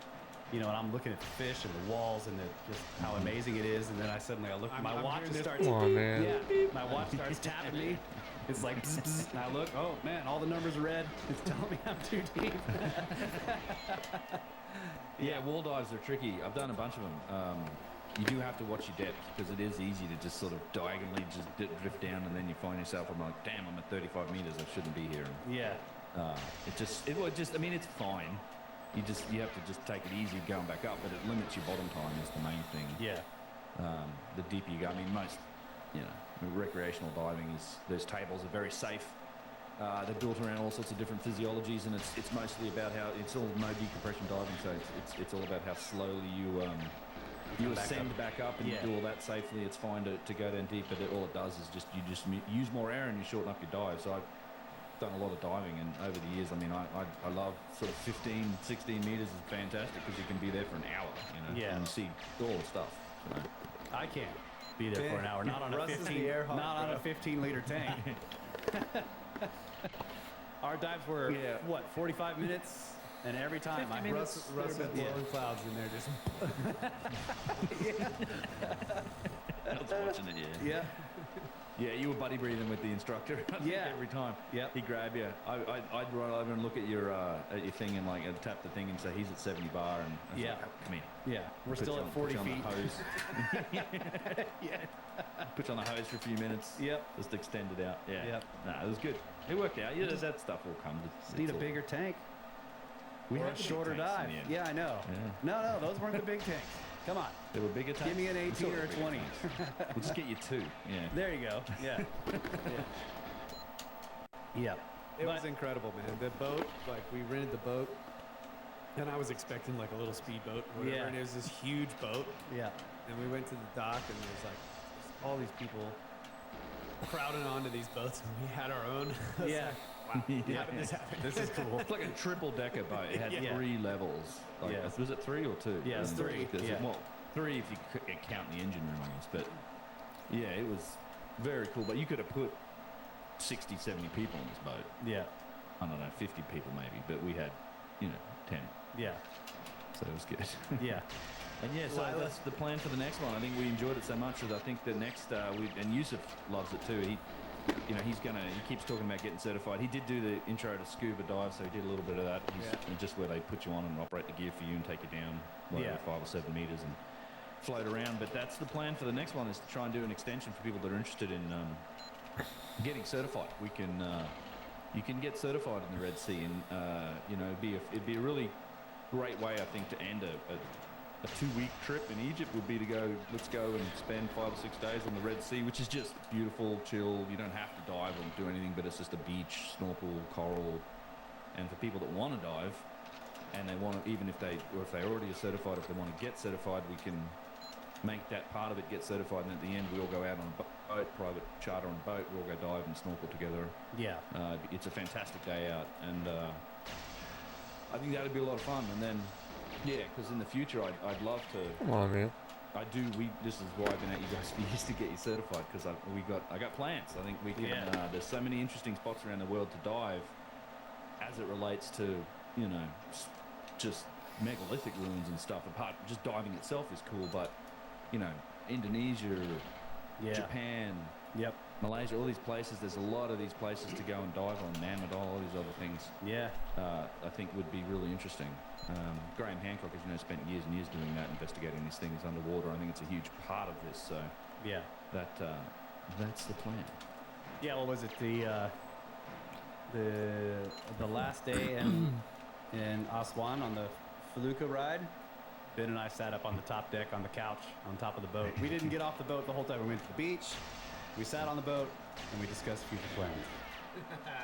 you know, and I'm looking at the fish and the walls and just how amazing it is. And then I look, my watch hearing this. starts. Come on, man. Yeah, my watch starts tapping me. It's like, bzz, bzz, and I look, oh man, all the numbers are red. It's telling me I'm too deep. Yeah, wall dives are tricky. I've done a bunch of them. You do have to watch your depth because it is easy to just sort of diagonally just drift down, and then you find yourself, I'm like, damn, I'm at 35 meters. I shouldn't be here. Yeah, I mean, it's fine. You have to just take it easy going back up, but it limits your bottom time is the main thing. yeah, The deeper you go, I mean, most, you know, recreational diving those tables are very safe. They're built around all sorts of different physiologies, and it's mostly about how it's all no decompression diving, so it's all about how slowly you ascend back up and Yeah. you do all that safely. It's fine to go down deep, but all it does is just use more air and you shorten up your dive. So I've done a lot of diving, and over the years, I mean, I love sort of 15, 16 meters is fantastic because you can be there for an hour, you know, Yeah. and you see all the stuff. So. I can't be there for an hour. Not on a Russ is the 15. air hawk, Not on a bro. 15-liter tank. Our dives were Yeah. what 45 minutes, and every time I Russ had blowing clouds in there just. I was watching it, yeah. Yeah. Yeah, you were buddy breathing with the instructor. I think, Yeah. every time. Yep. He'd grab you. I'd run over and look at your thing and like I'd tap the thing and say he's at 70 bar and I was Yeah. like, "Oh, come here. Yeah, we're Put still you at on- 40 put you on feet. the hose. Put you on the hose for a few minutes. Yep. Just extend it out. Yeah. Yep. Nah, it was good. It worked out. Yeah, that stuff all comes. Just need a bigger tank. We Or had a the big shorter tanks in dive. the end. Yeah, I know. Yeah. No, those weren't the big tanks. Come on. They were bigger tanks. Give me an 18 Sort of or a bigger 20. tanks. We'll just get you two. Yeah. There you go. Yeah. Yeah. It But- was incredible, man. The boat, like we rented the boat, and I was expecting like a little speedboat or whatever, Yeah. and it was this huge boat. Yeah. And we went to the dock, and there's like all these people crowding onto these boats, and we had our own. I was Yeah. like, wow, how did this happen? This is cool. It's like a triple decker boat. It had Yeah. 3 levels. Like, Yeah. Was it 3 or 2? Yeah, it's 3. Yeah. Well, 3 if you count the engine room, I guess. But yeah, it was very cool. But you could have put 60, 70 people on this boat. Yeah. I don't know, 50 people maybe. But we had, 10. Yeah. So it was good. Yeah. And yeah, so Lila. that's the plan for the next one. I think we enjoyed it so much that I think the next, and Yusuf loves it too. He keeps talking about getting certified. He did do the intro to scuba dive, so he did a little bit of that. Just where they put you on and operate the gear for you and take you down Yeah. 5 or 7 meters and float around. But that's the plan for the next one, is to try and do an extension for people that are interested in getting certified. We can, you can get certified in the Red Sea, and it'd be a really great way, I think, to end a 2-week trip in Egypt would be to let's go and spend 5 or 6 days on the Red Sea, which is just beautiful, chill. You don't have to dive or do anything, but it's just a beach, snorkel, coral. And for people that want to dive, and they want to, even if they already are certified, if they want to get certified, we can make that part of it get certified. And at the end, we all go out on a boat, private charter on a boat. We all go dive and snorkel together. Yeah. It's a fantastic day out, and I think that'd be a lot of fun. And then, yeah, because in the future, I'd love to. Come on, man. This is why I've been at you guys for years to get you certified, because I got plans. I think we can. Yeah. There's so many interesting spots around the world to dive, as it relates to just megalithic ruins and stuff. Apart, just diving itself is cool, but Indonesia, Yeah. Japan, Yep. Malaysia, all these places. There's a lot of these places to go and dive on. Nanmadol, all these other things. Yeah. I think would be really interesting. Graham Hancock, as you know, spent years and years doing that, investigating these things underwater. I think it's a huge part of this. So Yeah. That's the plan. Yeah. What was it? The last day in Aswan on the Felucca ride. Ben and I sat up on the top deck on the couch on top of the boat. We didn't get off the boat the whole time. We went to the beach. We sat on the boat and we discussed future plans.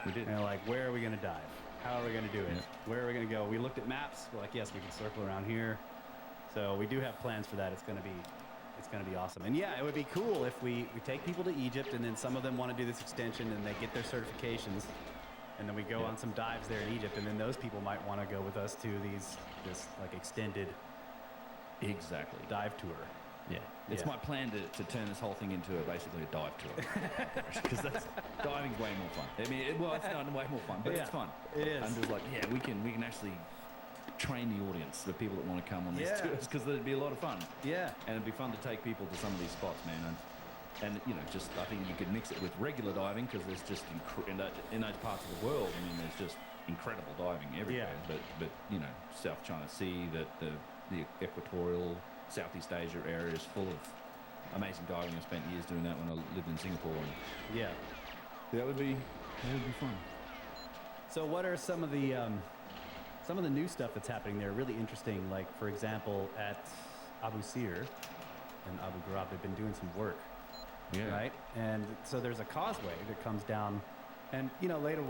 We did. And like, where are we going to dive? How are we going to do it? Yeah. Where are we going to go? We looked at maps. We're like, yes, we can circle around here. So we do have plans for that. It's going to be awesome. And yeah, it would be cool if we take people to Egypt and then some of them want to do this extension and they get their certifications. And then we go on some dives there in Egypt. And then those people might want to go with us to this like extended Exactly. dive tour. Yeah. It's my plan to turn this whole thing into basically a dive tour. Because diving's way more fun. I mean, it's not way more fun, but it's fun. It is. I'm just like, we can actually train the audience, the people that want to come on these tours, because it'd be a lot of fun. Yeah. And it'd be fun to take people to some of these spots, man. And you know, just I think you could mix it with regular diving because there's just in those parts of the world. I mean, there's just incredible diving everywhere. Yeah. But you know, South China Sea, the equatorial Southeast Asia area is full of amazing diving. I spent years doing that when I lived in Singapore. And Yeah. that would be fun. So what are some of the new stuff that's happening there? Really interesting. Like, for example, at Abu Sir and Abu Ghurab, they've been doing some work. Yeah. Right? And so there's a causeway that comes down. And, you know, later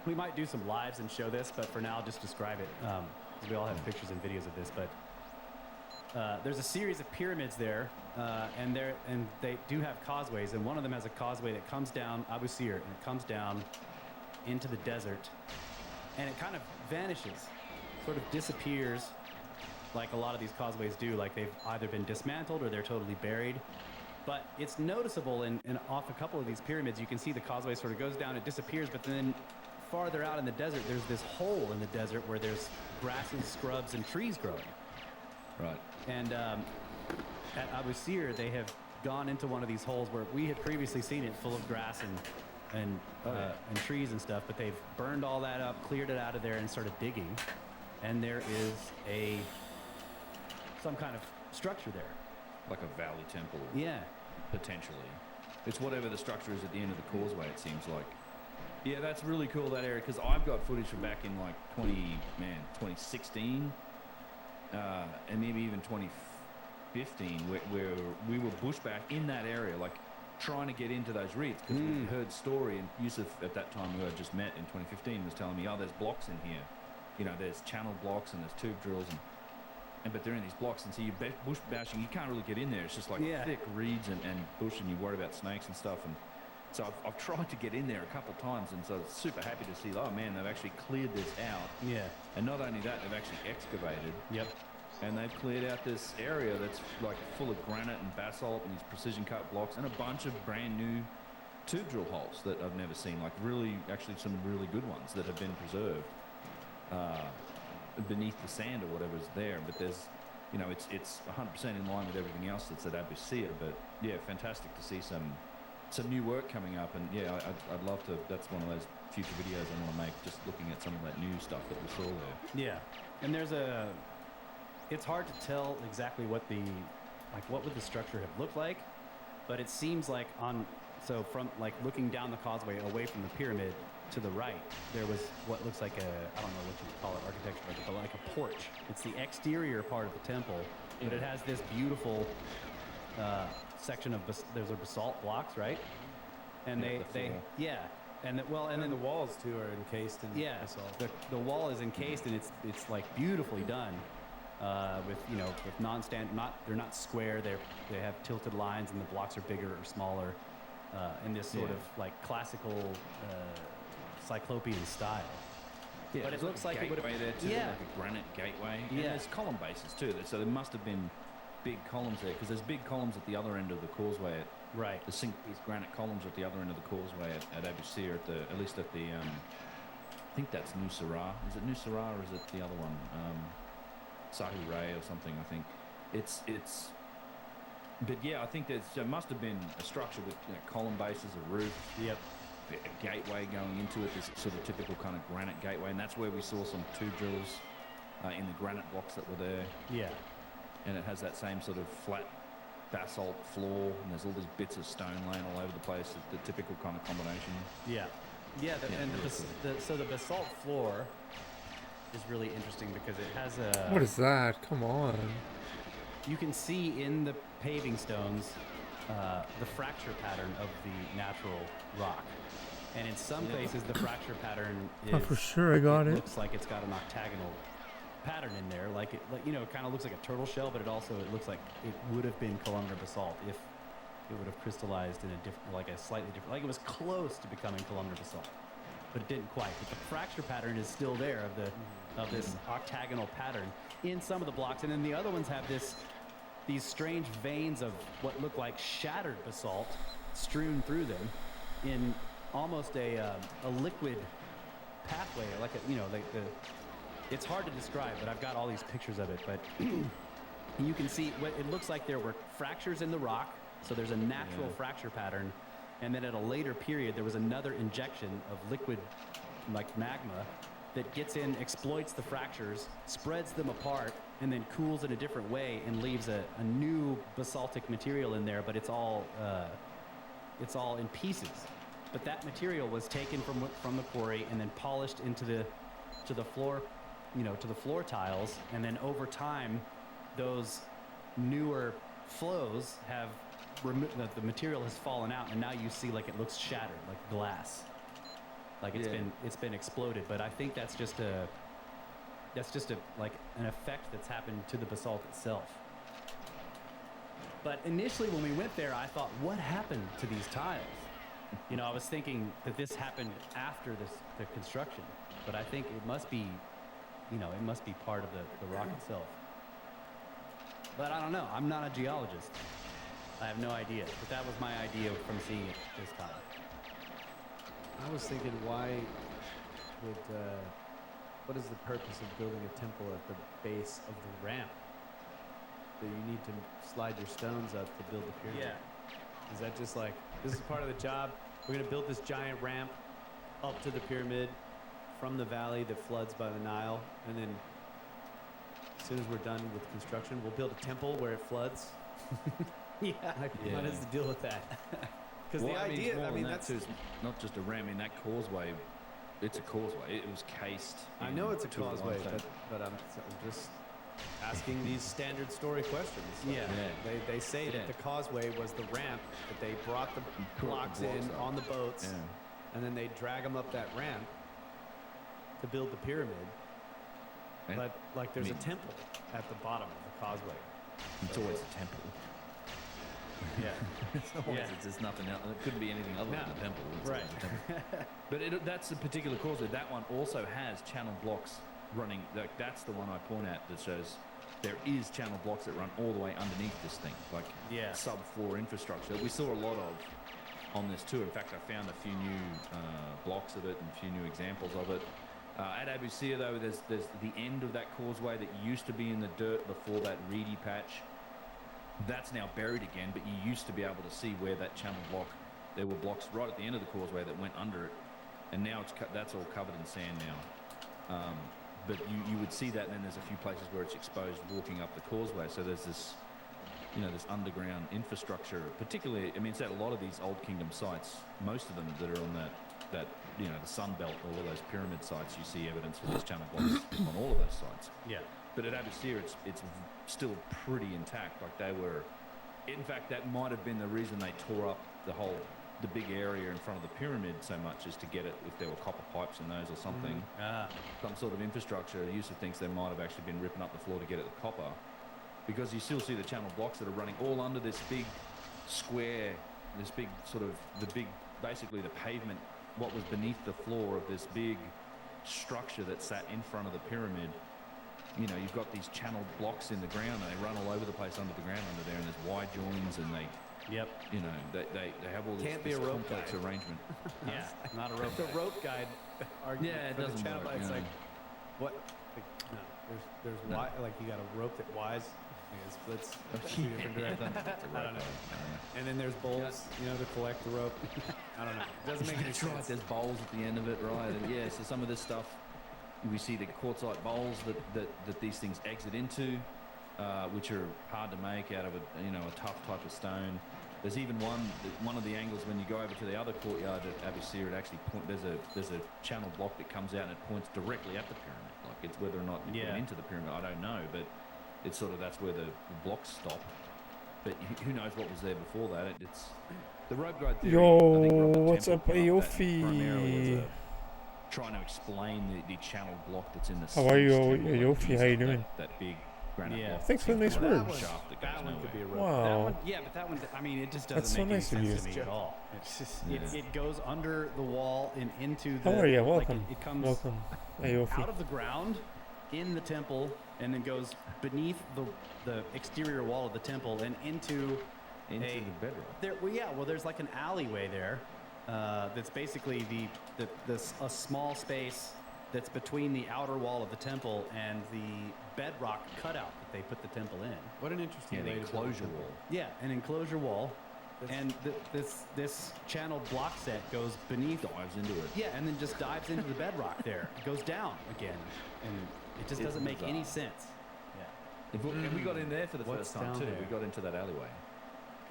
we might do some lives and show this, but for now, I'll just describe it. Because we all have pictures and videos of this. But there's a series of pyramids there, and they do have causeways. And one of them has a causeway that comes down Abu Sir, and it comes down into the desert. And it kind of vanishes, sort of disappears, like a lot of these causeways do. Like they've either been dismantled or they're totally buried. But it's noticeable in off a couple of these pyramids. You can see the causeway sort of goes down, it disappears, but then farther out in the desert, there's this hole in the desert where there's grasses, scrubs, and trees growing. Right. And at Abu Sir, they have gone into one of these holes where we had previously seen it full of grass and trees and stuff, but they've burned all that up, cleared it out of there, and started digging. And there is some kind of structure there. Like a valley temple. Yeah. Potentially. It's whatever the structure is at the end of the causeway, it seems like. Yeah, that's really cool, that area, because I've got footage from back in like 2016, and maybe even 2015, where we were bushback in that area, like trying to get into those reeds, because we heard story, and Yusuf at that time, who I just met in 2015, was telling me, oh, there's blocks in here. You know, there's channel blocks and there's tube drills, but they're in these blocks, and so you're bush bashing, you can't really get in there. It's just like thick reeds and bush, and you worry about snakes and stuff. And so I've tried to get in there a couple of times, and so I was super happy to see, oh man, they've actually cleared this out. Yeah. And not only that, they've actually excavated. Yep. And they've cleared out this area that's like full of granite and basalt and these precision cut blocks and a bunch of brand new tube drill holes that I've never seen, like really, actually some really good ones that have been preserved. Beneath the sand or whatever's there, but there's, you know, it's 100% in line with everything else that's at Abu Sir. But yeah, fantastic to see some new work coming up, and yeah, I'd love to. That's one of those future videos I want to make, just looking at some of that new stuff that we saw there. Yeah, and it's hard to tell exactly what would the structure have looked like, but it seems like from like looking down the causeway away from the pyramid to the right, there was what looks like I don't know what you call it, architecture, but like a porch. It's the exterior part of the temple, but it has this beautiful section of there's a basalt blocks, right? And Yeah, and And then the walls too are encased in basalt. the wall is encased, and it's like beautifully done. With they're not square. They have tilted lines, and the blocks are bigger or smaller, in this sort of like classical cyclopean style. Yeah, but it looks like it would have been there too, like a granite gateway. And there's column bases too. So there must have been big columns there, because there's big columns at the other end of the causeway. Right. These granite columns at the other end of the causeway at Abu Sir, at least at the I think that's Nusra. Is it Nusra or is it the other one? Sahu Ray or something, I think. But yeah, I think there must have been a structure with column bases, a roof. Yep. A gateway going into it, this sort of typical kind of granite gateway, and that's where we saw some tube drills in the granite blocks that were there. Yeah. And it has that same sort of flat basalt floor, and there's all these bits of stone laying all over the place. The typical kind of combination. Yeah. Yeah, so the basalt floor is really interesting because it has a... What is that? Come on. You can see in the paving stones the fracture pattern of the natural rock. And in some places, the fracture pattern is... Oh, for sure, I got it. Looks like it's got an octagonal pattern in there. Like, it kind of looks like a turtle shell, but it looks like it would have been columnar basalt if it would have crystallized in a different, like a slightly different... Like, it was close to becoming columnar basalt, but it didn't quite. But the fracture pattern is still there of this octagonal pattern in some of the blocks. And then the other ones have these strange veins of what look like shattered basalt strewn through them in almost a liquid pathway, like it's hard to describe, but I've got all these pictures of it. But you can see it looks like there were fractures in the rock, so there's a natural fracture pattern, and then at a later period there was another injection of liquid, like magma, that gets in, exploits the fractures, spreads them apart, and then cools in a different way and leaves a new basaltic material in there, but it's all in pieces. But that material was taken from the quarry and then polished into the floor, to the floor tiles, and then over time, those newer flows have the material has fallen out, and now you see like it looks shattered, like glass, like it's been exploded. But I think that's just a like an effect that's happened to the basalt itself. But initially, when we went there, I thought, what happened to these tiles? I was thinking that this happened after the construction, but I think it must be, it must be part of the rock itself. But I don't know. I'm not a geologist. I have no idea. But that was my idea from seeing it this time. I was thinking, what is the purpose of building a temple at the base of the ramp? That you need to slide your stones up to build the pyramid? Yeah. Is that just like, this is part of the job? We're going to build this giant ramp up to the pyramid from the valley that floods by the Nile, and then as soon as we're done with construction, we'll build a temple where it floods. What is the deal with that? Because the idea, that's not just a ramp. In that causeway, it's a causeway. It was cased. I know it's a causeway, but I'm just asking these standard story questions. They say that the causeway was the ramp that they brought the blocks in on the boats, and then they drag them up that ramp to build the pyramid. But like, there's a temple at the bottom of the causeway. It's always a temple. It's just nothing else. It couldn't be anything other than a temple. It's right. A temple. But that's a particular causeway. That one also has channel blocks running. Like, that's the one I point at that shows there is channel blocks that run all the way underneath this thing, like subfloor infrastructure. We saw a lot of on this tour. In fact, I found a few new blocks of it and a few new examples of it. At Abu Sir, though, there's the end of that causeway that used to be in the dirt before that reedy patch. That's now buried again, but you used to be able to see where that channel block, there were blocks right at the end of the causeway that went under it, and now that's all covered in sand now. But you would see that, and then there's a few places where it's exposed walking up the causeway. So there's this, this underground infrastructure. Particularly, it's at a lot of these Old Kingdom sites, most of them that are on that the Sun Belt, all of those pyramid sites, you see evidence for these channel blocks on all of those sites. Yeah. But at Abu Sir, it's still pretty intact. Like, they were, in fact, that might have been the reason they tore up the big area in front of the pyramid so much, is to get it, if there were copper pipes in those or something, some sort of infrastructure. Yusuf thinks they might have actually been ripping up the floor to get at the copper, because you still see the channel blocks that are running all under this big square, this big sort of, basically the pavement, what was beneath the floor of this big structure that sat in front of the pyramid. You've got these channeled blocks in the ground, and they run all over the place under the ground under there, and there's wide joins, and they have all this complex arrangement. Not a rope. The rope guide argument it for doesn't the channel. work, It's like, what? No, there's why, like, you got a rope that wise. It splits two different directions. I don't know. And then there's bowls, to collect the rope. I don't know. It doesn't make any sense. There's bowls at the end of it, right? And so some of this stuff, we see the quartzite bowls that these things exit into. which are hard to make out of a tough type of stone. There's even one of the angles when you go over to the other courtyard at Abusir, it actually there's a channel block that comes out and it points directly at the pyramid. Like it's whether or not you went into the pyramid, I don't know, but it's sort of that's where the blocks stop. But who knows what was there before that? It's the rope guide theory. What's up, Ayofi? Trying to explain the channel block that's in the. How are you, Ayofi? How you doing? That big granite block. Thanks for the nice words. That one could be a rope. Wow. That one, yeah, but that one, I mean, it just doesn't That's so make any nice of sense you. to me at all. It's just, it goes under the wall and into the. How are you? like, Welcome. it comes Welcome, Ayofi. out of the ground in the temple and then goes beneath the exterior wall of the temple and into the bedrock. There's like an alleyway there that's basically a small space that's between the outer wall of the temple and the bedrock cutout that they put the temple in. What an interesting way to enclosure wall. Yeah, an enclosure wall. And this channeled block set goes beneath. Dives into it. Yeah, and then just dives into the bedrock there. It goes down again. And it just doesn't make any sense. Yeah. And we got in there for the What's first time down too. there? We got into that alleyway.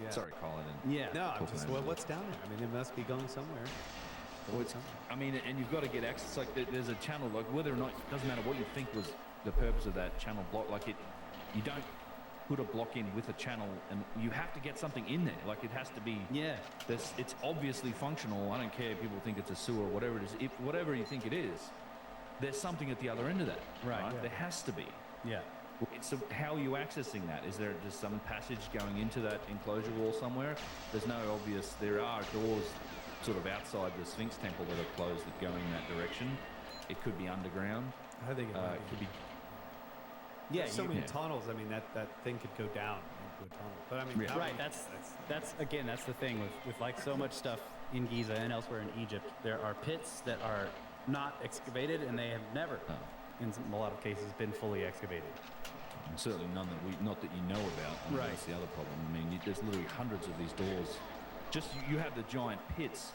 Yeah. Sorry, Colin. I didn't Yeah. No, I'm talk just, over you. what's down there? I mean, it must be going somewhere. Well, I mean, and you've got to get access. Like, there's a channel. Like, whether or not it doesn't matter what you think was the purpose of that channel block. Like, you don't put a block in with a channel, and you have to get something in there. Like, it has to be. Yeah. It's obviously functional. I don't care if people think it's a sewer or whatever it is. Whatever you think it is, there's something at the other end of that. Right. Yeah. There has to be. Yeah. So how are you accessing that? Is there just some passage going into that enclosure wall somewhere? There's no obvious. There are doors sort of outside the Sphinx temple that are closed that go in that direction. It could be underground. I think It could be. Yeah. so many tunnels. I mean, that thing could go down into a tunnel. But I mean, Right. That's again. That's the thing with like so much stuff in Giza and elsewhere in Egypt. There are pits that are not excavated, and they have never, in a lot of cases, been fully excavated. And certainly none not that you know about. I mean, Right. That's the other problem. I mean, there's literally hundreds of these doors. Just you have the giant pits.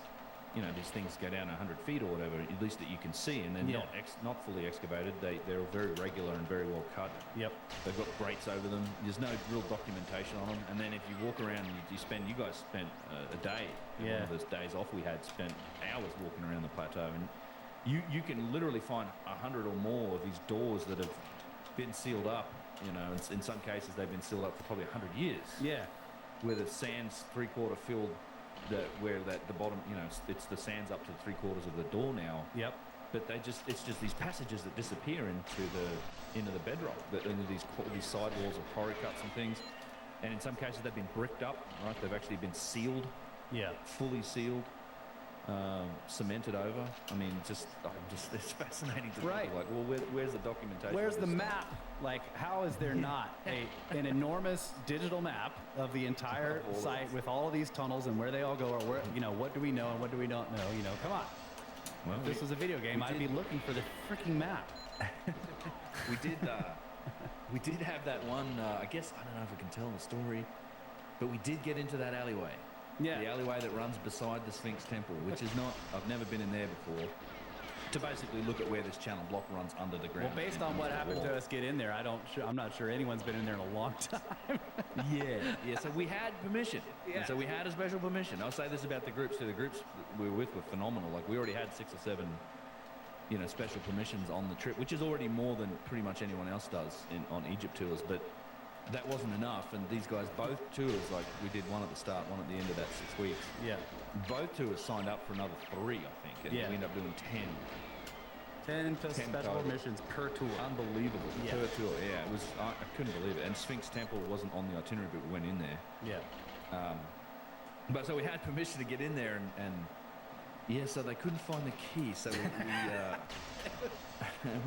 You know, these things go down 100 feet or whatever, at least that you can see, and they're not fully excavated. They're very regular and very well cut. Yep. They've got grates over them. There's no real documentation on them. And then if you walk around, you guys spent a day. One of those days off we had, spent hours walking around the plateau, and you can literally find 100 or more of these doors that have been sealed up. You know, in some cases they've been sealed up for probably 100 years. Yeah. Where the sand's 3/4 filled. The bottom, you know, it's the sand's up to 3/4 of the door now. Yep. But it's just these passages that disappear into the bedrock, into these side walls of quarry cuts and things. And in some cases they've been bricked up, right? They've actually been sealed. Yeah. Fully sealed, cemented over. I mean, it's fascinating to think. Like, well, where's the documentation? Where's the map? Like, how is there not an enormous digital map of the entire site with all of these tunnels and where they all go, or where, you know, what do we know and what do we don't know? You know, come on. Well, if this was a video game, I'd be looking for the freaking map. We did have that one. I guess I don't know if I can tell the story, but we did get into that alleyway. Yeah. The alleyway that runs beside the Sphinx Temple, which is not. I've never been in there before. To basically look at where this channel block runs under the ground. Well, based on what happened to us get in there, I'm not sure anyone's been in there in a long time. Yeah. So we had permission. Yeah. And so we had a special permission. I'll say this about the groups too. The groups we were with were phenomenal. Like, we already had 6 or 7, you know, special permissions on the trip, which is already more than pretty much anyone else does on Egypt tours. But that wasn't enough, and these guys, both tours, like, we did one at the start, one at the end of that 6 weeks. Yeah. Both tours signed up for another 3, I think, and we ended up doing 10. 10 special missions per tour. Unbelievable. Per tour, yeah. It was. I couldn't believe it. And Sphinx Temple wasn't on the itinerary, but we went in there. Yeah. But so we had permission to get in there, and yeah, so they couldn't find the key. So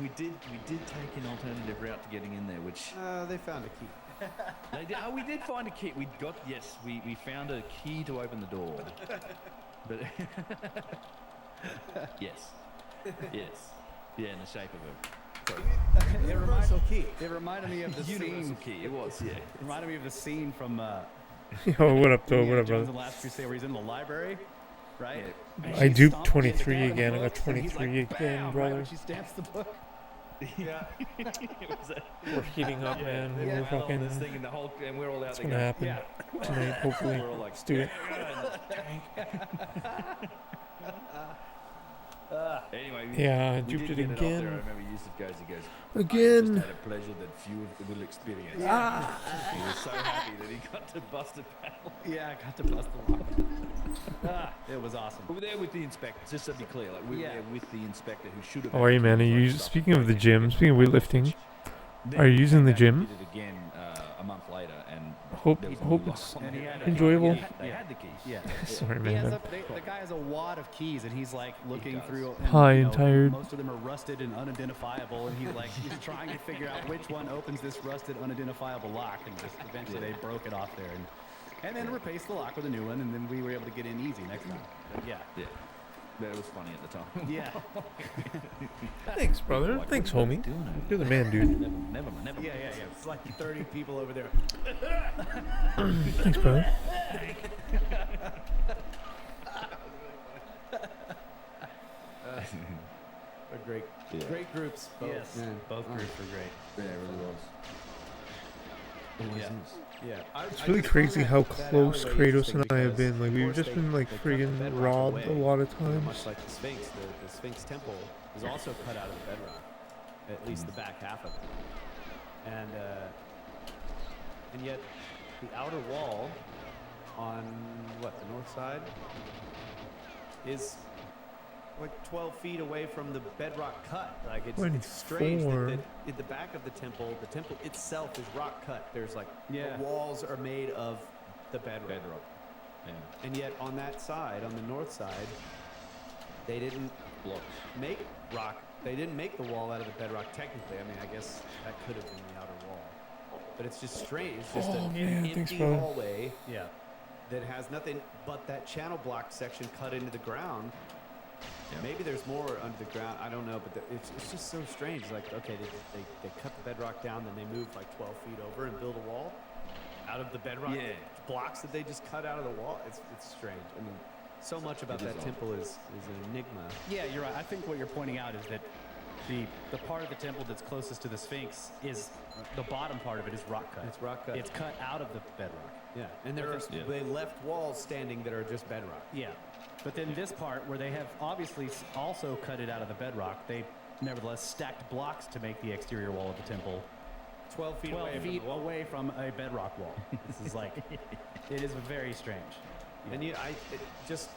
we did take an alternative route to getting in there, which they found a key. They did. Oh, we did find a key. We found a key to open the door. But yes. Yeah, in the shape of a Universal key. It reminded me of the universal scene. key. It was, yeah. It reminded me of the scene from Yo, what up, though? What up, Jones brother? and Last Crusade, where he's in the library, right? And I she duped stomps into 23 the again. I got books, and he's 23 like, again, bam, brother. Right when she stamps the book. Yeah. It was a, We're heating up, man. they We're had all fucking. this thing in the whole, and we're all out It's there gonna going, happen Yeah. tonight, hopefully. we're all like, Let's do it. Anyway, Yeah, I we duped did it get up there. I again. remember Yusuf goes, he goes, I Again. just had a pleasure that few will experience. He was so happy that he got to bust a paddle. Yeah, I got to bust the lock. It was awesome. We were there with the inspector, just to be clear. Like, we were Yeah. there with the inspector who should have. How are you, man? Are you speaking of the gym? Speaking of weightlifting, are you using the gym? Did it again a month later, and Hope there was hope no it's lock on And he there. had enjoyable. They had the keys. Yeah. Sorry, He man. has the guy has a wad of keys, and he's like looking does. through. High and tired. Most of them are rusted and unidentifiable, and he's like he's trying to figure out which one opens this rusted, unidentifiable lock. And just eventually they broke it off there, and then replaced the lock with a new one, and then we were able to get in easy next time. But yeah. Yeah. That was funny at the time. Yeah. Thanks, brother. Like, Thanks, what are you homie. doing over You're the man, dude. Never mind. Yeah. It's like 30 people over there. Thanks, brother. They're great, Yeah. great groups. Both. Yes. Man. Both Oh. groups were great. Yeah, it really was. Always Yeah. is. Yeah. It's really crazy how close Kratos and I have been. Like, we've just been, like, friggin' robbed a lot of times. Much like the Sphinx, the Sphinx temple is also cut out of the bedrock, at least the back half of it. And yet, the outer wall on what, the north side, is like 12 feet away from the bedrock cut. Like it's strange that 24. in the back of the temple itself is rock cut. There's like Yeah. the walls are made of the bedrock. Yeah. And yet on that side, on the north side, they didn't Blocks. make rock. They didn't make the wall out of the bedrock technically. I mean, I guess that could have been the outer wall. But it's just strange. It's just Oh, an man, empty thanks, brother. hallway Yeah. that has nothing but that channel block section cut into the ground. Yeah. Maybe there's more under the ground. I don't know, but it's just so strange. Like, okay, they cut the bedrock down, then they moved like 12 feet over and build a wall out of the bedrock Yeah. blocks that they just cut out of the wall. It's strange. I mean, so much about It is that odd. temple is an enigma. Yeah, you're right. I think what you're pointing out is that the part of the temple that's closest to the Sphinx is the bottom part of it is rock cut. It's rock cut. It's cut out of the bedrock. Yeah, and there are Yeah. they left walls standing that are just bedrock. Yeah. But then this part where they have obviously also cut it out of the bedrock, they nevertheless stacked blocks to make the exterior wall of the temple 12 feet 12 away from feet the wall. away from a bedrock wall. This is like, it is very strange. And just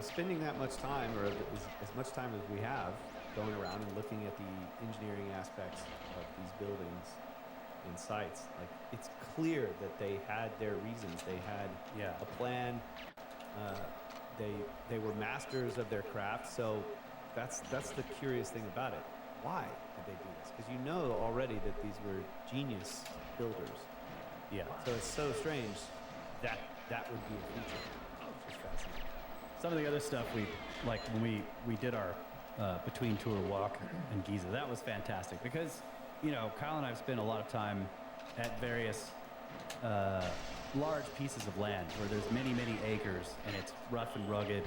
spending that much time, or as much time as we have, going around and looking at the engineering aspects of these buildings and sites, like it's clear that they had their reasons. They had a plan. They were masters of their craft. So that's the curious thing about it. Why did they do this? Because you know already that these were genius builders. Yeah. So it's so strange that that would be a feature. It's just fascinating. Some of the other stuff like when we did our between tour walk in Giza, that was fantastic because, Kyle and I have spent a lot of time at various large pieces of land where there's many, many acres and it's rough and rugged.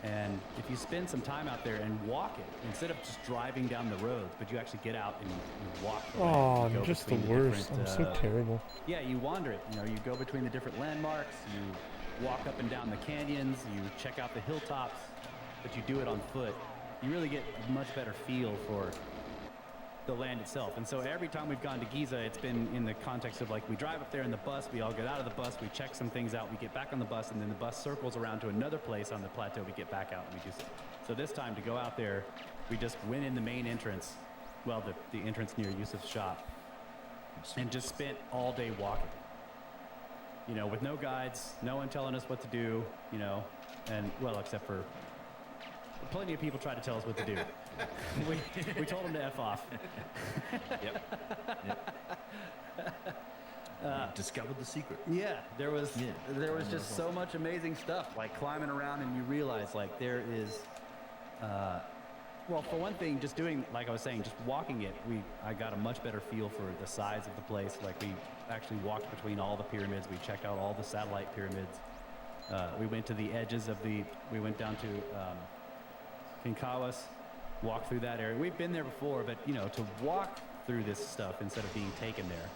And if you spend some time out there and walk it, instead of just driving down the roads, but you actually get out and you walk the land, Oh, you go I'm just the between worst. different, I'm so terrible. Yeah, you wander it. You go between the different landmarks. You walk up and down the canyons. You check out the hilltops, but you do it on foot. You really get a much better feel for the land itself. And so every time we've gone to Giza, it's been in the context of like we drive up there in the bus, we all get out of the bus, we check some things out, we get back on the bus, and then the bus circles around to another place on the plateau, we get back out and we do so this time to go out there, we just went in the main entrance, well, the entrance near Yusuf's shop, and just spent all day walking. With no guides, no one telling us what to do, and well, except for plenty of people tried to tell us what to do. we told them to F off. Discovered the secret. Yeah, there was just so much amazing stuff, like climbing around, and you realize like there is, well, for one thing, just doing, like I was saying, just walking it, I got a much better feel for the size of the place. Like we actually walked between all the pyramids, we checked out all the satellite pyramids. We went to the edges of we went down to Kinkawas, walk through that area. We've been there before, but you know, to walk through this stuff instead of being taken there.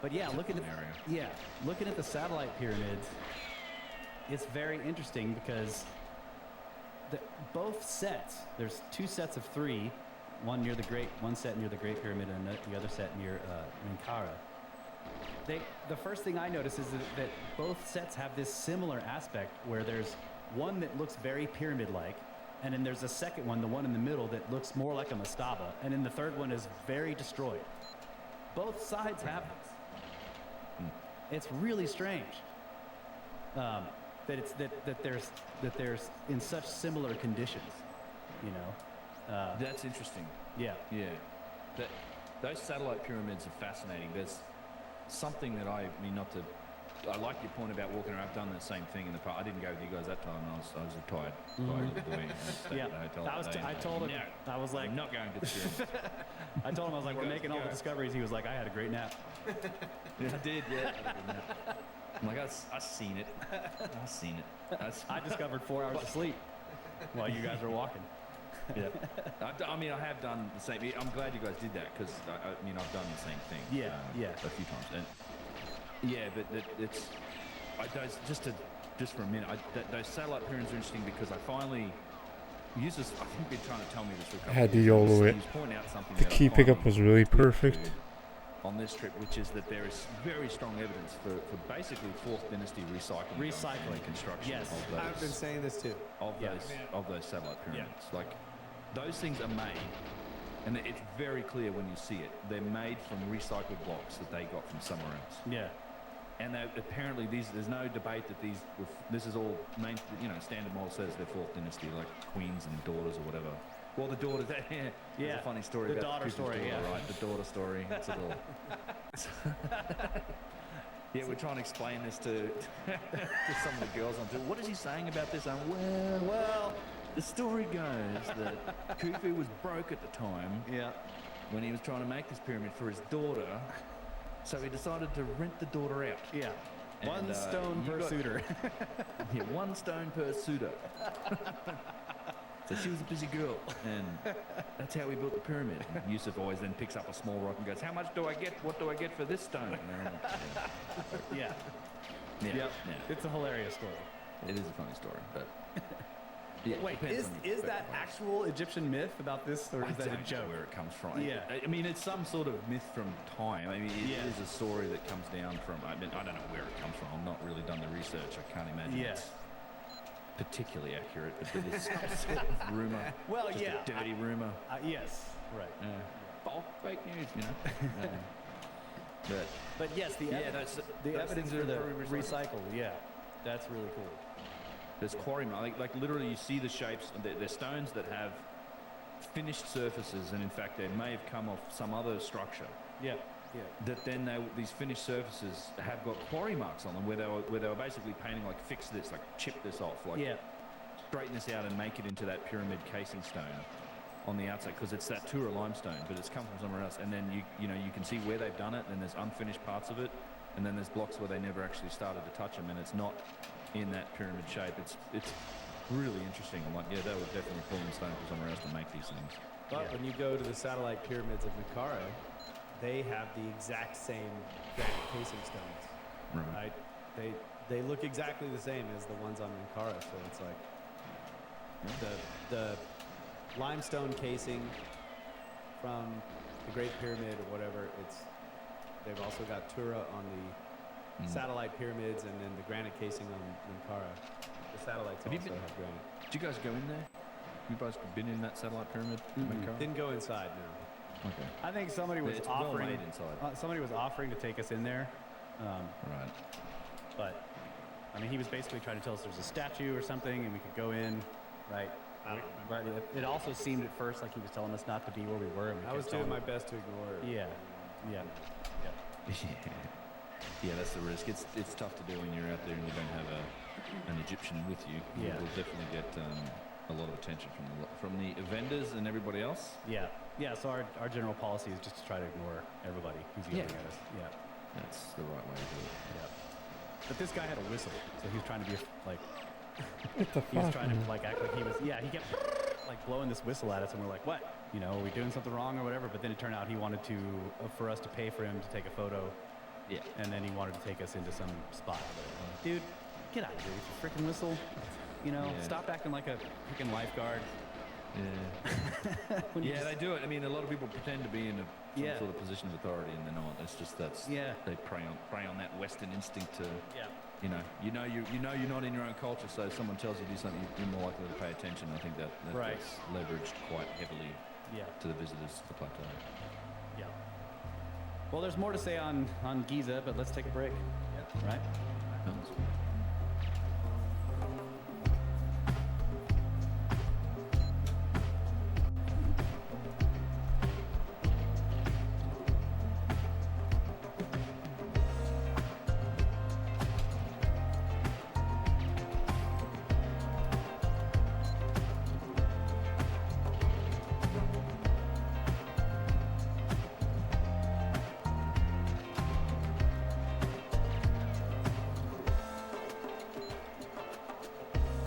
But yeah, looking at the satellite pyramids, it's very interesting because both sets, there's 2 sets of 3, one set near the Great Pyramid and the other set near Menkaure. The first thing I notice is that both sets have this similar aspect where there's one that looks very pyramid-like, and then there's a second one, the one in the middle, that looks more like a mastaba, and then the third one is very destroyed. Both sides have this. It's really strange that there's in such similar conditions, you know. That's interesting. Yeah. Those satellite pyramids are fascinating. There's something that I like your point about walking around. I've done the same thing in the past. I didn't go with you guys that time. I was a tired little boy. And stayed at the hotel. I told him. No, I was like, I'm not going to the pyramid. I told him, I was like, we're making all the discoveries. He was like, I had a great nap. Yeah, I did. Yeah. I had a good nap. I'm like, I've seen it. I've seen it. I discovered 4 hours of sleep while you guys were walking. Yeah. I have done the same. I'm glad you guys did that because I've done the same thing. Yeah. A few times. And it's just for a minute. Those satellite pyramids are interesting because I finally used this. I think you're trying to tell me this for a couple Had of to years. YOLO it. He was pointing out something The that I key pickup finally was really perfect. on this trip, which is that there is very strong evidence for basically 4th dynasty recycling and construction Yes. of those. I've been saying this too. Of those satellite pyramids. Like those things are made, and it's very clear when you see it. They're made from recycled blocks that they got from somewhere else. Yeah. And apparently there's no debate that this is all standard model says they're 4th dynasty, like queens and daughters or whatever. Well, the daughter, there's a funny story the about daughter Cooper's story, daughter, yeah. right? The daughter story. It's a little. Yeah, we're trying to explain this to some of the girls on tour. What is he saying about this? Well, the story goes that Khufu was broke at the time. Yeah. When he was trying to make this pyramid for his daughter, so he decided to rent the daughter out. Yeah. And, One stone per suitor. Yeah, 1 stone per suitor. So she was a busy girl, and that's how we built the pyramid. And Yusuf always then picks up a small rock and goes, "How much do I get? What do I get for this stone?" Yeah. It's a hilarious story. It is a funny story, but yeah. Wait, depends is on your that perspective. Egyptian Egyptian myth about this, or I is that a don't know joke? where it comes from. Yeah. I mean, it's some sort of myth from time. I mean, it Yeah. is a story that comes down from. I don't know where it comes from. I've not really done the research. I can't imagine Yeah. it's particularly accurate, but there is some sort of rumor. Well, just yeah. a dirty rumor. Yes. Right. False fake news, but But yes, the those evidence things for are the very recycle. Yeah. That's really cool. There's quarry mark, like literally you see the shapes. They're stones that have finished surfaces, and in fact they may have come off some other structure. Yeah. That then these finished surfaces have got quarry marks on them, where they were basically painting like fix this, like chip this off, like straighten this out and make it into that pyramid casing stone on the outside, because it's that Tura limestone, but it's come from somewhere else. And then you can see where they've done it, and there's unfinished parts of it, and then there's blocks where they never actually started to touch them, and it's not in that pyramid shape. It's really interesting. I'm like, yeah, they were definitely pulling stone from somewhere else to make these things. But when you go to the satellite pyramids of Menkaure, they have the exact same granite casing stones. Right? They look exactly the same as the ones on Menkaure, so it's like the limestone casing from the Great Pyramid or whatever. They've also got Tura on the satellite pyramids, and then the granite casing on Menkaure. The satellites also have granite. Did you guys go in there? You guys been in that satellite pyramid? Didn't go inside, no. Okay. I think somebody was It's well offering. made inside. Somebody was offering to take us in there, Right. but I mean, he was basically trying to tell us there's a statue or something, and we could go in. Right. Right. It also seemed at first like he was telling us not to be where we were. And we I was kept doing telling my best to ignore it. Yeah. Yeah, that's the risk. It's tough to do when you're out there and you don't have an Egyptian with you. Yeah. You'll definitely get a lot of attention from the vendors and everybody else. Yeah. So our general policy is just to try to ignore everybody who's yelling at us. Yeah. That's the right way to do it. Yeah. But this guy had a whistle, so he was trying to be like. What the He was fuck? trying to like act like he was. Yeah. He kept like blowing this whistle at us, and we're like, what? You know, are we doing something wrong or whatever? But then it turned out he wanted to for us to pay for him to take a photo. Yeah. And then he wanted to take us into some spot. I'm like, dude, get out of here with your freaking whistle. You know, stop acting like a freaking lifeguard. Yeah. Yeah, they do it. I mean, a lot of people pretend to be in some sort of position of authority, and they're not. It's just they prey on that Western instinct to. Yeah. You know you're not in your own culture, so if someone tells you to do something, you're more likely to pay attention. I think that gets leveraged quite heavily to the visitors to the plateau. Yeah. Well, there's more to say on Giza, but let's take a break. Yeah. Right?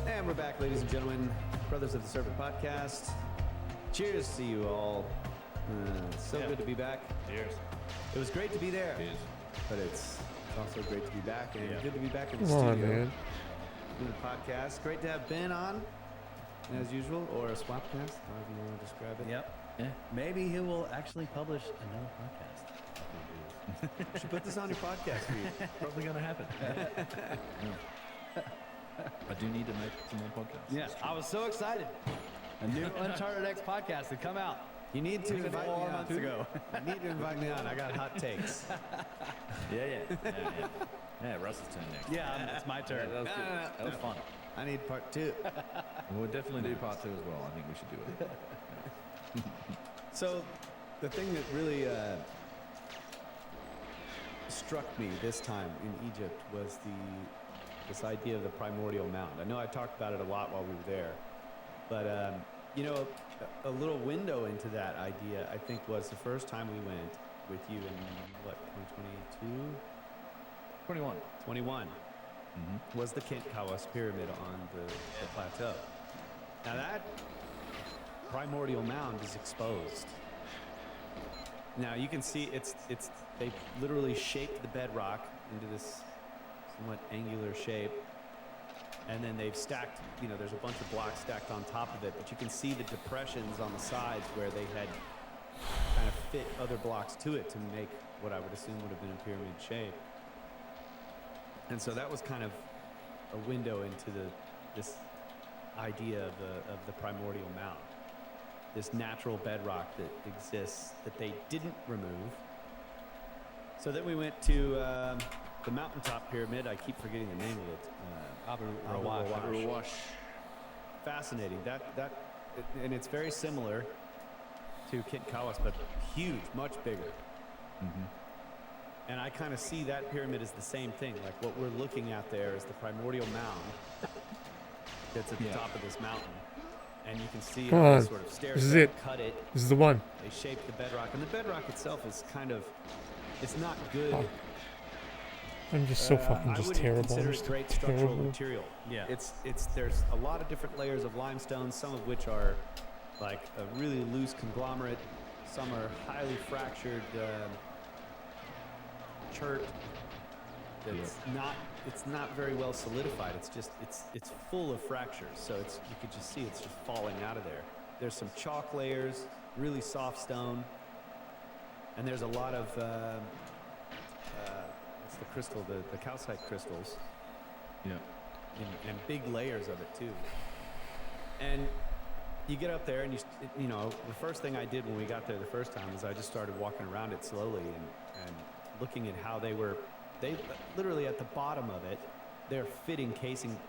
And we're back, ladies and gentlemen, Brothers of the Serpent podcast. Cheers to you all. So good to be back. Cheers. It was great to be there, Cheers. but it's also great to be back, and good to be back in the Come on, studio man. doing the podcast. Great to have Ben on, as usual, or a swapcast, however you want to describe it. Yep. Yeah. Maybe he will actually publish another podcast. You should put this on your podcast feed. Probably going to happen. I do need to make some more podcasts. Yeah, I was so excited. A new Uncharted X podcast had come out. You need to invite me 4 on. months ago. You need to invite me on. I got hot takes. Yeah, Russ's turn next. Yeah, it's my turn. That was good. No. That was fun. I need part 2. We'll definitely do part 2 as well. I think we should do it. So, the thing that really struck me this time in Egypt was this idea of the primordial mound. I know I talked about it a lot while we were there, but a little window into that idea, I think, was the first time we went with you in 2022, 21. Was the Kent Kawas pyramid on the plateau. Now that primordial mound is exposed. Now you can see they literally shaped the bedrock into this somewhat angular shape, and then they've stacked, there's a bunch of blocks stacked on top of it, but you can see the depressions on the sides where they had kind of fit other blocks to it to make what I would assume would have been a pyramid shape. And so that was kind of a window into this idea of the primordial mound, this natural bedrock that exists that they didn't remove. So then we went to the mountaintop pyramid. I keep forgetting the name of it. Abu Rawash. Fascinating. And it's very similar to Kent Kawas, but huge, much bigger. And I kind of see that pyramid as the same thing. Like what we're looking at there is the primordial mound that's at the top of this mountain. And you can see Come on. sort of stairs This is that it. cut it. This is the one. They shaped the bedrock. And the bedrock itself is kind of, it's not good. Oh. I'm just so fucking I just wouldn't terrible. consider I'm it just great structural terrible. material. Yeah. There's a lot of different layers of limestone, some of which are like a really loose conglomerate. Some are highly fractured chert. It's not very well solidified. It's full of fractures. So you could just see it's just falling out of there. There's some chalk layers, really soft stone, and there's a lot of what's the crystal? The calcite crystals. Yeah. And big layers of it too. And you get up there, and the first thing I did when we got there the first time is I just started walking around it slowly and looking at how they literally at the bottom of it, they're fitting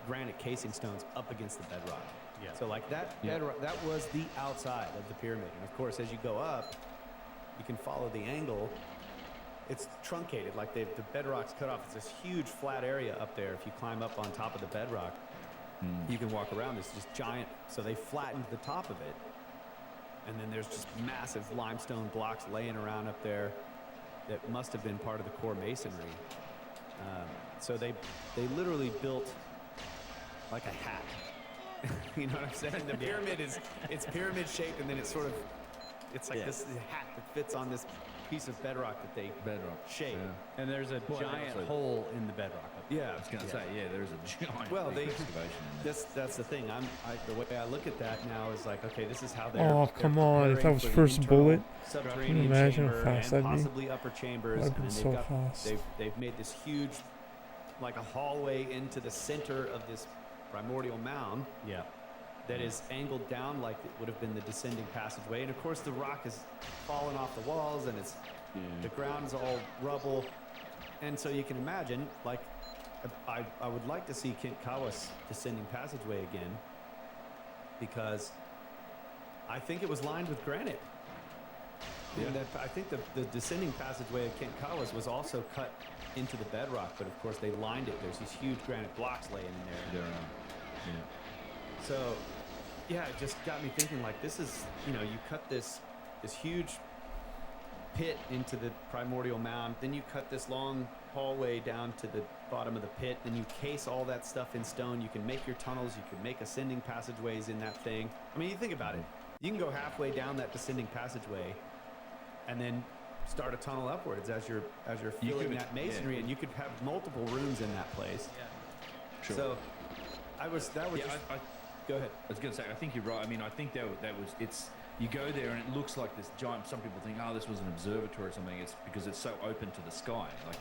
granite casing stones up against the bedrock. Yeah. So like that bedrock, that was the outside of the pyramid. And of course, as you go up, you can follow the angle. It's truncated, like the bedrock's cut off. It's this huge flat area up there. If you climb up on top of the bedrock, you can walk around. It's just giant. So they flattened the top of it. And then there's just massive limestone blocks laying around up there that must have been part of the core masonry. So they literally built like a hat. You know what I'm saying? The pyramid it's pyramid shaped, and then it's sort of it's like this hat that fits on this piece of bedrock that they shape. Yeah. And there's a giant also- hole in the bedrock. Yeah. I was going to say, there's a giant Well, big excavation in there. That's the thing. The way I look at that now is like, okay, this is how they're. Oh, they're come on. If that preparing was for the first internal bullet, subterranean imagine how chamber fast and that'd be? possibly upper chambers, That'd and be then so they've got fast. they've made this huge, like a hallway into the center of this primordial mound. Yeah. That is angled down like it would have been the descending passageway, and of course the rock is falling off the walls, and the ground is all rubble, and so you can imagine, like, I would like to see Kent Kawa's descending passageway again, because I think it was lined with granite. Yeah. And I think the descending passageway of Kent Kawa's was also cut into the bedrock, but of course they lined it. There's these huge granite blocks laying in there. So, yeah, it just got me thinking, like, this is, you cut this huge pit into the primordial mound, then you cut this long hallway down to the bottom of the pit, and you case all that stuff in stone. You can make your tunnels, you can make ascending passageways in that thing. I mean, you think about it. You can go halfway down that descending passageway and then start a tunnel upwards as you're filling that masonry, and you could have multiple rooms in that place. Yeah. Sure. So go ahead. I was going to say, I think you're right. I mean, I think that was, you go there and it looks like this giant, some people think, this was an observatory or something. It's because it's so open to the sky. Like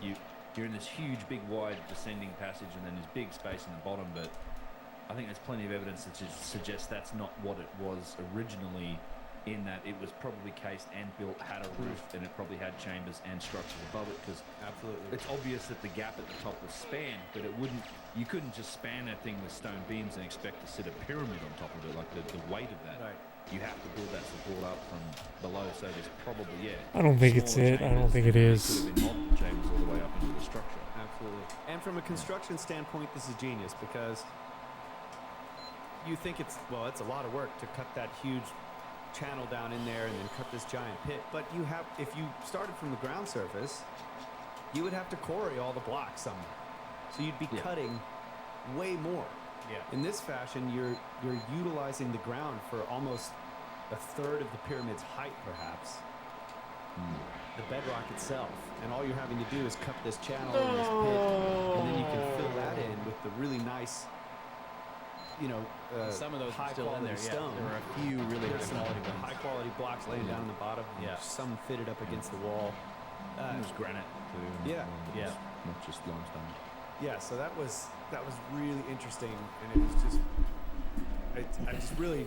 you're in this huge, big, wide descending passage, and then there's big space in the bottom, but I think there's plenty of evidence that suggests that's not what it was originally, in that it was probably cased and built, had a roof, and it probably had chambers and structures above it, because Absolutely. it's obvious that the gap at the top was spanned, but you couldn't just span that thing with stone beams and expect to sit a pyramid on top of it, like the weight of that. Right. You have to build that support up from below, so there's probably, I don't think it's smaller it. I don't chambers, think it and is. could have been multiple chambers all the way up into the structure. Absolutely. And from a construction standpoint, this is genius, because you think it's a lot of work to cut that huge channel down in there and then cut this giant pit. But if you started from the ground surface, you would have to quarry all the blocks somewhere. So you'd be cutting way more. Yeah. In this fashion, you're utilizing the ground for almost a third of the pyramid's height, perhaps. The bedrock itself, and all you're having to do is cut this channel in this pit, and then you can fill that in with the really nice, Some of those are high still in quality there. stone. Yeah. There are a few really There's high some quality ones. high quality blocks laying down in the bottom. Yeah. Some fitted up against the wall. And there's granite too. Yeah. Yeah. Not just limestone. Yeah, so that was really interesting, and it was just, I just really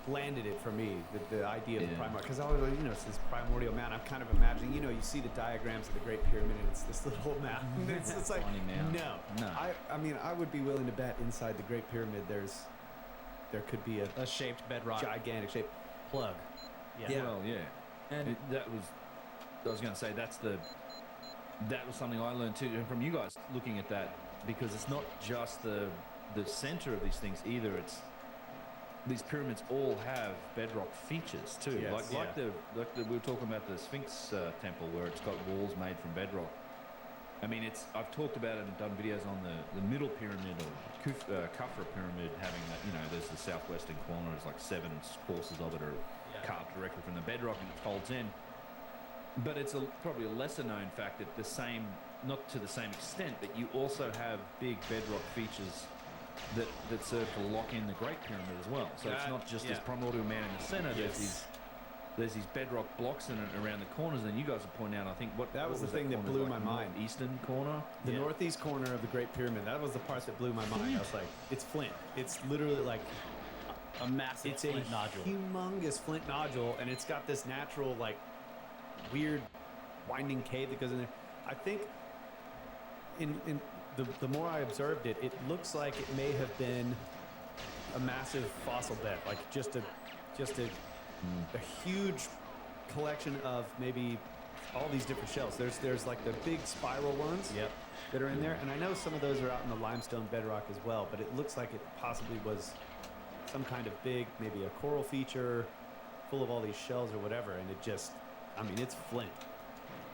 landed it for me, the idea of the primordial, because I was like, it's this primordial mound. I'm kind of imagining, you see the diagrams of the Great Pyramid, and it's this little mound. It's like, Tiny mound. no. I mean, I would be willing to bet inside the Great Pyramid there could be A shaped bedrock gigantic shape. plug. Yeah. Well, yeah. And I was going to say, that was something I learned too from you guys looking at that, because it's not just the center of these things either. It's these pyramids all have bedrock features too. Yes. We were talking about the Sphinx temple, where it's got walls made from bedrock. I mean, I've talked about it and done videos on the middle pyramid, or Khafra pyramid, having that, there's the southwestern corner, there's like 7 courses of it are carved directly from the bedrock, and it folds in. But it's probably a lesser known fact that not to the same extent, but you also have big bedrock features that serve to lock in the Great Pyramid as well. So it's not just this primordial man in the center. There's these bedrock blocks in it around the corners, and you guys are pointing out, I think, that was the thing that blew my mind. Eastern corner? The northeast corner of the Great Pyramid, that was the part that blew my mind. I was like, it's flint. It's literally like A massive flint nodule. Humongous flint nodule, and it's got this natural, like, weird winding cave that goes in there. I think in the more I observed it, it looks like it may have been a massive fossil bed, like just a huge collection of maybe all these different shells. There's like the big spiral ones that are in there, and I know some of those are out in the limestone bedrock as well, but it looks like it possibly was some kind of big, maybe a coral feature full of all these shells or whatever, and it just, I mean, it's flint.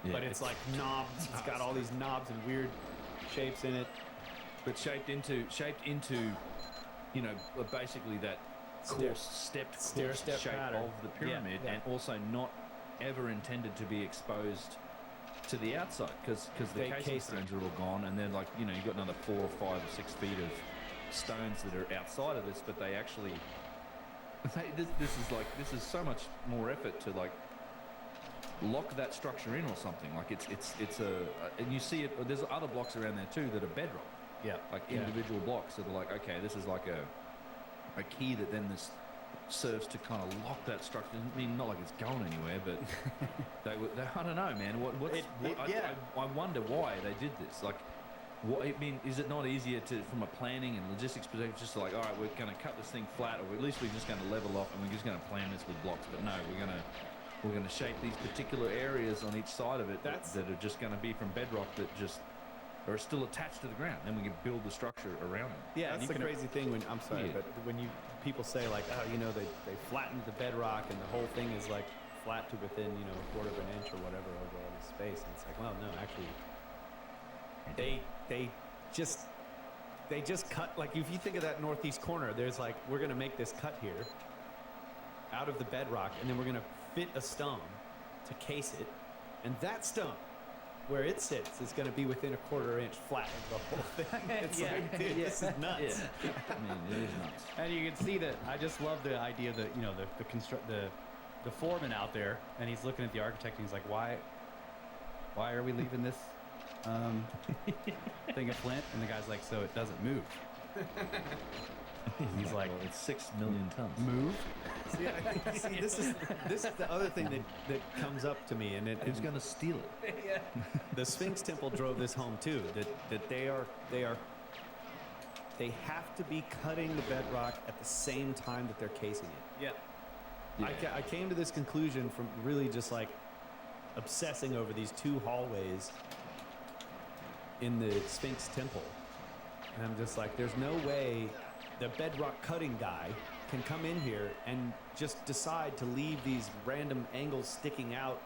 Yeah, but it's like knobs. It's got all these knobs and weird shapes in it. But shaped into you know, basically that stepped stair-step shape pattern. of the pyramid, Yeah. and also not ever intended to be exposed to the outside because the They casing cased it. stones are all gone, and then, like, you know, you've got another 4 or 5 or 6 feet of stones that are outside of this, but they actually this is so much more effort to, like, lock that structure in or something. Like it's a and you see it. There's other blocks around there too that are bedrock. Yeah. Like individual blocks that are like, okay, this is like a key that then this serves to kind of lock that structure. I mean, not like it's going anywhere, but they I don't know, man. I wonder why they did this. Like, what, I mean, is it not easier to, from a planning and logistics perspective, just like, all right, we're going to cut this thing flat, or at least we're just going to level off and we're just going to plan this with blocks? But no, we're going to shape these particular areas on each side of it that are just going to be from bedrock that just are still attached to the ground. Then we can build the structure around them. Yeah, that's the crazy thing when, I'm sorry, but when people say, like, oh, you know, they flattened the bedrock and the whole thing is like flat to within, you know, a quarter of an inch or whatever over all this space. And it's like, well, no, actually, they just cut, like, if you think of that northeast corner, there's like, we're going to make this cut here out of the bedrock, and then we're going to fit a stone to case it, and that stone where it sits is going to be within a quarter inch flat of the whole thing. It's like, dude, this is nuts. Yeah. I mean, it is nuts. And you can see that. I just love the idea that, you know, the foreman out there, and he's looking at the architect, and he's like, why are we leaving this thing of flint? And the guy's like, so it doesn't move. He's like, well, it's 6 million tons. Move. See, this is the other thing that comes up to me, and Who's going to steal it? the Sphinx Temple drove this home too. That they have to be cutting the bedrock at the same time that they're casing it. Yeah. I came to this conclusion from really just like obsessing over these two hallways in the Sphinx Temple, and I'm just like, there's no way the bedrock cutting guy can come in here and just decide to leave these random angles sticking out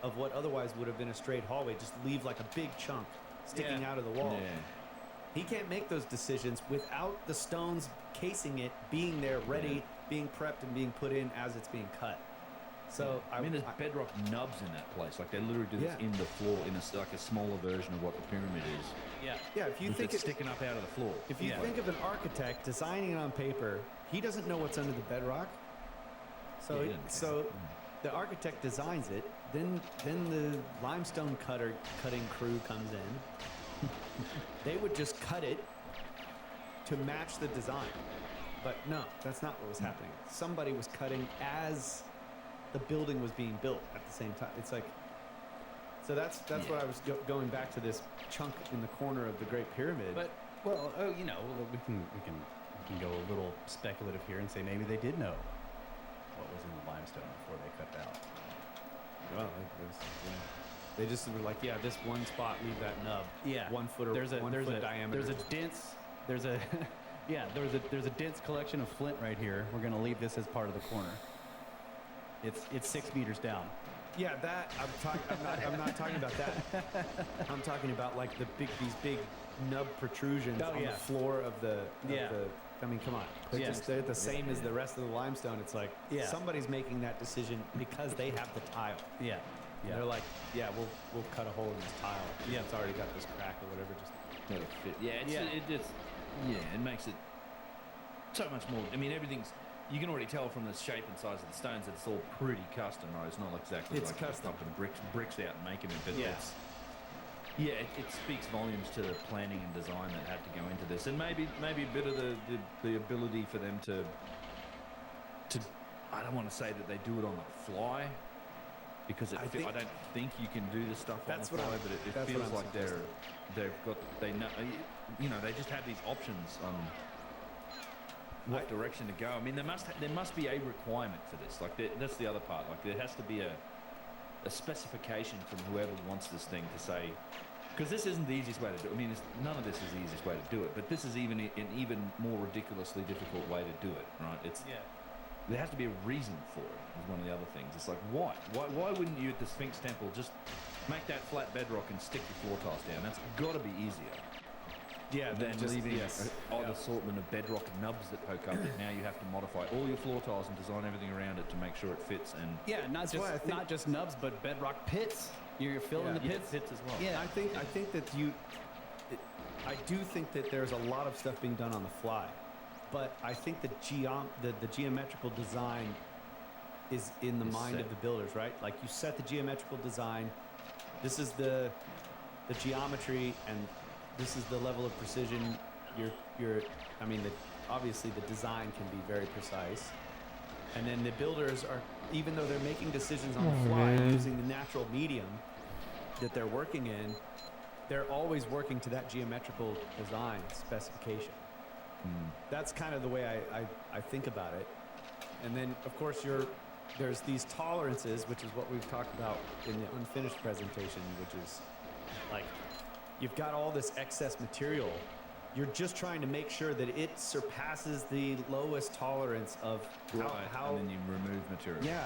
of what otherwise would have been a straight hallway, just leave like a big chunk sticking out of the wall. Yeah. He can't make those decisions without the stones casing it being there, ready, being prepped and being put in as it's being cut. So I mean, there's bedrock nubs in that place. Like, they literally do this in the floor, in like a smaller version of what the pyramid is. Yeah, if you think it's sticking up out of the floor. If you think of an architect designing it on paper, he doesn't know what's under the bedrock. So the architect designs it, then the limestone cutting crew comes in. They would just cut it to match the design. But no, that's not what was happening. Somebody was cutting as the building was being built at the same time. It's like, so that's what I was going back to this chunk in the corner of the Great Pyramid. But, well, you know, we can go a little speculative here and say maybe they did know what was in the limestone before they cut it out. Well, they just were like, yeah, this one spot, leave that nub. Yeah, 1 foot or there's a diameter. There's a dense collection of flint right here. We're gonna leave this as part of the corner. It's 6 meters down. Yeah, that I'm not talking about that. I'm talking about like these big nub protrusions on the floor of the. I mean, come on. They're the same as the rest of the limestone. It's like somebody's making that decision because they have the tile. Yeah. And they're like, we'll cut a hole in this tile. Yeah, it's already got this crack or whatever. Just let it fit. It makes it so much more. I mean, everything's. You can already tell from the shape and size of the stones that it's all pretty custom, right? It's not exactly it's like custom. pumping bricks out and making it, but it speaks volumes to the planning and design that had to go into this, and maybe a bit of the ability for them to. I don't want to say that they do it on the fly, because I don't think you can do this stuff on the fly, but it feels like they know, you know, they just have these options on what direction to go. I mean, there must be a requirement for this. Like, that's the other part. Like, there has to be a specification from whoever wants this thing to say, because this isn't the easiest way to do it. I mean, none of this is the easiest way to do it, but this is an even more ridiculously difficult way to do it, right? There has to be a reason for it, is one of the other things. It's like, why? Why wouldn't you at the Sphinx Temple just make that flat bedrock and stick your floor tiles down? That's got to be easier. Yeah, then just- leaving yes. an odd assortment of bedrock nubs that poke up that now you have to modify all your floor tiles and design everything around it to make sure it fits. And Yeah, not just nubs, but bedrock pits. You're filling the pits. fits as well. Yeah, I think that I do think that there's a lot of stuff being done on the fly, but I think the geometrical design is in the mind set. of the builders, right? Like you set the geometrical design. This is the geometry, and this is the level of precision. I mean, obviously the design can be very precise, and then the builders are, even though they're making decisions on the fly man. using the natural medium that they're working in, they're always working to that geometrical design specification. That's kind of the way I think about it. And then, of course, there's these tolerances, which is what we've talked about in the unfinished presentation, which is like you've got all this excess material. You're just trying to make sure that it surpasses the lowest tolerance of how and then you remove material. yeah.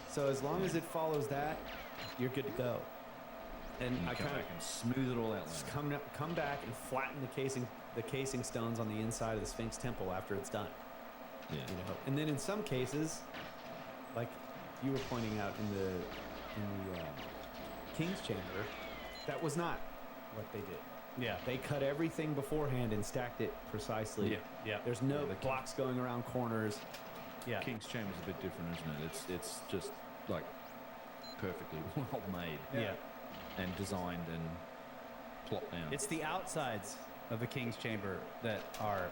So as long as it follows that, you're good to go. And And you I come kind of back and smooth it all out. just later. come back and flatten the casing stones on the inside of the Sphinx Temple after it's done. Yeah. You know, and then in some cases, like you were pointing out in the King's Chamber, that was not what they did. yeah, They cut everything beforehand and stacked it precisely. Yeah. yeah, There's no the blocks going around corners. yeah. King's Chamber's a bit different, isn't it? It's just like perfectly well made Yeah. and designed and plopped down. It's the outsides of the King's Chamber that are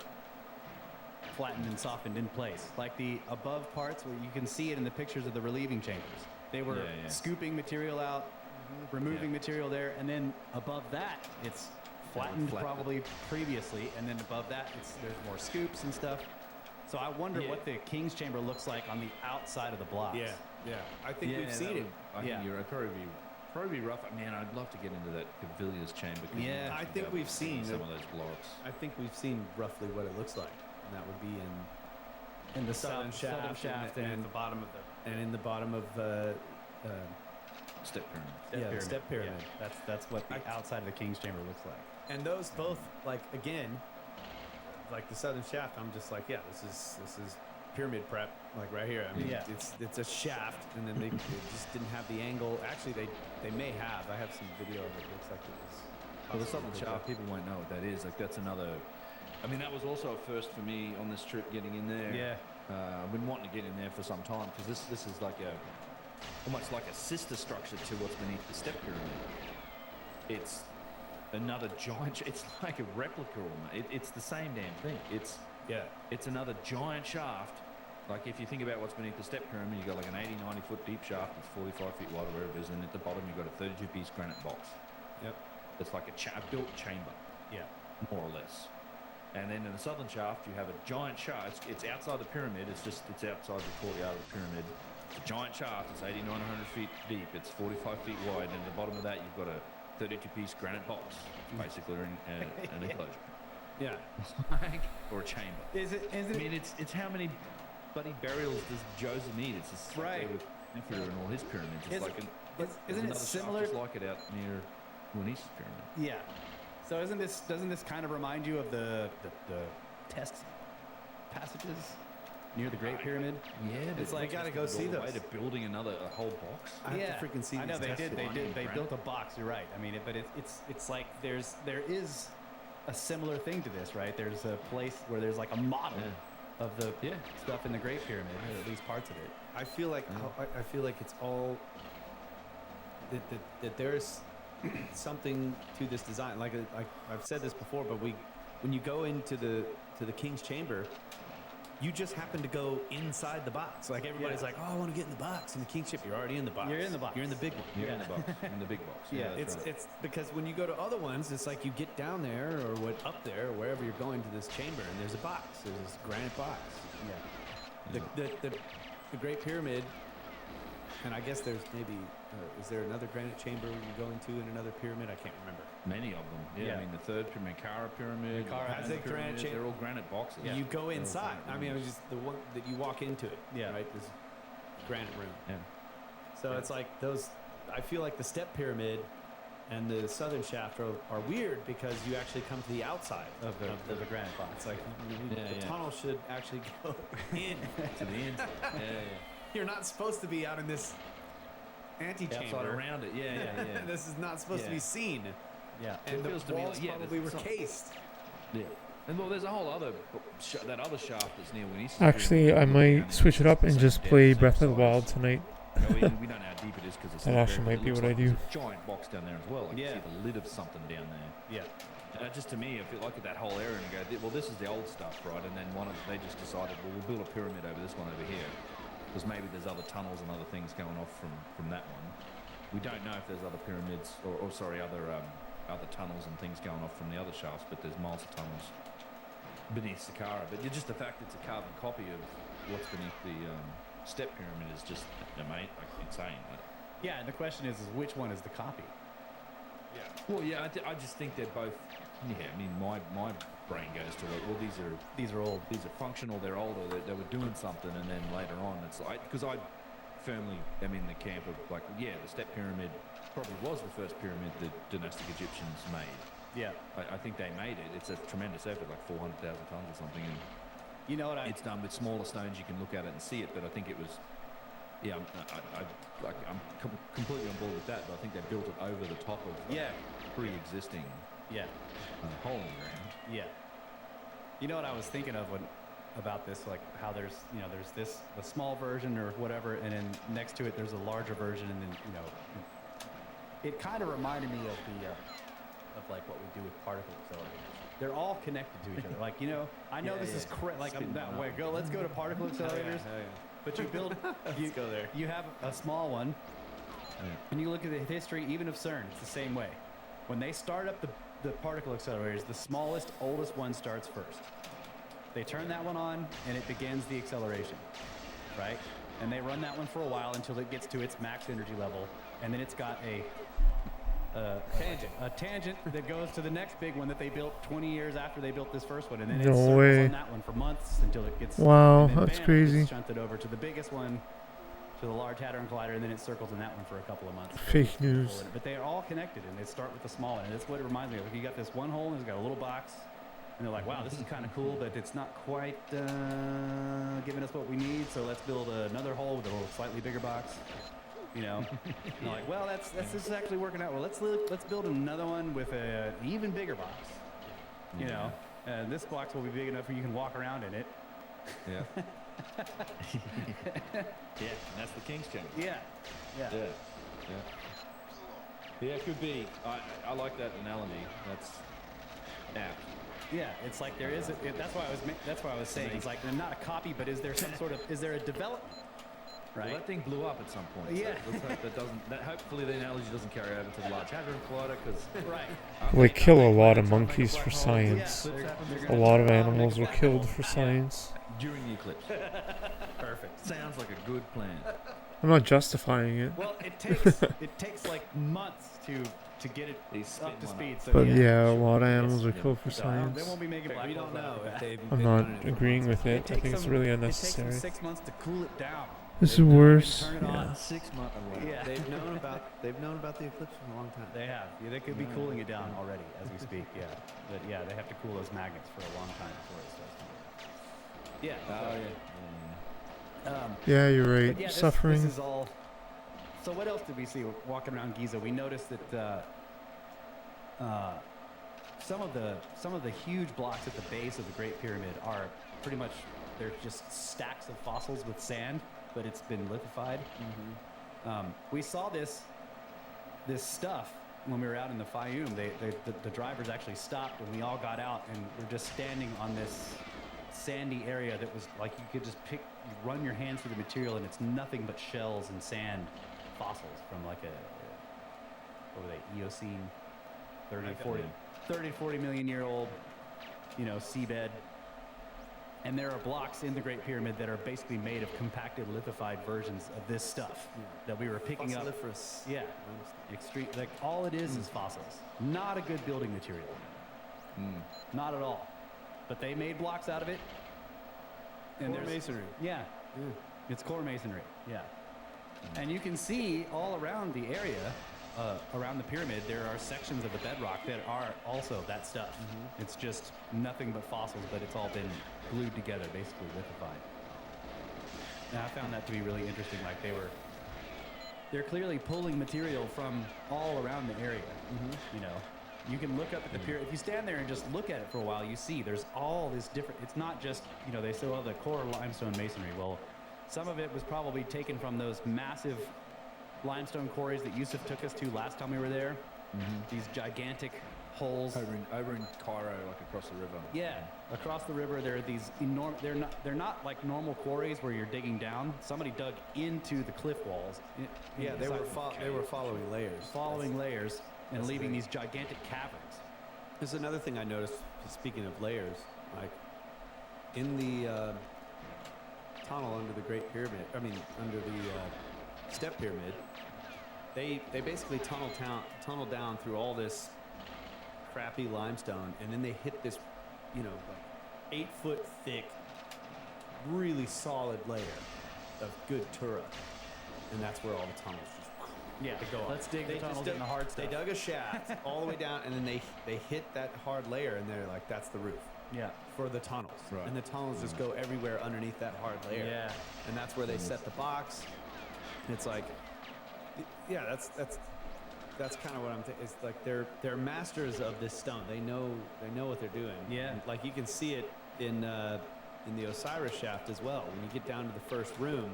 flattened and softened in place. Like the above parts where you can see it in the pictures of the relieving chambers. They were Yeah. scooping material out, removing Yeah. material there, and then above that, it's flattened flattened it. probably previously, and then above that, there's more scoops and stuff. So I wonder Yeah. what the King's Chamber looks like on the outside of the blocks. yeah. I think we've seen it. I Yeah. think you're probably rough. Man, I'd love to get into that Caviliers chamber. 'Cause you Yeah. actually I think go we've and see seen some it. of those blocks. I think we've seen roughly what it looks like, and that would be In the southern southern shaft and, and at the bottom of the in the bottom of Step pyramid. the step pyramid. Yeah, that's what the outside of the King's Chamber looks like. And those both, like, again, like the southern shaft, I'm just like, yeah, this is pyramid prep, like right here. I mean, Yeah. it's a shaft, and then they just didn't have the angle. Actually, they may have. I have some video of it. Looks like it was. Well, the possibly southern bigger. shaft, people won't know what that is. Like that's another. I mean, that was also a first for me on this trip, getting in there. Yeah. I've been wanting to get in there for some time because this is like almost like a sister structure to what's beneath the step pyramid. It's another giant. It's like a replica almost. It's the same damn thing. It's another giant shaft. Like if you think about what's beneath the step pyramid, you've got like an 80, 90 foot deep shaft. It's 45 feet wide, wherever it is, and at the bottom you've got a 32 piece granite box. Yep. It's like a built chamber, Yeah. more or less. And then in the southern shaft, you have a giant shaft. It's outside the pyramid. It's outside the courtyard of the pyramid. It's a giant shaft. It's 8,900 feet deep. It's 45 feet wide. And at the bottom of that, you've got a 32-piece granite box, basically, or an enclosure. Yeah. Or a chamber. Is it? I mean, it's how many bloody burials does Joseph need? It's just Right. Like with Nefer and all his pyramids. It's Is- like Isn't there's it another shaft similar? just like it out near Wini's pyramid. Yeah. So doesn't this kind of remind you of the test passages near the Great Pyramid? Yeah, It's like- gotta go see all the way those. to building a whole box. I have to freaking see I know these they tests. did. They Granite. built a box. You're right. I mean, but it's like there is a similar thing to this, right? There's a place where there's like a model of the stuff in the Great Pyramid, or at least parts of it. I feel like I feel like it's all that there's something to this design. Like I've said this before, but when you go into the King's Chamber, you just happen to go inside the box. Like everybody's like, oh, I want to get in the box. In the King's Chamber, you're already in the box. You're in the box. You're in the big one. You're in the box. In the big box. Yeah, that's right. It's because when you go to other ones, it's like you get down there or up there or wherever you're going to this chamber, and there's a box. There's this granite box. Yeah. The Great Pyramid, and I guess there's maybe is there another granite chamber you go into in another pyramid? I can't remember. Many of them. Yeah, Yeah. I mean the third pyramid, Kara pyramid, Kara the has a Pyramid, granite chamber. They're all granite boxes. You go They're all inside. granite I mean, it was rooms. just the one that you walk into it. Yeah. Right. This granite room. Yeah. So it's like those. I feel like the step pyramid And the southern shaft are weird because you actually come to the outside of the granite box. It's like the tunnel should actually go in To the inside. Yeah, yeah. You're not supposed to be out in this antechamber. Outside around it. Yeah, yeah, yeah. This is not supposed to be seen. Yeah. And It the feels to me walls like- yeah, probably were there's cased. Yeah. And well, there's a whole other that other shaft that's near Winnie's. Actually, I might switch it up and just play Breath of the Wild tonight. We don't know how deep it is because it's That not actually very- might be it looks what I like do. there's a giant box down there as well. Like you see the lid of something down there. Yeah. And just to me, I feel like at that whole area and go, well, this is the old stuff, right? And then they just decided, well, we'll build a pyramid over this one over here because maybe there's other tunnels and other things going off from that one. We don't know if there's other pyramids or other tunnels and things going off from the other shafts, but there's miles of tunnels beneath Saqqara. But just the fact it's a carbon copy of what's beneath the step pyramid is just insane. Yeah, and the question is which one is the copy? Yeah. Well, yeah, I just think they're both. Yeah, I mean, my brain goes to like, well, these are old. These are functional. They're older. They were doing something, and then later on, it's like because I firmly am in the camp of like, yeah, the step pyramid probably was the first pyramid that dynastic Egyptians made. Yeah. I think they made it. It's a tremendous effort, like 400,000 tons or something, and You know what it's done with smaller stones. You can look at it and see it, but I think it was. Yeah, I'm completely on board with that, but I think they built it over the top of pre-existing hole in the ground. Yeah. You know what I was thinking of about this, like how there's this the small version or whatever, and then next to it there's a larger version, and then it kind of reminded me of the of like what we do with particle accelerators. They're all connected to each other. Like I know this is like I'm that way. Let's go to particle accelerators. But you build, you go there. You have a small one, and you look at the history, even of CERN, it's the same way. When they start up the particle accelerators, the smallest, oldest one starts first. They turn that one on, and it begins the acceleration, right? And they run that one for a while until it gets to its max energy level, and then it's got a tangent that goes to the next big one that they built 20 years after they built this first one, and then it circles on that one for months until it gets that's crazy. It's shunted over to the biggest one, to the Large Hadron Collider, and then it circles in that one for a couple of months. Fake news. But they are all connected, and they start with the small one, and that's what it reminds me of. Like you got this one hole, and it's got a little box, and they're like, wow, this is kind of cool, but it's not quite giving us what we need, so let's build another hole with a little slightly bigger box. And they're like, well, this is actually working out. Well, let's build another one with an even bigger box. And this box will be big enough where you can walk around in it. Yeah. Yeah, and that's the King's Chamber. Yeah. Yeah, it could be. I like that analogy. That's apt. Yeah, it's like there is. That's why I was saying it's like they're not a copy, but is there a development? Right. Well, that thing blew up at some point. Yeah. So let's hope that doesn't. Hopefully, the analogy doesn't carry over to the Large Hadron Collider, because They kill a lot of monkeys for science. A lot of animals were killed for science. During the eclipse. Perfect. Sounds like a good plan. I'm not justifying it. Well, it takes like months to get it up to speed. So But yeah, a lot of animals are killed for They science. won't be making black We holes don't out know of if that. they've I'm been not doing it for agreeing months. with it. I think it's really It takes them unnecessary. 6 months to cool it down. This is worse. Turn it on. 6 months. Yeah. They've known about the eclipse for a long time. They have. Yeah, they could be cooling it down already as we speak. Yeah, but yeah, they have to cool those magnets for a long time before it starts. Yeah. Oh yeah. Yeah, you're right. But yeah, Suffering. This is all. So what else did we see walking around Giza? We noticed that some of the huge blocks at the base of the Great Pyramid are pretty much they're just stacks of fossils with sand, but it's been lithified. We saw this stuff when we were out in the Fayum. The drivers actually stopped and we all got out and we're just standing on this sandy area that was like you could just run your hands through the material and it's nothing but shells and sand fossils from like what were they, Eocene 30 40 million year old seabed. And there are blocks in the Great Pyramid that are basically made of compacted lithified versions of this stuff that we were picking up. Fossiliferous. Yeah, extreme. Like all it is fossils. Not a good building material. Not at all. But they made blocks out of it. And Core there's masonry. Yeah, it's core masonry. Yeah, and you can see all around the area around the pyramid, there are sections of the bedrock that are also that stuff. It's just nothing but fossils, but it's all been glued together, basically liquefied. And I found that to be really interesting. Like they're clearly pulling material from all around the area. You know, you can look up at the pyramid. If you stand there and just look at it for a while, you see there's all this different. It's not just, you know, they still have the core limestone masonry. Well, some of it was probably taken from those massive limestone quarries that Yusuf took us to last time we were there. These gigantic holes over in Cairo, like across the river. Yeah, across the river there are these enormous. They're not like normal quarries where you're digging down. Somebody dug into the cliff walls. Yeah, they were following layers. Following layers and that's leaving the these gigantic caverns. There's another thing I noticed. Speaking of layers, like in the tunnel under the Great Pyramid. I mean, under the Step Pyramid. They basically tunnel down through all this crappy limestone, and then they hit this, you know, like 8-foot thick, really solid layer of good Tura, and that's where all the tunnels just Go on. Let's dig the tunnels in the hard stuff. They dug a shaft all the way down, and then they hit that hard layer, and they're like, that's the roof. Yeah. For the tunnels. Right. And the tunnels just go everywhere underneath that hard layer. Yeah. And that's where they set the box. It's like, yeah, that's kind of what I'm thinking. It's like they're masters of this stone. They know what they're doing. Yeah. Like you can see it in the Osiris shaft as well. When you get down to the first room,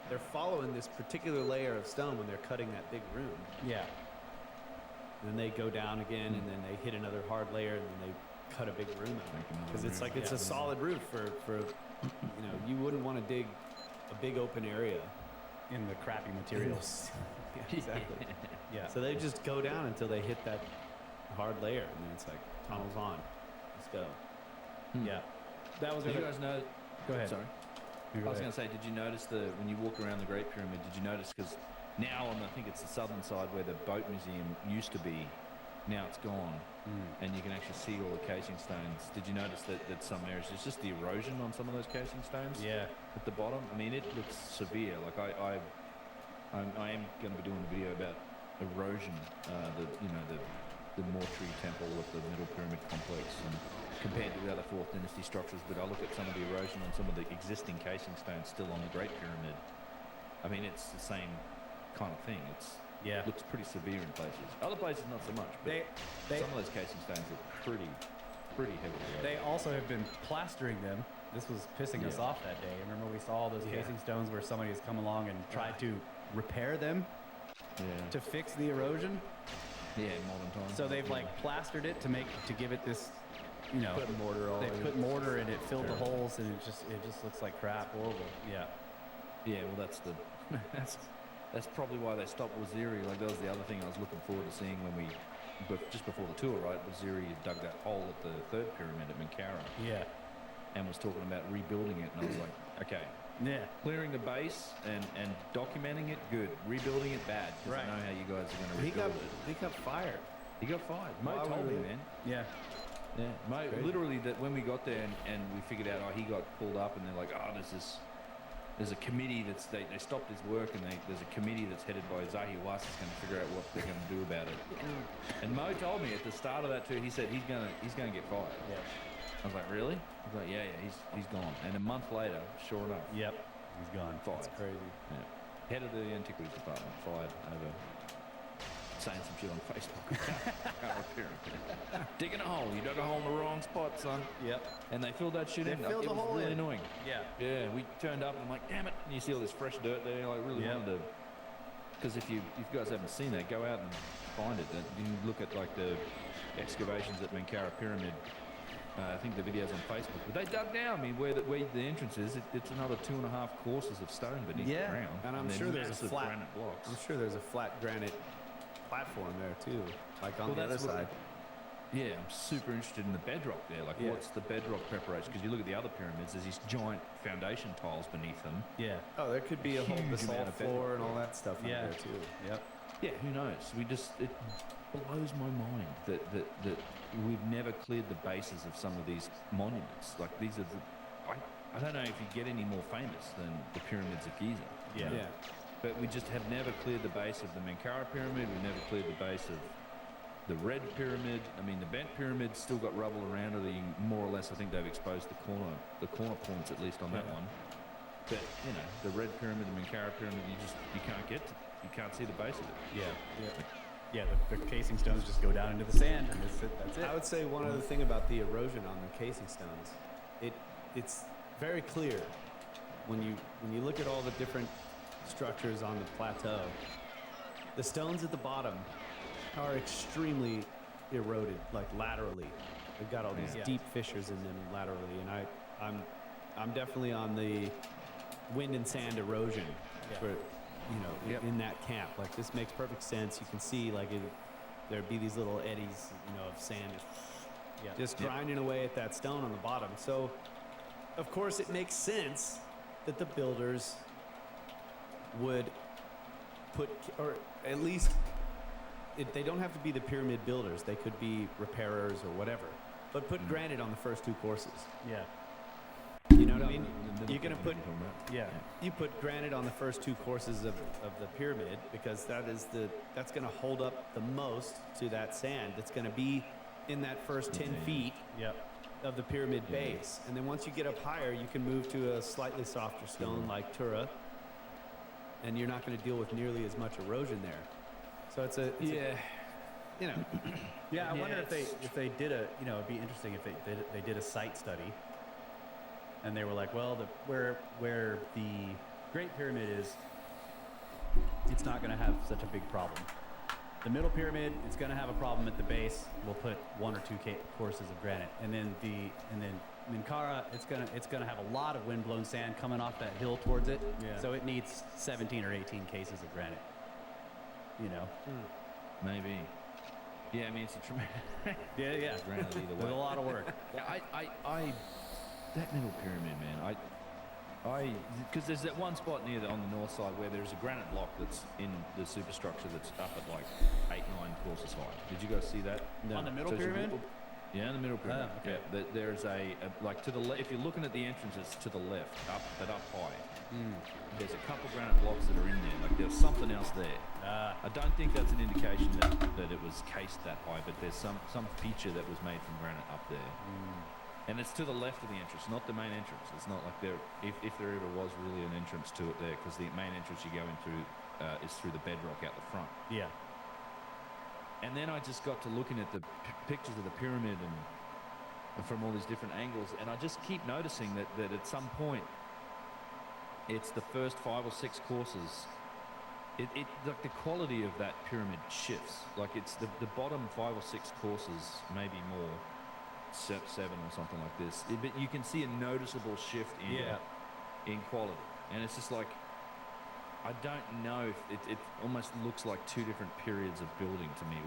they're following this particular layer of stone when they're cutting that big room. Yeah. And then they go down again, and then they hit another hard layer, and then they cut a big room out. Because it's like it's a solid roof for you know, you wouldn't want to dig a big open area In the crappy materials. Yeah, exactly. Yeah. So they just go down until they hit that hard layer, and then it's like tunnels on. Let's go. Yeah. That was Did you good. guys know? Go ahead. Sorry. You I go was ahead. going to say, did you notice when you walk around the Great Pyramid, did you notice, because now I think it's the southern side where the boat museum used to be, now it's gone, and you can actually see all the casing stones. Did you notice that some areas, it's just the erosion on some of those casing stones? Yeah. At the bottom? I mean, it looks severe. Like I am going to be doing a video about erosion, the mortuary temple of the Middle Pyramid complex, and compared to the other Fourth Dynasty structures. But I look at some of the erosion on some of the existing casing stones still on the Great Pyramid. I mean, it's the same kind of thing. Yeah. Looks pretty severe in places. Other places not so much. But some of those casing stones look pretty heavily eroded. They also have been plastering them. This was pissing us off that day. Remember we saw all those casing stones where somebody has come along and tried to repair them to fix the erosion. Yeah, in modern times. So they've like plastered it to give it this, you know, Put mortar all they in put it. mortar and it filled the holes, and it just looks like crap. Horrible. Yeah. Yeah, well, that's probably why they stopped Waziri. Like, that was the other thing I was looking forward to seeing when just before the tour, right? Waziri had dug that hole at the third pyramid at Menkaure Yeah. and was talking about rebuilding it, and I was like, okay, Yeah. clearing the base and documenting it, good. Rebuilding it, bad. 'Cause Right. I know how you guys are going to He rebuild it. got fired. He got fired. Mo Why told would me, he? man. Yeah. Yeah, Mo, crazy. literally, that when we got there and we figured out, he got pulled up, and they're like, there's a committee they stopped his work, and there's a committee that's headed by Zahi Was that's going to figure out what they're going to do about it. And Mo told me at the start of that tour, he said he's going to get fired. Yeah. I was like, really? He's like, yeah, he's gone. And a month later, sure enough, Yep. He's gone. fired. That's crazy. Yeah. Head of the antiquities department fired over saying some shit on Facebook. Digging a hole. You dug a hole in the wrong spot, son. Yep. And they filled that shit They in. filled It the was hole really in. annoying. Yeah. Yeah, we turned up and I'm like, damn it. And you see all this fresh dirt there. Like, really Yeah. wanted to. Because if you guys haven't seen that, go out and find it. You can look at like the excavations at Menkaure Pyramid. I think the video's on Facebook. But they dug down. I mean, where the entrance is, it's another 2.5 courses of stone beneath Yeah. the ground. And I'm they're sure there's a massive flat granite blocks. I'm sure there's a flat granite platform there too, like on Well, the other that's what- side. Yeah, I'm super interested in the bedrock there. Like, Yeah. what's the bedrock preparation? Because you look at the other pyramids, there's these giant foundation tiles beneath them. Yeah. Oh, there could be a whole Huge basalt amount of floor bedrock. and all that stuff Yeah. under there too. Yep. Yeah, who knows? It blows my mind that we've never cleared the bases of some of these monuments. Like, these are I don't know if you get any more famous than the pyramids of Giza. Yeah. Yeah. but we just have never cleared the base of the Menkaure pyramid. We've never cleared the base of the red pyramid. I mean, the bent pyramid's still got rubble around it. More or less, I think they've exposed the corner points at least on that one. But you know, the red pyramid, the Menkaure pyramid, you can't get to. You can't see the base of it. Yeah, the casing stones just go down into the sand, and that's it. I would say one other thing about the erosion on the casing stones, it's very clear when you look at all the different structures on the plateau. The stones at the bottom are extremely eroded, like laterally. They've got all these deep fissures in them laterally, and I'm definitely on the wind and sand erosion for. In that camp. Like, this makes perfect sense. You can see, like, there'd be these little eddies, of sand just grinding away at that stone on the bottom. So, of course, it makes sense that the builders would put, or at least, they don't have to be the pyramid builders. They could be repairers or whatever. But put granite on the first two courses. Yeah. You know what I mean? You're gonna put, you put granite on the first two courses of the pyramid, because that's gonna hold up the most to that sand. That's gonna be in that first 10 feet of the pyramid base. And then once you get up higher, you can move to a slightly softer stone like Tura, and you're not gonna deal with nearly as much erosion there. So it's a I wonder if they did it'd be interesting if they did a site study. And they were like, well, where the Great Pyramid is, it's not going to have such a big problem. The Middle Pyramid, it's going to have a problem at the base. We'll put 1 or 2 courses of granite, and then Menkaure, it's gonna have a lot of wind-blown sand coming off that hill towards it. Yeah. So it needs 17 or 18 cases of granite. Maybe. Yeah, I mean, it's a tremendous. Granite either way. There's a lot of work. I that middle pyramid, man. Because there's that one spot on the north side where there's a granite block that's in the superstructure that's up at like 8-9 courses high. Did you guys see that? No. On the middle pyramid? Yeah, in the middle pyramid. Okay. Yeah, there's a like to the left. If you're looking at the entrances to the left, up high, there's a couple granite blocks that are in there. Like there's something else there. I don't think that's an indication that it was cased that high, but there's some feature that was made from granite up there. And it's to the left of the entrance, not the main entrance. It's not like if there ever was really an entrance to it there, because the main entrance you go in through is through the bedrock out the front. Yeah. And then I just got to looking at the pictures of the pyramid and from all these different angles, and I just keep noticing that at some point, it's the first 5 or 6 courses. Like the quality of that pyramid shifts. Like it's the bottom 5 or 6 courses, maybe more. 7 or something like this, but you can see a noticeable shift in quality, and it's just like I don't know if it almost looks like 2 different periods of building to me.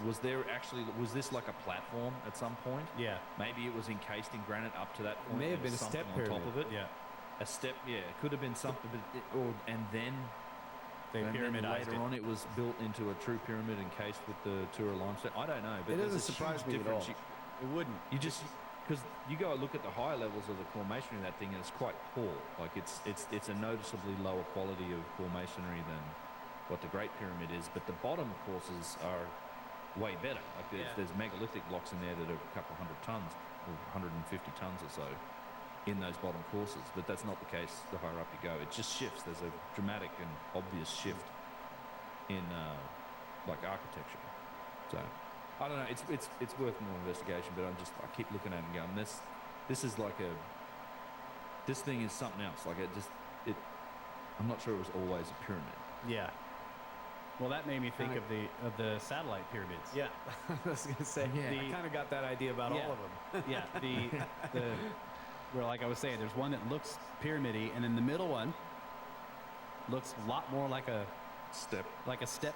Was this like a platform at some point? Yeah, maybe it was encased in granite up to that point. It may have been a step on pyramid. top of it. Yeah, a step. Yeah, it could have been something, and then later on it was built into a true pyramid encased with the Tura limestone. I don't know, but it doesn't surprise me at all. It wouldn't. You just because you go look at the higher levels of the core masonry of that thing, and it's quite poor. Like it's a noticeably lower quality of core masonry than what the Great Pyramid is. But the bottom courses are way better. Like there's megalithic blocks in there that are a couple hundred tons or 150 tons or so in those bottom courses. But that's not the case the higher up you go. It just shifts. There's a dramatic and obvious shift in like architecture. So. I don't know. It's worth more investigation, but I keep looking at it and going, this is like this thing is something else. Like I'm not sure it was always a pyramid. Yeah. Well, that made me think of the satellite pyramids. Yeah, I was gonna say. I kind of got that idea about all of them. Yeah. Where like I was saying, there's one that looks pyramidy, and then the middle one looks a lot more like a step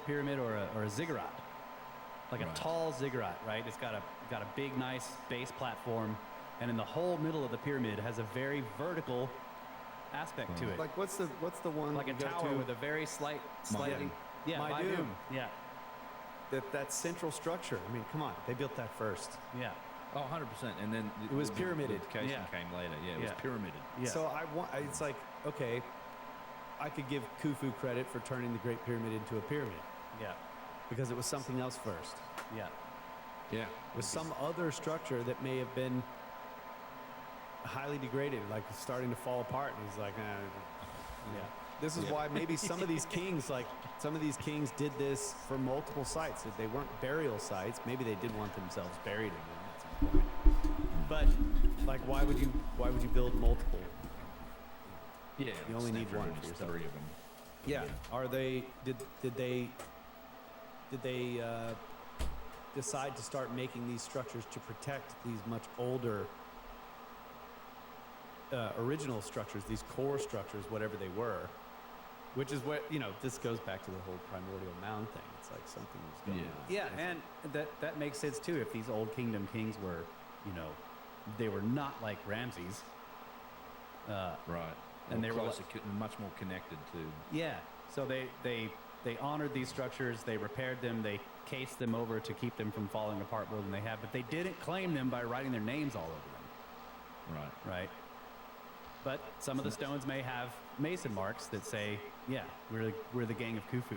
pyramid or a ziggurat. Like a tall ziggurat, right? It's got a big, nice base platform, and in the whole middle of the pyramid has a very vertical aspect to it. Like what's the one? Like a tower with a very slightly. Maidum. Yeah. That central structure. I mean, come on, they built that first. Yeah. Oh, 100%. And then it was pyramided. The casing came later. Yeah, it was pyramided. Yeah. So it's like, okay, I could give Khufu credit for turning the Great Pyramid into a pyramid Yeah. because it was something else first. Yeah. Yeah. It was some other structure that may have been highly degraded, like starting to fall apart. And he's like, Yeah. This is why maybe some of these kings, did this for multiple sites. If they weren't burial sites, maybe they did want themselves buried in them at some point. But like, why would you build multiple? Yeah. You only need Snapdragon one for is yourself. 3 of them. Yeah. Are they? Did they decide to start making these structures to protect these much older original structures, these core structures, whatever they were? Which is what, this goes back to the whole primordial mound thing. It's like something was going on. Yeah, and that makes sense too. If these old kingdom kings were, they were not like Ramses. Right. And they were closer, much more connected to. Yeah. So they honored these structures. They repaired them. They cased them over to keep them from falling apart more than they have. But they didn't claim them by writing their names all over them. Right. But some of the stones may have mason marks that say, "Yeah, we're the gang of Khufu."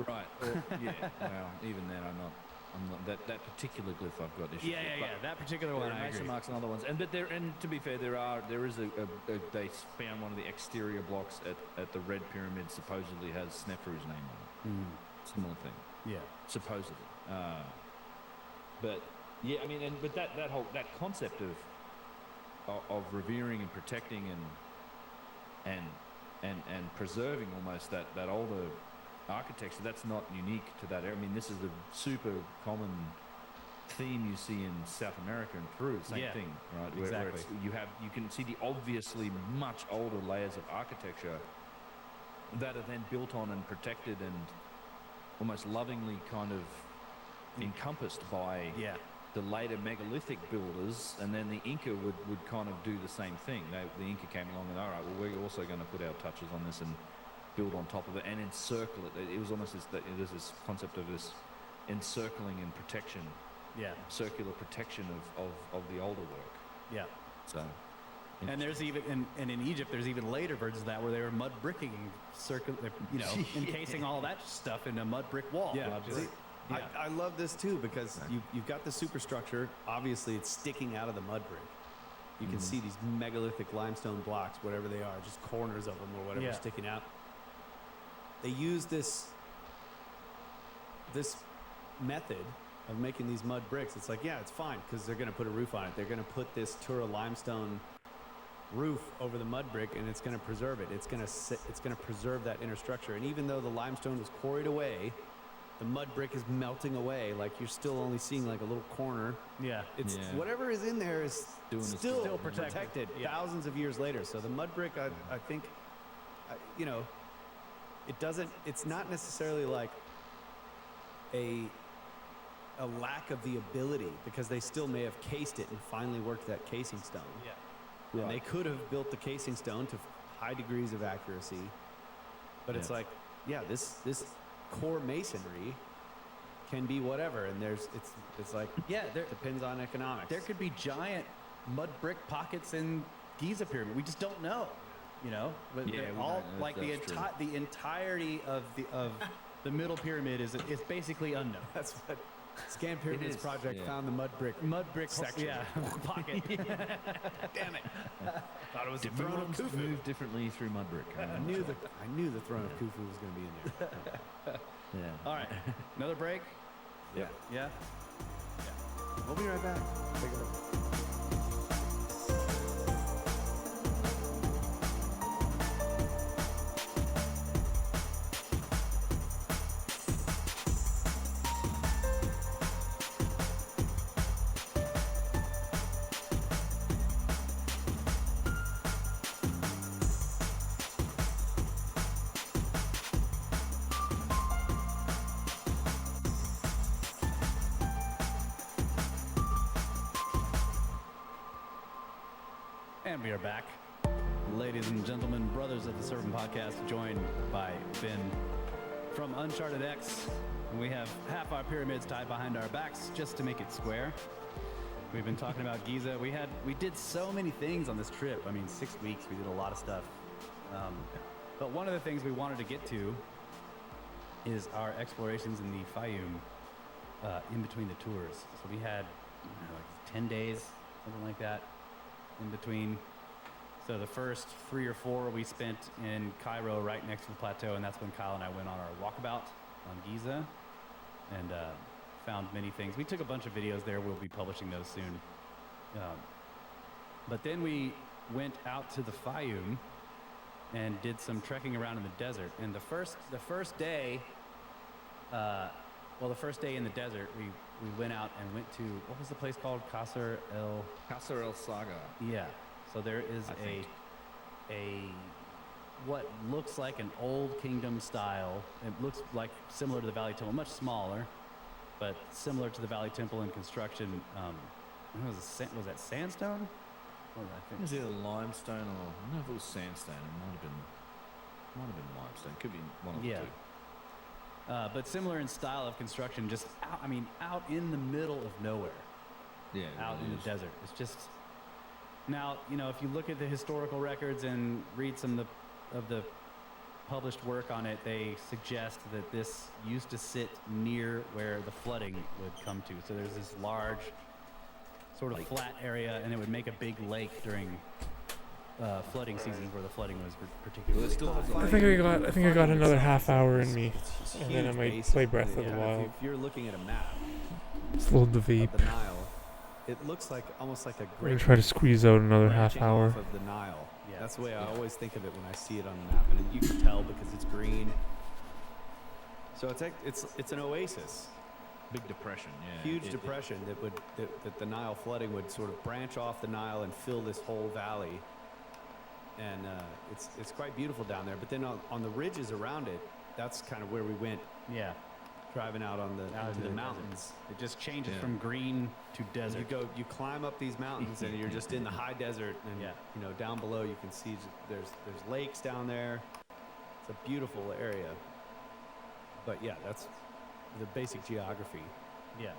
Right. Or, yeah. Well, even then, I'm not that particular glyph I've got issues. Yeah. That particular one, I Mason agree. marks and other ones, and to be fair, there is they found one of the exterior blocks at the Red Pyramid supposedly has Snefru's name on it. Similar thing. Yeah. Supposedly. But yeah, I mean, but that concept of revering and protecting and preserving almost that older architecture, that's not unique to that area. I mean, this is a super common theme you see in South America and Peru. Same thing, right? Exactly. Where you can see the obviously much older layers of architecture that are then built on and protected and almost lovingly kind of encompassed by the later megalithic builders, and then the Inca would kind of do the same thing. The Inca came along and, all right, well, we're also going to put our touches on this and build on top of it and encircle it. It was almost there's this concept of this encircling and protection, circular protection of the older work. Yeah. So, and there's even and in Egypt, there's even later versions of that where they were mud bricking, encasing all that stuff in a mud brick wall. Yeah. Just- I love this too because you've got the superstructure. Obviously, it's sticking out of the mud brick. You can see these megalithic limestone blocks, whatever they are, just corners of them or whatever sticking out. They use this method of making these mud bricks. It's like, it's fine because they're going to put a roof on it. They're going to put this Tura limestone roof over the mud brick, and it's going to preserve it. It's going to preserve that inner structure. And even though the limestone was quarried away, the mud brick is melting away. Like, you're still only seeing like a little corner. It's whatever is in there is still protected thousands of years later. So the mud brick, I think, it's not necessarily like a lack of the ability, because they still may have cased it and finally worked that casing stone. And they could have built the casing stone to high degrees of accuracy, but it's like, this core masonry can be whatever, and it's like, depends on economics. There could be giant mud brick pockets in Giza pyramid. We just don't know, But they're all like the entirety of the middle pyramid is basically unknown. That's what Scan Pyramids Project found, the mud brick section. Pocket. Damn it! Thought it was the Different throne of ones Khufu. move differently through mud brick. I knew the throne of Khufu was going to be in there. All right, another break. Yeah. We'll be right back. Take a look. And we are back. Ladies and gentlemen, brothers of the Servant Podcast, joined by Ben from Uncharted X. We have half our pyramids tied behind our backs just to make it square. We've been talking about Giza. We did so many things on this trip. I mean, 6 weeks, we did a lot of stuff. But one of the things we wanted to get to is our explorations in the Fayum in between the tours. So we had like 10 days, something like that, in between. So the first 3 or 4 we spent in Cairo, right next to the plateau, and that's when Kyle and I went on our walkabout on Giza and found many things. We took a bunch of videos there. We'll be publishing those soon. But then we went out to the Fayum and did some trekking around in the desert. And the first day, the first day in the desert, we went out and went to, what was the place called? Qasr el Saga. Yeah. So there is a what looks like an old kingdom style. It looks like similar to the Valley Temple, much smaller, but similar to the Valley Temple in construction. Was that sandstone? What was that? It was either limestone or I don't know if it was sandstone. It might have been limestone. Could be one of the two. But similar in style of construction, just out in the middle of nowhere. Yeah, out in the desert. It's just now, if you look at the historical records and read some of the published work on it, they suggest that this used to sit near where the flooding would come to. So there's this large sort of flat area, and it would make a big lake during flooding seasons where the flooding was particularly high. I think I got another half hour in me, and then I might play Breath of the Wild. If you're looking at a map Slow the vape. of the Nile, it looks like almost like a I'm great gonna try to squeeze out another half branching hour. off of the Nile. Yeah, that's the way I always think of it when I see it on the map, and you can tell because it's green. So it's an oasis, Big depression. Yeah. huge depression that the Nile flooding would sort of branch off the Nile and fill this whole valley. And it's quite beautiful down there. But then on the ridges around it, that's kind of where we went. Yeah. Driving out on into the mountains. It just changes from green to desert. You climb up these mountains and you're just in the high desert, and down below you can see there's lakes down there. It's a beautiful area. But yeah, that's the basic geography. Yeah.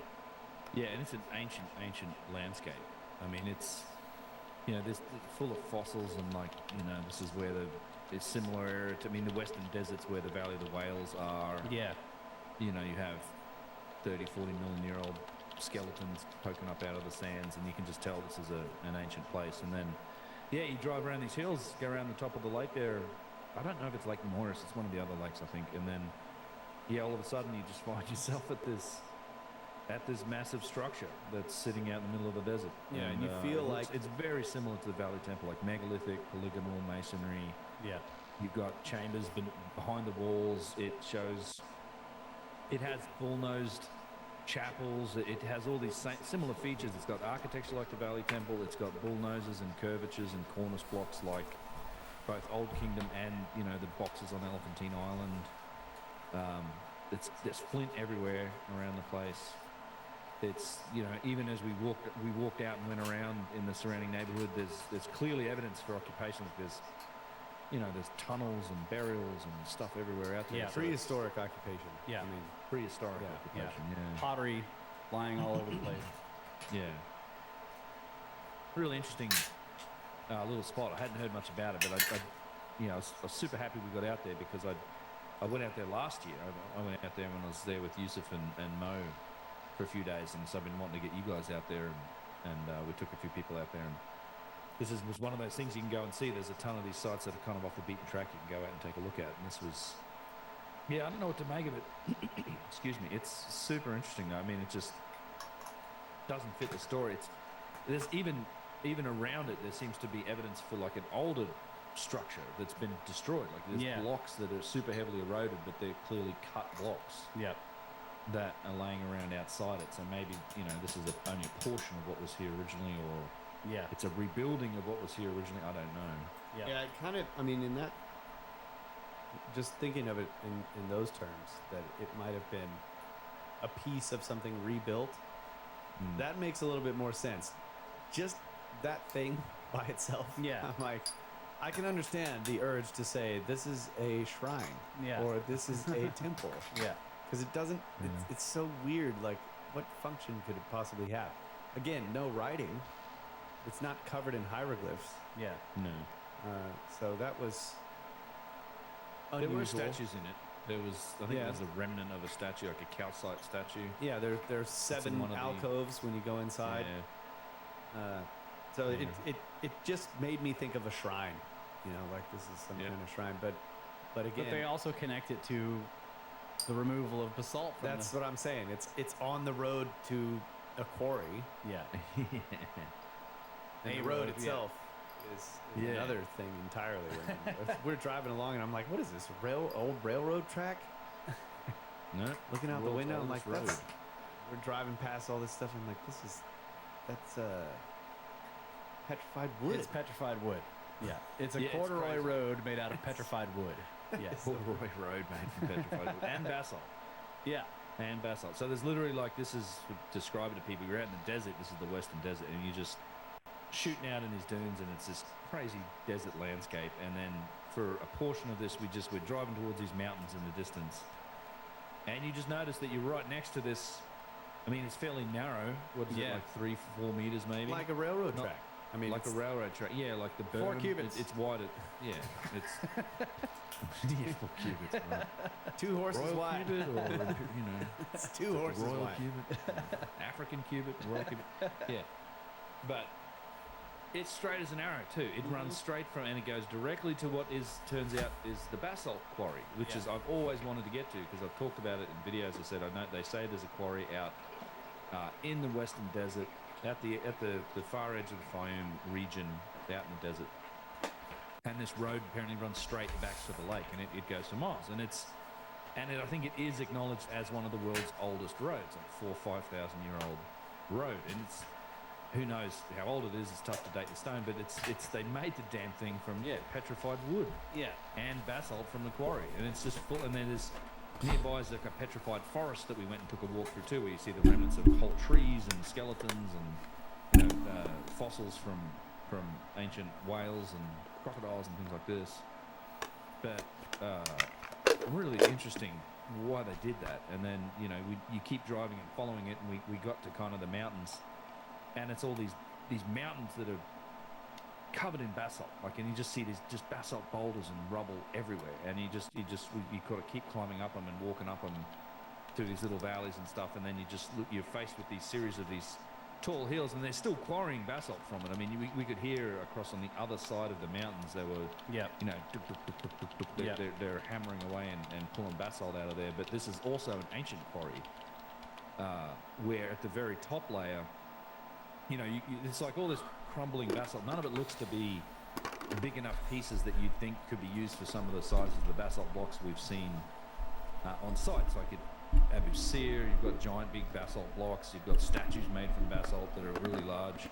Yeah, and it's an ancient landscape. I mean, it's this full of fossils and this is where it's similar to the Western deserts where the Valley of the Whales are. Yeah. You have 30, 40 million year old skeletons poking up out of the sands, and you can just tell this is an ancient place. And then, you drive around these hills, go around the top of the lake there. I don't know if it's Lake Morris, it's one of the other lakes, I think. And then, all of a sudden you just find yourself at this massive structure that's sitting out in the middle of the desert. Yeah, and you feel like it's very similar to the Valley Temple, like megalithic, polygonal masonry. Yeah. You've got chambers behind the walls. It has bull-nosed chapels. It has all these similar features. It's got architecture like the Valley Temple. It's got bull noses and curvatures and cornice blocks like both Old Kingdom and the boxes on Elephantine Island. There's flint everywhere around the place. It's even as we walked out and went around in the surrounding neighborhood, there's clearly evidence for occupation. There's tunnels and burials and stuff everywhere out there. Yeah. prehistoric occupation. Yeah. Prehistoric occupation. Yeah. Pottery lying all over the place. Yeah. Really interesting little spot. I hadn't heard much about it, but I was super happy we got out there because I went out there last year. I went out there when I was there with Yusuf and Mo for a few days, and so I've been wanting to get you guys out there, and we took a few people out there, and this was one of those things you can go and see. There's a ton of these sites that are kind of off the beaten track you can go out and take a look at, and this was, I don't know what to make of it. Excuse me. It's super interesting though. I mean, it just doesn't fit the story. There's even around it, there seems to be evidence for like an older structure that's been destroyed. Like there's blocks that are super heavily eroded, but they're clearly cut blocks. Yeah. That are laying around outside it. So maybe this is only a portion of what was here originally, or it's a rebuilding of what was here originally. I don't know. Yeah, it kind of. I mean, in that, just thinking of it in those terms, that it might have been a piece of something rebuilt. That makes a little bit more sense. Just that thing by itself. Yeah. I'm like, I can understand the urge to say this is a shrine. Yeah. Or this is a temple. Yeah. Because it doesn't. It's so weird. Like, what function could it possibly have? Again, no writing. It's not covered in hieroglyphs. Yeah. No. So that was There were unusual. statues in it. There was, I think, there was a remnant of a statue, like a calcite statue. Yeah, there's 7 one of the- alcoves when you go inside. Yeah. So Yeah. it just made me think of a shrine, like this is some Yeah. kind of shrine. But again, But they also connect it to the removal of basalt from that's what I'm saying. It's on the road to a quarry, yeah. and A the road road, itself is Yeah. another thing entirely. We're driving along, and I'm like, what is this old railroad track? No. Looking out the World's window, I'm like, oldest that's, we're driving past all this stuff. I'm like, that's petrified wood. It's petrified wood. Yeah. It's a Yeah, it's corduroy crazy. road made out of petrified wood. Yes. Corduroy road made from petrified wood and basalt. Yeah. And basalt. So there's literally like, this is, describe it to people, you're out in the desert, this is the western desert, and you're just shooting out in these dunes, and it's this crazy desert landscape. And then for a portion of this, we're driving towards these mountains in the distance, and you just notice that you're right next to this. I mean, it's fairly narrow. What is it, Yeah. like 3-4 meters maybe? like a railroad Not- track. I mean, like a railroad track. Yeah, like the berm. 4 cubits. It's wider. Yeah, it's yeah, 4 cubits. Right. 2 horses Royal wide. cubit, or It's 2 horses royal wide. cubit, African cubit, royal cubit. Yeah, but it's straight as an arrow too. It runs straight from, and it goes directly to what turns out is the basalt quarry, which is I've always wanted to get to, because I've talked about it in videos. I said I know they say there's a quarry out in the western desert, at the far edge of the Fayoum region, out in the desert. And this road apparently runs straight back to the lake, and it goes for miles. And I think it is acknowledged as one of the world's oldest roads, like 4,000 or 5,000 year old road. And it's, who knows how old it is? It's tough to date the stone, but it's they made the damn thing from petrified wood, and basalt from the quarry, and it's just full. And then there's nearby is like a petrified forest that we went and took a walk through too, where you see the remnants of whole trees and skeletons and fossils from ancient whales and crocodiles and things like this. But really interesting why they did that. And then you keep driving and following it, and we got to kind of the mountains, and it's all these mountains that are covered in basalt, and you just see these just basalt boulders and rubble everywhere, and you got to keep climbing up them and walking up them through these little valleys and stuff, and then you're faced with these series of these tall hills, and they're still quarrying basalt from it. I mean, we could hear across on the other side of the mountains they were they're hammering away and pulling basalt out of there. But this is also an ancient quarry, where at the very top layer, it's like all this crumbling basalt. None of it looks to be big enough pieces that you'd think could be used for some of the sizes of the basalt blocks we've seen on sites. Like at Abu Sir, you've got giant big basalt blocks. You've got statues made from basalt that are really large.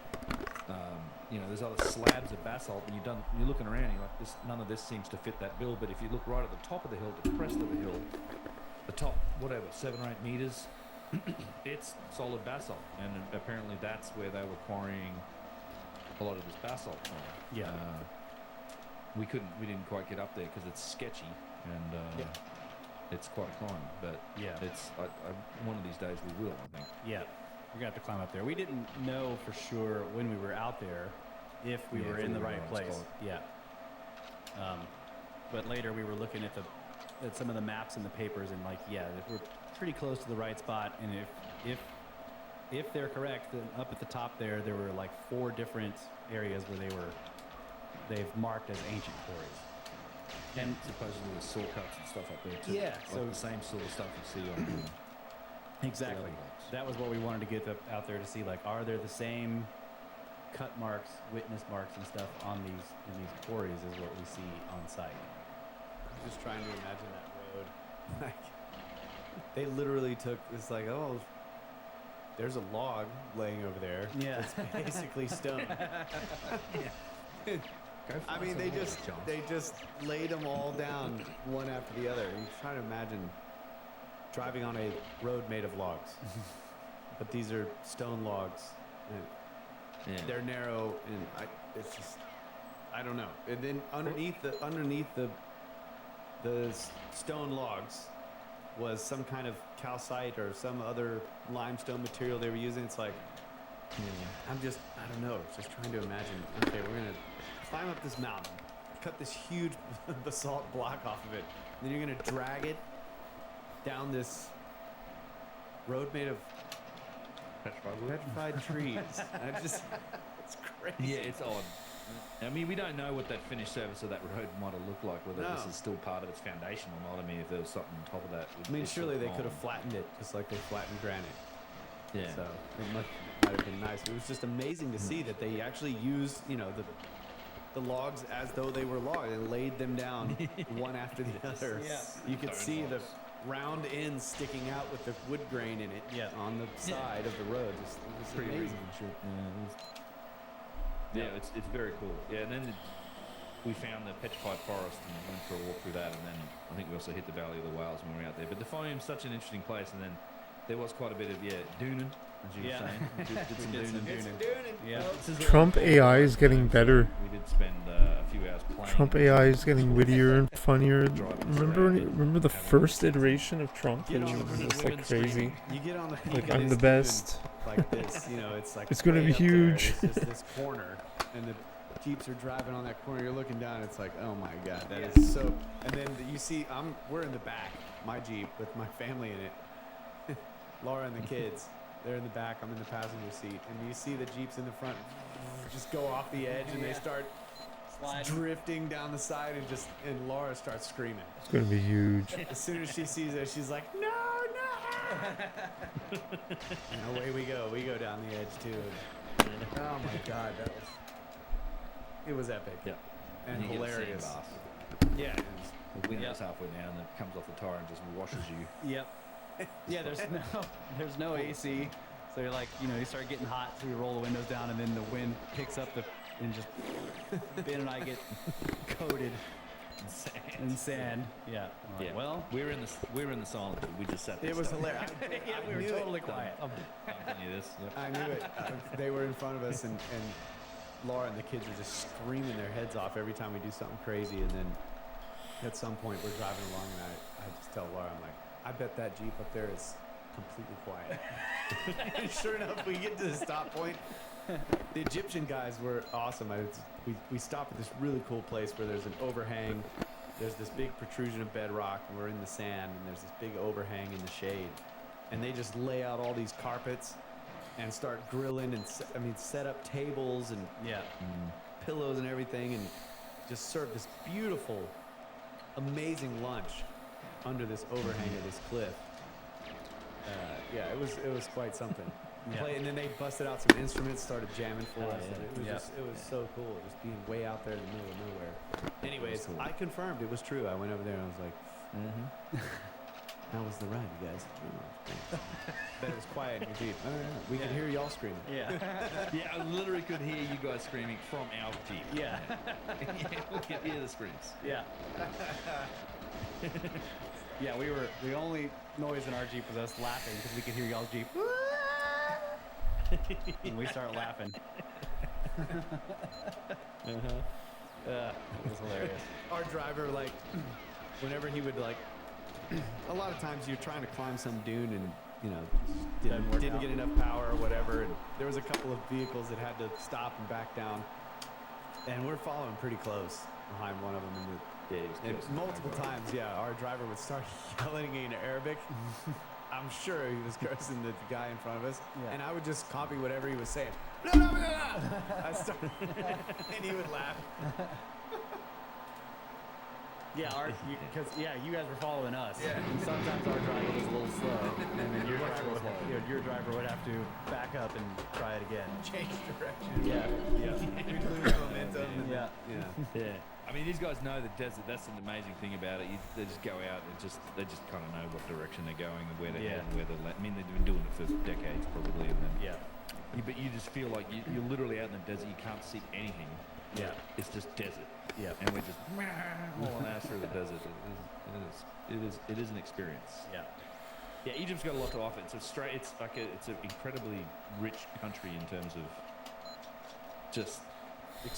There's other slabs of basalt, and you're looking around, and you're like, none of this seems to fit that bill. But if you look right at the top of the hill, to the crest of the hill, the top, 7 or 8 meters, it's solid basalt, and apparently that's where they were quarrying a lot of this basalt from. Yeah. We didn't quite get up there because it's sketchy, and it's quite a climb. But it's one of these days we will, I think. Yeah. We're going to have to climb up there. We didn't know for sure when we were out there if we were in the right place. Yeah. But later we were looking at some of the maps and the papers, and we're pretty close to the right spot. And if they're correct, then up at the top there were like 4 different areas where they've marked as ancient quarries. And supposedly there's saw cuts and stuff up there too. Yeah, so the same sort of stuff you see on exactly. That was what we wanted to get out there to see. Like, are there the same cut marks, witness marks, and stuff in these quarries as what we see on site? I'm just trying to imagine that road. Like, they literally took this, like, oh, there's a log laying over there. Yeah. It's basically stone. I mean, they just laid them all down one after the other. I'm trying to imagine driving on a road made of logs, but these are stone logs. They're narrow, and it's just, I don't know. And then underneath the stone logs was some kind of calcite or some other limestone material they were using. It's like, I don't know. Just trying to imagine. Okay, we're gonna climb up this mountain. cut this huge basalt block off of it. And then you're gonna drag it down this road made of petrified trees. It's crazy. Yeah, it's odd. I mean, we don't know what that finished surface of that road might have looked like, whether this is still part of its foundation or not. I mean, if there was something on top of that. I mean, surely they could have flattened it just like they flattened granite. Yeah. So it might have been nice. It was just amazing to see that they actually used, the logs as though they were logs and laid them down one after the other. Yeah. You could Stone see logs. the round ends sticking out with the wood grain in it on the side of the road. It was pretty amazing. Yeah, it's very cool. Yeah, and then we found the petrified forest and went for a walk through that, and then I think we also hit the Valley of the Whales when we were out there. But the Defium's such an interesting place, and then there was quite a bit of dooning, as you were saying. We did some dooning. Yeah. Trump AI is getting better. We did spend a few hours playing. Trump AI is getting wittier and funnier. Driving Remember the first iteration of Trump? Get It on the was women just like crazy. screaming. You get on the peak Like, of I'm this the best. dune like this, it's like It's gonna way be up there, huge. and it's just this corner, and the Jeeps are driving on that corner. You're looking down. It's like, oh my god, that is so. And then you see, we're in the back, my Jeep with my family in it. Laura and the kids, they're in the back. I'm in the passenger seat, and you see the Jeeps in the front just go off the edge, and they start drifting down the side, and Laura starts screaming. It's gonna be huge. As soon as she sees it, she's like, no. And away we go. We go down the edge too. Oh my god, it was epic. Yeah. And you get the hilarious. sandbars. Yeah. The window's halfway down, and it comes off the tire and just washes you. Yep. Yeah, there's no AC, so you're like, you start getting hot, so you roll the windows down, and then the wind picks up and just Ben and I get coated in sand. Yeah. We're like, well, we were in the silent. We just sat there. It was stuck. hilarious. yeah, we were totally quiet. I'm telling you this. Yep. I knew it. They were in front of us, and Laura and the kids are just screaming their heads off every time we do something crazy. And then at some point, we're driving along, and I just tell Laura, I'm like, I bet that Jeep up there is completely quiet. And sure enough, we get to the stop point. The Egyptian guys were awesome. We stopped at this really cool place where there's an overhang. There's this big protrusion of bedrock, and we're in the sand, and there's this big overhang in the shade. And they just lay out all these carpets and start grilling and set up tables and pillows and everything, and just serve this beautiful, amazing lunch under this overhang of this cliff. It was quite something. And then they busted out some instruments, started jamming for us. Yeah. It was so cool, just being way out there in the middle of nowhere. Anyways, cool. I confirmed it was true. I went over there and I was like, how was the ride, you guys? But it was quiet in your Jeep. We could hear y'all screaming. Yeah. Yeah, I literally could hear you guys screaming from our Jeep. Yeah. We could hear the screams. Yeah. Yeah, the only noise in our Jeep was us laughing because we could hear y'all's Jeep. And we start laughing. It was hilarious. Our driver, whenever he would a lot of times you're trying to climb some dune and didn't get enough power or whatever, and there was a couple of vehicles that had to stop and back down, and we're following pretty close behind one of them, and multiple times, our driver would start yelling in Arabic. I'm sure he was cursing the guy in front of us, and I would just copy whatever he was saying. I started, and he would laugh. Yeah, because you guys were following us. Yeah. And sometimes our driver was a little slow, and then your driver would have to back up and try it again. Change direction. Yeah. We'd lose momentum. Yeah. Yeah. I mean, these guys know the desert. That's an amazing thing about it. They just go out and they just kind of know what direction they're going and where they're heading, where they're. I mean, they've been doing it for decades probably, and then but you just feel like you're literally out in the desert. You can't see anything. Yeah. It's just desert. Yeah. And we're just hauling ass through the desert. It is an experience. Yeah. Yeah, Egypt's got a lot to offer. It's an incredibly rich country in terms of just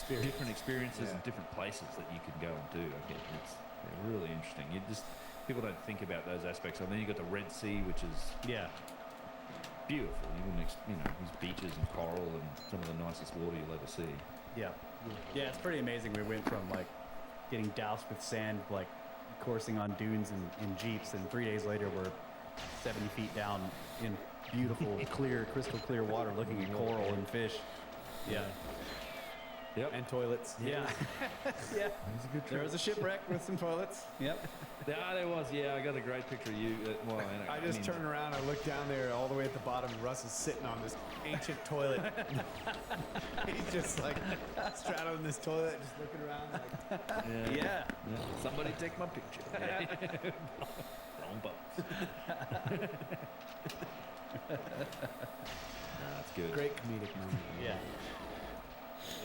different experiences and different places that you can go and do. It's really interesting. People don't think about those aspects. And then you got the Red Sea, which is beautiful. You wouldn't, these beaches and coral and some of the nicest water you'll ever see. Yeah. Yeah, it's pretty amazing. We went from getting doused with sand, like coursing on dunes in jeeps, and 3 days later we're 70 feet down in beautiful, clear, crystal clear water, looking at coral and fish. Yeah. Yep. And toilets. Yeah. Yeah. There was a shipwreck with some toilets. Yep. Yeah, there was. Yeah, I got a great picture of you. I just turn around, I look down there all the way at the bottom, and Russ is sitting on this ancient toilet. He's just like straddling this toilet, just looking around like, Yeah. Somebody take my picture. Wrong box. That's good. great comedic moment. Yeah.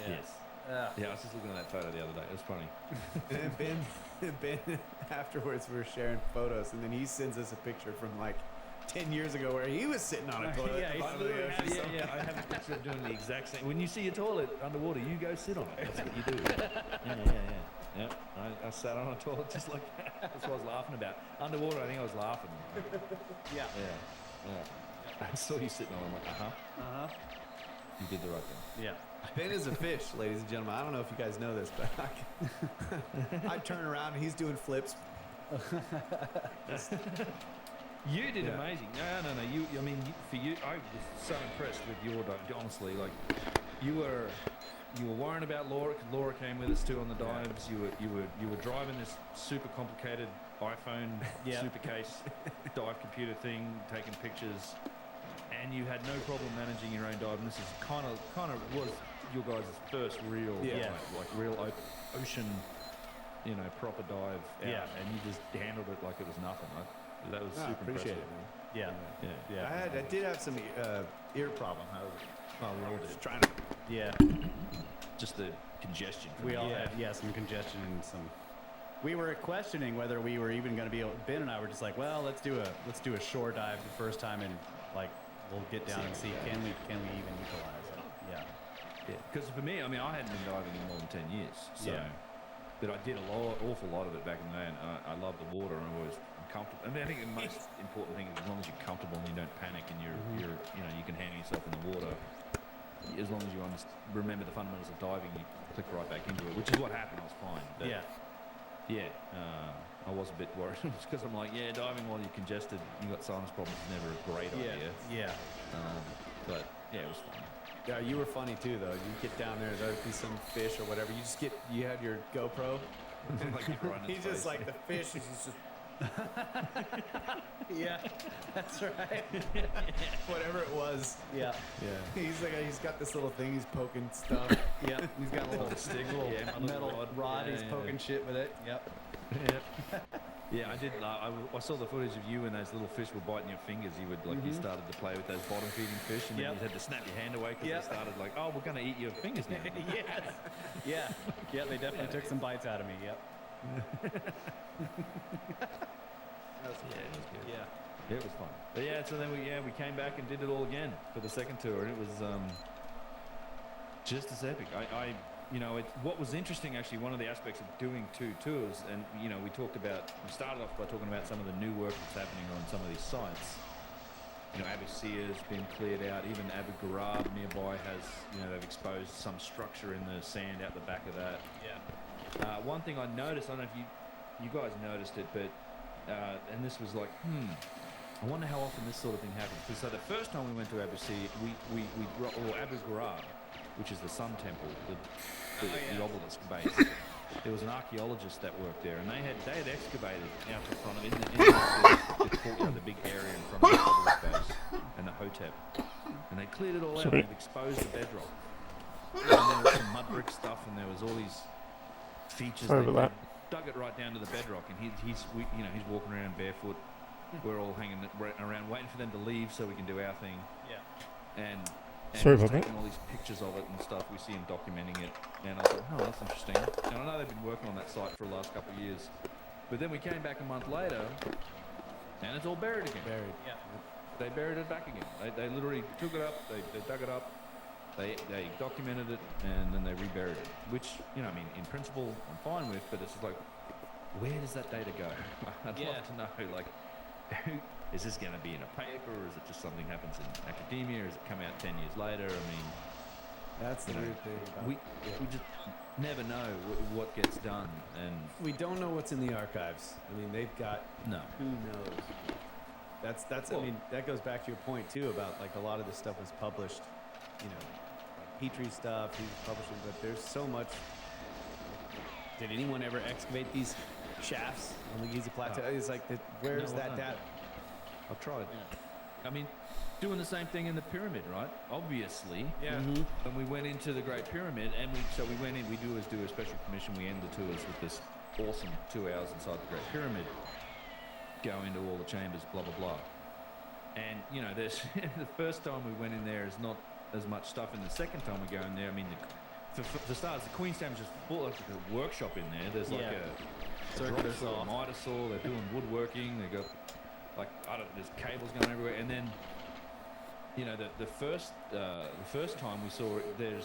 Yes. Yeah, I was just looking at that photo the other day. It was funny. And Ben, afterwards, we were sharing photos, and then he sends us a picture from like 10 years ago where he was sitting on a toilet at the bottom of the ocean. Yeah, I have a picture of doing the exact same. When you see a toilet underwater, you go sit on it. That's what you do. Yeah. I sat on a toilet just like that. That's what I was laughing about. Underwater, I think I was laughing. Yeah. I saw you sitting on it. I'm like, uh-huh. You did the right thing. Yeah. Ben is a fish, ladies and gentlemen. I don't know if you guys know this, but I turn around and he's doing flips. You did amazing. No. For you, I was so impressed with your dive. Honestly, like you were worrying about Laura because Laura came with us too on the dives. You were driving this super complicated iPhone supercase dive computer thing, taking pictures, and you had no problem managing your own dive. And this is kind of was your guys' first real dive, like real ocean, proper dive out, and you just handled it like it was nothing. That was super appreciate impressive. it, man. I did have some ear problem. We all did. Just trying to. Yeah. Just the congestion. We all had some congestion and some. We were questioning whether we were even going to be able. Ben and I were just like, well, let's do a shore dive the first time, and like we'll get down and see can we even utilize it. Yeah. Because for me, I hadn't been diving in more than 10 years. So, but I did awful lot of it back in the day, and I love the water, and I'm comfortable. I think the most important thing is as long as you're comfortable and you don't panic, and you're you can handle yourself in the water. As long as you remember the fundamentals of diving, you click right back into it, which is what happened. I was fine. But I was a bit worried because I'm like, diving while you're congested, you got sinus problems is never a great idea. Yeah. But it was fun. Yeah, you were funny too, though. You get down there'd be some fish or whatever. You had your GoPro. He's just like the fish. He's just. Yeah, that's right. Whatever it was. Yeah. He's got this little thing. He's poking stuff. Yep. He's got a little stick, metal rod. He's poking shit with it. Yep. Yeah, I did. I saw the footage of you when those little fish were biting your fingers. You would you started to play with those bottom feeding fish, and then you had to snap your hand away because they started like, oh, we're going to eat your fingers now. Yes. Yeah. They definitely took some bites out of me. Yep. It was good. Yeah. It was fun. But so then we came back and did it all again for the second tour, and it was just as epic. What was interesting actually, one of the aspects of doing two tours, and we started off by talking about some of the new work that's happening on some of these sites. Abu Sia's been cleared out. Even Abu Ghurab nearby has, they've exposed some structure in the sand out the back of that. Yeah. One thing I noticed, I don't know if you guys noticed it, but and this was like, I wonder how often this sort of thing happens. Because so the first time we went to Abu Sia, or Abu Ghurab, which is the Sun Temple, the obelisk base. There was an archaeologist that worked there, and they had excavated out the front of it, the courtyard, the big area in front of the obelisk base, and the Hotep, and they cleared it all out. And they've exposed the bedrock, and there was some mud brick stuff, and there was all these features. They dug it right down to the bedrock, and he's walking around barefoot. We're all hanging around waiting for them to leave so we can do our thing. Yeah. And Sorry he's about that. taking all these pictures of it and stuff. We see him documenting it, and I thought, oh, that's interesting. And I know they've been working on that site for the last couple of years, but then we came back a month later, and it's all buried again. Yeah. They buried it back again. They literally took it up, they dug it up, they documented it, and then they reburied it. Which in principle, I'm fine with, but it's just like, where does that data go? I'd love to know, like, is this going to be in a paper, or is it just something happens in academia, or does it come out 10 years later? That's the weird thing. About we just never know what gets done, and we don't know what's in the archives. I mean, they've got no. who knows. That's I Well- mean, that goes back to your point too about like a lot of this stuff was published, you know, like Petrie stuff he was publishing, but there's so much. Did anyone ever excavate these shafts on the Giza Plateau? It's like, where's No, that no. data? I've tried. I mean, doing the same thing in the pyramid, right? Obviously. Yeah. And we went into the Great Pyramid, and we went in. We do a special commission. We end the tours with this awesome 2 hours inside the Great Pyramid. Go into all the chambers, blah blah blah. And you know, there's the first time we went in there is not as much stuff. And the second time we go in there, I mean, for starters, the Queen's Chamber is just full of a workshop in there. There's like a Circular drop saw, a miter saw. They're doing woodworking. They got like there's cables going everywhere. And then you know, the first time we saw it, there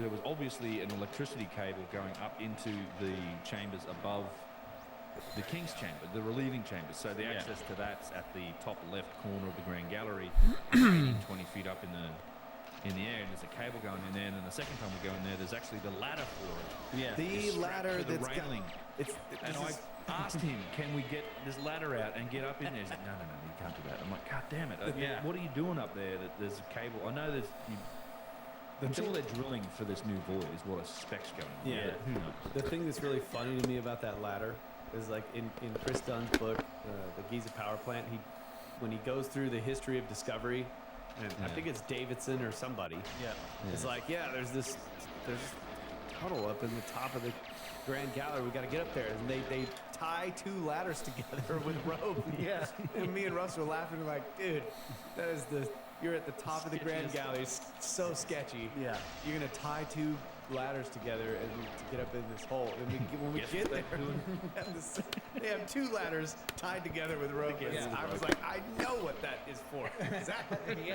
was obviously an electricity cable going up into the chambers above the King's Chamber, the relieving chambers. So the access to that's at the top left corner of the Grand Gallery, 20 feet up in the air, and there's a cable going in there. And then the second time we go in there, there's actually the ladder for it. Yeah. The It's strapped ladder to the that's railing. And I asked him, can we get this ladder out and get up in there? He's like, no, you can't do that. I'm like, God damn it. What are you doing up there? That there's a cable. I know I'm sure they're drilling for this new void is what a spec's going on. Yeah. But who knows? The thing that's really funny to me about that ladder is like in Chris Dunn's book, the Giza Power Plant, when he goes through the history of discovery, and I think it's Davidson or somebody. Yeah. It's like, there's this tunnel up in the top of the Grand Gallery. We got to get up there, and they tie 2 ladders together with rope. Yeah. And me and Russ were laughing like, dude, you're at the top of the Grand Gallery. It's so sketchy. Yeah. You're gonna tie 2 ladders together and to get up in this hole. And when we get there, they have 2 ladders tied together with rope. Yeah. I was like, I know what that is for. Exactly.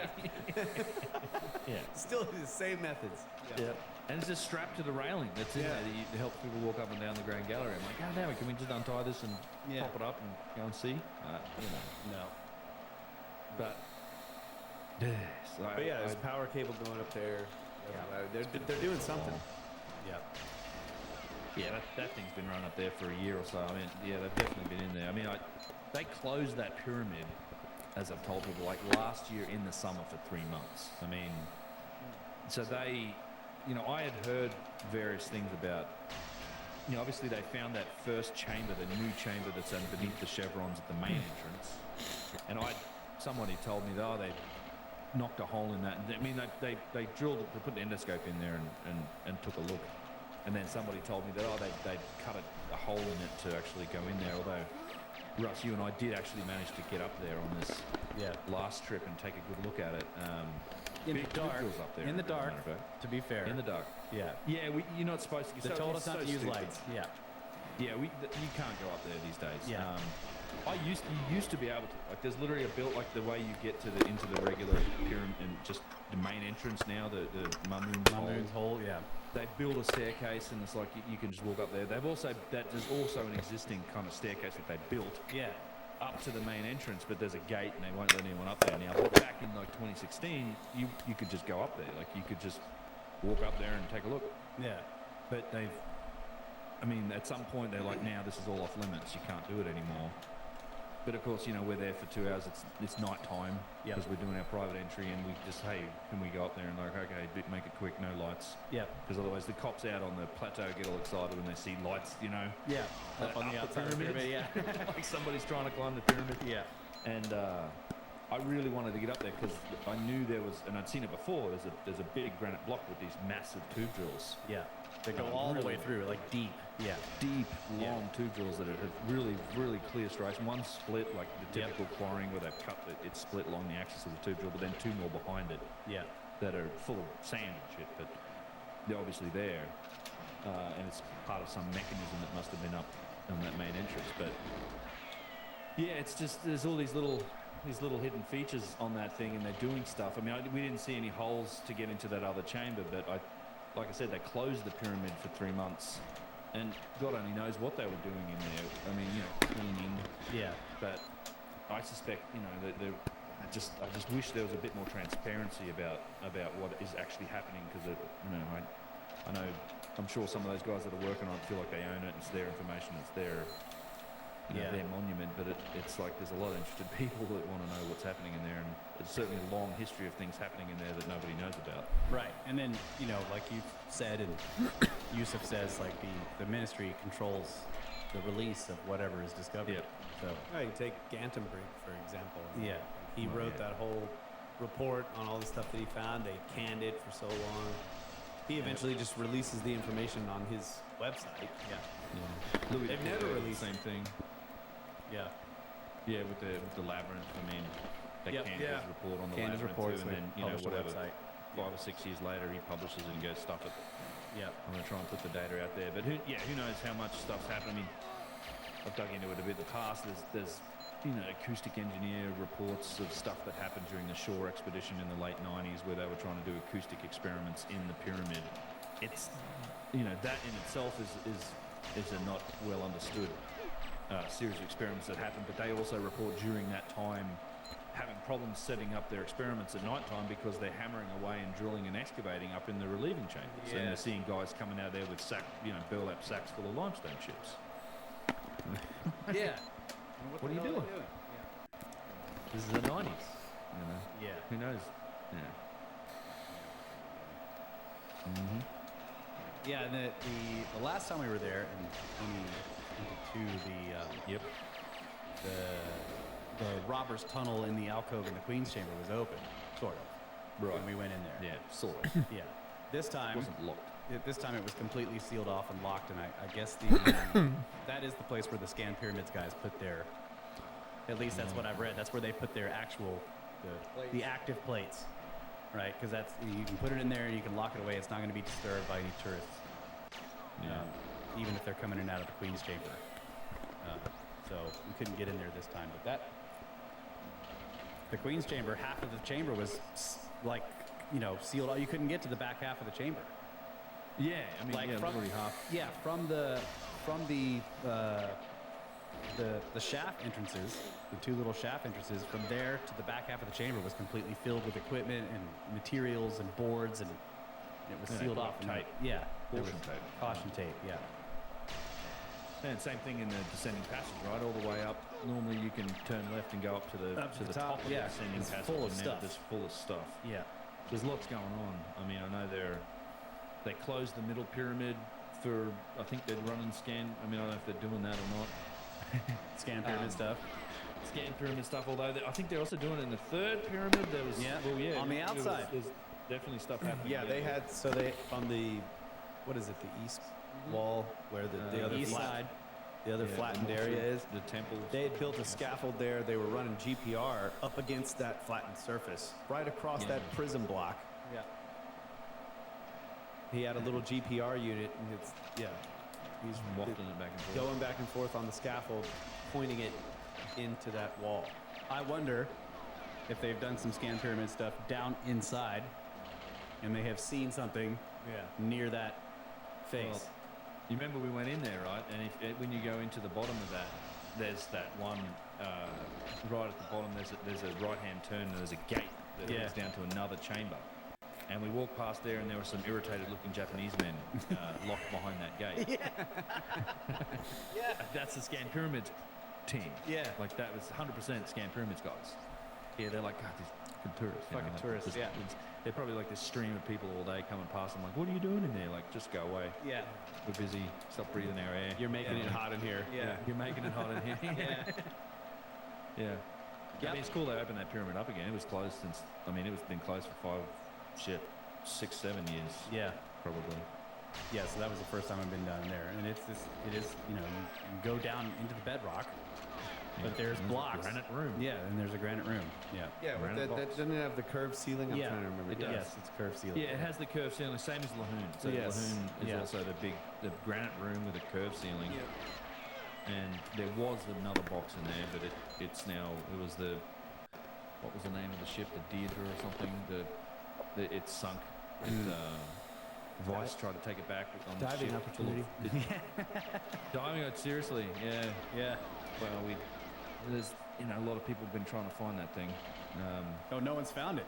Yeah. Still the same methods. Yeah. And it's just strapped to the railing that's in there that helps people walk up and down the Grand Gallery. I'm like, God damn it, can we just untie this and pop it up and go and see? You know. No. But But yeah, there's a power cable going up there. They're doing something. Yeah. Yeah, that thing's been running up there for a year or so. I mean, yeah, they've definitely been in there. I mean, they closed that pyramid, as I've told people, like last year in the summer for 3 months. I mean, so they, you know, I had heard various things about, you know, obviously they found that first chamber, the new chamber that's underneath the chevrons at the main entrance. And somebody told me that, they knocked a hole in that. I mean, they drilled, they put an endoscope in there and took a look. And then somebody told me that, they cut a hole in it to actually go in there. Although, Russ, you and I did actually manage to get up there on this last trip and take a good look at it. In big the dark. tubes up there, In the as a matter dark. of fact. To be fair. In the dark. Yeah. Yeah, you're not supposed to. They told us it's not so to use stupid. lights. Yeah. Yeah, you can't go up there these days. Yeah. You used to be able to. Like, there's literally a built like the way you get into the regular pyramid and just the main entrance now, the Mamoon's hole. Yeah. They build a staircase and it's like you can just walk up there. There's also an existing kind of staircase that they built. Yeah. Up to the main entrance, but there's a gate and they won't let anyone up there now. But back in like 2016, you could just go up there. Like you could just walk up there and take a look. Yeah. But I mean, at some point they're like, now this is all off limits. You can't do it anymore. But of course, you know, we're there for 2 hours. It's night time because we're doing our private entry, and we just, hey, can we go up there and like, okay, make it quick, no lights. Yeah. Because otherwise, the cops out on the plateau get all excited when they see lights, you know. Yeah. Up on the outside of the pyramid. Yeah. Like somebody's trying to climb the pyramid. Yeah. And I really wanted to get up there because I knew there was, and I'd seen it before. There's a big granite block with these massive tube drills. Yeah. They go all the way through, like deep. Yeah. Deep, long tube drills that have really, really clear strikes. One split, like the typical quarrying where they've cut it's split along the axis of the tube drill, but then 2 more behind it. Yeah. That are full of sand and shit, but they're obviously there. And it's part of some mechanism that must have been up on that main entrance. But yeah, it's just, there's all these little hidden features on that thing, and they're doing stuff. I mean, we didn't see any holes to get into that other chamber, but like I said, they closed the pyramid for 3 months, and God only knows what they were doing in there. I mean, you know, cleaning. Yeah. But I suspect, you know, that I just wish there was a bit more transparency about what is actually happening, because I know I'm sure some of those guys that are working on it feel like they own it. It's their information. It's their their monument. But it's like there's a lot of interested people that want to know what's happening in there, and there's certainly a long history of things happening in there that nobody knows about. Right, and then like you said, and Yusuf says, like the ministry controls the release of whatever is discovered. Yep. So You take Gantenbrink, for example. Yeah. He wrote that whole report on all the stuff that he found. They canned it for so long. He eventually just releases the information on his website. yeah, Louis They've never released the same thing. yeah, Yeah, with the labyrinth. I mean, they Yep. canned his report on the Canned his labyrinth reports, too, and then they published a whatever. website. 5 or 6 years later, he publishes it and goes, stuff it. yeah. I'm going to try and put the data out there. But who knows how much stuff's happened. I mean, I've dug into it a bit in the past. There's acoustic engineer reports of stuff that happened during the Shore expedition in the late 90s, where they were trying to do acoustic experiments in the pyramid. It's, that in itself is a not well understood series of experiments that happened. But they also report during that time having problems setting up their experiments at night time because they're hammering away and drilling and excavating up in the relieving chambers. And they're seeing guys coming out there with burlap sacks full of limestone chips. Yeah. What are you doing? This is the 90s. Yeah. Who knows? Yeah. Mm-hmm. Yeah, and the last time we were there in 2022, the robbers' tunnel in the alcove in the Queen's Chamber was open, sort of. Right. When we went in there. Yeah, sort of. Yeah. This time, It wasn't locked. This time it was completely sealed off and locked, and I guess that is the place where the Scan Pyramids guys put their. At least that's what I've read. That's where they put their actual the active plates, right? Because that's you can put it in there and you can lock it away. It's not going to be disturbed by any tourists, even if they're coming in and out of the Queen's Chamber. So we couldn't get in there this time. But the Queen's Chamber, half of the chamber was sealed off. You couldn't get to the back half of the chamber. Yeah, I mean, literally half. Yeah, from the shaft entrances, the two little shaft entrances, from there to the back half of the chamber was completely filled with equipment and materials and boards, and it was sealed off. Tape. Yeah. Caution tape. Caution tape, yeah. And same thing in the descending passage, right? All the way up. Normally you can turn left and go up to the top of the descending it's passage. full of and stuff. It's full of stuff. Yeah. There's lots going on. I mean, I know they closed the middle pyramid for, I think they'd run and scan. I mean, I don't know if they're doing that or not. Scan pyramid stuff. Scan pyramid stuff, although I think they're also doing it in the third pyramid. There was, on the outside. There's definitely stuff happening. Yeah, they had, on the, what is it, the east wall where the other east side. The other flattened area is. The temple. They had built a scaffold there. They were running GPR up against that flattened surface, right across that prism block. Yeah. He had a little GPR unit, and he's wafting it back and forth. going back and forth on the scaffold, pointing it into that wall. I wonder if they've done some Scan Pyramid stuff down inside, and they have seen something near that face. Well, you remember we went in there, right? And when you go into the bottom of that, there's that one right at the bottom. There's a right-hand turn. And there's a gate that leads down to another chamber. And we walked past there, and there were some irritated-looking Japanese men locked behind that gate. Yeah. That's the Scan Pyramids team. Yeah. Like that was 100% Scan Pyramids guys. Yeah, they're like, God, these fucking tourists. Fucking tourists, yeah. They're probably like this stream of people all day coming past. I'm like, what are you doing in there? Like, just go away. Yeah. We're busy. Stop breathing our air. You're making it hot in here. Yeah. You're making it hot in here. Yeah. Yeah. Yep. I mean, it's cool they opened that pyramid up again. It was closed since, it's been closed for 6, 7 years. Yeah. Probably. Yeah, so that was the first time I've been down there. And it is, you go down into the bedrock, but there's blocks. Granite room. Yeah, and there's a granite room. Yeah. Yeah, but that doesn't have the curved ceiling. I'm trying to remember. It does. Yes, it's curved ceiling. Yeah, it has the curved ceiling, same as Lahoon. So Lahoon is also the granite room with a curved ceiling. Yeah. And there was another box in there, but it's now, it was what was the name of the ship? The Deirdre or something? It's sunk. Vice tried to take it back on the Diving ship. opportunity. Diving, seriously, yeah. Yeah. Well, a lot of people have been trying to find that thing. Oh, no one's found it.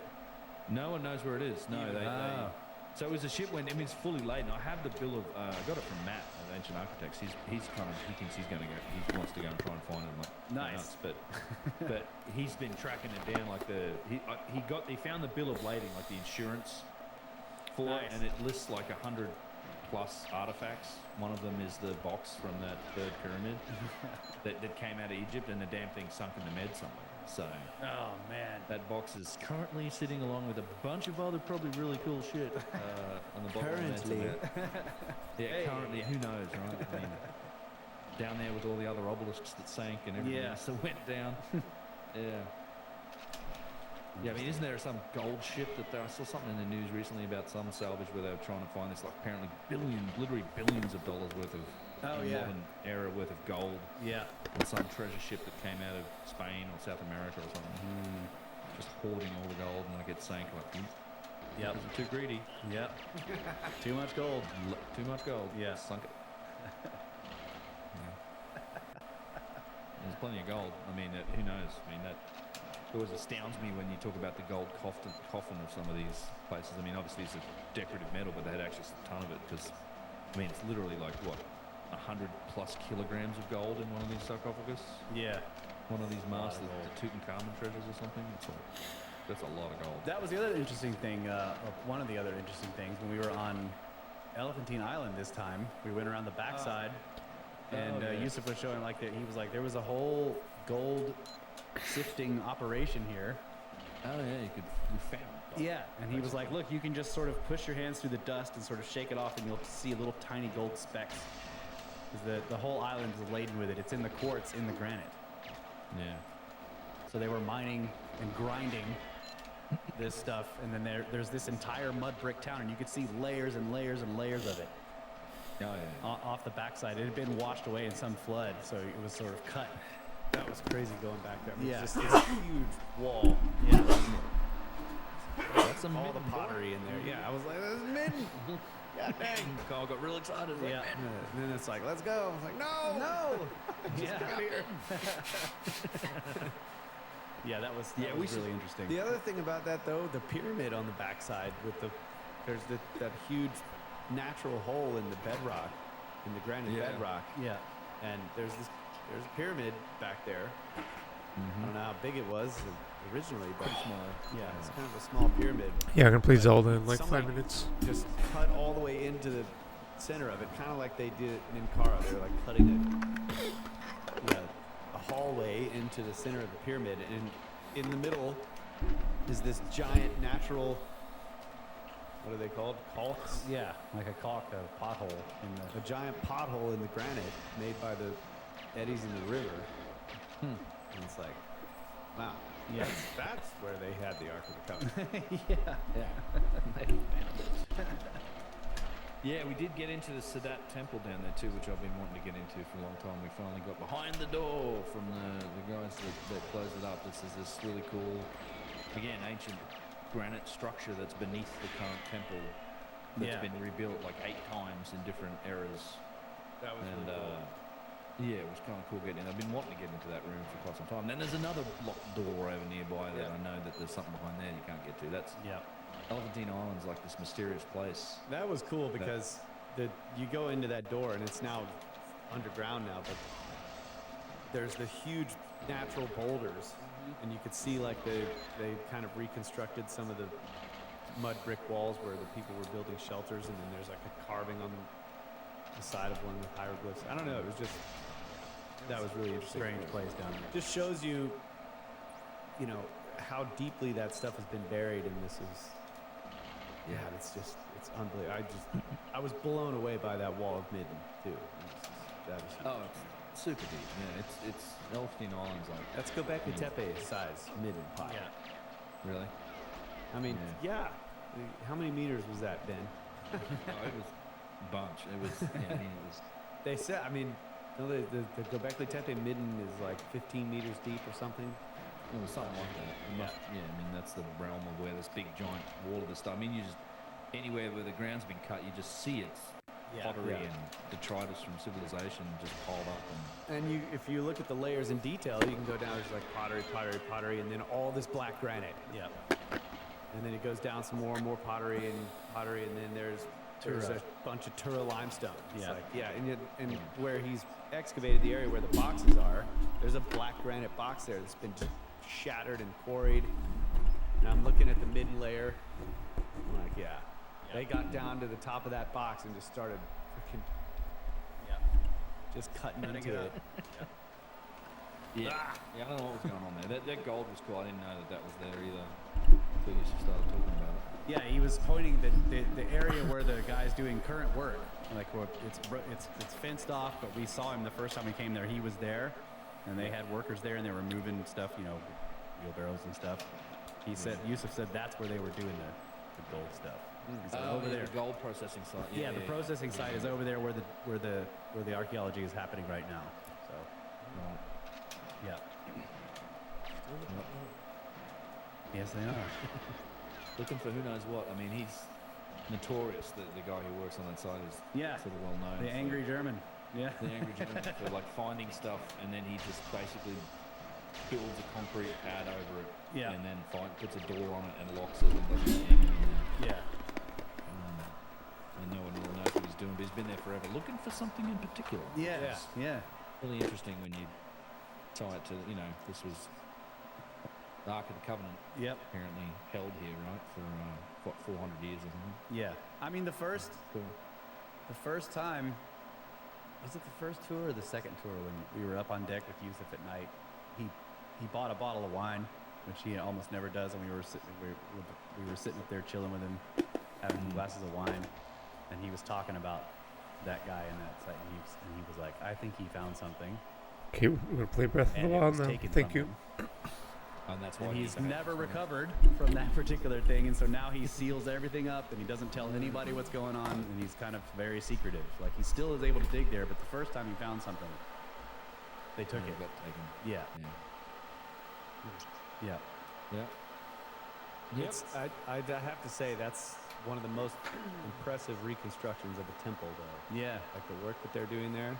No one knows where it is. No, so it was a ship it's fully laden. I have the bill of. I got it from Matt at Ancient Architects. He thinks he's going to go. He wants to go and try and find it. I'm like, nice. Nuts. But he's been tracking it down. Like he found the bill of lading, like the insurance for it, and it lists like 100 plus artifacts. One of them is the box from that third pyramid that came out of Egypt, and the damn thing sunk in the Med somewhere. So, oh man, that box is currently sitting along with a bunch of other probably really cool shit on the bottom. Currently, currently, who knows, right? I mean, down there with all the other obelisks that sank and everything else that went down. Yeah, I mean, isn't there some gold ship that I saw something in the news recently about some salvage where they were trying to find this, like apparently literally billions of dollars worth of modern era worth of gold. Yeah. And some treasure ship that came out of Spain or South America or something. Just hoarding all the gold, and like it sank like, because they're too greedy. Yep. Too much gold. Too much gold. Yeah. Sunk it. There's plenty of gold. I mean, who knows? I mean, that always astounds me when you talk about the gold coffin of some of these places. I mean, obviously it's a decorative metal, but they had actually a ton of it because, I mean, it's literally like, 100 plus kilograms of gold in one of these sarcophagus? Yeah. One of these masters, the Tutankhamun treasures or something? That's a lot of gold. That was the other interesting thing, one of the other interesting things, when we were on Elephantine Island this time, we went around the backside, and Yusuf was showing he was like, there was a whole gold sifting operation here. Oh yeah, you found gold. Yeah, and he was like, look, you can just sort of push your hands through the dust and sort of shake it off, and you'll see little tiny gold specks. Because the whole island is laden with it. It's in the quartz, in the granite. Yeah. So they were mining and grinding this stuff, and then there's this entire mud brick town, and you could see layers and layers and layers of it. Oh, yeah. Off the backside. It had been washed away in some flood, so it was sort of cut. That was crazy going back there. I mean, Yeah. It's just this huge wall. Yeah. That's some All the pottery in there. Yeah, I was like, that's midden. God dang. Carl got real excited. Like, Yeah. And then it's like, let's go. I was like, no. Yeah. Yeah, that was really interesting. The other thing about that, though, the pyramid on the backside with there's that huge natural hole in the bedrock, in the granite bedrock. Yeah. And there's a pyramid back there. I don't know how big it was originally, but it's kind of a small pyramid. Yeah, I can play Zelda in like Someone 5 minutes. Just cut all the way into the center of it, kind of like they did in Kara. They're like cutting a hallway into the center of the pyramid, and in the middle is this giant natural. What are they called? Caulks? Yeah, like a caulk, a pothole in A giant pothole in the granite made by the eddies in the river. And it's like, wow. Yeah. That's where they had the Ark of the Covenant. Yeah, we did get into the Sadat temple down there too, which I've been wanting to get into for a long time. We finally got behind the door from the guys that closed it up. This is this really cool, again, ancient granite structure that's beneath the current temple that's been rebuilt like 8 times in different eras. That was really cool. Yeah, it was kind of cool getting in. I've been wanting to get into that room for quite some time. Then there's another locked door over nearby that I know that there's something behind there you can't get to. That's Elephantine Island's like this mysterious place. That was cool because you go into that door and it's now underground now, but there's the huge natural boulders, and you could see like they kind of reconstructed some of the mud brick walls where the people were building shelters, and then there's like a carving on the side of one of the hieroglyphs. I don't know. It was just that was really interesting. strange place down there. Just shows you, how deeply that stuff has been buried, and this is. Yeah, it's unbelievable. I was blown away by that wall of Midden too. That was huge. Oh, it's super deep. Yeah, it's Elephantine Island's like. That's Göbekli Tepe size Midden pile. Yeah. Really? I mean, How many meters was that, Ben? Oh, it was a bunch. It was. Yeah, I mean, it was. They said. I mean, the Göbekli Tepe Midden is like 15 meters deep or something. It was something like that. I mean, that's the realm of where this big giant wall of this stuff. I mean, you just anywhere where the ground's been cut, you just see it's pottery and detritus from civilization just piled up. And if you look at the layers in detail, you can go down there's like pottery, and then all this black granite. Yeah. And then it goes down some more and more pottery, and then there's a bunch of Tura limestone. It's and where he's excavated the area where the boxes are, there's a black granite box there that's been just shattered and quarried. And I'm looking at the mid layer. I'm like, they got down to the top of that box and just started freaking just cutting into it. Yeah, I don't know what was going on there. That gold was cool. I didn't know that was there either until you started talking about it. Yeah, he was pointing the area where the guy's doing current work. Like it's fenced off, but we saw him the first time we came there. He was there, and they had workers there, and they were moving stuff, wheelbarrows and stuff. He said, Yusuf said that's where they were doing the gold stuff. He's like, over there. The gold processing site. Yeah, the processing site is over there where the archaeology is happening right now. So, yeah. Yes, they are. Looking for who knows what. I mean, he's notorious. The guy who works on that site is sort of well known. The angry German. Yeah. The angry German for like finding stuff, and then he just basically builds a concrete pad over it, and then puts a door on it and locks it and doesn't hang it in there. Yeah. And no one really knows what he's doing, but he's been there forever, looking for something in particular. Yeah. Really interesting when you tie it to, this was the Ark of the Covenant. Yep. Apparently held here, right, for 400 years or something. Yeah. I mean, the first time, was it the first tour or the second tour when we were up on deck with Yusuf at night? He bought a bottle of wine, which he almost never does, and we were sitting up there chilling with him, having glasses of wine, and he was talking about that guy in that site, and he was like, I think he found something. Okay, we're gonna play Breath of the Wild now. Thank you. And that's why and he's never recovered from that particular thing, and so now he seals everything up, and he doesn't tell anybody what's going on, and he's kind of very secretive. Like, he still is able to dig there, but the first time he found something, they took it. Got taken. Yeah. It's, I have to say that's one of the most impressive reconstructions of a temple, though. Yeah. Like the work that they're doing there.